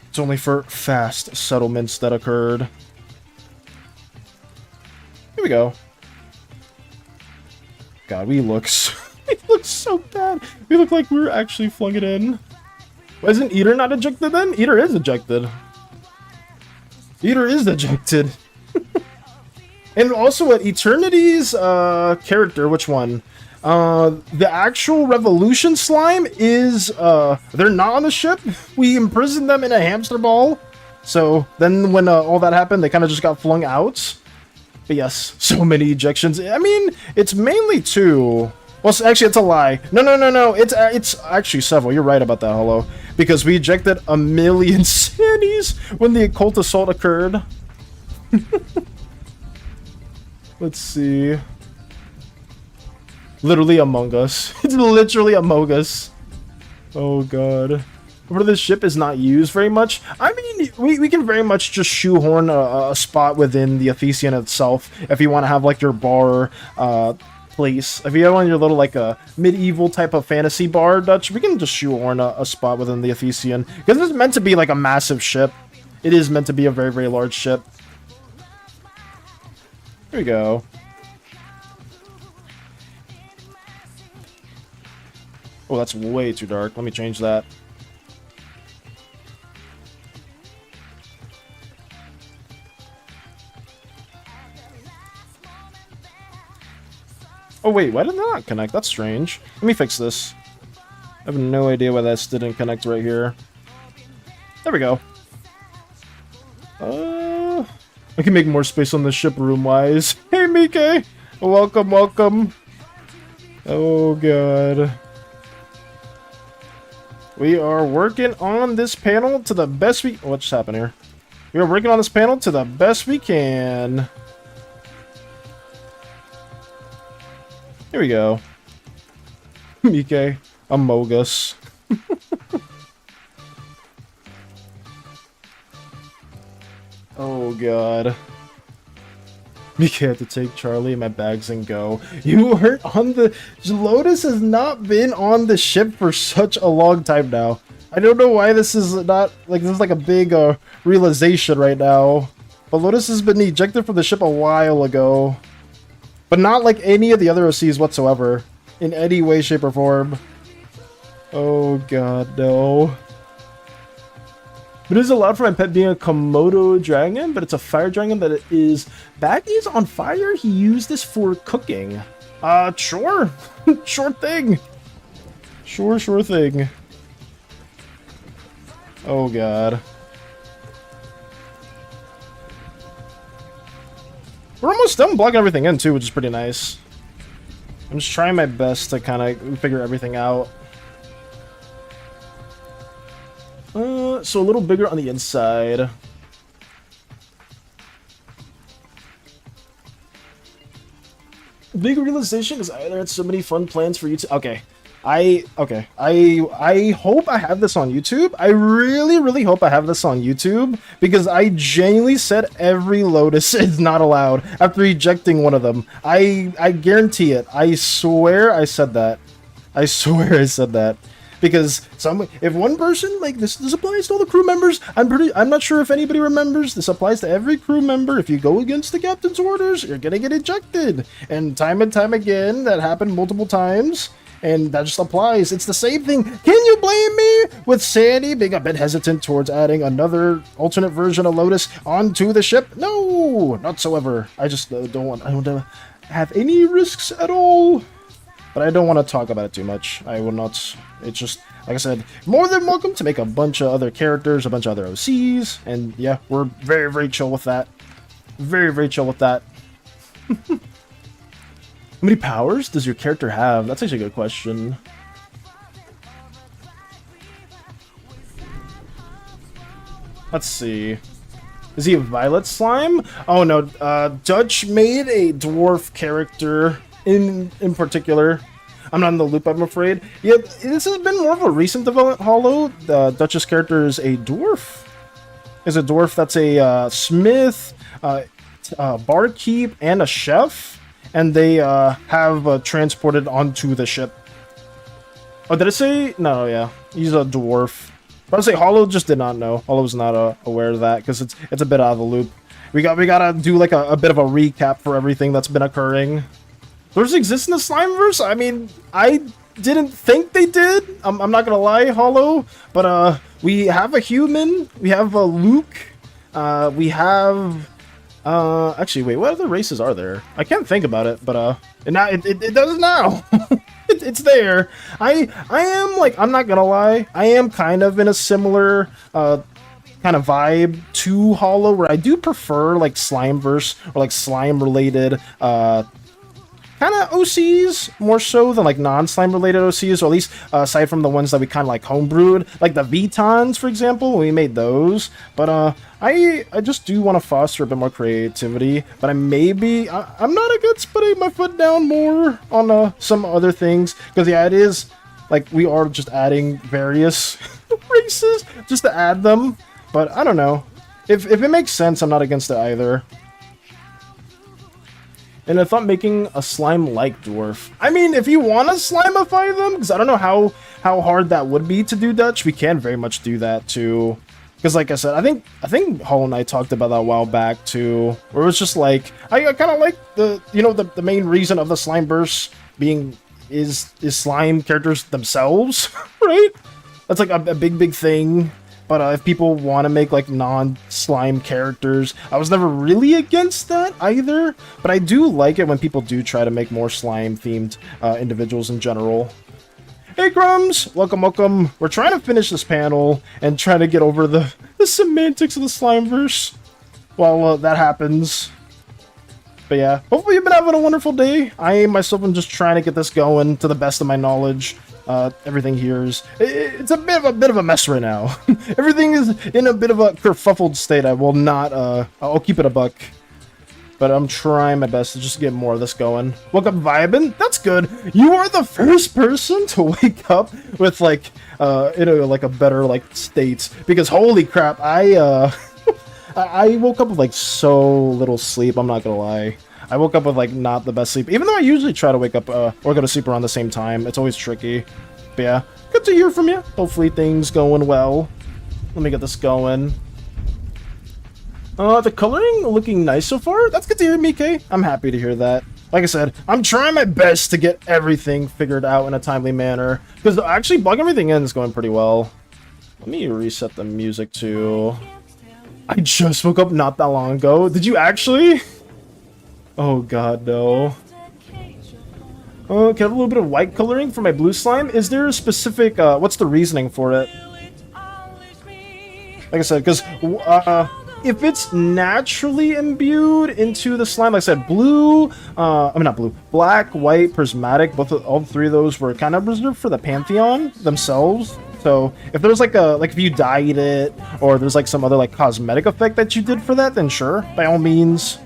It's only for fast settlements that occurred. Here we go. God, we look so bad. We look like we were actually flung it in. Why isn't Eater not ejected then? Eater is ejected. Eater is ejected. And also at Eternity's character, which one? The actual Revolution slime is, they're not on the ship. We imprisoned them in a hamster ball. So then when all that happened, they kind of just got flung out. But yes, so many ejections. I mean, it's mainly two. Well, actually, it's a lie. No. It's actually several. You're right about that, Hollow. Because we ejected a million SANIs when the occult assault occurred. Let's see. Literally Among Us. It's literally Among Us. Oh god. Where this ship is not used very much. I mean, we can very much just shoehorn a spot within the Athesian itself if you want to have like your bar place. If you have on your little like a medieval type of fantasy bar, Dutch, we can just shoehorn a spot within the Athesian because it's meant to be like a massive ship. It is meant to be a very, very large ship. Here we go. Oh, that's way too dark. Let me change that. Oh wait, why did that not connect? That's strange. Let me fix this. I have no idea why this didn't connect right here. There we go. I can make more space on the ship room-wise. Hey, Mike! Welcome, welcome. Oh, God. We are working on this panel to the best we... What just happened here? We are working on this panel to the best we can. Here we go. Mike, Amogus. Oh god. Mike had to take Charlie and my bags and go. You weren't on the... Lotus has not been on the ship for such a long time now. I don't know why this is not... Like, this is like a big realization right now. But Lotus has been ejected from the ship a while ago. But not like any of the other OCs whatsoever. In any way, shape, or form. Oh god, no. But it is allowed for my pet being a Komodo dragon, but it's a fire dragon that it is... Baggy's on fire? He used this for cooking. Sure. Sure thing. Sure thing. Oh god. We're almost done blocking everything in too, which is pretty nice. I'm just trying my best to kind of figure everything out. So a little bigger on the inside. Big realization is either had so many fun plans for YouTube. Okay. I hope I have this on YouTube. I really hope I have this on YouTube because I genuinely said every Lotus is not allowed after ejecting one of them. I guarantee it. I swear I said that. I swear I said that. Because if one person, like this applies to all the crew members, I'm not sure if anybody remembers, this applies to every crew member. If you go against the captain's orders, you're gonna get ejected. And time again, that happened multiple times. And that just applies. It's the same thing. Can you blame me with SANI being a bit hesitant towards adding another alternate version of Lotus onto the ship? No, not so ever. I just I don't want to have any risks at all. But I don't want to talk about it too much. I will not. It's just, like I said, more than welcome to make a bunch of other characters, a bunch of other OCs. And yeah, we're very chill with that. Very chill with that. How many powers does your character have? That's actually a good question. Let's see. Is he a violet slime? Oh no, Dutch made a dwarf character in particular. I'm not in the loop, I'm afraid. Yeah, this has been more of a recent development, Hollow. Dutch's character is a dwarf. Is a dwarf that's a smith, barkeep, and a chef. And they have transported onto the ship. Oh, did it say? No, yeah. He's a dwarf. But I'd say Hollow just did not know. Hollow's not aware of that because it's a bit out of the loop. We gotta do like a bit of a recap for everything that's been occurring. Does exist in the Slimeverse? I mean, I didn't think they did. I'm not gonna lie, Hollow. But we have a human. We have a Luke. We have. Actually, wait. What other races are there? I can't think about it, but it does now. It's there. I am like, I'm not gonna lie. I am kind of in a similar kind of vibe to Hollow, where I do prefer like Slimeverse or like slime related kind of OCs more so than like non-slime related OCs, or at least aside from the ones that we kind of like homebrewed, like the Vitons, for example, when we made those. But I just do want to foster a bit more creativity, but I'm not against putting my foot down more on some other things, because yeah, it is like we are just adding various races just to add them, but I don't know. If it makes sense, I'm not against it either. And I thought making a slime-like dwarf. I mean, if you want to slimify them, because I don't know how hard that would be to do, Dutch. We can very much do that too. Because like I said, I think Hollow Knight talked about that a while back too, where it was just like I kind of like the main reason of the slime burst being is slime characters themselves, right? That's like a big thing. But if people want to make like non-slime characters, I was never really against that either. But I do like it when people do try to make more slime-themed individuals in general. Hey Crumbs! Welcome, welcome. We're trying to finish this panel and trying to get over the semantics of the Slimeverse while that happens. But yeah, hopefully you've been having a wonderful day. I myself am just trying to get this going to the best of my knowledge. Everything here is it's a bit of a mess right now. Everything is in a bit of a kerfuffled state. I will not I'll keep it a buck, but I'm trying my best to just get more of this going. Woke up vibing. That's good. You are the first person to wake up with like like a better like state, because holy crap, I woke up with like so little sleep. I'm not gonna lie. I woke up with like not the best sleep, even though I usually try to wake up or go to sleep around the same time. It's always tricky. But yeah, good to hear from you. Hopefully things going well. Let me get this going. The coloring looking nice so far. That's good to hear, Mike. I'm happy to hear that. Like I said, I'm trying my best to get everything figured out in a timely manner, because actually plugging everything in is going pretty well. Let me reset the music too. I just woke up not that long ago. Did you actually? Oh god, no. Oh, can I have a little bit of white coloring for my blue slime? Is there a specific, what's the reasoning for it? Like I said, because if it's naturally imbued into the slime, like I said, blue, I mean not blue, black, white, prismatic, all three of those were kind of reserved for the Pantheon themselves. So if there's like if you dyed it, or there's like some other like cosmetic effect that you did for that, then sure, by all means.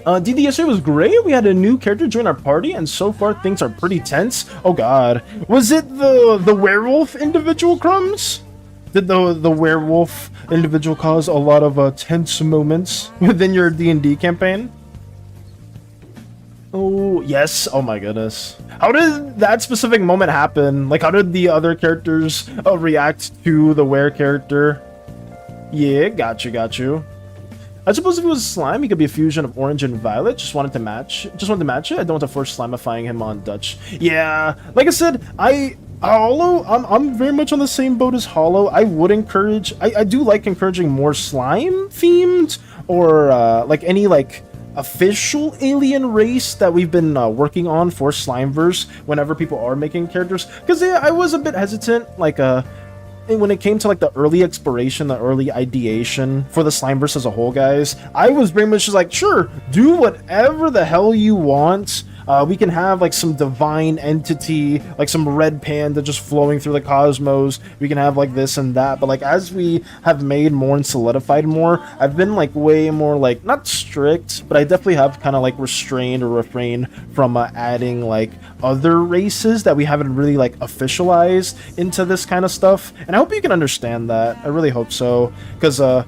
DDSA was great. We had a new character join our party, and so far things are pretty tense. Oh god. Was it the werewolf individual, Crumbs? Did the werewolf individual cause a lot of tense moments within your D&D campaign? Oh, yes. Oh my goodness. How did that specific moment happen? Like, how did the other characters react to the were character? Yeah, got you. I suppose if it was slime, he could be a fusion of orange and violet. Just wanted to match it. I don't want to force slimifying him on Dutch. Yeah, like I said, Hollow, I'm very much on the same boat as Hollow. I would encourage, I do like encouraging more slime themed, or like any like official alien race that we've been working on for Slimeverse whenever people are making characters. Because yeah, I was a bit hesitant, like when it came to like the early exploration, the early ideation for the Slimeverse as a whole, guys, I was very much just like, sure, do whatever the hell you want. We can have like some divine entity, like some red panda just flowing through the cosmos. We can have like this and that. But like as we have made more and solidified more, I've been like way more like, not strict, but I definitely have kind of like restrained or refrained from adding like other races that we haven't really like officialized into this kind of stuff. And I hope you can understand that. I really hope so, because I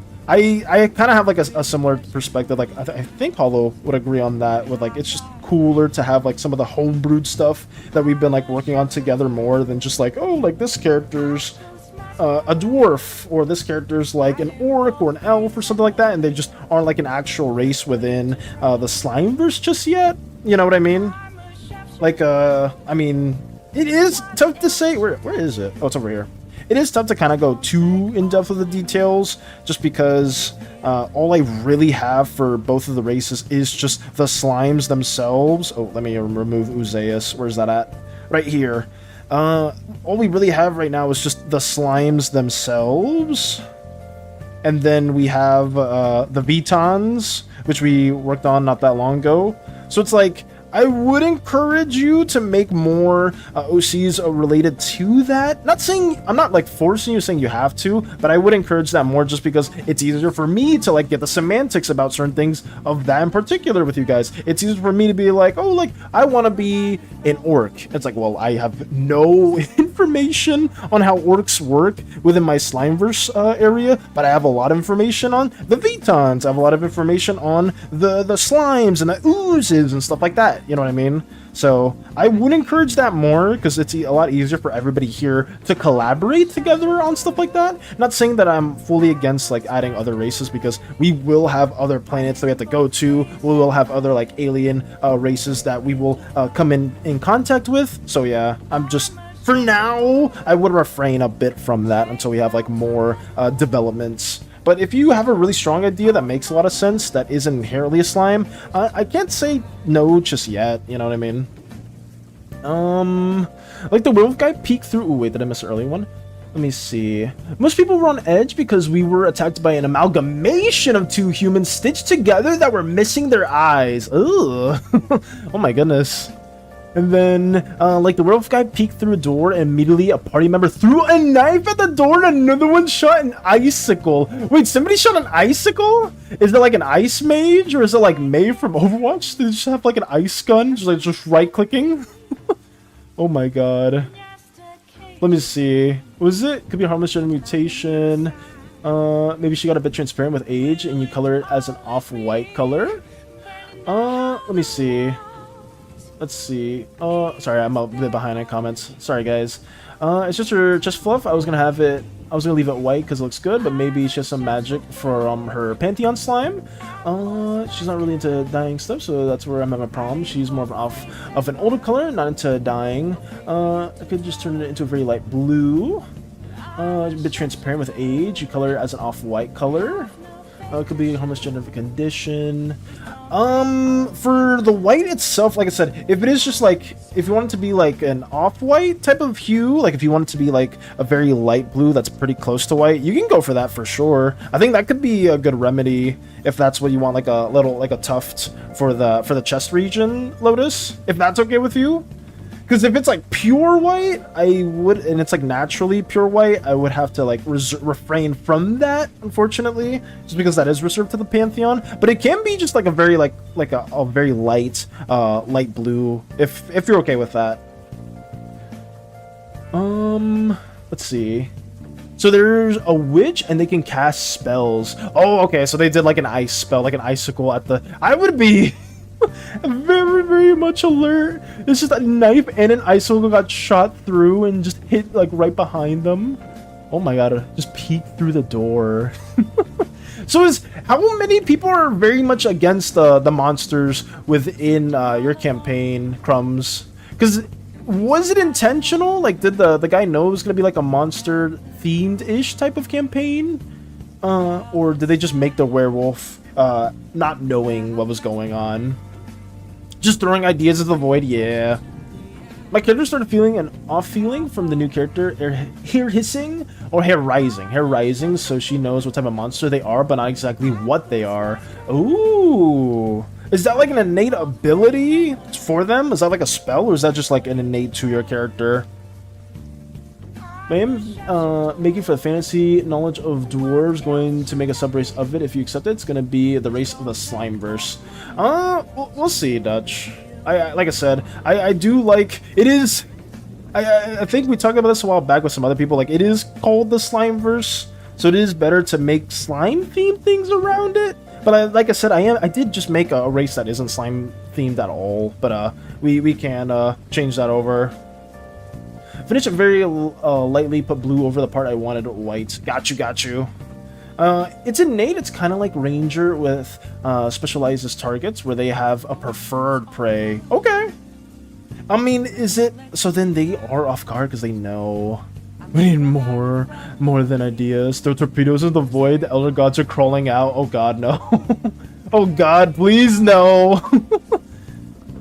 kind of have like a similar perspective. Like I think Hollow would agree on that, with like it's just cooler to have like some of the homebrewed stuff that we've been like working on together more than just like, oh, like this character's a dwarf, or this character's like an orc or an elf or something like that, and they just aren't like an actual race within the Slimeverse just yet. You know what I mean? Like I mean, it is tough to say. Where is it? Oh, it's over here. It is tough to kind of go too in-depth with the details, just because all I really have for both of the races is just the slimes themselves. Oh, let me remove Uzeus. Where's that at? Right here. All we really have right now is just the slimes themselves. And then we have the Vitons, which we worked on not that long ago. So it's like, I would encourage you to make more OCs related to that. Not saying, I'm not like forcing you, saying you have to, but I would encourage that more just because it's easier for me to like get the semantics about certain things of that in particular with you guys. It's easier for me to be like, oh, like I want to be an orc. It's like, well, I have no information on how orcs work within my Slimeverse area, but I have a lot of information on the Vitons. I have a lot of information on the slimes and the oozes and stuff like that. You know what I mean? So I would encourage that more because it's a lot easier for everybody here to collaborate together on stuff like that. Not saying that I'm fully against like adding other races, because we will have other planets that we have to go to. We will have other like alien races that we will come in contact with. So yeah, I'm just, for now, I would refrain a bit from that until we have like more developments. But if you have a really strong idea that makes a lot of sense, that isn't inherently a slime, I can't say no just yet, you know what I mean? Like the werewolf guy peeked through... Ooh, wait, did I miss an early one? Let me see. Most people were on edge because we were attacked by an amalgamation of two humans stitched together that were missing their eyes. Ugh. Oh my goodness. And then, like, the werewolf guy peeked through a door, and immediately a party member threw a knife at the door, and another one shot an icicle. Wait, somebody shot an icicle? Is it like an ice mage, or is it like May from Overwatch? Did they just have like an ice gun, just right-clicking? Oh my god. Let me see. Was it? Could be a harmless gender mutation. Maybe she got a bit transparent with age, and you color it as an off-white color. Let me see. Let's see. Sorry, I'm a bit behind in comments. Sorry, guys. It's just her chest fluff. I was gonna leave it white because it looks good, but maybe she has some magic from her Pantheon slime. She's not really into dyeing stuff, so that's where I'm at my problem. She's more of an older color, not into dyeing. I could just turn it into a very light blue. A bit transparent with age. You color it as an off-white color. It could be a homeless gender condition. For the white itself, like I said, if it is just like, if you want it to be like an off-white type of hue, like if you want it to be like a very light blue that's pretty close to white, you can go for that for sure. I think that could be a good remedy if that's what you want, like a little, like a tuft for the chest region, Lotus, if that's okay with you. Because if it's like pure white, and it's like naturally pure white, I would have to like refrain from that, unfortunately, just because that is reserved to the Pantheon. But it can be just like a very like a very light light blue, if you're okay with that. Let's see. So there's a witch and they can cast spells. Oh, okay, so they did like an ice spell, like an icicle at the... I would be very, very much alert. It's just a knife and an icicle got shot through and just hit like right behind them. Oh my god, just peek through the door. So how many people are very much against the monsters within your campaign, Crumbs? Because was it intentional? Like, did the guy know it was gonna be like a monster themed-ish type of campaign? Or did they just make the werewolf not knowing what was going on? Just throwing ideas at the void, yeah. My character started feeling an off feeling from the new character, hair hissing or hair rising. Hair rising, so she knows what type of monster they are, but not exactly what they are. Ooh. Is that like an innate ability for them? Is that like a spell, or is that just like an innate to your character? I am making for the fantasy knowledge of dwarves, going to make a sub-race of it. If you accept it, it's going to be the race of the Slimeverse. We'll see, Dutch. Like I said, I do like... It is... I think we talked about this a while back with some other people. Like, it is called the Slimeverse, so it is better to make slime-themed things around it. But like I said, I did just make a race that isn't slime-themed at all. But we can change that over. Finish it very lightly, put blue over the part I wanted white. Got you. It's innate. It's kind of like Ranger with specializes targets where they have a preferred prey. Okay. I mean, is it... So then they are off guard because they know. We need more than ideas. Throw torpedoes in the void. The elder gods are crawling out. Oh god, no. Oh god, please no.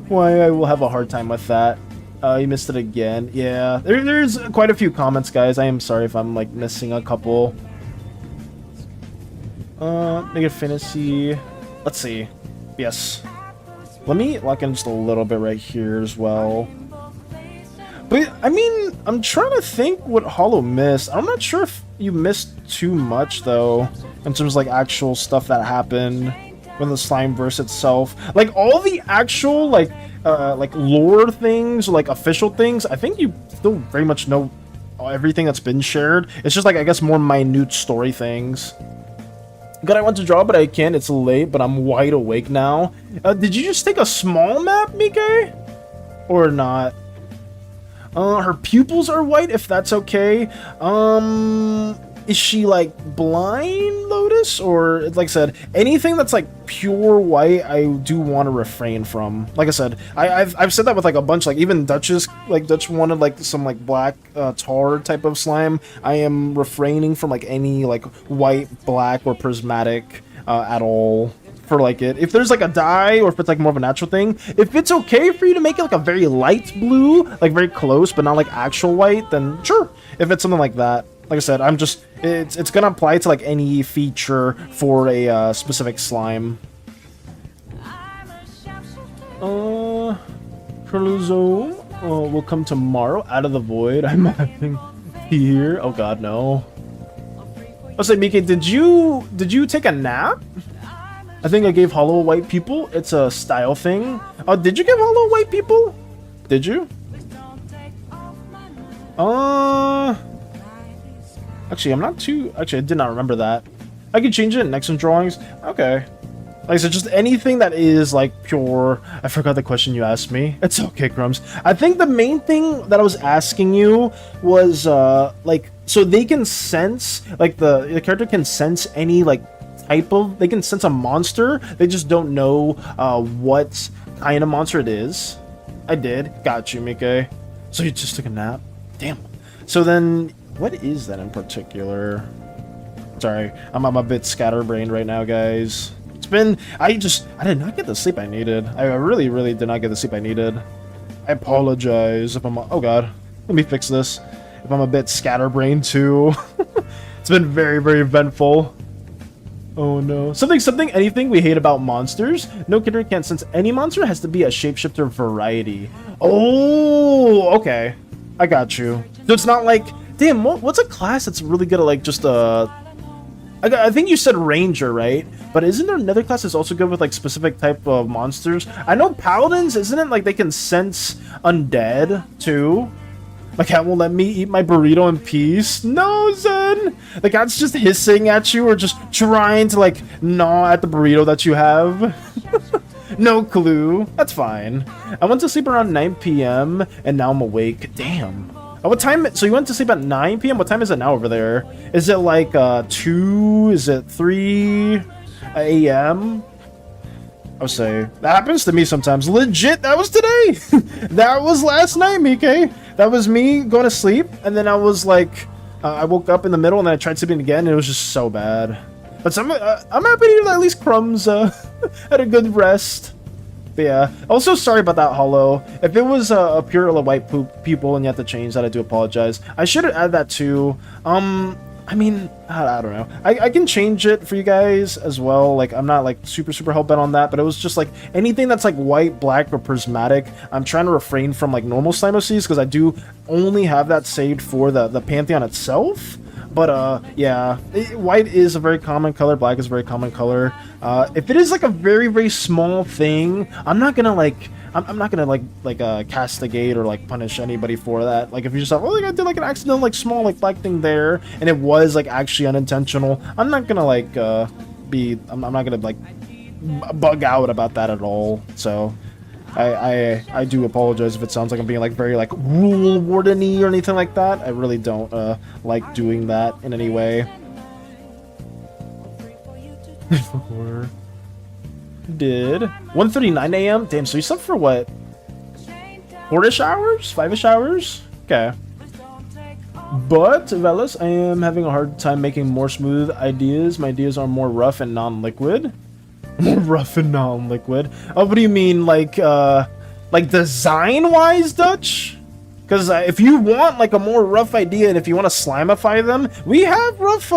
Why, I will have a hard time with that. You missed it again. Yeah, there's quite a few comments, guys. I am sorry if I'm, like, missing a couple. Make it fantasy. Let's see. Yes. Let me lock in just a little bit right here as well. But, I mean, I'm trying to think what Hollow missed. I'm not sure if you missed too much, though, in terms of, like, actual stuff that happened with the Slimeverse itself. Like, all the actual, like lore things, or, like, official things, I think you still very much know everything that's been shared. It's just, like, I guess more minute story things. God, I want to draw, but I can't. It's late, but I'm wide awake now. Did you just take a small map, Mike? Or not? Her pupils are white, if that's okay. Is she, like, blind, Lotus? Or, like I said, anything that's, like, pure white, I do want to refrain from. Like I said, I've said that with, like, a bunch, like, even Dutch's, like, Dutch wanted, like, some, like, black, tar type of slime. I am refraining from, like, any, like, white, black, or prismatic, at all. For like it, if there's like a dye or if it's like more of a natural thing, if it's okay for you to make it like a very light blue, like very close but not like actual white, then sure. If it's something like that, like I said, I'm just it's gonna apply to like any feature for a specific slime. Prolozone will come tomorrow out of the void. I'm having here. Oh god, no. I'll say, Mike, did you take a nap? I think I gave Hollow white people. It's a style thing. Oh, did you give Hollow white people? Did you? Actually, I'm not too... Actually, I did not remember that. I could change it in next one drawings. Okay. Like I said, just anything that is, like, pure... I forgot the question you asked me. It's okay, Crumbs. I think the main thing that I was asking you was, like... So they can sense... Like, the character can sense any, like... type of, they can sense a monster, they just don't know what kind of monster it is. I did. Got you, Mike. So you just took a nap? Damn. So then, what is that in particular? Sorry, I'm a bit scatterbrained right now, guys. It's been, I did not get the sleep I needed. I really, really did not get the sleep I needed. I apologize if I'm, oh god, let me fix this. If I'm a bit scatterbrained too. It's been very, very eventful. Oh no. Something, anything we hate about monsters. No kidder can't sense any monster, has to be a shapeshifter variety. Oh, okay. I got you. So it's not like, damn, what's a class that's really good at like just I think you said ranger, right? But isn't there another class that's also good with like specific type of monsters? I know paladins, isn't it like they can sense undead too? My cat won't let me eat my burrito in peace. No, Zen! The cat's just hissing at you or just trying to, like, gnaw at the burrito that you have. No clue. That's fine. I went to sleep around 9 p.m. and now I'm awake. Damn. What time? So you went to sleep at 9 p.m.? What time is it now over there? Is it, like, 2? Is it 3 a.m.? I would say that happens to me sometimes. Legit, that was today. That was last night, Mike. That was me going to sleep, and then I was like, I woke up in the middle, and then I tried sleeping again, and it was just so bad. But I'm happy to hear that at least Crumbs had a good rest. But yeah, also sorry about that, Hollow. If it was a pure white poop people and you have to change that, I do apologize. I should have added that too. I mean, I don't know. I can change it for you guys as well. Like, I'm not, like, super hell-bent on that, but it was just, like, anything that's, like, white, black, or prismatic, I'm trying to refrain from, like, normal Slimoseas, because I do only have that saved for the Pantheon itself. But, yeah, white is a very common color, black is a very common color. If it is, like, a very, very small thing, I'm not gonna, like... I'm not gonna like castigate or like punish anybody for that. Like if you just have, oh, like I did like an accidental like small like black thing there and it was like actually unintentional, I'm not gonna like I'm not gonna like bug out about that at all. So I do apologize if it sounds like I'm being like very like rule wardeny or anything like that. I really don't like doing that in any way. Did 1:39 a.m. Damn, so you slept for what? 4-ish hours? 5-ish hours? Okay. But, Velas, I am having a hard time making more smooth ideas. My ideas are more rough and non-liquid. More rough and non-liquid. Oh, what do you mean, like design-wise, Dutch? Because if you want, like, a more rough idea and if you want to slimify them, we have rough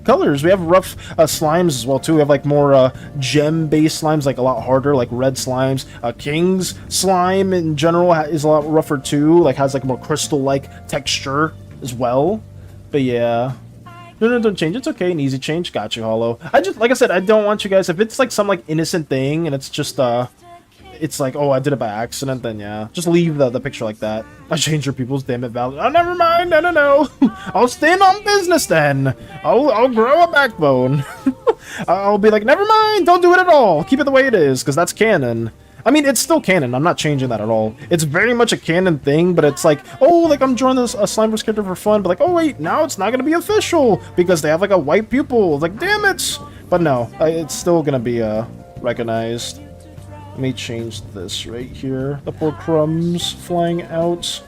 colors. We have rough slimes as well too. We have like more gem-based slimes, like a lot harder, like red slimes. King's slime in general is a lot rougher too, like has like more crystal-like texture as well. But yeah. No, don't change. It's okay. An easy change. Got you, Hollow. I just, like I said, I don't want you guys, if it's like some like innocent thing and it's just it's like, oh, I did it by accident, then yeah, just leave the picture like that. I changed your people's damn it valid. Oh, never mind. No. I'll stand on business then. I'll grow a backbone. I'll be like, never mind. Don't do it at all. Keep it the way it is, because that's canon. I mean, it's still canon. I'm not changing that at all. It's very much a canon thing, but it's like, oh, like I'm drawing this a Slimeverse character for fun, but like, oh wait, now it's not gonna be official because they have like a white pupil. Like, damn it! But no, it's still gonna be recognized. Let me change this right here. The poor crumbs flying out.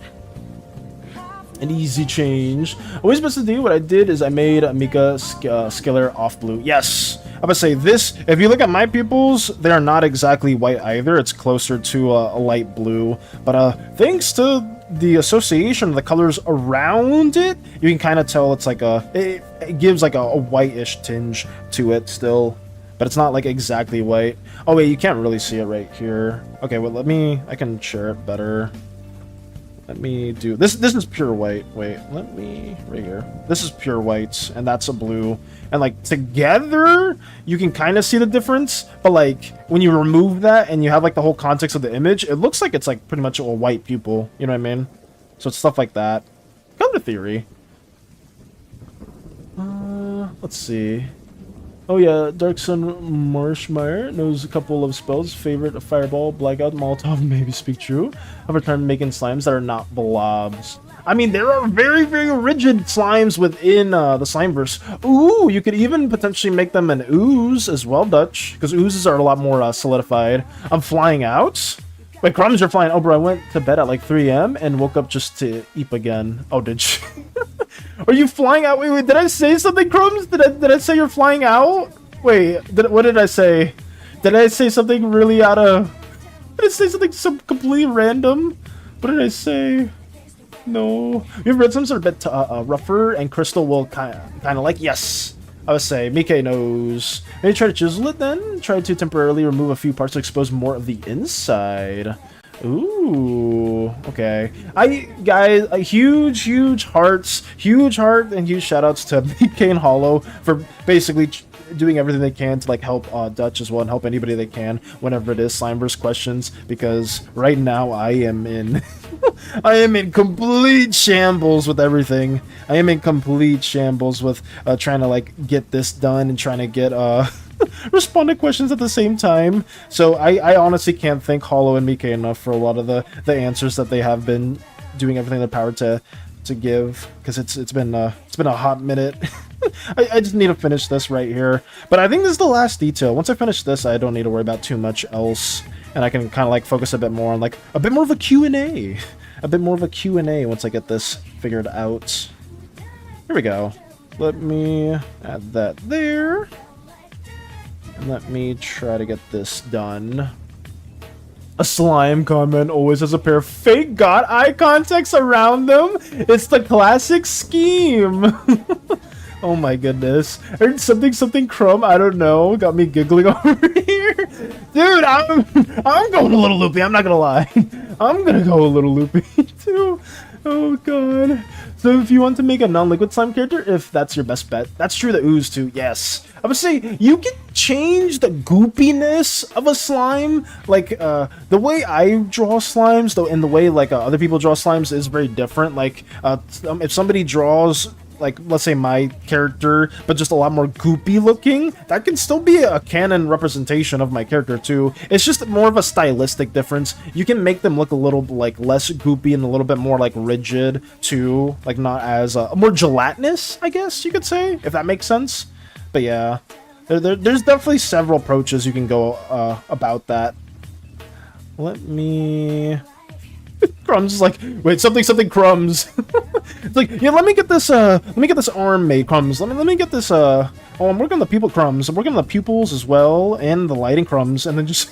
An easy change. Always best to do. What I did is I made Mika Skiller off blue. Yes! I'm gonna say this. If you look at my pupils, they are not exactly white either. It's closer to a light blue. But thanks to the association of the colors around it, you can kind of tell it's like it gives like a whitish tinge to it still. But it's not like exactly white. Oh wait, you can't really see it right here. Okay, well I can share it better. Let me do this. This is pure white. Wait, let me right here. This is pure white, and that's a blue. And like together, you can kind of see the difference. But like when you remove that and you have like the whole context of the image, it looks like it's like pretty much a white pupil. You know what I mean? So it's stuff like that. Color theory. Let's see. Oh yeah, Dark Sun Marshmire knows a couple of spells. Favorite: Fireball, Blackout, Molotov, maybe speak true. I've returned making slimes that are not blobs. I mean, there are very, very rigid slimes within the Slimeverse. Ooh, you could even potentially make them an ooze as well, Dutch, because oozes are a lot more solidified. I'm flying out. Wait, Crumbs, you're flying. Oh, bro, I went to bed at like 3 a.m. and woke up just to eep again. Oh, did you? Are you flying out? Wait, did I say something, Crumbs? Did I say you're flying out? Wait, what did I say? Did I say something really out of... Did I say something so completely random? What did I say? No. Your red slimes are a bit rougher, and Crystal will kind of like... Yes! I would say, Mike knows. Maybe try to chisel it then? Try to temporarily remove a few parts to expose more of the inside. Ooh, okay. Guys, huge heart and huge shoutouts to BK and Hollow for basically doing everything they can to like help Dutch as well and help anybody they can whenever it is Slimeverse questions, because right now I am in I am in complete shambles with everything. I am in complete shambles with trying to like get this done and trying to get respond to questions at the same time. So I honestly can't thank Hollow and Mika enough for a lot of the answers that they have been doing everything in their power to give, because it's been a hot minute. I just need to finish this right here, but I think this is the last detail. Once I finish this, I don't need to worry about too much else, and I can kind of like focus a bit more on like a bit more of a Q&A, once I get this figured out. Here we go. Let me add that there. And let me try to get this done. A slime comment always has a pair of fake god eye contacts around them. It's the classic scheme. Oh my goodness. Heard something crumb, I don't know. Got me giggling over here. Dude, I'm going a little loopy, I'm not gonna lie. I'm gonna go a little loopy too. Oh god. So if you want to make a non-liquid slime character, if that's your best bet, that's true, the ooze too, yes. I would say you can change the goopiness of a slime. Like, the way I draw slimes, though, and the way, like, other people draw slimes is very different. Like, if somebody draws, like, let's say my character, but just a lot more goopy looking, that can still be a canon representation of my character too. It's just more of a stylistic difference. You can make them look a little like less goopy and a little bit more like rigid too, like not as more gelatinous, I guess you could say, if that makes sense. But yeah, there's definitely several approaches you can go about that. Let me... Crumbs is like, wait, something Crumbs. It's like, yeah, let me get this arm made, Crumbs. Let me get this oh, I'm working on the pupil, Crumbs. I'm working on the pupils as well and the lighting, Crumbs, and then just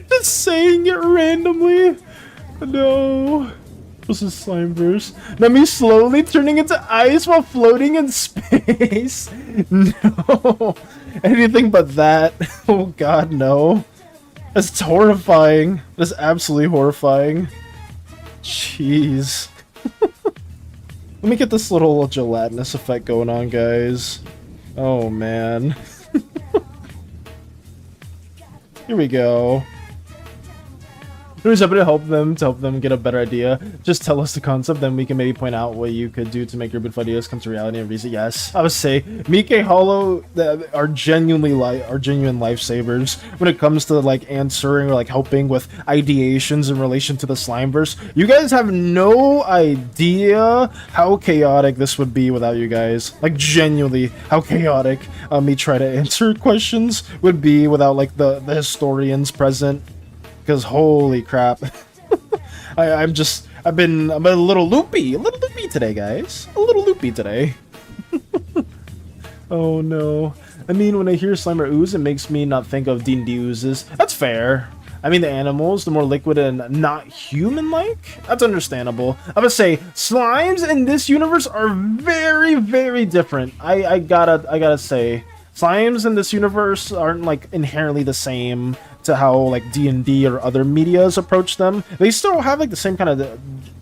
just saying it randomly. No. This is Slimeverse. Now me slowly turning into ice while floating in space. No. Anything but that. Oh god, no. That's horrifying. That's absolutely horrifying. Jeez. Let me get this little gelatinous effect going on, guys. Oh, man. Here we go. Who's happy to help them get a better idea? Just tell us the concept, then we can maybe point out what you could do to make your beautiful ideas come to reality and reason. Yes, I would say Mike Hollow are genuine lifesavers when it comes to like answering or like helping with ideations in relation to the Slimeverse. You guys have no idea how chaotic this would be without you guys. Like genuinely, how chaotic me try to answer questions would be without like the historians present. Because holy crap, I'm a little loopy today, guys. A little loopy today. Oh no. I mean, when I hear Slimer ooze, it makes me not think of D&D oozes. That's fair. I mean, the animals, the more liquid and not human-like, that's understandable. I would say slimes in this universe are very, very different. I gotta say, slimes in this universe aren't like inherently the same to how like D&D or other medias approach them. They still have like the same kind of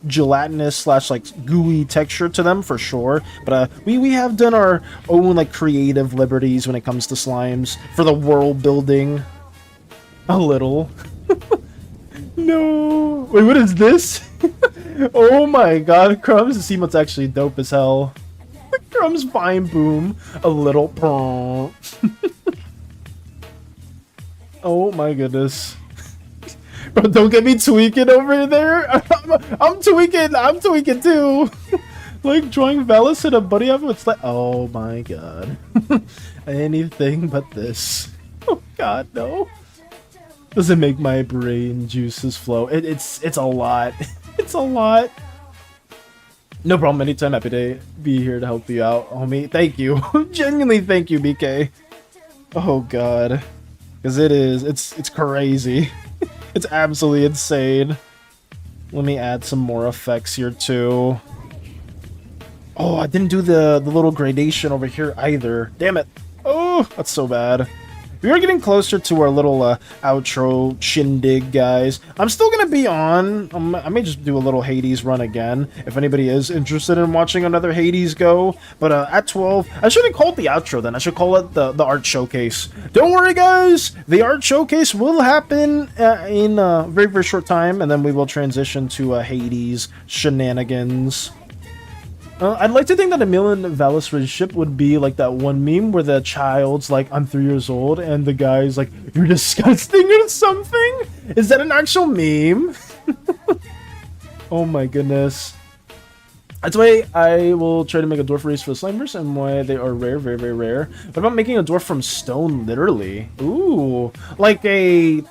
gelatinous / like gooey texture to them for sure, but we have done our own like creative liberties when it comes to slimes for the world building a little. No, wait, what is this? Oh my god, Crumbs, this emote's actually dope as hell. Crumbs Vine Boom, a little prompt. Oh my goodness. Bro, don't get me tweaking over there. I'm tweaking too. Like drawing Velas and a buddy of it's like, oh my god. Anything but this. Oh god, no. Doesn't make my brain juices flow. It's a lot. It's a lot. No problem, anytime, happy to be here to help you out, homie. Thank you. Genuinely thank you, BK. Oh god. Because it's crazy. It's absolutely insane. Let me add some more effects here too. Oh, I didn't do the little gradation over here either. Damn it. Oh, that's so bad. We are getting closer to our little outro shindig, guys. I'm still going to be on. I may just do a little Hades run again, if anybody is interested in watching another Hades go. But at 12, I shouldn't call it the outro then. I should call it the art showcase. Don't worry, guys. The art showcase will happen in a very, very short time, and then we will transition to Hades shenanigans. I'd like to think that Emil and Valis' relationship would be like that one meme where the child's like, I'm 3 years old, and the guy's like, you're disgusting or something? Is that an actual meme? Oh my goodness. That's why I will try to make a dwarf race for the Slimeverse, and why they are rare, very, very rare. What about making a dwarf from stone, literally? Ooh, like a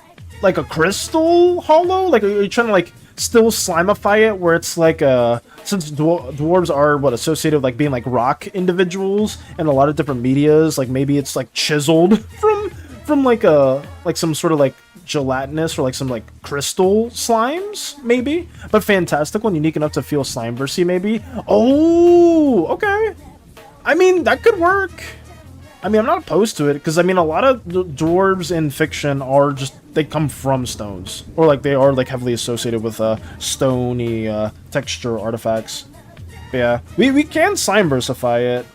crystal hollow? Like, are you trying to like still slimify it where it's like since dwarves are associated with like being like rock individuals in a lot of different medias, like maybe it's like chiseled from like some sort of like gelatinous or like some like crystal slimes maybe, but fantastical and unique enough to feel Slimeversey maybe. Oh, okay. I mean, that could work. I mean, I'm not opposed to it, because, I mean, a lot of dwarves in fiction are just, they come from stones. Or, like, they are, like, heavily associated with, stony, texture artifacts. But, yeah, we can Slimeversify it.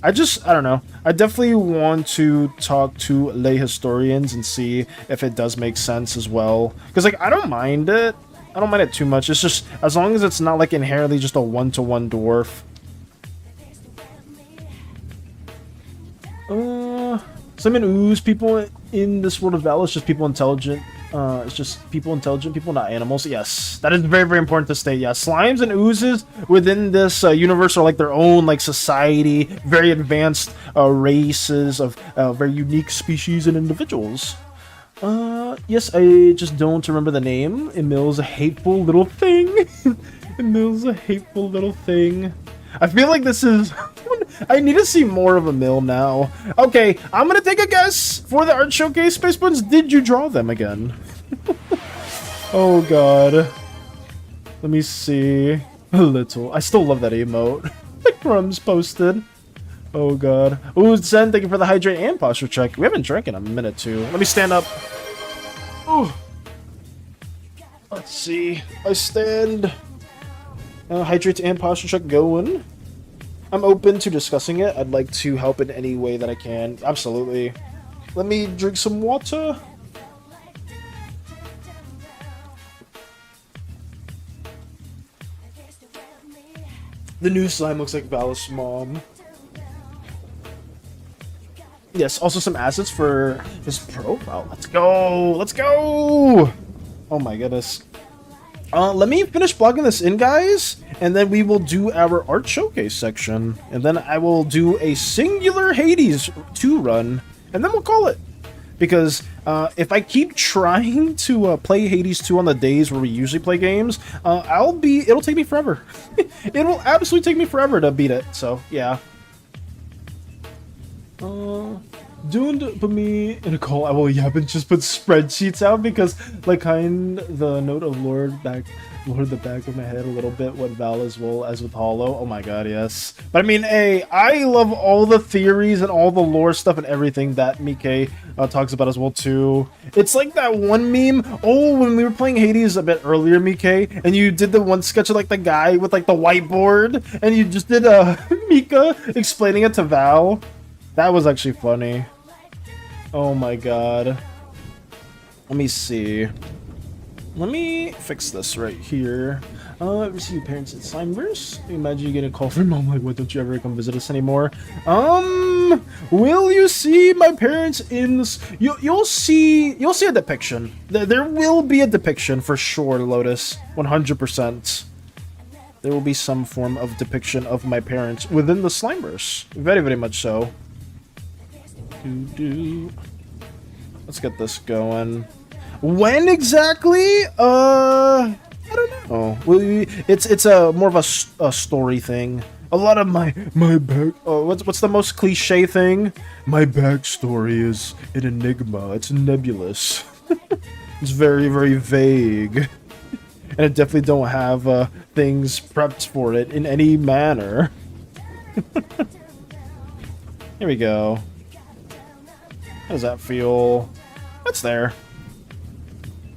I don't know. I definitely want to talk to lay historians and see if it does make sense as well. Because, like, I don't mind it. I don't mind it too much. It's just, as long as it's not, like, inherently just a one-to-one dwarf. Some ooze people in this world of Val, it's just people intelligent. It's just people intelligent, people not animals. Yes, that is very, very important to state. Yeah, slimes and oozes within this universe are like their own like society, very advanced races of very unique species and individuals. Yes, I just don't remember the name. Emil's a hateful little thing. Emil's a hateful little thing. I feel like this is... I need to see more of Emil now. Okay, I'm gonna take a guess for the art showcase. Space Buns, did you draw them again? Oh god. Let me see. A little. I still love that emote. The Crumbs posted. Oh god. Ooh, Zen, thank you for the hydrate and posture check. We haven't drank in a minute too. Let me stand up. Ooh. Let's see. I stand. Hydrate and posture check going. I'm open to discussing it. I'd like to help in any way that I can. Absolutely. Let me drink some water. The new slime looks like Val's mom. Yes, also some assets for his profile. Let's go! Let's go! Oh my goodness. Let me finish plugging this in, guys, and then we will do our art showcase section. And then I will do a singular Hades 2 run, and then we'll call it. Because if I keep trying to play Hades 2 on the days where we usually play games, it'll take me forever. It will absolutely take me forever to beat it, so yeah. Don't put me in a call. I will yap and just put spreadsheets out because, like, the note of Lord the back of my head a little bit what Val as well as with Hollow. Oh my god, yes. But I mean, hey, I love all the theories and all the lore stuff and everything that Mike talks about as well too. It's like that one meme. Oh, when we were playing Hades a bit earlier, Mike, and you did the one sketch of like the guy with like the whiteboard, and you just did Mika explaining it to Val. That was actually funny. Oh my god. Let me see. Let me fix this right here. Ever see your parents at Slimeverse? Imagine you get a call from mom like, "What? Don't you ever come visit us anymore?" Will you see my parents in this? You'll see a depiction. There will be a depiction for sure, Lotus. 100%. There will be some form of depiction of my parents within the Slimeverse. Very, very much so. Let's get this going. When exactly? I don't know. It's a more of a story thing. A lot of my back. Oh, what's the most cliche thing? My backstory is an enigma. It's nebulous. It's very, very vague, and I definitely don't have things prepped for it in any manner. Here we go. How does that feel? That's there.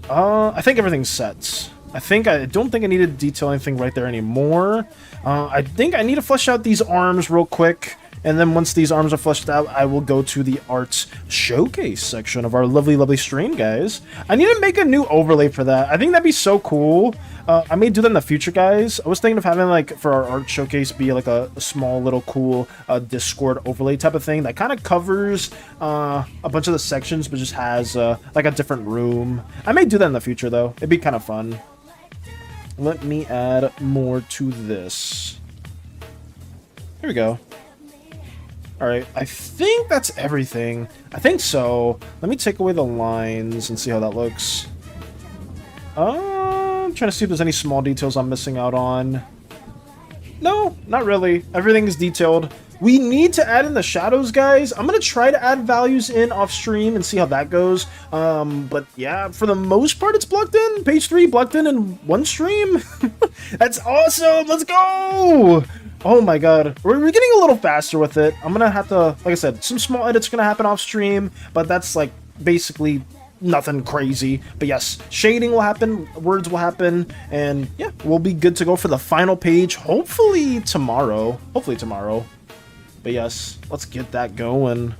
I think everything's set. I don't think I need to detail anything right there anymore. I think I need to flesh out these arms real quick, and then once these arms are fleshed out, I will go to the art showcase section of our lovely, lovely stream, guys. I need to make a new overlay for that. I think that'd be so cool. I may do that in the future, guys. I was thinking of having, like, for our art showcase, be like a small little cool Discord overlay type of thing that kind of covers a bunch of the sections, but just has like a different room. I may do that in the future, though. It'd be kind of fun. Let me add more to this. Here we go. Alright, I think that's everything. I think so. Let me take away the lines and see how that looks. I'm trying to see if there's any small details I'm missing out on. No, not really. Everything is detailed. We need to add in the shadows, guys. I'm going to try to add values in off stream and see how that goes. But yeah, for the most part, it's blocked in. Page 3 blocked in one stream. That's awesome. Let's go. Oh my god. We're getting a little faster with it. I'm going to have to, like I said, some small edits are going to happen off stream, but that's like basically nothing crazy. But yes, shading will happen, words will happen, and yeah, we'll be good to go for the final page, hopefully tomorrow. But yes, let's get that going.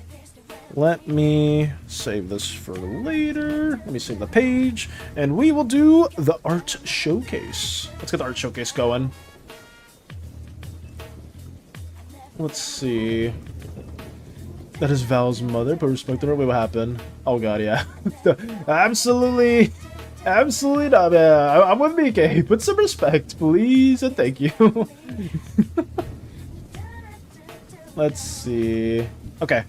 Let me save this for later. Let me save the page, and we will do the art showcase. Let's get the art showcase going. Let's see. That is Val's mother. Put respect on her. Wait, what happened? Oh god, yeah. Absolutely. Absolutely not, man. I'm with BK. Put some respect, please, and thank you. Let's see. Okay.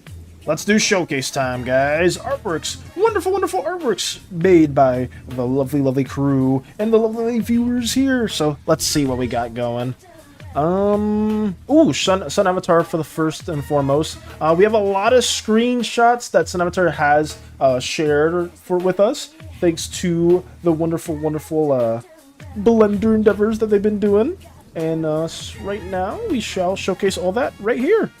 Let's do showcase time, guys. Artworks. Wonderful, wonderful artworks made by the lovely, lovely crew and the lovely viewers here. So let's see what we got going. Ooh, Sun Avatar for the first and foremost. We have a lot of screenshots that Sun Avatar has shared with us, thanks to the wonderful, wonderful Blender endeavors that they've been doing. And right now, we shall showcase all that right here.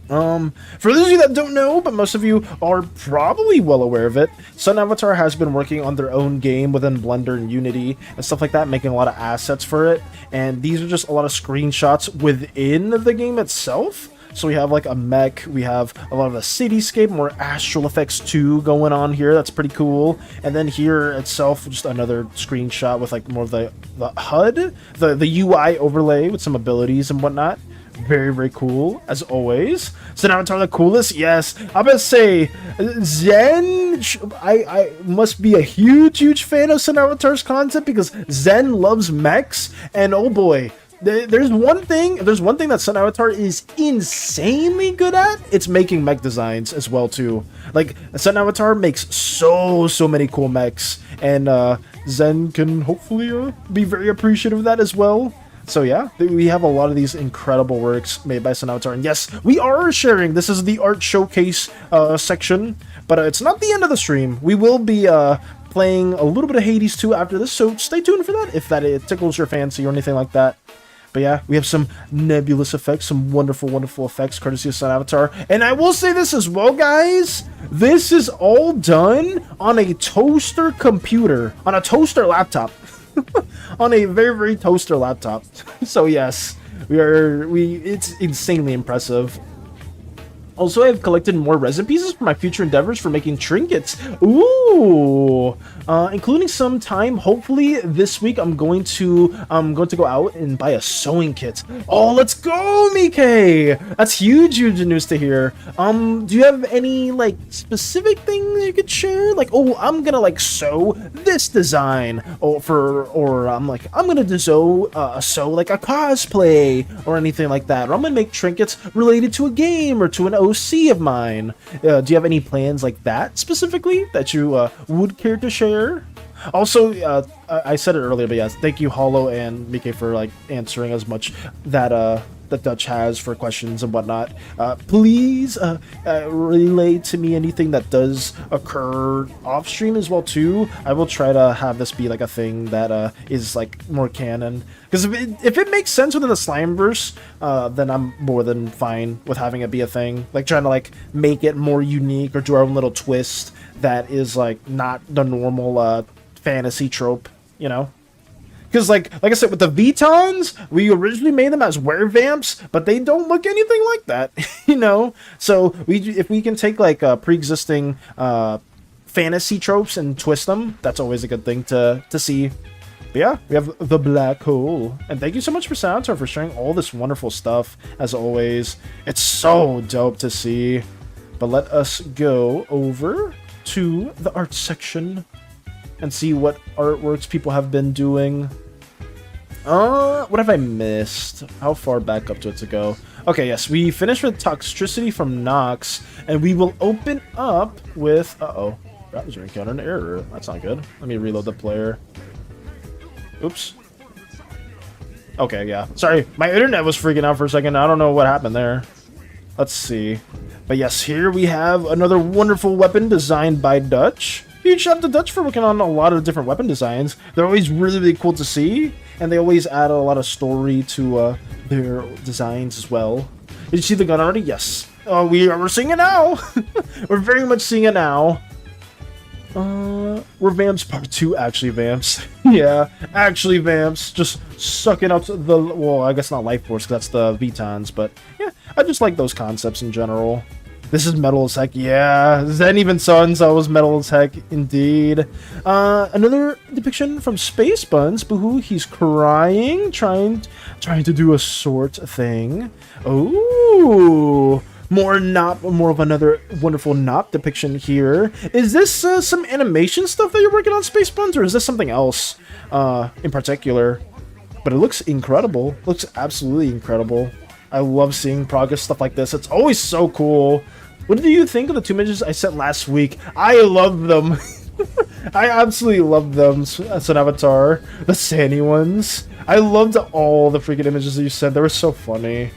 For those of you that don't know, but most of you are probably well aware of it, Sun Avatar has been working on their own game within Blender and Unity and stuff like that, making a lot of assets for it. And these are just a lot of screenshots within the game itself. So we have like a mech, we have a lot of the cityscape, more astral effects too going on here. That's pretty cool. And then here itself, just another screenshot with like more of the HUD, the UI overlay with some abilities and whatnot. Very, very cool, as always. Sun Avatar the coolest? Yes. I'm gonna say, Zen, I must be a huge fan of Sun Avatar's concept because Zen loves mechs, and oh boy, there's one thing that Sun Avatar is insanely good at. It's making mech designs as well too. Like Sun Avatar makes so many cool mechs, and Zen can hopefully be very appreciative of that as well. So yeah, we have a lot of these incredible works made by Sun Avatar, and yes, we are sharing. This is the art showcase section, but it's not the end of the stream. We will be playing a little bit of Hades 2 after this, so stay tuned for that if it tickles your fancy or anything like that. But yeah, we have some nebulous effects, some wonderful effects courtesy of Sun Avatar. And I will say this as well, guys. This is all done on a toaster computer, on a toaster laptop. On a very toaster laptop. So yes, it's insanely impressive. Also, I've collected more resin pieces for my future endeavors for making trinkets. Ooh, including some time. Hopefully this week, I'm going to go out and buy a sewing kit. Oh, let's go, Mike! That's huge news to hear. Do you have any like specific things you could share? Like, oh, I'm gonna like sew this design, or I'm gonna sew like a cosplay or anything like that, or I'm gonna make trinkets related to a game or to an OC of mine. Do you have any plans like that specifically that you would care to share? Also, I said it earlier, but yes, thank you Hollow and Mike for like answering as much that Dutch has for questions and whatnot. Please relay to me anything that does occur off stream as well too. I will try to have this be like a thing that is like more canon, because if it makes sense within the Slimeverse, then I'm more than fine with having it be a thing, like trying to like make it more unique or do our own little twist that is like not the normal fantasy trope, you know. Because, like I said, with the Vitons, we originally made them as werevamps, but they don't look anything like that, you know? So, if we can take, like, pre-existing fantasy tropes and twist them, that's always a good thing to see. But yeah, we have the black hole. And thank you so much for Santor for sharing all this wonderful stuff, as always. It's so dope to see. But let us go over to the art section and see what artworks people have been doing. What have I missed? How far back up to it to go? Okay, yes, we finished with Toxicity from Nox, and we will open up with... Uh-oh. Browser encountered an error. That's not good. Let me reload the player. Oops. Okay, yeah. Sorry, my internet was freaking out for a second. I don't know what happened there. Let's see. But yes, here we have another wonderful weapon designed by Dutch. Huge shout out to Dutch for working on a lot of different weapon designs. They're always really cool to see, and they always add a lot of story to their designs as well. Did you see the gun already? Yes. Oh, we're seeing it now. We're very much seeing it now. We're Vamps Part 2, actually Vamps. Yeah, actually Vamps. Just sucking out the, well, I guess not Life Force, because that's the Vitons, but yeah, I just like those concepts in general. This is metal as heck, yeah. Zen even Sunso was metal as heck, indeed. Another depiction from Space Buns. Boohoo, he's crying, trying to do a sword thing. Oh, more of another wonderful Nop depiction here. Is this some animation stuff that you're working on, Space Buns, or is this something else in particular? But it looks incredible. Looks absolutely incredible. I love seeing progress stuff like this. It's always so cool. What do you think of the two images I sent last week? I love them. I absolutely love them as an avatar. The SANI ones. I loved all the freaking images that you sent. They were so funny.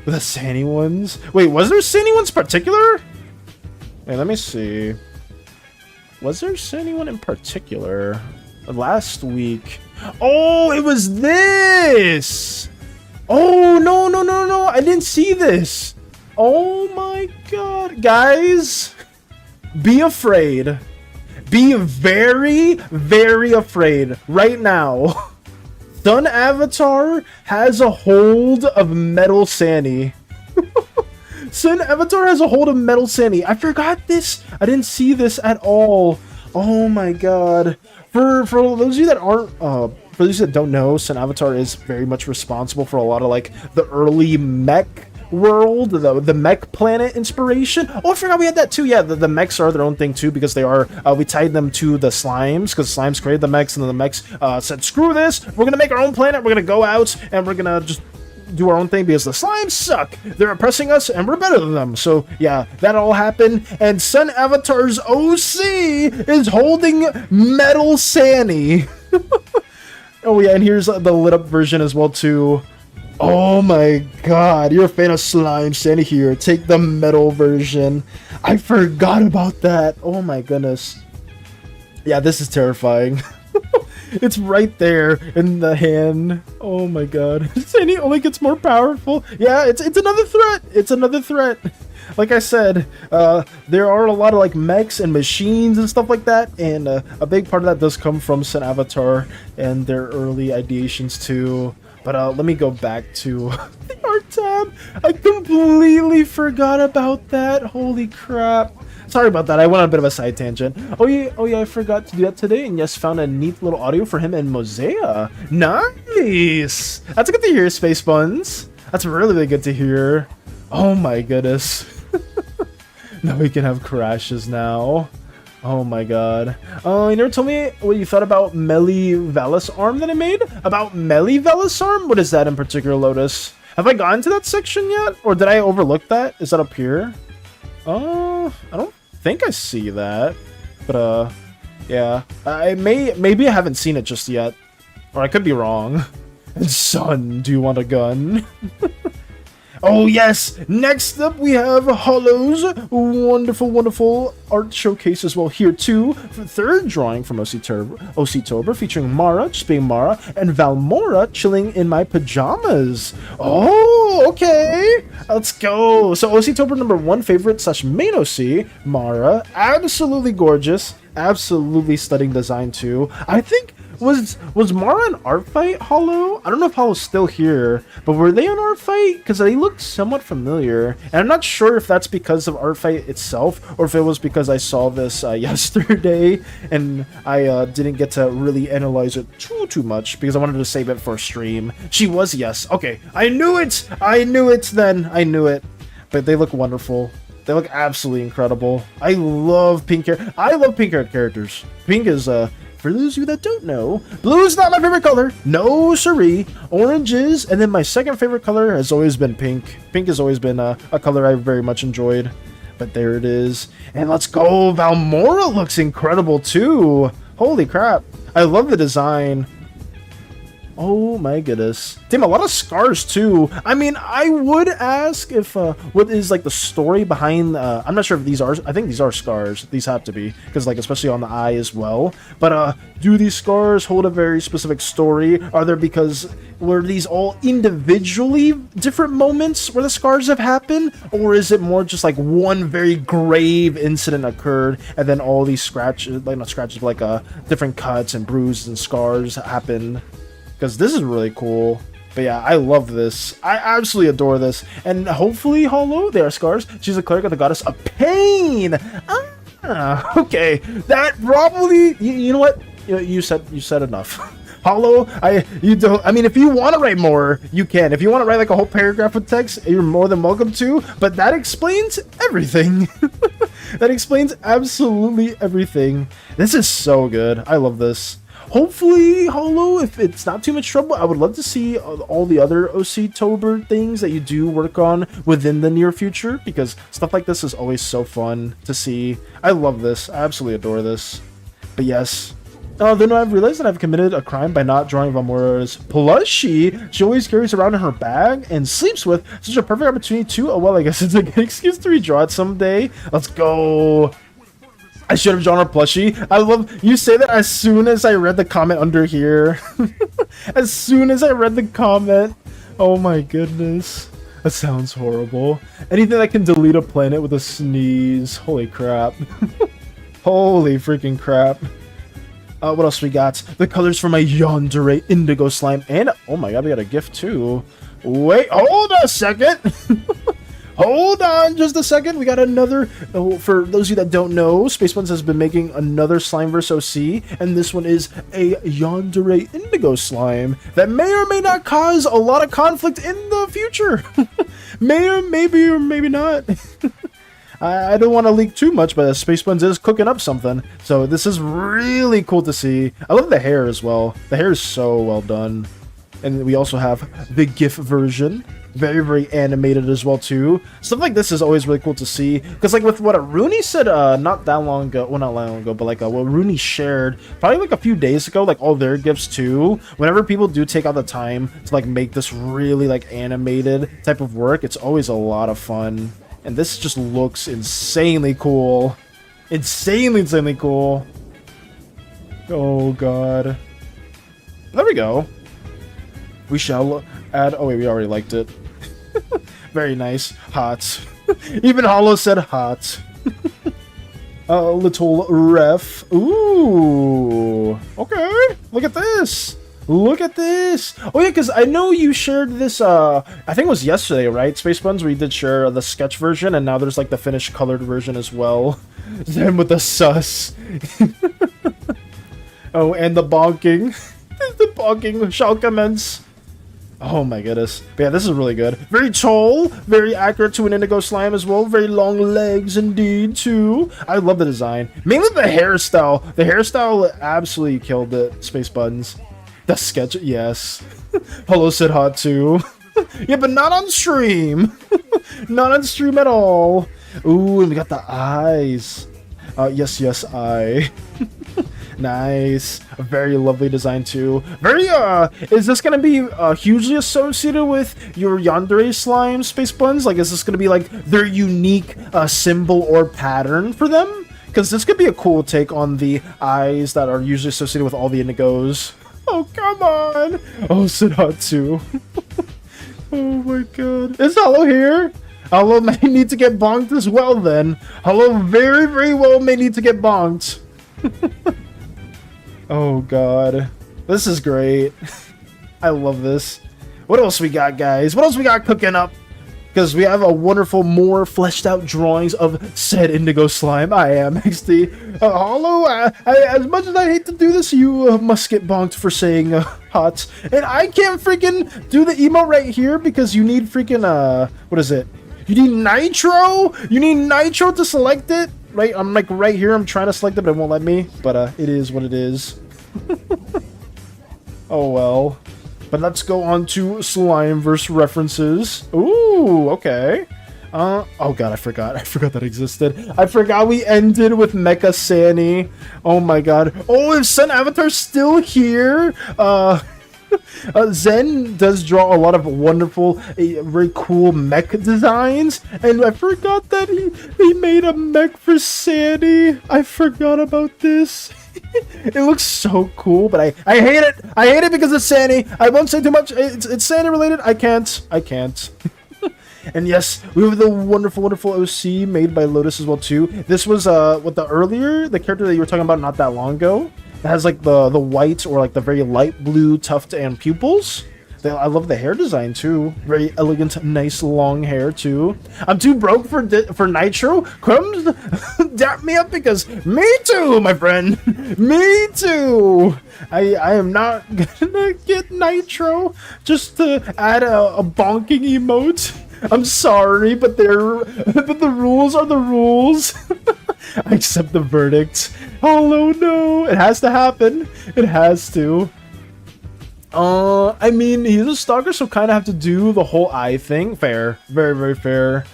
The SANI ones? Wait, was there SANI ones in particular? Wait, let me see. Was there SANI one in particular? Last week. Oh, it was this! Oh, no, I didn't see this. Oh my god. Guys, be afraid. Be very, very afraid right now. Sun Avatar has a hold of Metal SANI. Sun Avatar has a hold of Metal SANI. I forgot this. I didn't see this at all. Oh my god. For those of you that aren't, for those that don't know, Sun Avatar is very much responsible for a lot of like the early mech world, the mech planet inspiration. Oh, I forgot we had that too. Yeah, the mechs are their own thing too, because they are, we tied them to the slimes, because slimes created the mechs, and then the mechs said, screw this, we're gonna make our own planet, we're gonna go out, and we're gonna just do our own thing, because the slimes suck, they're oppressing us, and we're better than them. So yeah, that all happened, and Sun Avatar's OC is holding Metal SANI. Oh yeah, and here's the lit up version as well too. Oh my god, you're a fan of slime, SANI here. Take the metal version. I forgot about that. Oh my goodness. Yeah, this is terrifying. It's right there in the hand. Oh my god. SANI only gets more powerful. Yeah, it's another threat. It's another threat. Like I said, there are a lot of like mechs and machines and stuff like that, and a big part of that does come from Sun Avatar and their early ideations too. But let me go back to the art tab. I completely forgot about that. Holy crap. Sorry about that. I went on a bit of a side tangent. Oh yeah, I forgot to do that today. And yes, found a neat little audio for him and Mosea. Nice. That's good to hear, Space Buns. That's really, really good to hear. Oh my goodness. Now we can have crashes now. Oh my god. You never told me what you thought about Melee Velis Arm that I made? About Melee Velis Arm? What is that in particular, Lotus? Have I gotten to that section yet? Or did I overlook that? Is that up here? I don't think I see that. But, yeah. Maybe I haven't seen it just yet. Or I could be wrong. Son, do you want a gun? Oh yes! Next up we have Hollow's wonderful art showcase as well here too. Third drawing from OC-tober featuring Mara, just being Mara, and Valmora chilling in my pajamas. Oh, okay! Let's go! So OC-tober number 1 favorite / main OC, Mara. Absolutely gorgeous. Absolutely stunning design too. I think was Mara an art fight, Hollow? I don't know if Hollow's still here, but were they an art fight? Because they look somewhat familiar, and I'm not sure if that's because of art fight itself, or if it was because I saw this yesterday, and I didn't get to really analyze it too much, because I wanted to save it for stream. She was, yes. Okay, I knew it! I knew it then! I knew it. But they look wonderful. They look absolutely incredible. I love pink hair. I love pink haired characters. Pink is, for those of you that don't know, blue is not my favorite color. No siree. Orange is, and then my second favorite color has always been pink. Pink has always been a color I've very much enjoyed. But there it is. And let's go. Valmora looks incredible too. Holy crap. I love the design. Oh my goodness. Damn, a lot of scars too. I mean, I would ask if, what is like the story behind, I'm not sure if these are, I think these are scars. These have to be, because like, especially on the eye as well. But, do these scars hold a very specific story? Are there were these all individually different moments where the scars have happened? Or is it more just like one very grave incident occurred and then all these scratches, like not scratches, but like, different cuts and bruises and scars happened? Because this is really cool. But yeah, I love this. I absolutely adore this. And hopefully, Hollow, they are scars. She's a cleric of the goddess of pain. Ah, okay. That probably, you know what? You said enough. Hollow, I mean, if you want to write more, you can. If you want to write like a whole paragraph with text, you're more than welcome to. But that explains everything. That explains absolutely everything. This is so good. I love this. Hopefully, Hollow, if it's not too much trouble, I would love to see all the other OC-tober things that you do work on within the near future, because stuff like this is always so fun to see. I love this. I absolutely adore this. But yes. Then I've realized that I've committed a crime by not drawing Valmora's plushie she always carries around in her bag and sleeps with. Such a perfect opportunity to, oh well, I guess it's a good excuse to redraw it someday. Let's go. I should have drawn a plushie. I love you say that as soon as I read the comment under here. As soon as I read the comment. Oh my goodness. That sounds horrible. Anything that can delete a planet with a sneeze. Holy crap. Holy freaking crap. What else we got? The colors for my yandere indigo slime. And, oh my god, we got a gift too. Wait, hold a second. Hold on just a second. We got another. Oh, for those of you that don't know, Space Buns has been making another Slimeverse OC, and this one is a yandere indigo slime that may or may not cause a lot of conflict in the future. May or maybe not. I don't want to leak too much, but Space Buns is cooking up something, so this is really cool to see. I love the hair as well. The hair is so well done. And we also have the GIF version. Very, very animated as well, too. Stuff like this is always really cool to see. Because, like, with what Rooney said not that long ago, well, not long ago, but, like, what Rooney shared probably, like, a few days ago, like, all their GIFs, too. Whenever people do take out the time to, like, make this really, like, animated type of work, it's always a lot of fun. And this just looks insanely cool. Insanely cool. Oh, God. There we go. We shall add... Oh, wait, we already liked it. Very nice. Hot. Even Hollow said hot. A little ref. Ooh. Okay. Look at this. Look at this. Oh, yeah, because I know you shared this, I think it was yesterday, right? Space Buns, where you did share the sketch version, and now there's, like, the finished colored version as well. Then with the sus. Oh, and the bonking. The bonking shall commence. Oh my goodness. But yeah, this is really good. Very tall, very accurate to an indigo slime as well. Very long legs indeed, too. I love the design. Mainly the hairstyle. The hairstyle absolutely killed it, Space Buns. The sketch, yes. Hello said hot, too. Yeah, but not on stream. Not on stream at all. Ooh, and we got the eyes. Yes, eye. Nice. A very lovely design too. Very, is this gonna be hugely associated with your yandere slime, Space Buns? Like, is this gonna be like their unique symbol or pattern for them? Because this could be a cool take on the eyes that are usually associated with all the indigos. Oh, come on. Oh, Sidatsu. Oh my god. Is Hollow here? Hollow may need to get bonked as well then. Hollow very, very well may need to get bonked. Oh god. This is great. I love this. What else we got, guys? What else we got cooking up? Because we have a wonderful, more fleshed out drawings of said indigo slime. I am XD. Hollow, as much as I hate to do this, you must get bonked for saying hot. And I can't freaking do the emote right here because you need freaking, what is it? You need nitro? You need nitro to select it? Right, I'm like right here. I'm trying to select it, but it won't let me. But it is what it is. Oh well. But let's go on to Slimeverse references. Ooh, okay. Oh god, I forgot. I forgot that existed. I forgot we ended with Mecha SANI. Oh my god. Oh, is Sun Avatar still here? Zen does draw a lot of wonderful, very cool mech designs, and I forgot that he made a mech for SANI. I forgot about this. It looks so cool, but I hate it. I hate it because it's SANI. I won't say too much. It's SANI related. I can't. And yes, we have the wonderful OC made by Lotus as well too. This was what the character that you were talking about not that long ago. It has like the white or like the very light blue tuft and pupils. I love the hair design too. Very elegant, nice long hair too. I'm too broke for nitro. Crumbs, dap me up because me too, my friend. Me too. I am not gonna get nitro just to add a bonking emote. I'm sorry, but the rules are the rules. I accept the verdict. Oh no, it has to happen. It has to. I mean, he's a stalker, so kind of have to do the whole eye thing. Fair. Very, very fair.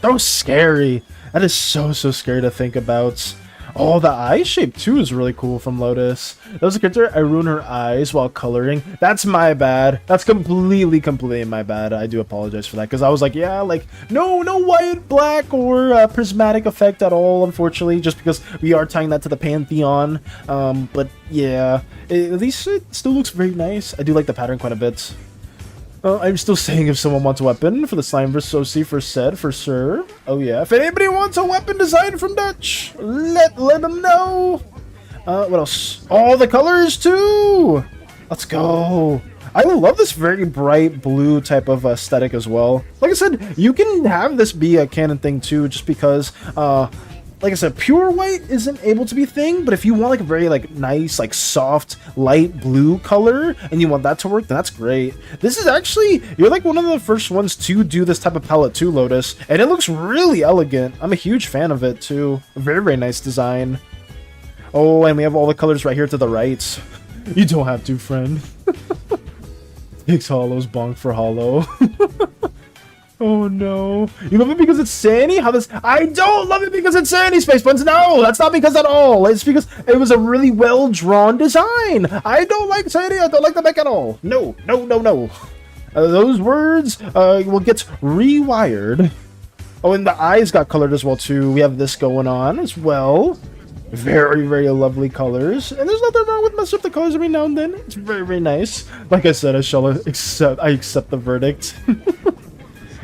So scary. That is so scary to think about. Oh, the eye shape, too, is really cool from Lotus. That was a character, I ruined her eyes while coloring. That's my bad. That's completely my bad. I do apologize for that, because I was like, yeah, like, no white, black, or prismatic effect at all, unfortunately, just because we are tying that to the Pantheon. But, yeah, at least it still looks very nice. I do like the pattern quite a bit. I'm still saying if someone wants a weapon for the slime vs. OC for said, for sure. Oh yeah. If anybody wants a weapon design from Dutch, let them know. What else? All the colors too. Let's go. I love this very bright blue type of aesthetic as well. Like I said, you can have this be a canon thing too, just because, like I said, pure white isn't able to be a thing, but if you want like a very like nice, like soft, light blue color, and you want that to work, then that's great. This is actually, you're like one of the first ones to do this type of palette too, Lotus, and it looks really elegant. I'm a huge fan of it too. Very, very nice design. Oh, and we have all the colors right here to the right. You don't have to, friend. Takes hollows, bonk for hollow. Oh no. You love it because it's SANI? How this? I don't love it because it's SANI, Space Buns. No, that's not because at all. It's because it was a really well-drawn design. I don't like SANI. I don't like the mech at all. No, no, no, no. Those words will get rewired. Oh, and the eyes got colored as well, too. We have this going on as well. Very, very lovely colors, and there's nothing wrong with messing up the colors every now and then. It's very, very nice. Like I said, I accept the verdict.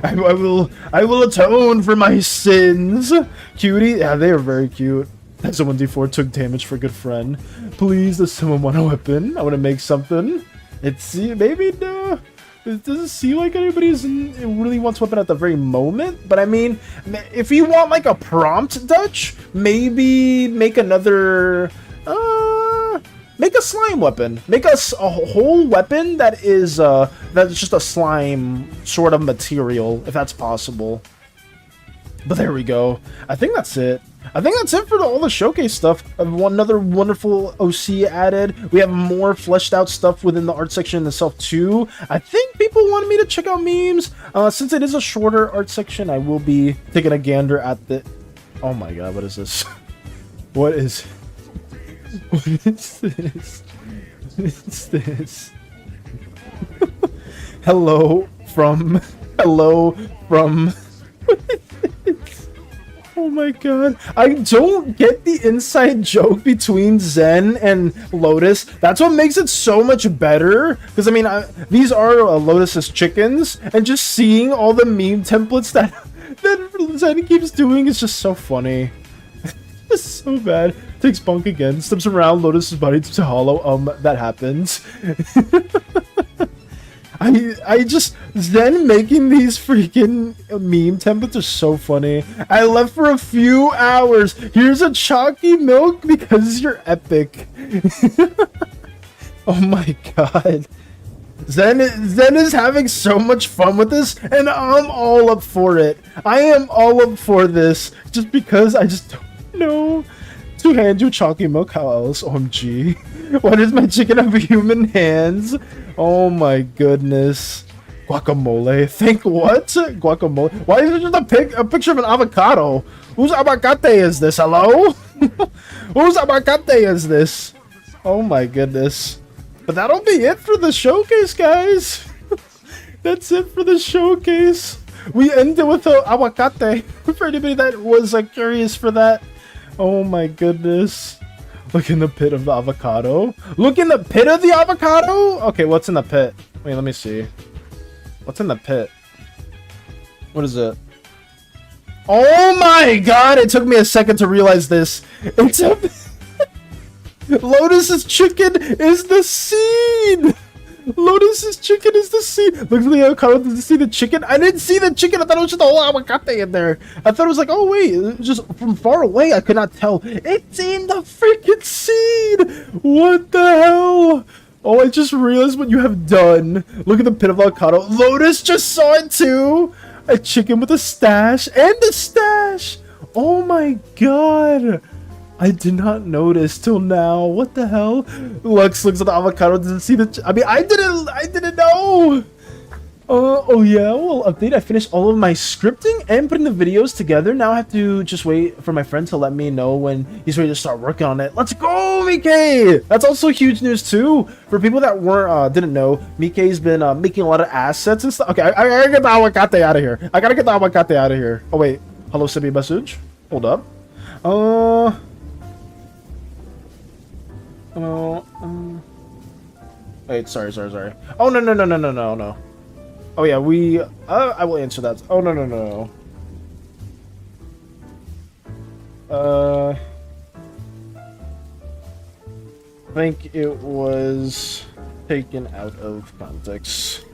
I will atone for my sins. Cutie, yeah, they are very cute. That's a 1d4 took damage for a good friend. Please, does someone want a weapon? I want to make something. It's maybe no. It doesn't seem like anybody's really wants a weapon at the very moment, but I mean, if you want like a prompt, Dutch, maybe make another, make a slime weapon. Make a whole weapon that is, that's just a slime sort of material, if that's possible. But there we go. I think that's it. I think that's it for all the showcase stuff. Another wonderful OC added. We have more fleshed out stuff within the art section itself too. I think people wanted me to check out memes. Since it is a shorter art section, I will be taking a gander at the... Oh my god, what is this? What is... What is this? What is this? Hello from... Oh my god. I don't get the inside joke between Zen and Lotus. That's what makes it so much better. Because, I mean, these are Lotus's chickens. And just seeing all the meme templates that Zen keeps doing is just so funny. It's so bad. Takes bunk again. Steps around Lotus's body to hollow. That happens. I just, Zen making these freaking meme templates are so funny. I left for a few hours. Here's a chalky milk because you're epic. Oh my god. Zen is having so much fun with this, and I'm all up for it. I am all up for this, just because I just don't know. To hand you chalky milk, how else? OMG. Why does my chicken have human hands? Oh my goodness. Guacamole. Think what? Guacamole. Why is it just a picture of an avocado? Whose abacate is this? Hello? Whose abacate is this? Oh my goodness. But that'll be it for the showcase, guys. That's it for the showcase. We ended with an aguacate. For anybody that was curious for that. Oh my goodness. Look in the pit of the avocado. Look in the pit of the avocado? Okay, what's in the pit? Wait, let me see. What's in the pit? What is it? Oh my god! It took me a second to realize this. It's a... Lotus's chicken is the seed! Lotus's chicken is the seed. Look at the avocado. Did you see the chicken? I didn't see the chicken. I thought it was just a whole avocado in there. I thought it was like, oh wait, it was just from far away. I could not tell. It's in the freaking seed. What the hell? Oh, I just realized what you have done. Look at the pit of avocado. Lotus just saw it too. A chicken with a stash and a stash. Oh my god. I did not notice till now. What the hell? Lux looks at the avocado, doesn't see the... I mean, I didn't know! Oh yeah, well, update. I finished all of my scripting and putting the videos together. Now I have to just wait for my friend to let me know when he's ready to start working on it. Let's go, Mike! That's also huge news, too. For people that weren't, didn't know, Mike's been making a lot of assets and stuff. Okay, I gotta get the avocado out of here. I gotta get the avocado out of here. Oh, wait. Hello, Sibi message. Hold up. Wait, sorry. Oh, no. Oh yeah, I will answer that. Oh, no. I think it was taken out of context.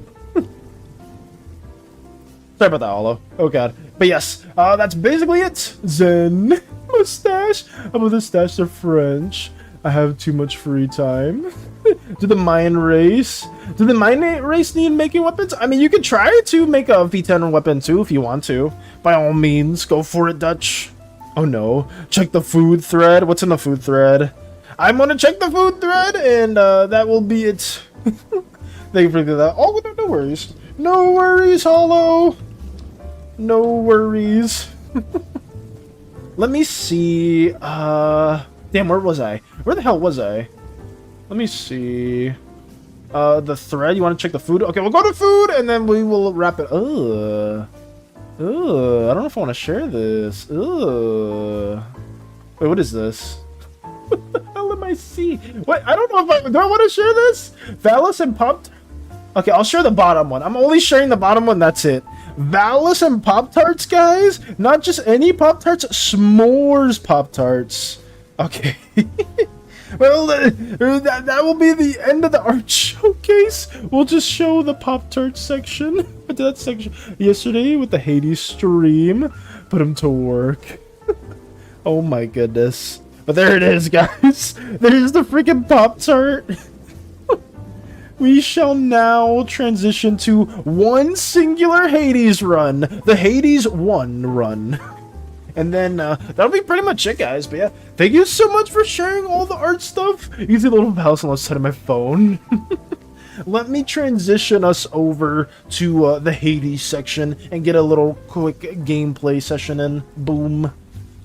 Sorry about that, Hollow. Oh god. But yes, that's basically it. Zen. Mustache. I'm a mustache of French. I have too much free time. Do the Mayan race need making weapons? I mean, you could try to make a V10 weapon too if you want to. By all means, go for it, Dutch. Oh no. Check the food thread. What's in the food thread? I'm gonna check the food thread, and that will be it. Thank you for that. Oh, no worries. No worries, Hollow. No worries. Let me see. Damn, where was I? Where the hell was I? Let me see. The thread. You want to check the food? Okay, we'll go to food, and then we will wrap it. I don't know if I want to share this. Wait, what is this? What the hell am I see? Wait, I don't know if do I want to share this? Valis and Pop. Okay, I'll share the bottom one. I'm only sharing the bottom one. That's it. Valis and Pop-Tarts, guys. Not just any Pop-Tarts. S'mores Pop-Tarts. Okay. Well, that will be the end of the art showcase. We'll just show the Pop-Tart section. I did that section yesterday with the Hades stream. Put him to work. Oh my goodness. But there it is, guys. There's the freaking Pop-Tart. We shall now transition to one singular Hades run. The Hades 1 run. And then that'll be pretty much it, guys. But yeah, thank you so much for sharing all the art stuff. You see the little house on the side of my phone. Let me transition us over to the Hades section and get a little quick gameplay session in. Boom.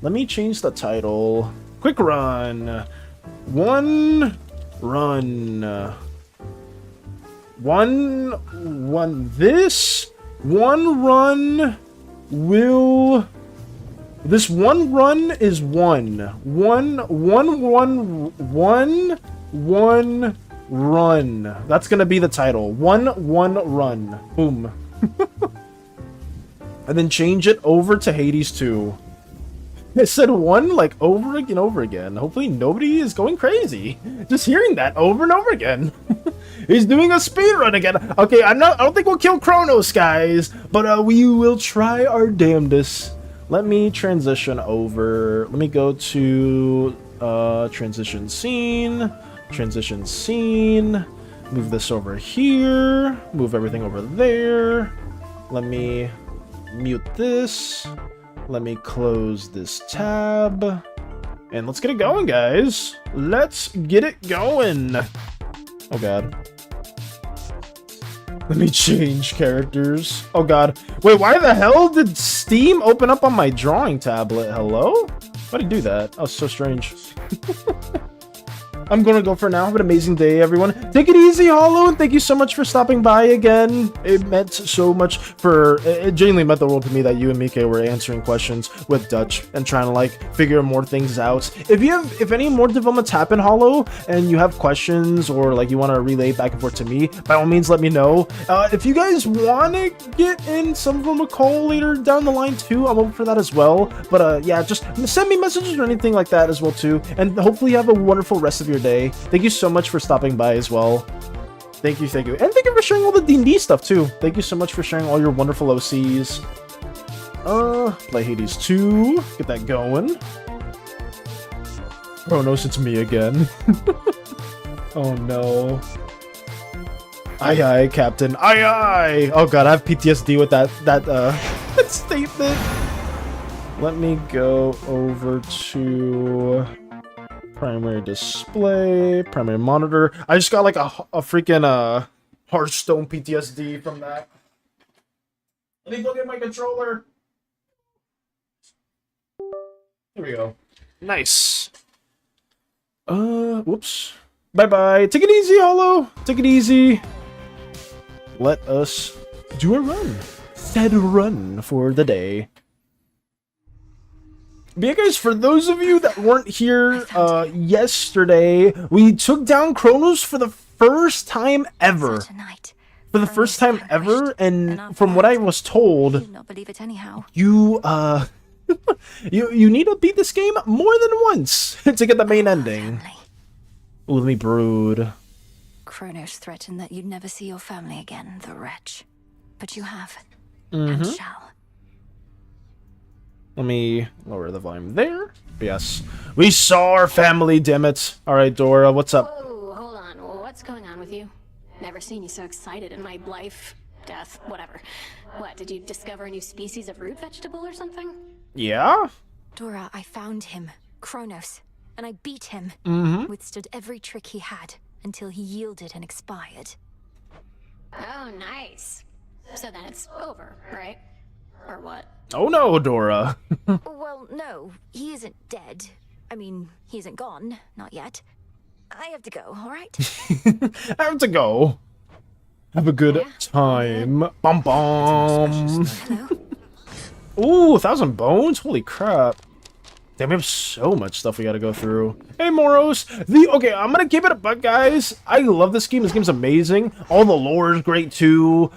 Let me change the title. Quick run. One run. One run will. This one run is one run. That's gonna be the title. One run. Boom. And then change it over to Hades 2. I said one like over and over again. Hopefully nobody is going crazy. Just hearing that over and over again. He's doing a speed run again. Okay, I don't think we'll kill Kronos, guys, but we will try our damnedest. Let me transition over. Let me go to transition scene. Move this over here. Move everything over there. Let me mute this. Let me close this tab. And let's get it going, guys. Let's get it going. Oh, God. Let me change characters. Oh, God. Wait, why the hell did Steam open up on my drawing tablet? Hello? Why did it do that? Oh, so strange. I'm gonna go for now. Have an amazing day, everyone. Take it easy, Hollow, and thank you so much for stopping by again. It meant so much for... It genuinely meant the world to me that you and Mike were answering questions with Dutch and trying to, like, figure more things out. If any more developments happen, Hollow, and you have questions or, like, you want to relay back and forth to me, by all means, let me know. If you guys want to get in some form of call later down the line, too, I'm open for that as well. But, yeah, just send me messages or anything like that as well, too. And hopefully you have a wonderful rest of your day. Thank you so much for stopping by as well. Thank you. And thank you for sharing all the D&D stuff too. Thank you so much for sharing all your wonderful OCs. Play Hades 2. Get that going. Kronos, it's me again. Oh no. Aye aye, Captain. Aye aye! Oh god, I have PTSD with that that statement. Let me go over to primary display, primary monitor. I just got like a freaking Hearthstone PTSD from that. Let me look at my controller. Here we go. Nice. Whoops. Bye-bye. Take it easy, Hollow. Take it easy. Let us do a run. Said run for the day. But yeah, guys, for those of you that weren't here yesterday, we took down Kronos for the first time ever. for the first time ever, and after from what I that, was told, you'd not believe it anyhow. you you need to beat this game more than once to get the main ending. Family. Ooh, let me brood. Kronos threatened that you'd never see your family again, the wretch. But you have, Mm-hmm. and shall. Let me lower the volume there. Yes, we saw our family. Damn it! All right, Dora, what's up? Whoa, hold on. What's going on with you? Never seen you so excited in my life, death, whatever. What, did you discover a new species of root vegetable or something? Yeah. Dora, I found him, Kronos, and I beat him. Mm-hmm. Withstood every trick he had until he yielded and expired. Oh, nice. So then it's over, right? Or what? Oh no, Dora. Well, no, he isn't dead. I mean, he isn't gone, not yet. I have to go, alright? I have to go. Have a good time. Bum bum. Hello? Ooh, 1,000 bones? Holy crap. Damn, we have so much stuff we gotta go through. Hey, Moros. Okay, I'm gonna keep it a buck, guys. I love this game. This game's amazing. All the lore is great, too.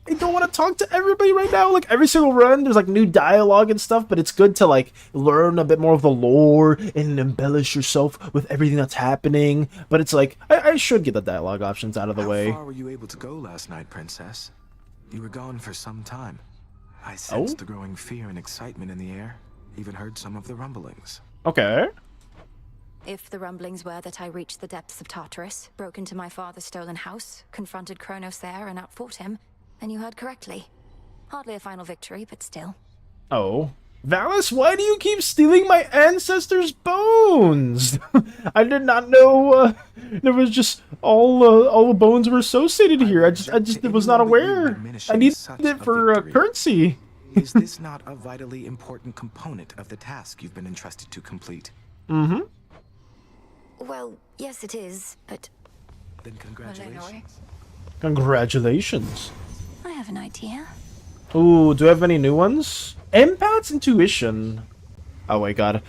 I don't want to talk to everybody right now. Like, every single run, there's, like, new dialogue and stuff, but it's good to, like, learn a bit more of the lore and embellish yourself with everything that's happening. But it's like, I should get the dialogue options out of the way. How far were you able to go last night, Princess? You were gone for some time. I sensed the growing fear and excitement in the air. Even heard some of the rumblings. Okay. If the rumblings were that I reached the depths of Tartarus, broke into my father's stolen house, confronted Kronos there, and outfought him, then you heard correctly. Hardly a final victory, but still. Oh. Valis, why do you keep stealing my ancestors' bones? I did not know there was just all the bones were associated here. I just was not aware. I needed it for currency. Is this not a vitally important component of the task you've been entrusted to complete? Mm-hmm. Well, yes it is, but... Then congratulations. Congratulations. I have an idea. Ooh, do I have any new ones? Empath's intuition. Oh my god.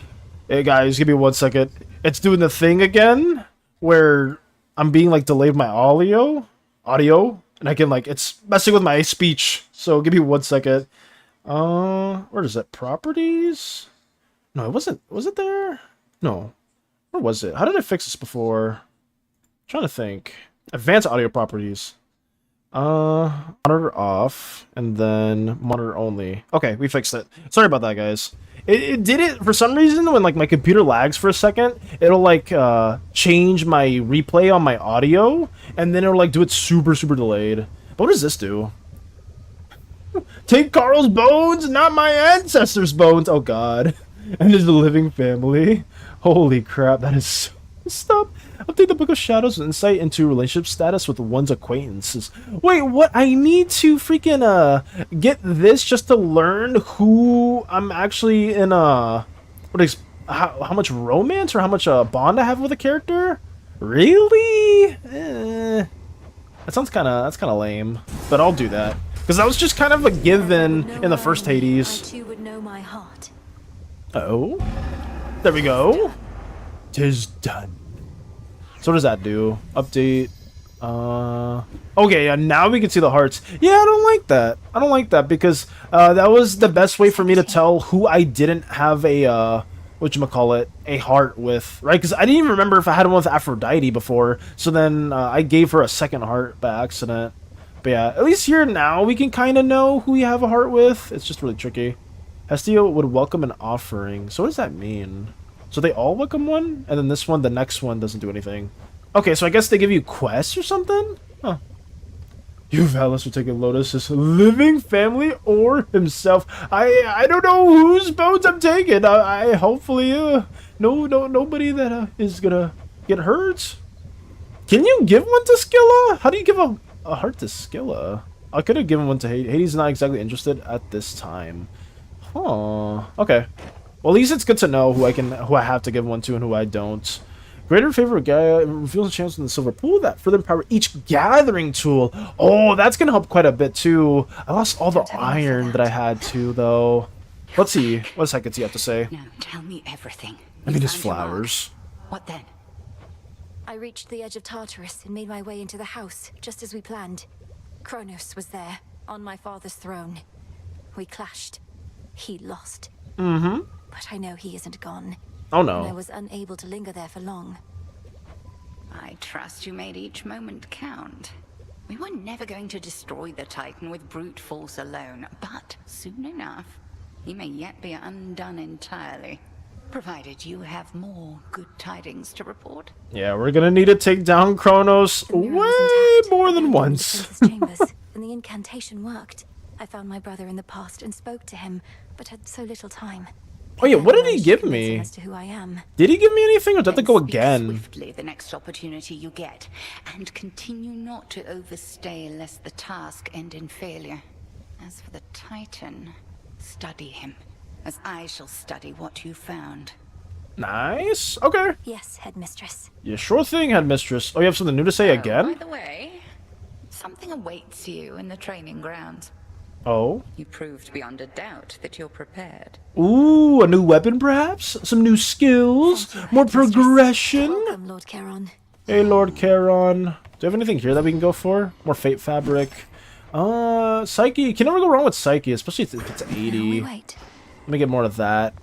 Hey guys, give me 1 second. It's doing the thing again where I'm being like delayed with my audio, and I can like it's messing with my speech. So give me 1 second. Where is it? Properties? No, it wasn't. Was it there? No. Where was it? How did I fix this before? I'm trying to think. Advanced audio properties. Monitor off, and then monitor only. Okay, we fixed it. Sorry about that, guys. It did it for some reason when like my computer lags for a second. It'll like change my replay on my audio, and then it'll like do it super delayed. But what does this do? Take Carl's bones, not my ancestors' bones. Oh god. And there's a living family. Holy crap, that is so stop. Update the Book of Shadows with insight into relationship status with one's acquaintances. Wait, what? I need to freaking get this just to learn who I'm actually in how much romance or how much bond I have with a character? Really? That's kind of lame. But I'll do that because that was just kind of a given in the first Hades. I too would know my heart. Oh, there we go. 'Tis done. So what does that do? Update. Okay, yeah, now we can see the hearts. Yeah, I don't like that. I don't like that because that was the best way for me to tell who I didn't have a whatchamacallit, a heart with, right? Because I didn't even remember if I had one with Aphrodite before. So then I gave her a second heart by accident. But yeah, at least here now we can kind of know who you have a heart with. It's just really tricky. Hestia would welcome an offering. So what does that mean? So they all welcome one, and then this one, the next one, doesn't do anything. Okay, so I guess they give you quests or something? Huh. You, Valis, will take a Lotus's living family or himself. I don't know whose bones I'm taking. I hopefully, nobody that is gonna get hurt. Can you give one to Scylla? How do you give a heart to Scylla? I could have given one to Hades. Hades is not exactly interested at this time. Huh. Okay. Well, at least it's good to know who I have to give one to and who I don't. Greater favorite guy reveals a chance in the silver pool that further empower each gathering tool. Oh, that's gonna help quite a bit too. I lost all the iron that I had too, though. Let's see. What does Hecate have to say? Now tell me everything. I mean, his flowers. What then? I reached the edge of Tartarus and made my way into the house, just as we planned. Kronos was there, on my father's throne. We clashed. He lost. Mm-hmm. But I know he isn't gone. Oh And I no. was unable to linger there for long. I trust you made each moment count. We were never going to destroy the Titan with brute force alone, but soon enough, he may yet be undone entirely. Provided you have more good tidings to report. Yeah, we're gonna need to take down Kronos The mirror way was intact, more than abandoned in the once. princess' chambers, and the incantation worked. I found my brother in the past and spoke to him, but had so little time. Oh yeah, what did he Managed to give convince him me? as to who I am. Did he give me anything, or did I have to Then go speak again? swiftly the next opportunity you get, and continue not to overstay lest the task end in failure. As for the Titan, study him, as I shall study what you found. Nice. Okay. Yes, headmistress. Yeah, sure thing, headmistress. Oh, you have something new to say By again? the way, something awaits you in the training grounds. Oh. You proved beyond a doubt that you're prepared. Ooh, a new weapon, perhaps? Some new skills? Thank you, More headmistress. progression? Welcome, Lord Charon. Hey, Lord Charon. Do you have anything here that we can go for? More fate fabric. Psyche. You can never go wrong with Psyche, especially if it's 80. Wait. Let me get more of that.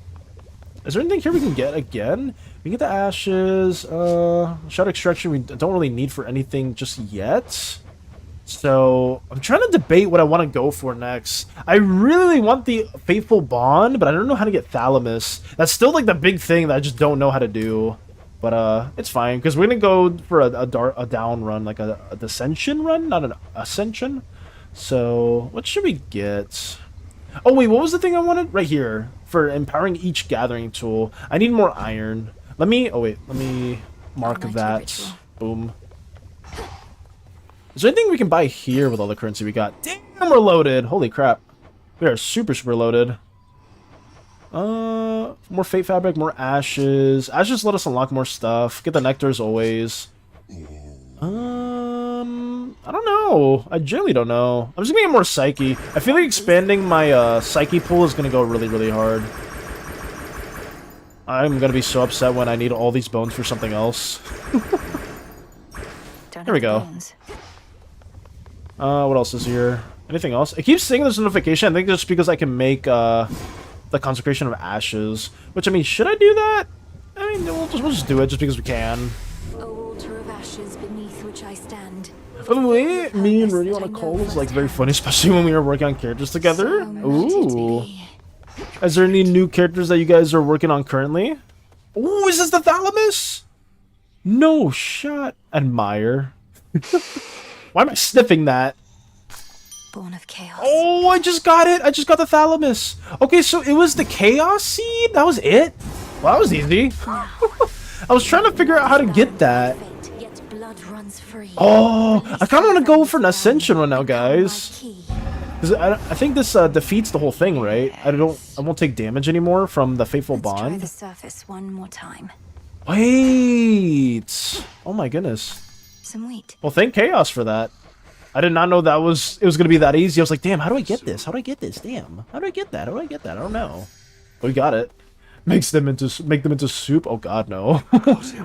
Is there anything here we can get again? We can get the ashes. Shadow extraction we don't really need for anything just yet. So I'm trying to debate what I want to go for next. I really want the Faithful Bond, but I don't know how to get Thalamus. That's still like the big thing that I just don't know how to do. But it's fine because we're gonna go for a down run, like a descension run, not an ascension. So what should we get? Oh wait, what was the thing I wanted? Right here. For empowering each gathering tool. I need more iron. Let me mark Mighty that. ritual. Boom. Is there anything we can buy here with all the currency we got? Damn, we're loaded. Holy crap. We are super loaded. More fate fabric, more ashes. Ashes let us unlock more stuff. Get the nectar as always. I don't know. I generally don't know. I'm just gonna get more Psyche. I feel like expanding my Psyche pool is gonna go really hard. I'm gonna be so upset when I need all these bones for something else. Here we go. What else is here? Anything else? It keeps saying there's a notification. I think just because I can make the consecration of ashes. Which, I mean, should I do that? I mean, we'll just do it just because we can. O altar of ashes beneath which I stand. By the way, me and Rudy on a call was like very funny, especially when we were working on characters together. Ooh. Is there any new characters that you guys are working on currently? Ooh, is this the Thalamus? No shot. Admire. Why am I sniffing that? Born of chaos. Oh, I just got it. I just got the Thalamus. Okay, so it was the Chaos Seed? That was it? Well, that was easy. I was trying to figure out how to get that. Yet blood runs free. Oh, I kind of want to go for an Ascension one now, guys. Because I think this defeats the whole thing, right? I won't take damage anymore from the Faithful Let's try Bond. the surface one more time. Wait. Oh my goodness. Some wheat. Well, thank Chaos for that. I did not know it was gonna be that easy. I was like, damn, how do I get this? How do I get this? Damn. How do I get that? How do I get that? I don't know. But we got it. Make them into soup. Oh god, no.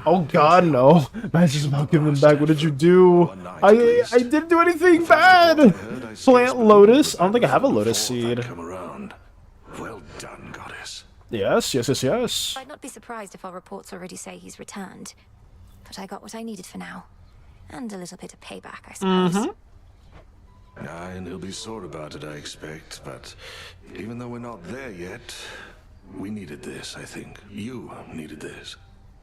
Oh god, no. Man, just about giving them back. What did you do? I didn't do anything bad. Plant lotus. I don't think I have a lotus seed. Well done, goddess. Yes. I'd not be surprised if our reports already say he's returned. But I got what I needed for now. And a little bit of payback, I suppose. Aye, and he'll be sore about it, I expect. But even though we're not there yet, we needed this, I think. You needed this.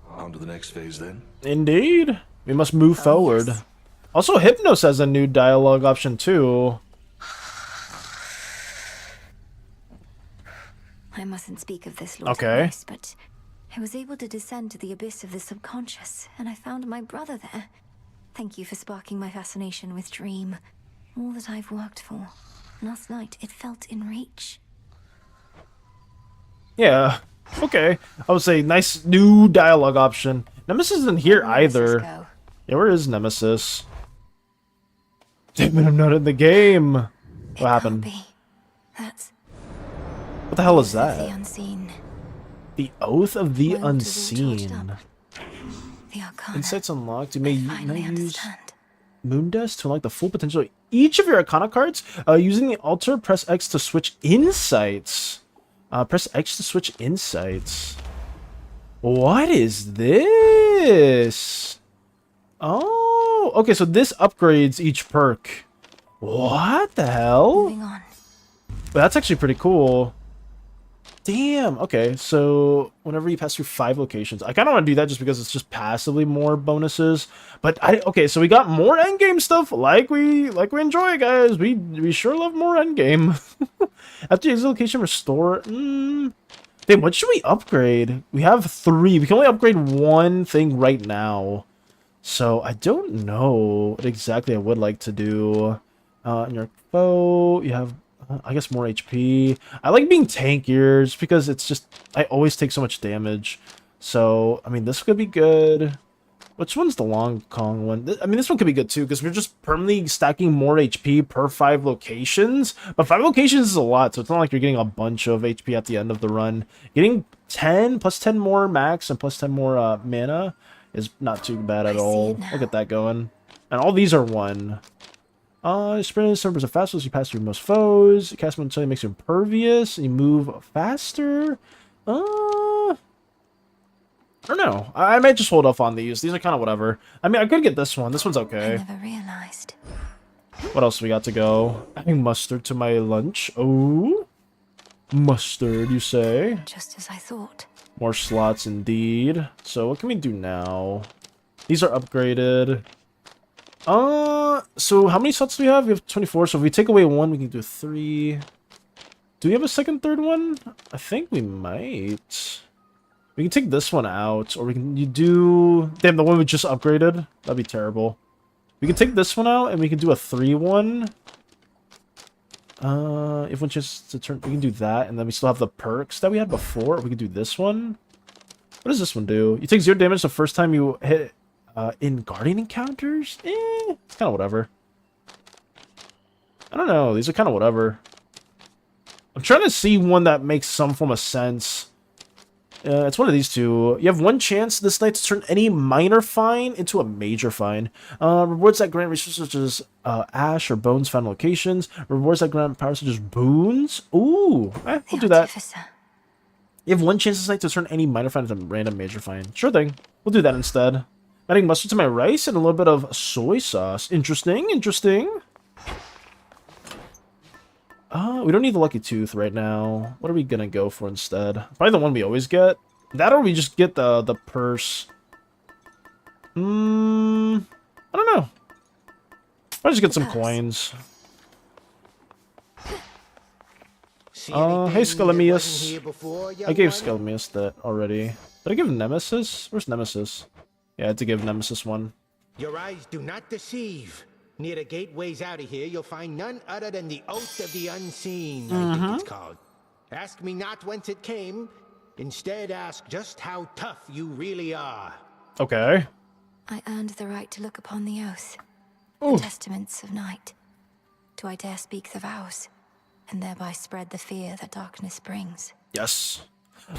On to the next phase, then. Indeed. We must move forward. Yes. Also, Hypnos has a new dialogue option too. I mustn't speak of this, Lord Okay. Novice, but I was able to descend to the abyss of the subconscious, and I found my brother there. Thank you for sparking my fascination with Dream. All that I've worked for. Last night, it felt in reach. Yeah. Okay. I would say nice new dialogue option. Nemesis isn't here Where did Nemesis either. go? Yeah, where is Nemesis? Damn it, I'm not in the game. What It happened? can't be. That's What the hell is the that? unseen. The Oath of the My altars all charged Unseen. up. the Arcana. Insights unlocked. You may I now finally use understand. Moon Dust to unlock the full potential of each of your Arcana cards. Using the altar, press X to switch insights. Press X to switch insights. What is this? Oh, okay, so this upgrades each perk. What the hell? Moving on. But that's actually pretty cool. Damn, okay, so whenever you pass through 5 locations, I kind of want to do that just because it's just passively more bonuses. But okay, so we got more endgame stuff like we enjoy, guys. We sure love more endgame. After exit location restore. Damn, what should we upgrade? We have 3. We can only upgrade 1 thing right now. So I don't know what exactly I would like to do. In your foe, you have I guess more HP. I like being tankier just because it's just I always take so much damage. So I mean, this could be good. Which one's the Long Kong one? I mean, this one could be good too because we're just permanently stacking more HP per 5 locations. But 5 locations is a lot, so it's not like you're getting a bunch of HP at the end of the run. Getting 10 plus 10 more max and plus 10 more mana is not too bad at all. I'll get that going. And all these are 1. Sprint numbers of fast as you pass through most foes. Cast until it makes you impervious, and you move faster. I don't know. I might just hold off on these. These are kind of whatever. I mean, I could get this one. This one's okay. I never realized. What else we got to go? Adding mustard to my lunch. Oh, mustard, you say? Just as I thought. More slots indeed. So what can we do now? These are upgraded. So how many slots do we have? We have 24, so if we take away 1, we can do 3. Do we have a second, third one? I think we might. We can take this one out, or we can do... Damn, the one we just upgraded? That'd be terrible. We can take this one out, and we can do a 3-1. If one chance to turn... We can do that, and then we still have the perks that we had before. Or we can do this one. What does this one do? You take 0 damage the first time you hit... in Guardian encounters? It's kind of whatever. I don't know. These are kind of whatever. I'm trying to see one that makes some form of sense. It's one of these two. You have 1 chance this night to turn any minor fine into a major fine. Rewards that grant resources such as ash or bones found in locations. Rewards that grant powers such as boons. Ooh, we'll do that. You have 1 chance this night to turn any minor fine into a random major fine. Sure thing. We'll do that instead. Adding mustard to my rice and a little bit of soy sauce. Interesting, interesting. We don't need the Lucky Tooth right now. What are we gonna go for instead? Probably the one we always get. That or we just get the purse. I don't know. I'll just get some coins. Hey Scalamius. I gave Scalamius that already. Did I give Nemesis? Where's Nemesis? Yeah, I had to give Nemesis one. Your eyes do not deceive. Near the gateways out of here, you'll find none other than the Oath of the Unseen, I think it's called. Ask me not whence it came. Instead, ask just how tough you really are. Okay. I earned the right to look upon the oath. Ooh. The testaments of night. Do I dare speak the vows, and thereby spread the fear that darkness brings? Yes.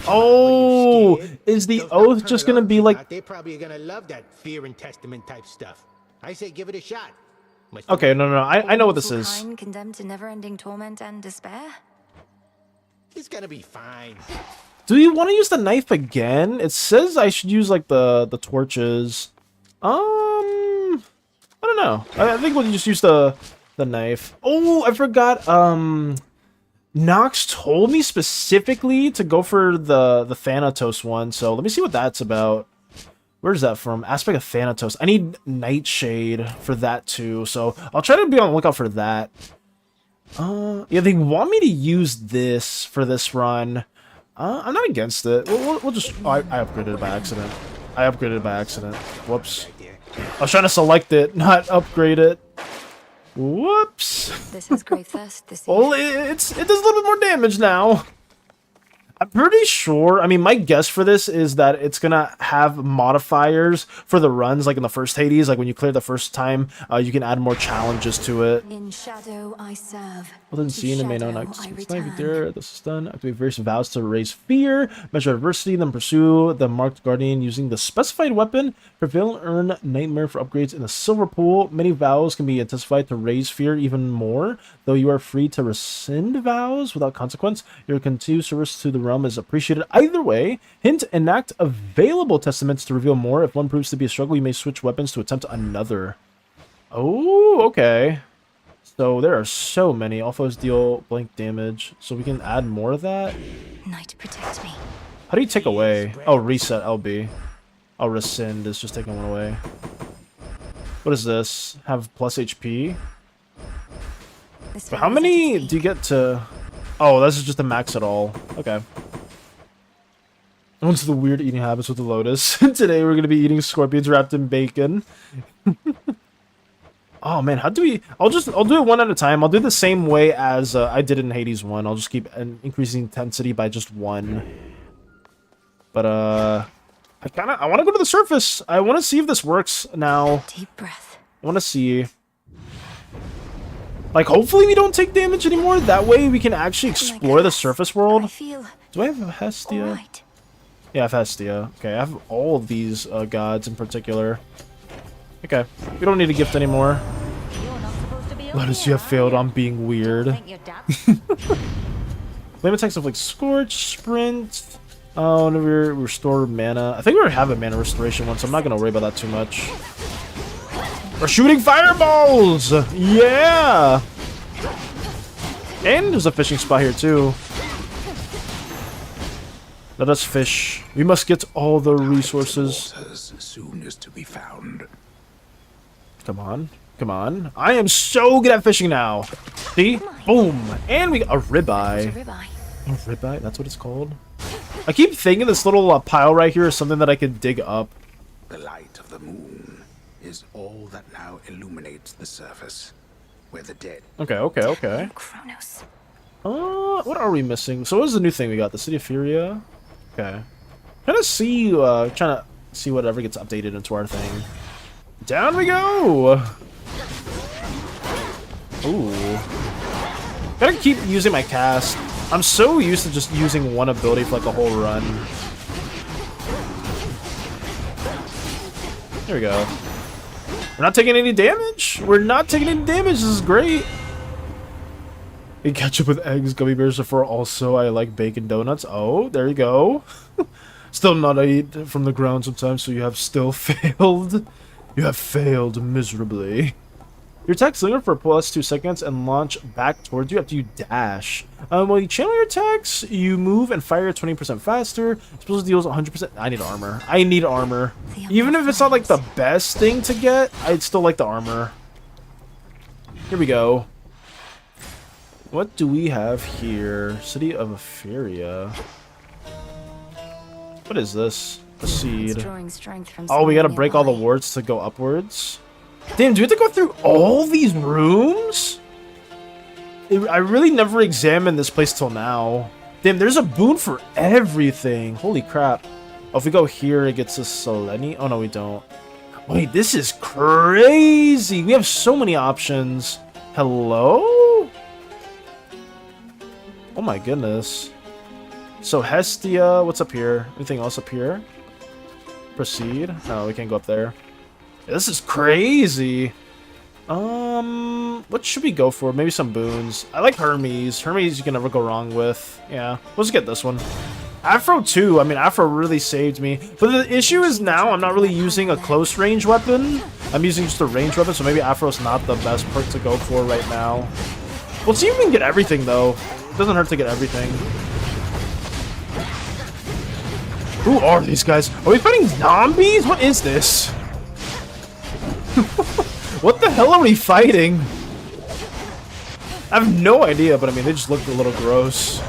Oh, is the oath just gonna be like... They're probably gonna love that fear and testament type stuff. I say give it a shot. Okay, no, I know what this is. Kind condemned to never-ending torment and despair? It's gonna be fine. Do you want to use the knife again? It says I should use like the torches. I don't know. I think we'll just use the knife. Oh, I forgot. Nox told me specifically to go for the Thanatos one. So let me see what that's about. Where's that from? Aspect of Thanatos. I need Nightshade for that too. So I'll try to be on the lookout for that. Yeah, they want me to use this for this run. I'm not against it. We'll just... Oh, I upgraded it by accident. Whoops. I was trying to select it, not upgrade it. Whoops. This has great thirst this Well, it does a little bit more damage now. I'm pretty sure... I mean, my guess for this is that it's gonna have modifiers for the runs, like in the first Hades. Like when you clear the first time, you can add more challenges to it. In shadow I serve. Other To seen and may know shadow not I snipe return. there. This is done. Activate various vows to raise fear, measure adversity, then pursue the marked guardian using the specified weapon. Prevail and earn nightmare for upgrades in the silver pool. Many vows can be intensified to raise fear even more, though you are free to rescind vows without consequence. Your continued service to the realm is appreciated either way. Hint: enact available testaments to reveal more. If one proves to be a struggle, you may switch weapons to attempt another. Oh, okay. So there are so many. All foes deal blank damage. So we can add more of that. Night protect me. How do you take away? Oh, reset LB. Oh, rescind is just taking one away. What is this? Have plus HP? This But how favours many it to do you get to... Oh, this is just a max at all. Okay. Onto the weird eating habits with the Lotus. Today we're going to be eating scorpions wrapped in bacon. Oh man, how do we... I'll do it one at a time. I'll do it the same way as I did in Hades 1. I'll just keep increasing intensity by just 1. But I want to go to the surface. I want to see if this works now. Deep breath. I want to see... Like, hopefully we don't take damage anymore. That way we can actually explore the surface world. I feel Do I have Hestia? alright. Yeah, I have Hestia. Okay, I have all of these gods in particular. Okay, we don't need a gift anymore. Lotus, you have failed on being weird. Flame attacks of like Scorch, Sprint. Oh, whenever restore mana. I think we already have a mana restoration one, so I'm not gonna worry about that too much. We're shooting fireballs! Yeah! And there's a fishing spot here too. Let us fish. We must get all the resources. Soon is to be found. Come on. Come on. I am so good at fishing now. See? Boom. And we got a ribeye. Ribeye. A ribeye? That's what it's called? I keep thinking this little pile right here is something that I could dig up. The light of the moon is all that now illuminates the surface, where the dead... Okay. Kronos. What are we missing? So what was the new thing we got? The City of Furia? Okay. Trying to see whatever gets updated into our thing. Down we go! Ooh. Gotta keep using my cast. I'm so used to just using one ability for like a whole run. There we go. We're not taking any damage. We're not taking any damage. This is great. We catch up with eggs, gummy bears, for also I like bacon donuts. Oh, there you go. Still not eat from the ground sometimes, so you have still failed. You have failed miserably. Your attacks linger for +2 seconds and launch back towards you after you dash. When you channel your attacks, you move and fire 20% faster. Supposed deals 100%. I need armor. I need armor. Even if it's not like the best thing to get, I'd still like the armor. Here we go. What do we have here? City of Euphoria. What is this? Proceed. Oh, we gotta break all the wards to go upwards. Damn, do we have to go through all these rooms? I really never examined this place till now. Damn, there's a boon for everything. Holy crap. Oh, if we go here, it gets us Selene. Oh, no, we don't. Wait, this is crazy. We have so many options. Hello? Oh my goodness. So Hestia, what's up here? Anything else up here? Proceed. No, we can't go up there. This is crazy. What should we go for? Maybe some boons. I like Hermes. Hermes you can never go wrong with. Yeah, let's get this one. Afro too. I mean, Afro really saved me. But the issue is now I'm not really using a close range weapon. I'm using just a range weapon, so maybe Afro's not the best perk to go for right now. We'll see if we can get everything though. It doesn't hurt to get everything. Who are these guys? Are we fighting zombies? What is this? What the hell are we fighting? I have no idea, but I mean, they just look a little gross.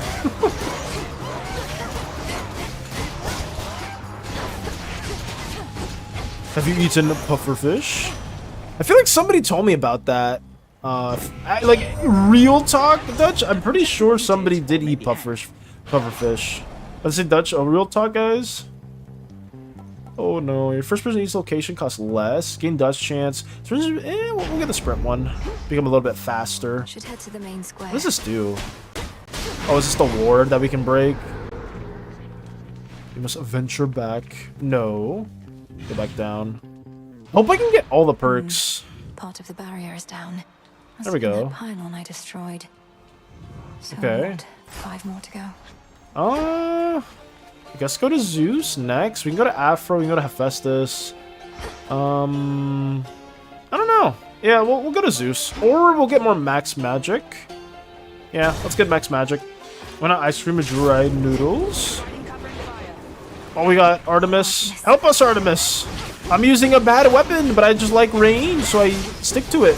Have you eaten pufferfish? I feel like somebody told me about that. Like, real talk, Dutch? I'm pretty sure somebody did eat pufferfish. Let's say Dutch, real talk, guys? Oh no, your first person to use location costs less. Gain dodge chance. So we'll get the sprint one. Become a little bit faster. Should head to the main square. What does this do? Oh, is this the ward that we can break? You must venture back. No. Go back down. Hope I can get all the perks. Part of the barrier is down. There we go. That pylon I destroyed. So Okay. what? 5 more to go. I guess go to Zeus next. We can go to Afro. We can go to Hephaestus. I don't know. Yeah, we'll go to Zeus. Or we'll get more max magic. Yeah, let's get max magic. Why not ice cream and dried noodles? Oh, we got Artemis. Help us, Artemis. I'm using a bad weapon, but I just like range, so I stick to it.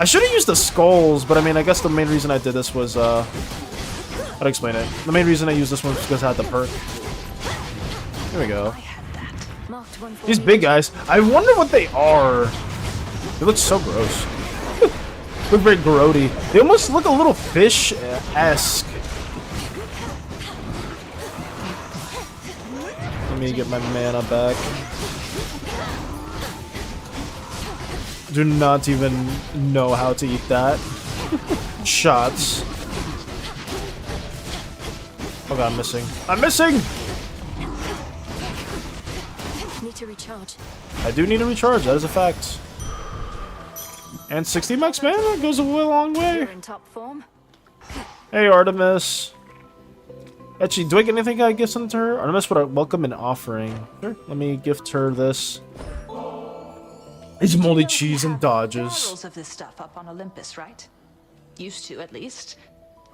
I should have used the skulls, but I mean, I guess the main reason I did this was, how to explain it? The main reason I used this one was because I had the perk. There we go. These big guys. I wonder what they are. They look so gross. Look very grody. They almost look a little fish-esque. Let me get my mana back. Do not even know how to eat that. Shots. Oh god, I'm missing. I'm missing! Need to recharge. I do need to recharge, that is a fact. And 60 max mana goes a long way. You're in top form. Hey, Artemis. Actually, do I get anything I give something to her? Artemis would welcome an offering. Sure, let me gift her this. It's moldy cheese and dodges. Bottles of this stuff up on Olympus, right? Used to, at least.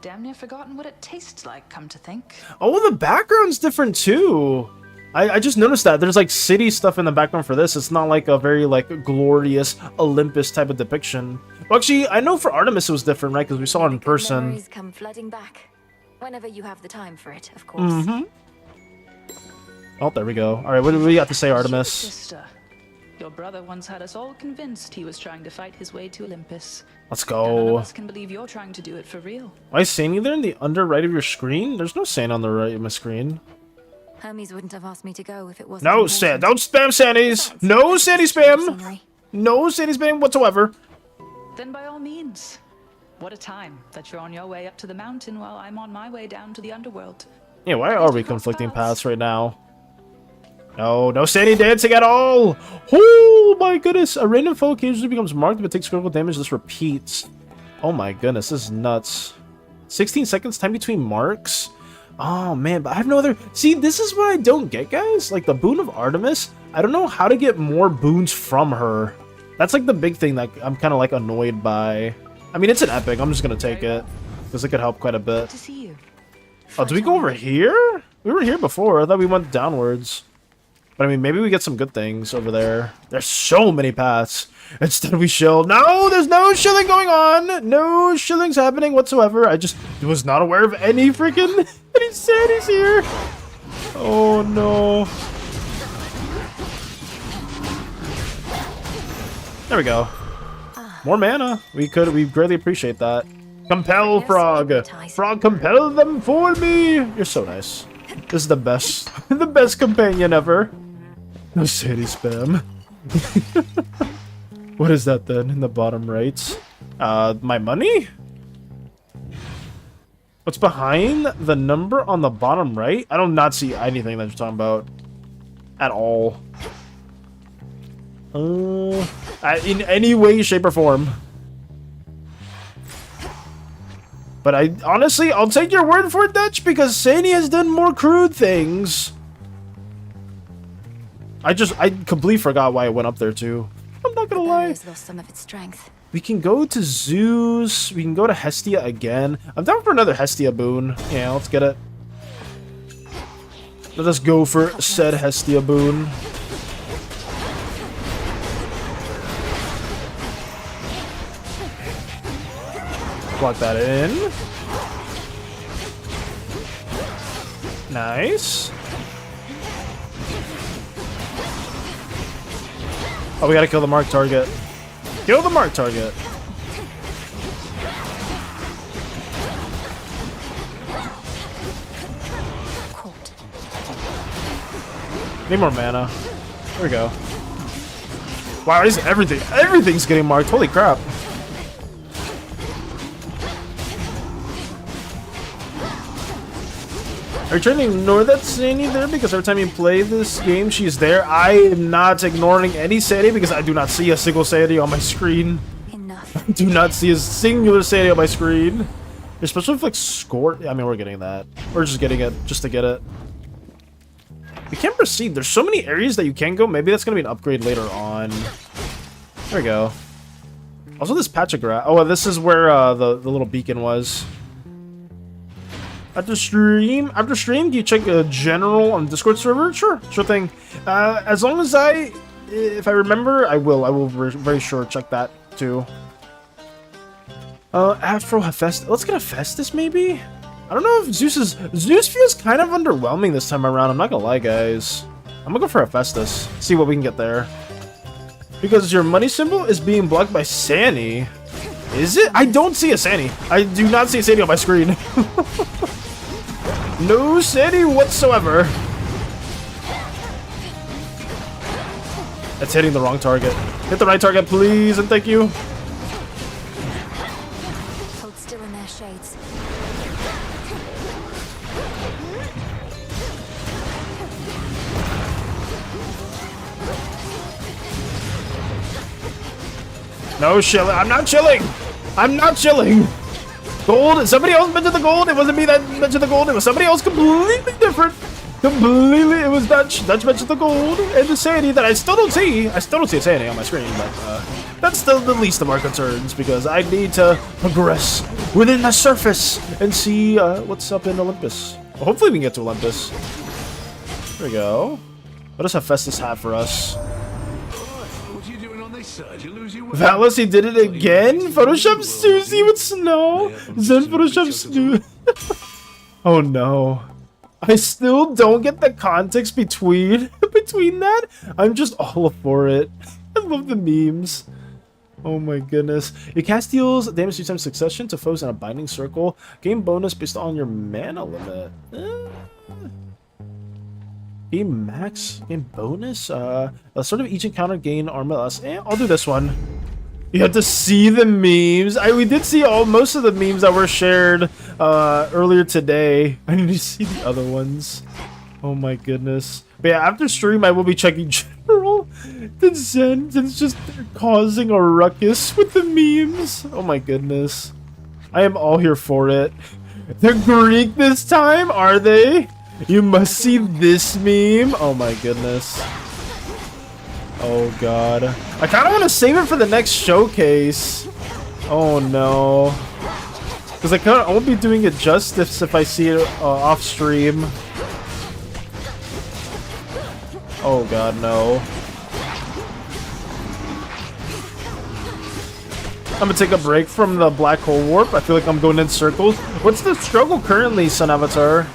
Damn near forgotten what it tastes like, come to think. Oh, the background's different too. I just noticed that. There's like city stuff in the background for this. It's not like a very like glorious Olympus type of depiction. Well, actually, I know for Artemis it was different, right? Because we saw it in person. Memories come flooding back. Whenever you have the time for it, of course. Mm-hmm. Oh, there we go. All right, what do we got to say, Artemis? Sister, your brother once had us all convinced he was trying to fight his way to Olympus. Let's None of go. us can believe you're trying to do it for real. Why is SANI there in the under right of your screen? There's no SAN on the right of my screen. Hermes wouldn't have asked me to go if it wasn't No, important. don't spam SANIs. No SANI spam. No SANI spam whatsoever. Then by all means. What a time that you're on your way up to the mountain while I'm on my way down to the underworld. Yeah, why are we conflicting paths right now? No, no SANI dancing at all! Oh my goodness! A random foe occasionally becomes marked but takes critical damage. This repeats. Oh my goodness, this is nuts. 16 seconds time between marks? Oh man, but I have no other... See, this is what I don't get, guys. Like, the boon of Artemis, I don't know how to get more boons from her. That's like the big thing that I'm kind of like annoyed by. I mean, it's an epic. I'm just gonna take it. Because it could help quite a bit. To see you. Oh, did we go over here? We were here before. I thought we went downwards. But I mean, maybe we get some good things over there. There's so many paths. Instead we shield. No, there's no shilling going on. No shillings happening whatsoever. I just was not aware of any freaking... any SANIs here. Oh, no. There we go. More mana. We greatly appreciate that. Compel, Frog. Frog, compel them for me. You're so nice. This is the best. The best companion ever. No SANI spam. What is that then in the bottom right? My money? What's behind the number on the bottom right? I do not see anything that you're talking about. At all. In any way, shape, or form. But honestly, I'll take your word for it, Dutch, because SANI has done more crude things. I completely forgot why I went up there too. I'm not gonna lie. Lost some of its strength. We can go to Zeus. We can go to Hestia again. I'm down for another Hestia boon. Yeah, let's get it. Let us go for said Hestia boon. Block that in. Nice. Oh, we gotta kill the mark target. Kill the mark target. Need more mana. There we go. Wow, everything's getting marked. Holy crap. Are you trying to ignore that SANI there? Because every time you play this game, she's there. I am not ignoring any SANI because I do not see a single SANI on my screen. Enough. I do not see a singular SANI on my screen. Especially if, like, score... I mean, we're getting that. We're just getting it, just to get it. We can't proceed. There's so many areas that you can go. Maybe that's going to be an upgrade later on. There we go. Also, this patch of grass... Oh, this is where the little beacon was. After stream, can you check general on Discord server? Sure thing. As long as if I remember, I will very sure check that too. Afro Hephaestus. Let's get a Hephaestus maybe. I don't know if Zeus feels kind of underwhelming this time around. I'm not gonna lie, guys. I'm gonna go for a Hephaestus. See what we can get there. Because your money symbol is being blocked by SANI. Is it? I don't see a SANI. I do not see a SANI on my screen. No SANI whatsoever. That's hitting the wrong target. Hit the right target, please, and thank you. Hold still in their shades. No chilling. I'm not chilling. I'm not chilling. Gold. Somebody else mentioned the gold. It wasn't me that mentioned the gold. It was somebody else completely different. Completely. It was Dutch. Dutch mentioned the gold and the SANI that I still don't see. I still don't see a SANI on my screen, but that's still the least of our concerns because I need to progress within the surface and see what's up in Olympus. Well, hopefully we can get to Olympus. There we go. What does Hephaestus have for us? Valis, he did it again? Photoshop Susie with snow? Zen Photoshop Susie. Oh no. I still don't get the context between that. I'm just all for it. I love the memes. Oh my goodness. It cast deals damage 3 times succession to foes in a binding circle. Game bonus based on your mana limit. Game max? Game bonus? Sort of each encounter gain armor less. I'll do this one. You have to see the memes. We did see most of the memes that were shared earlier today. I need to see the other ones. Oh my goodness. But yeah, after stream, I will be checking general. The Zen is just causing a ruckus with the memes. Oh my goodness. I am all here for it. They're Greek this time, are they? You must see this meme. Oh my goodness. Oh god. I kind of want to save it for the next showcase. Oh no. Because I won't be doing it justice if I see it off stream. Oh god, no. I'm gonna take a break from the black hole warp. I feel like I'm going in circles. What's the struggle currently, Sun Avatar?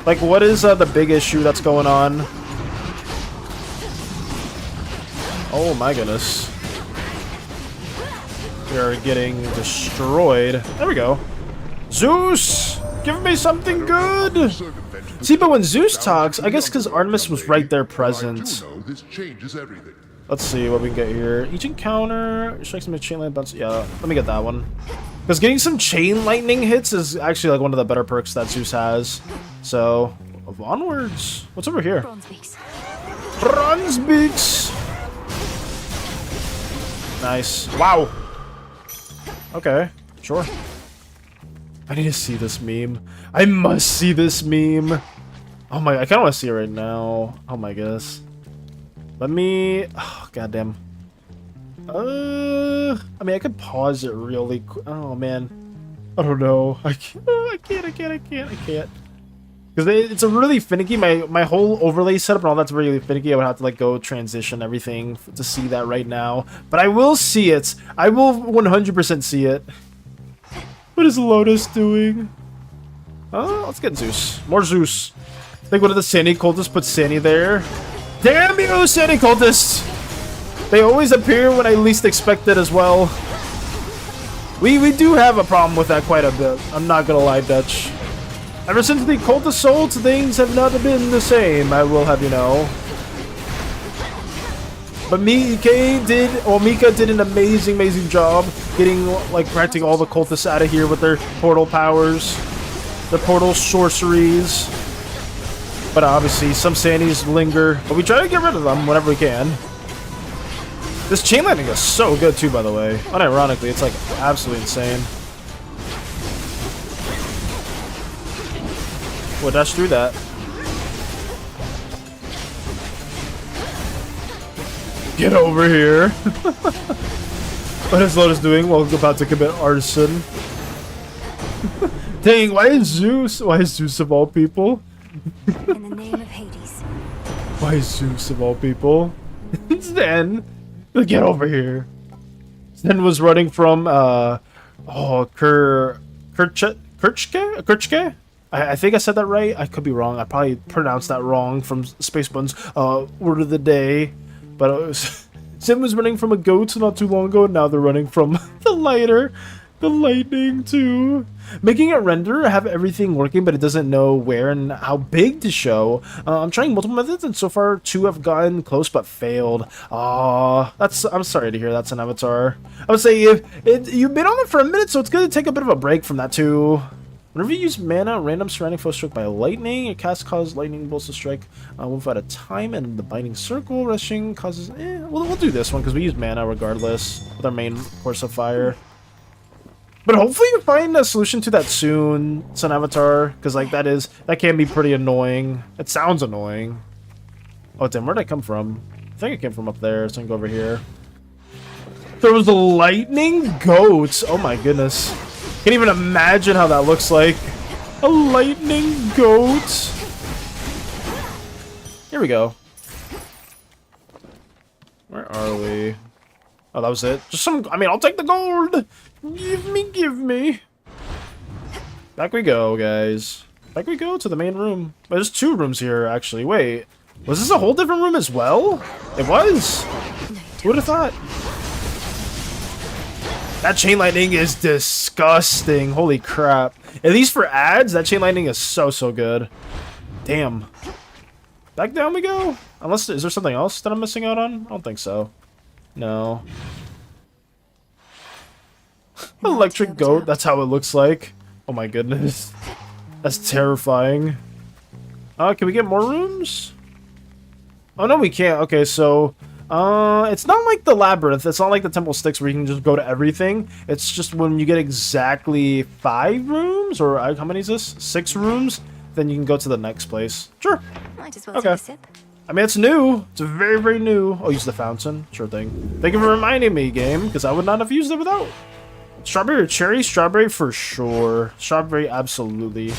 Like, what is the big issue that's going on? Oh my goodness. We are getting destroyed. There we go. Zeus! Give me something good! See, but when Zeus talks, I guess because Artemis was right there present. Let's see what we can get here. Each encounter strikes me with chain lightning bounce. Yeah, let me get that one. Because getting some chain lightning hits is actually like one of the better perks that Zeus has. So, onwards. What's over here? Bronze beaks. Nice. Wow. Okay, sure. I need to see this meme. I must see this meme. Oh my, I kind of want to see it right now. Oh my goodness. Let me, oh, goddamn. I mean, I could pause it really quick. Oh man. I don't know. I can't. Because it's a really finicky, my whole overlay setup and all that's really finicky. I would have to like go transition everything to see that right now. But I will see it. I will 100% see it. What is Lotus doing? Oh, let's get Zeus. More Zeus. Like, what did the SANI cultists put SANI there? Damn you, SANI cultists! They always appear when I least expect it as well. We do have a problem with that quite a bit. I'm not gonna lie, Dutch. Ever since the Cult Assault, things have not been the same, I will have you know. But Mika did an amazing job getting, like, practicing all the cultists out of here with their portal powers, their portal sorceries. But obviously, some SANIs linger, but we try to get rid of them whenever we can. This chain lightning is so good too, by the way. Unironically, it's like absolutely insane. We'll dash through that. Get over here. What is Lotus doing? Well, about to commit arson. Dang, why is Zeus of all people? In the name of Hades. Why is Zeus of all people? Zen, get over here. Zen was running from Kirchke? I think I said that right. I could be wrong. I probably pronounced that wrong from Spacebuns word of the day. But Zen was running from a goat not too long ago, and now they're running from the lightning too. Making it render, have everything working, but it doesn't know where and how big to show. I'm trying multiple methods, and so far 2 have gotten close but failed. I'm sorry to hear that's an avatar. I would say you've been on it for a minute, so it's good to take a bit of a break from that too. Whenever you use mana, random surrounding foe struck by lightning, a cast causes lightning bolts to strike one foe at a time, and the binding circle rushing causes. We'll do this one because we use mana regardless with our main course of fire. But hopefully you find a solution to that soon, Sun Avatar, because like that can be pretty annoying. It sounds annoying. Oh damn, where'd I come from? I think I came from up there, so I can go over here. There was a lightning goat. Oh my goodness. Can't even imagine how that looks like. A lightning goat. Here we go. Where are we? Oh, that was it. Just some. I mean, I'll take the gold. Give me. Back we go, guys. Back we go to the main room. There's 2 rooms here, actually. Wait, was this a whole different room as well? It was. Who would have thought? That chain lightning is disgusting. Holy crap. At least for ads, that chain lightning is so good. Damn. Back down we go. Unless, is there something else that I'm missing out on? I don't think so. No. Electric goat, that's how it looks like. Oh my goodness. That's terrifying. Can we get more rooms? Oh no, we can't. Okay, so it's not like the labyrinth. It's not like the temple sticks where you can just go to everything. It's just when you get exactly 5 rooms, or how many is this? 6 rooms, then you can go to the next place. Sure. Might as well take a sip. I mean, it's new. It's very new. I'll use the fountain. Sure thing. Thank you for reminding me, game, because I would not have used it without. Strawberry or cherry? Strawberry for sure. Strawberry, absolutely.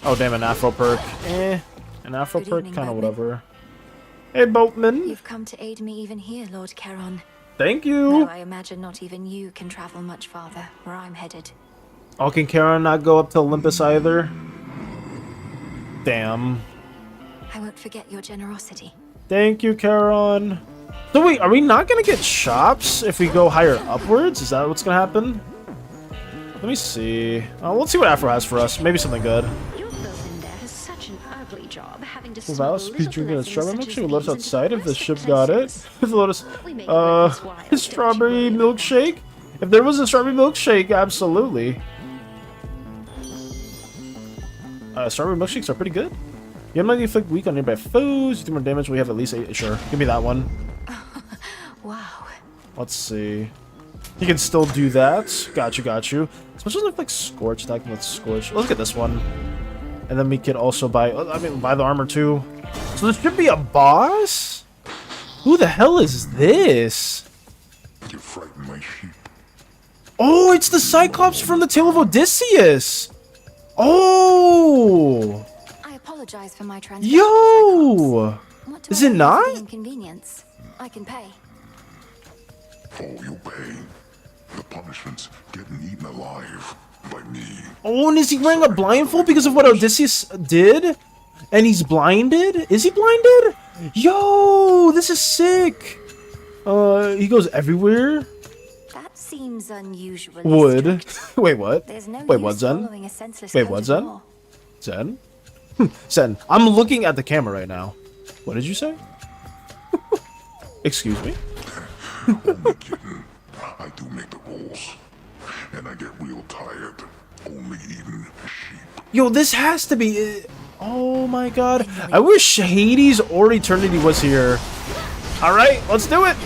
Oh, damn, an Afro perk. An Afro perk, kind of whatever. Hey, boatman. You've come to aid me even here, Lord Charon. Thank you. Though I imagine not even you can travel much farther where I'm headed. Oh, can Charon not go up to Olympus either? Damn. I won't forget your generosity. Thank you, Charon. So wait, are we not gonna get shops if we go higher upwards? Is that what's gonna happen? Let me see. Let's see what Afro has for us. Maybe something good. Your boatman there has such an ugly job having to Lotus featuring a strawberry milkshake with Lotus outside if the ship got it. If Lotus, strawberry milkshake. If there was a strawberry milkshake, absolutely. Strawberry milkshakes are pretty good. You might inflict weak on nearby foes. You do more damage. We have at least 8. Sure, give me that one. Wow. Let's see. You can still do that. Got you. Especially if like Scorch attacking with Scorch. Let's get this one. And then we could also buy the armor too. So this should be a boss? Who the hell is this? You frighten my sheep. Oh, it's the Cyclops from the Tale of Odysseus. Oh. I apologize for my transgression. Yo. Is it not? Inconvenience. I can pay. Oh, you pay. The punishment's getting eaten alive by me. Oh, and is he wearing a blindfold because of what Odysseus did? And he's blinded? Is he blinded? Yo, this is sick. He goes everywhere. That seems unusual. Would. Wait, what? No Wait, what, Zen? Wait, what, Zen? Zen? Zen, I'm looking at the camera right now. What did you say? Excuse me? Only kidding. I do make the rules. And I get real tired. Only eating sheep. Yo, this has to be it. Oh my god. I wish Hades or Eternity was here. Alright, let's do it.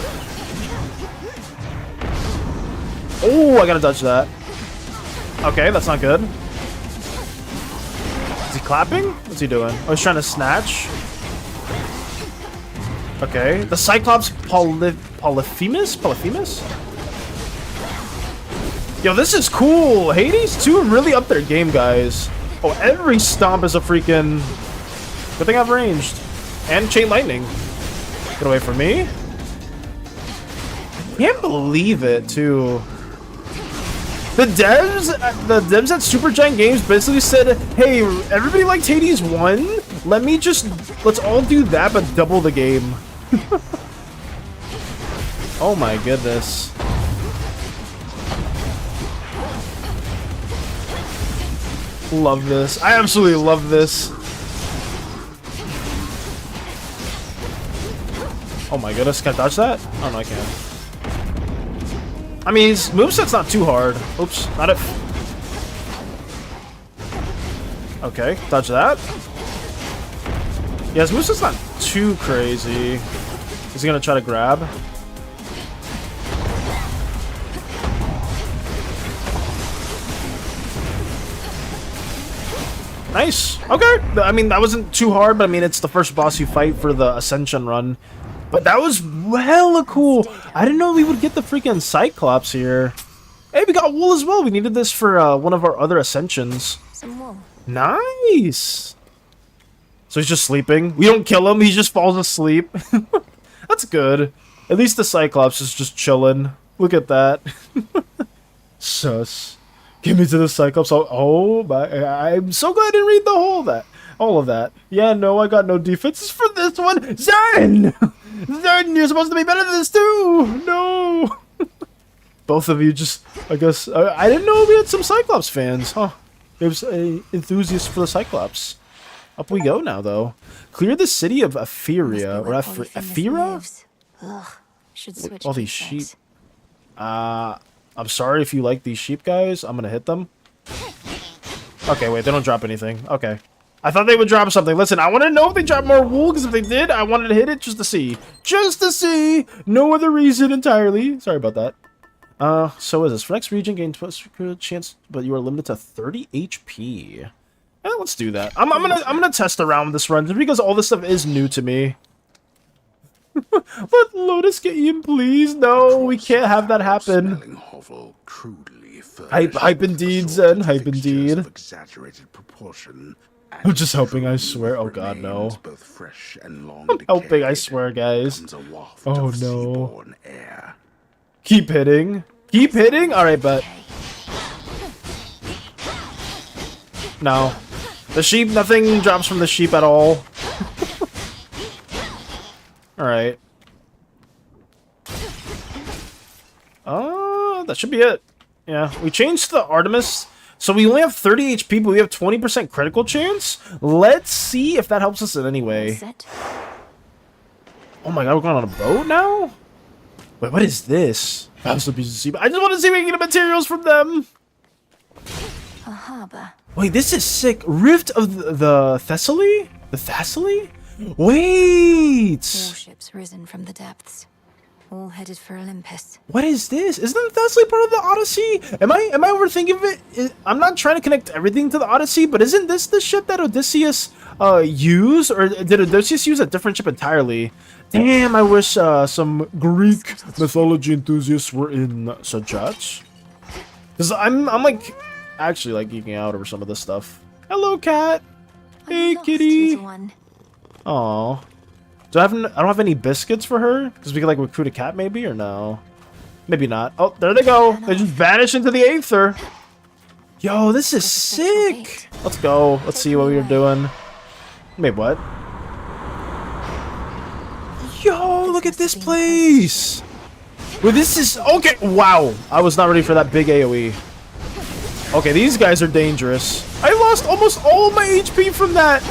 Oh, I gotta dodge that. Okay, that's not good. Is he clapping? What's he doing? Oh, he's trying to snatch. Okay. The Cyclops Polyphemus? Yo, this is cool. Hades 2 really upped their game, guys. Oh, every stomp is a freaking... Good thing I've ranged. And Chain Lightning. Get away from me. Can't believe it, too. The devs at Supergiant Games basically said, hey, everybody liked Hades 1. Let's all do that, but double the game. Oh my goodness. Love this. I absolutely love this. Oh my goodness, can I dodge that? Oh no, I can't. I mean, his moveset's not too hard. Oops, not it. Okay, dodge that. Yeah, his moveset's not too crazy. Is he gonna try to grab? Nice. Okay. I mean, that wasn't too hard, but I mean, it's the first boss you fight for the Ascension run. But that was hella cool. I didn't know we would get the freaking Cyclops here. Hey, we got wool as well. We needed this for one of our other Ascensions. Some wool. Nice. So he's just sleeping. We don't kill him. He just falls asleep. That's good. At least the Cyclops is just chilling. Look at that. Sus. Give me to the Cyclops. Oh my! I'm so glad I didn't read all of that. Yeah, no, I got no defenses for this one. Zen! Zen, you're supposed to be better than this too. No. Both of you just, I guess, I didn't know we had some Cyclops fans, huh? There's a enthusiast for the Cyclops. Up we go now, though. Clear the city of Ephyria or Ephira. Ugh, should switch. All these sheep. I'm sorry if you like these sheep, guys. I'm gonna hit them. Okay, wait, they don't drop anything. Okay. I thought they would drop something. Listen, I want to know if they drop more wool, because if they did, I wanted to hit it just to see. Just to see! No other reason entirely. Sorry about that. So is this. For next region, gain +1 chance, but you are limited to 30 HP. Let's do that. I'm gonna test around this run, just because all this stuff is new to me. Let Lotus get in, please. No, we can't have that happen. Hype indeed, Zen. Hype indeed. I'm just helping, I swear. Oh god, no. I'm helping, I swear, guys. Oh no. Keep hitting. Keep hitting? Alright, but... No. The sheep, nothing drops from the sheep at all. Alright. That should be it. Yeah, we changed the Artemis, so we only have 30 HP, but we have 20% critical chance. Let's see if that helps us in any way. Oh my god, we're going on a boat now? Wait, what is this? I just want to see if we can get materials from them. A harbor. Wait, this is sick. Rift of the Thessaly? The Thessaly? Wait! Warships risen from the depths, all headed for Olympus. What is this? Isn't Thessaly part of the Odyssey? Am I overthinking it? I'm not trying to connect everything to the Odyssey, but isn't this the ship that Odysseus used, or did Odysseus use a different ship entirely? Damn, I wish some Greek mythology enthusiasts were in Sajat. Because I'm like actually like geeking out over some of this stuff. Hello, cat. Hey, kitty. Aw. I don't have any biscuits for her? Because we could like recruit a cat maybe, or no? Maybe not. Oh, there they go. They just vanish into the aether. Yo, this is sick. Let's go. Let's see what we were doing. Wait, what? Yo, look at this place. Wait, this is... Okay, wow. I was not ready for that big AoE. Okay, these guys are dangerous. I lost almost all my HP from that.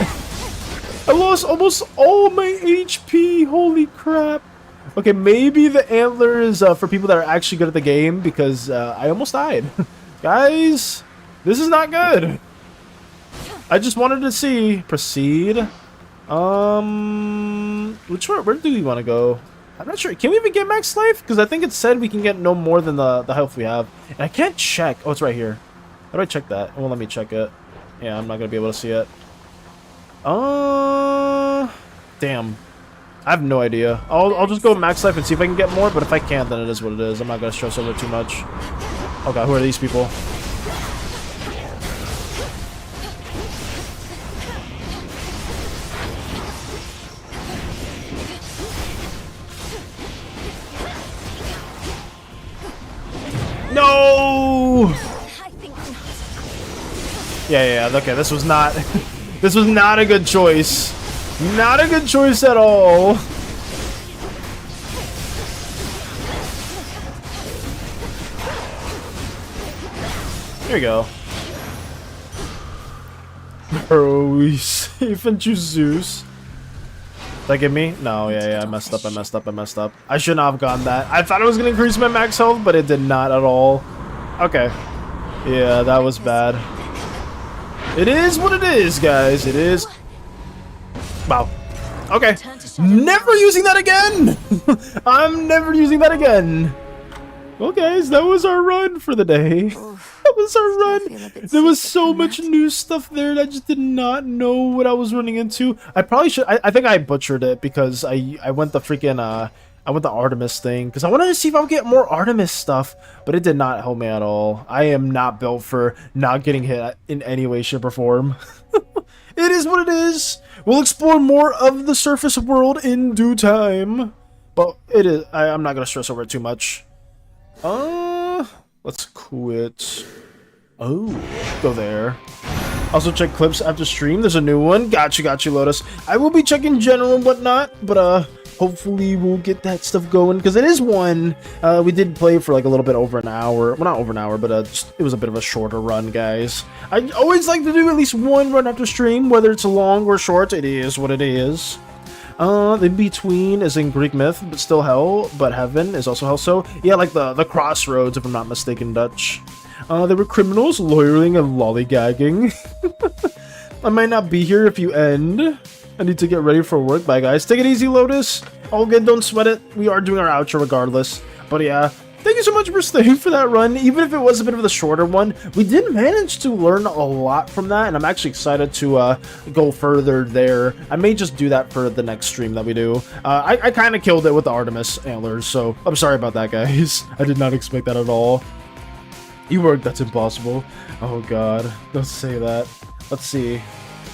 I lost almost all my HP. Holy crap. Okay, maybe the antler is for people that are actually good at the game, because I almost died. Guys, this is not good. I just wanted to see. Proceed. Which one? Where do we want to go? I'm not sure. Can we even get max life? Because I think it said we can get no more than the health we have. And I can't check. Oh, it's right here. How do I check that? It won't let me check it. Yeah, I'm not going to be able to see it. Damn. I have no idea. I'll just go max life and see if I can get more, but if I can't, then it is what it is. I'm not going to stress over it too much. Oh god, who are these people? No! Yeah, okay, this was not this was not a good choice. Not a good choice at all. Here we go. Bro, we safe and choose Zeus. Did that get me? No, yeah, I messed up. I should not have gotten that. I thought it was gonna increase my max health, but it did not at all. Okay. Yeah, that was bad. It is what it is, guys. It is. Wow. Okay. Never using that again! I'm never using that again. Well, guys, that was our run for the day. That was our run. There was so much new stuff there that I just did not know what I was running into. I probably should. I think I butchered it because I went the freaking I went the Artemis thing because I wanted to see if I would get more Artemis stuff, but it did not help me at all. I am not built for not getting hit in any way, shape, or form. It is what it is. We'll explore more of the surface world in due time, but it is. I'm not gonna stress over it too much. Let's quit. Oh, go there. Also check clips after stream. There's a new one. Got you, Lotus. I will be checking general and whatnot, but hopefully we'll get that stuff going because it is one. We did play for like a little bit over an hour. Well, not over an hour, but it was a bit of a shorter run, guys. I always like to do at least one run after stream, whether it's long or short. It is what it is. The between is in Greek myth, but still hell, but heaven is also hell. So yeah, like the crossroads, if I'm not mistaken, Dutch. There were criminals loitering and lollygagging. I might not be here if you end. I need to get ready for work. Bye, guys. Take it easy, Lotus. All good. Don't sweat it. We are doing our outro regardless. But yeah, thank you so much for staying for that run. Even if it was a bit of the shorter one, we did manage to learn a lot from that, and I'm actually excited to go further there. I may just do that for the next stream that we do. I kind of killed it with the Artemis antlers, so I'm sorry about that, guys. I did not expect that at all. You work, that's impossible. Oh god, don't say that. Let's see.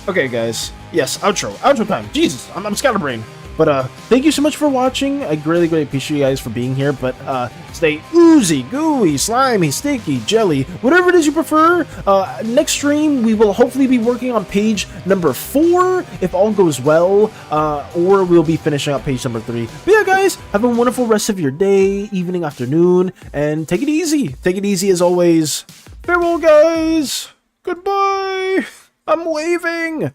Okay, guys. Yes, outro time. Jesus, I'm scatterbrained. But thank you so much for watching. I really appreciate you guys for being here. But stay oozy, gooey, slimy, sticky, jelly, whatever it is you prefer. Next stream, we will hopefully be working on page number 4, if all goes well. Or we'll be finishing up page number 3. But yeah, guys, have a wonderful rest of your day, evening, afternoon, and take it easy. Take it easy as always. Farewell, guys. Goodbye. I'm waving.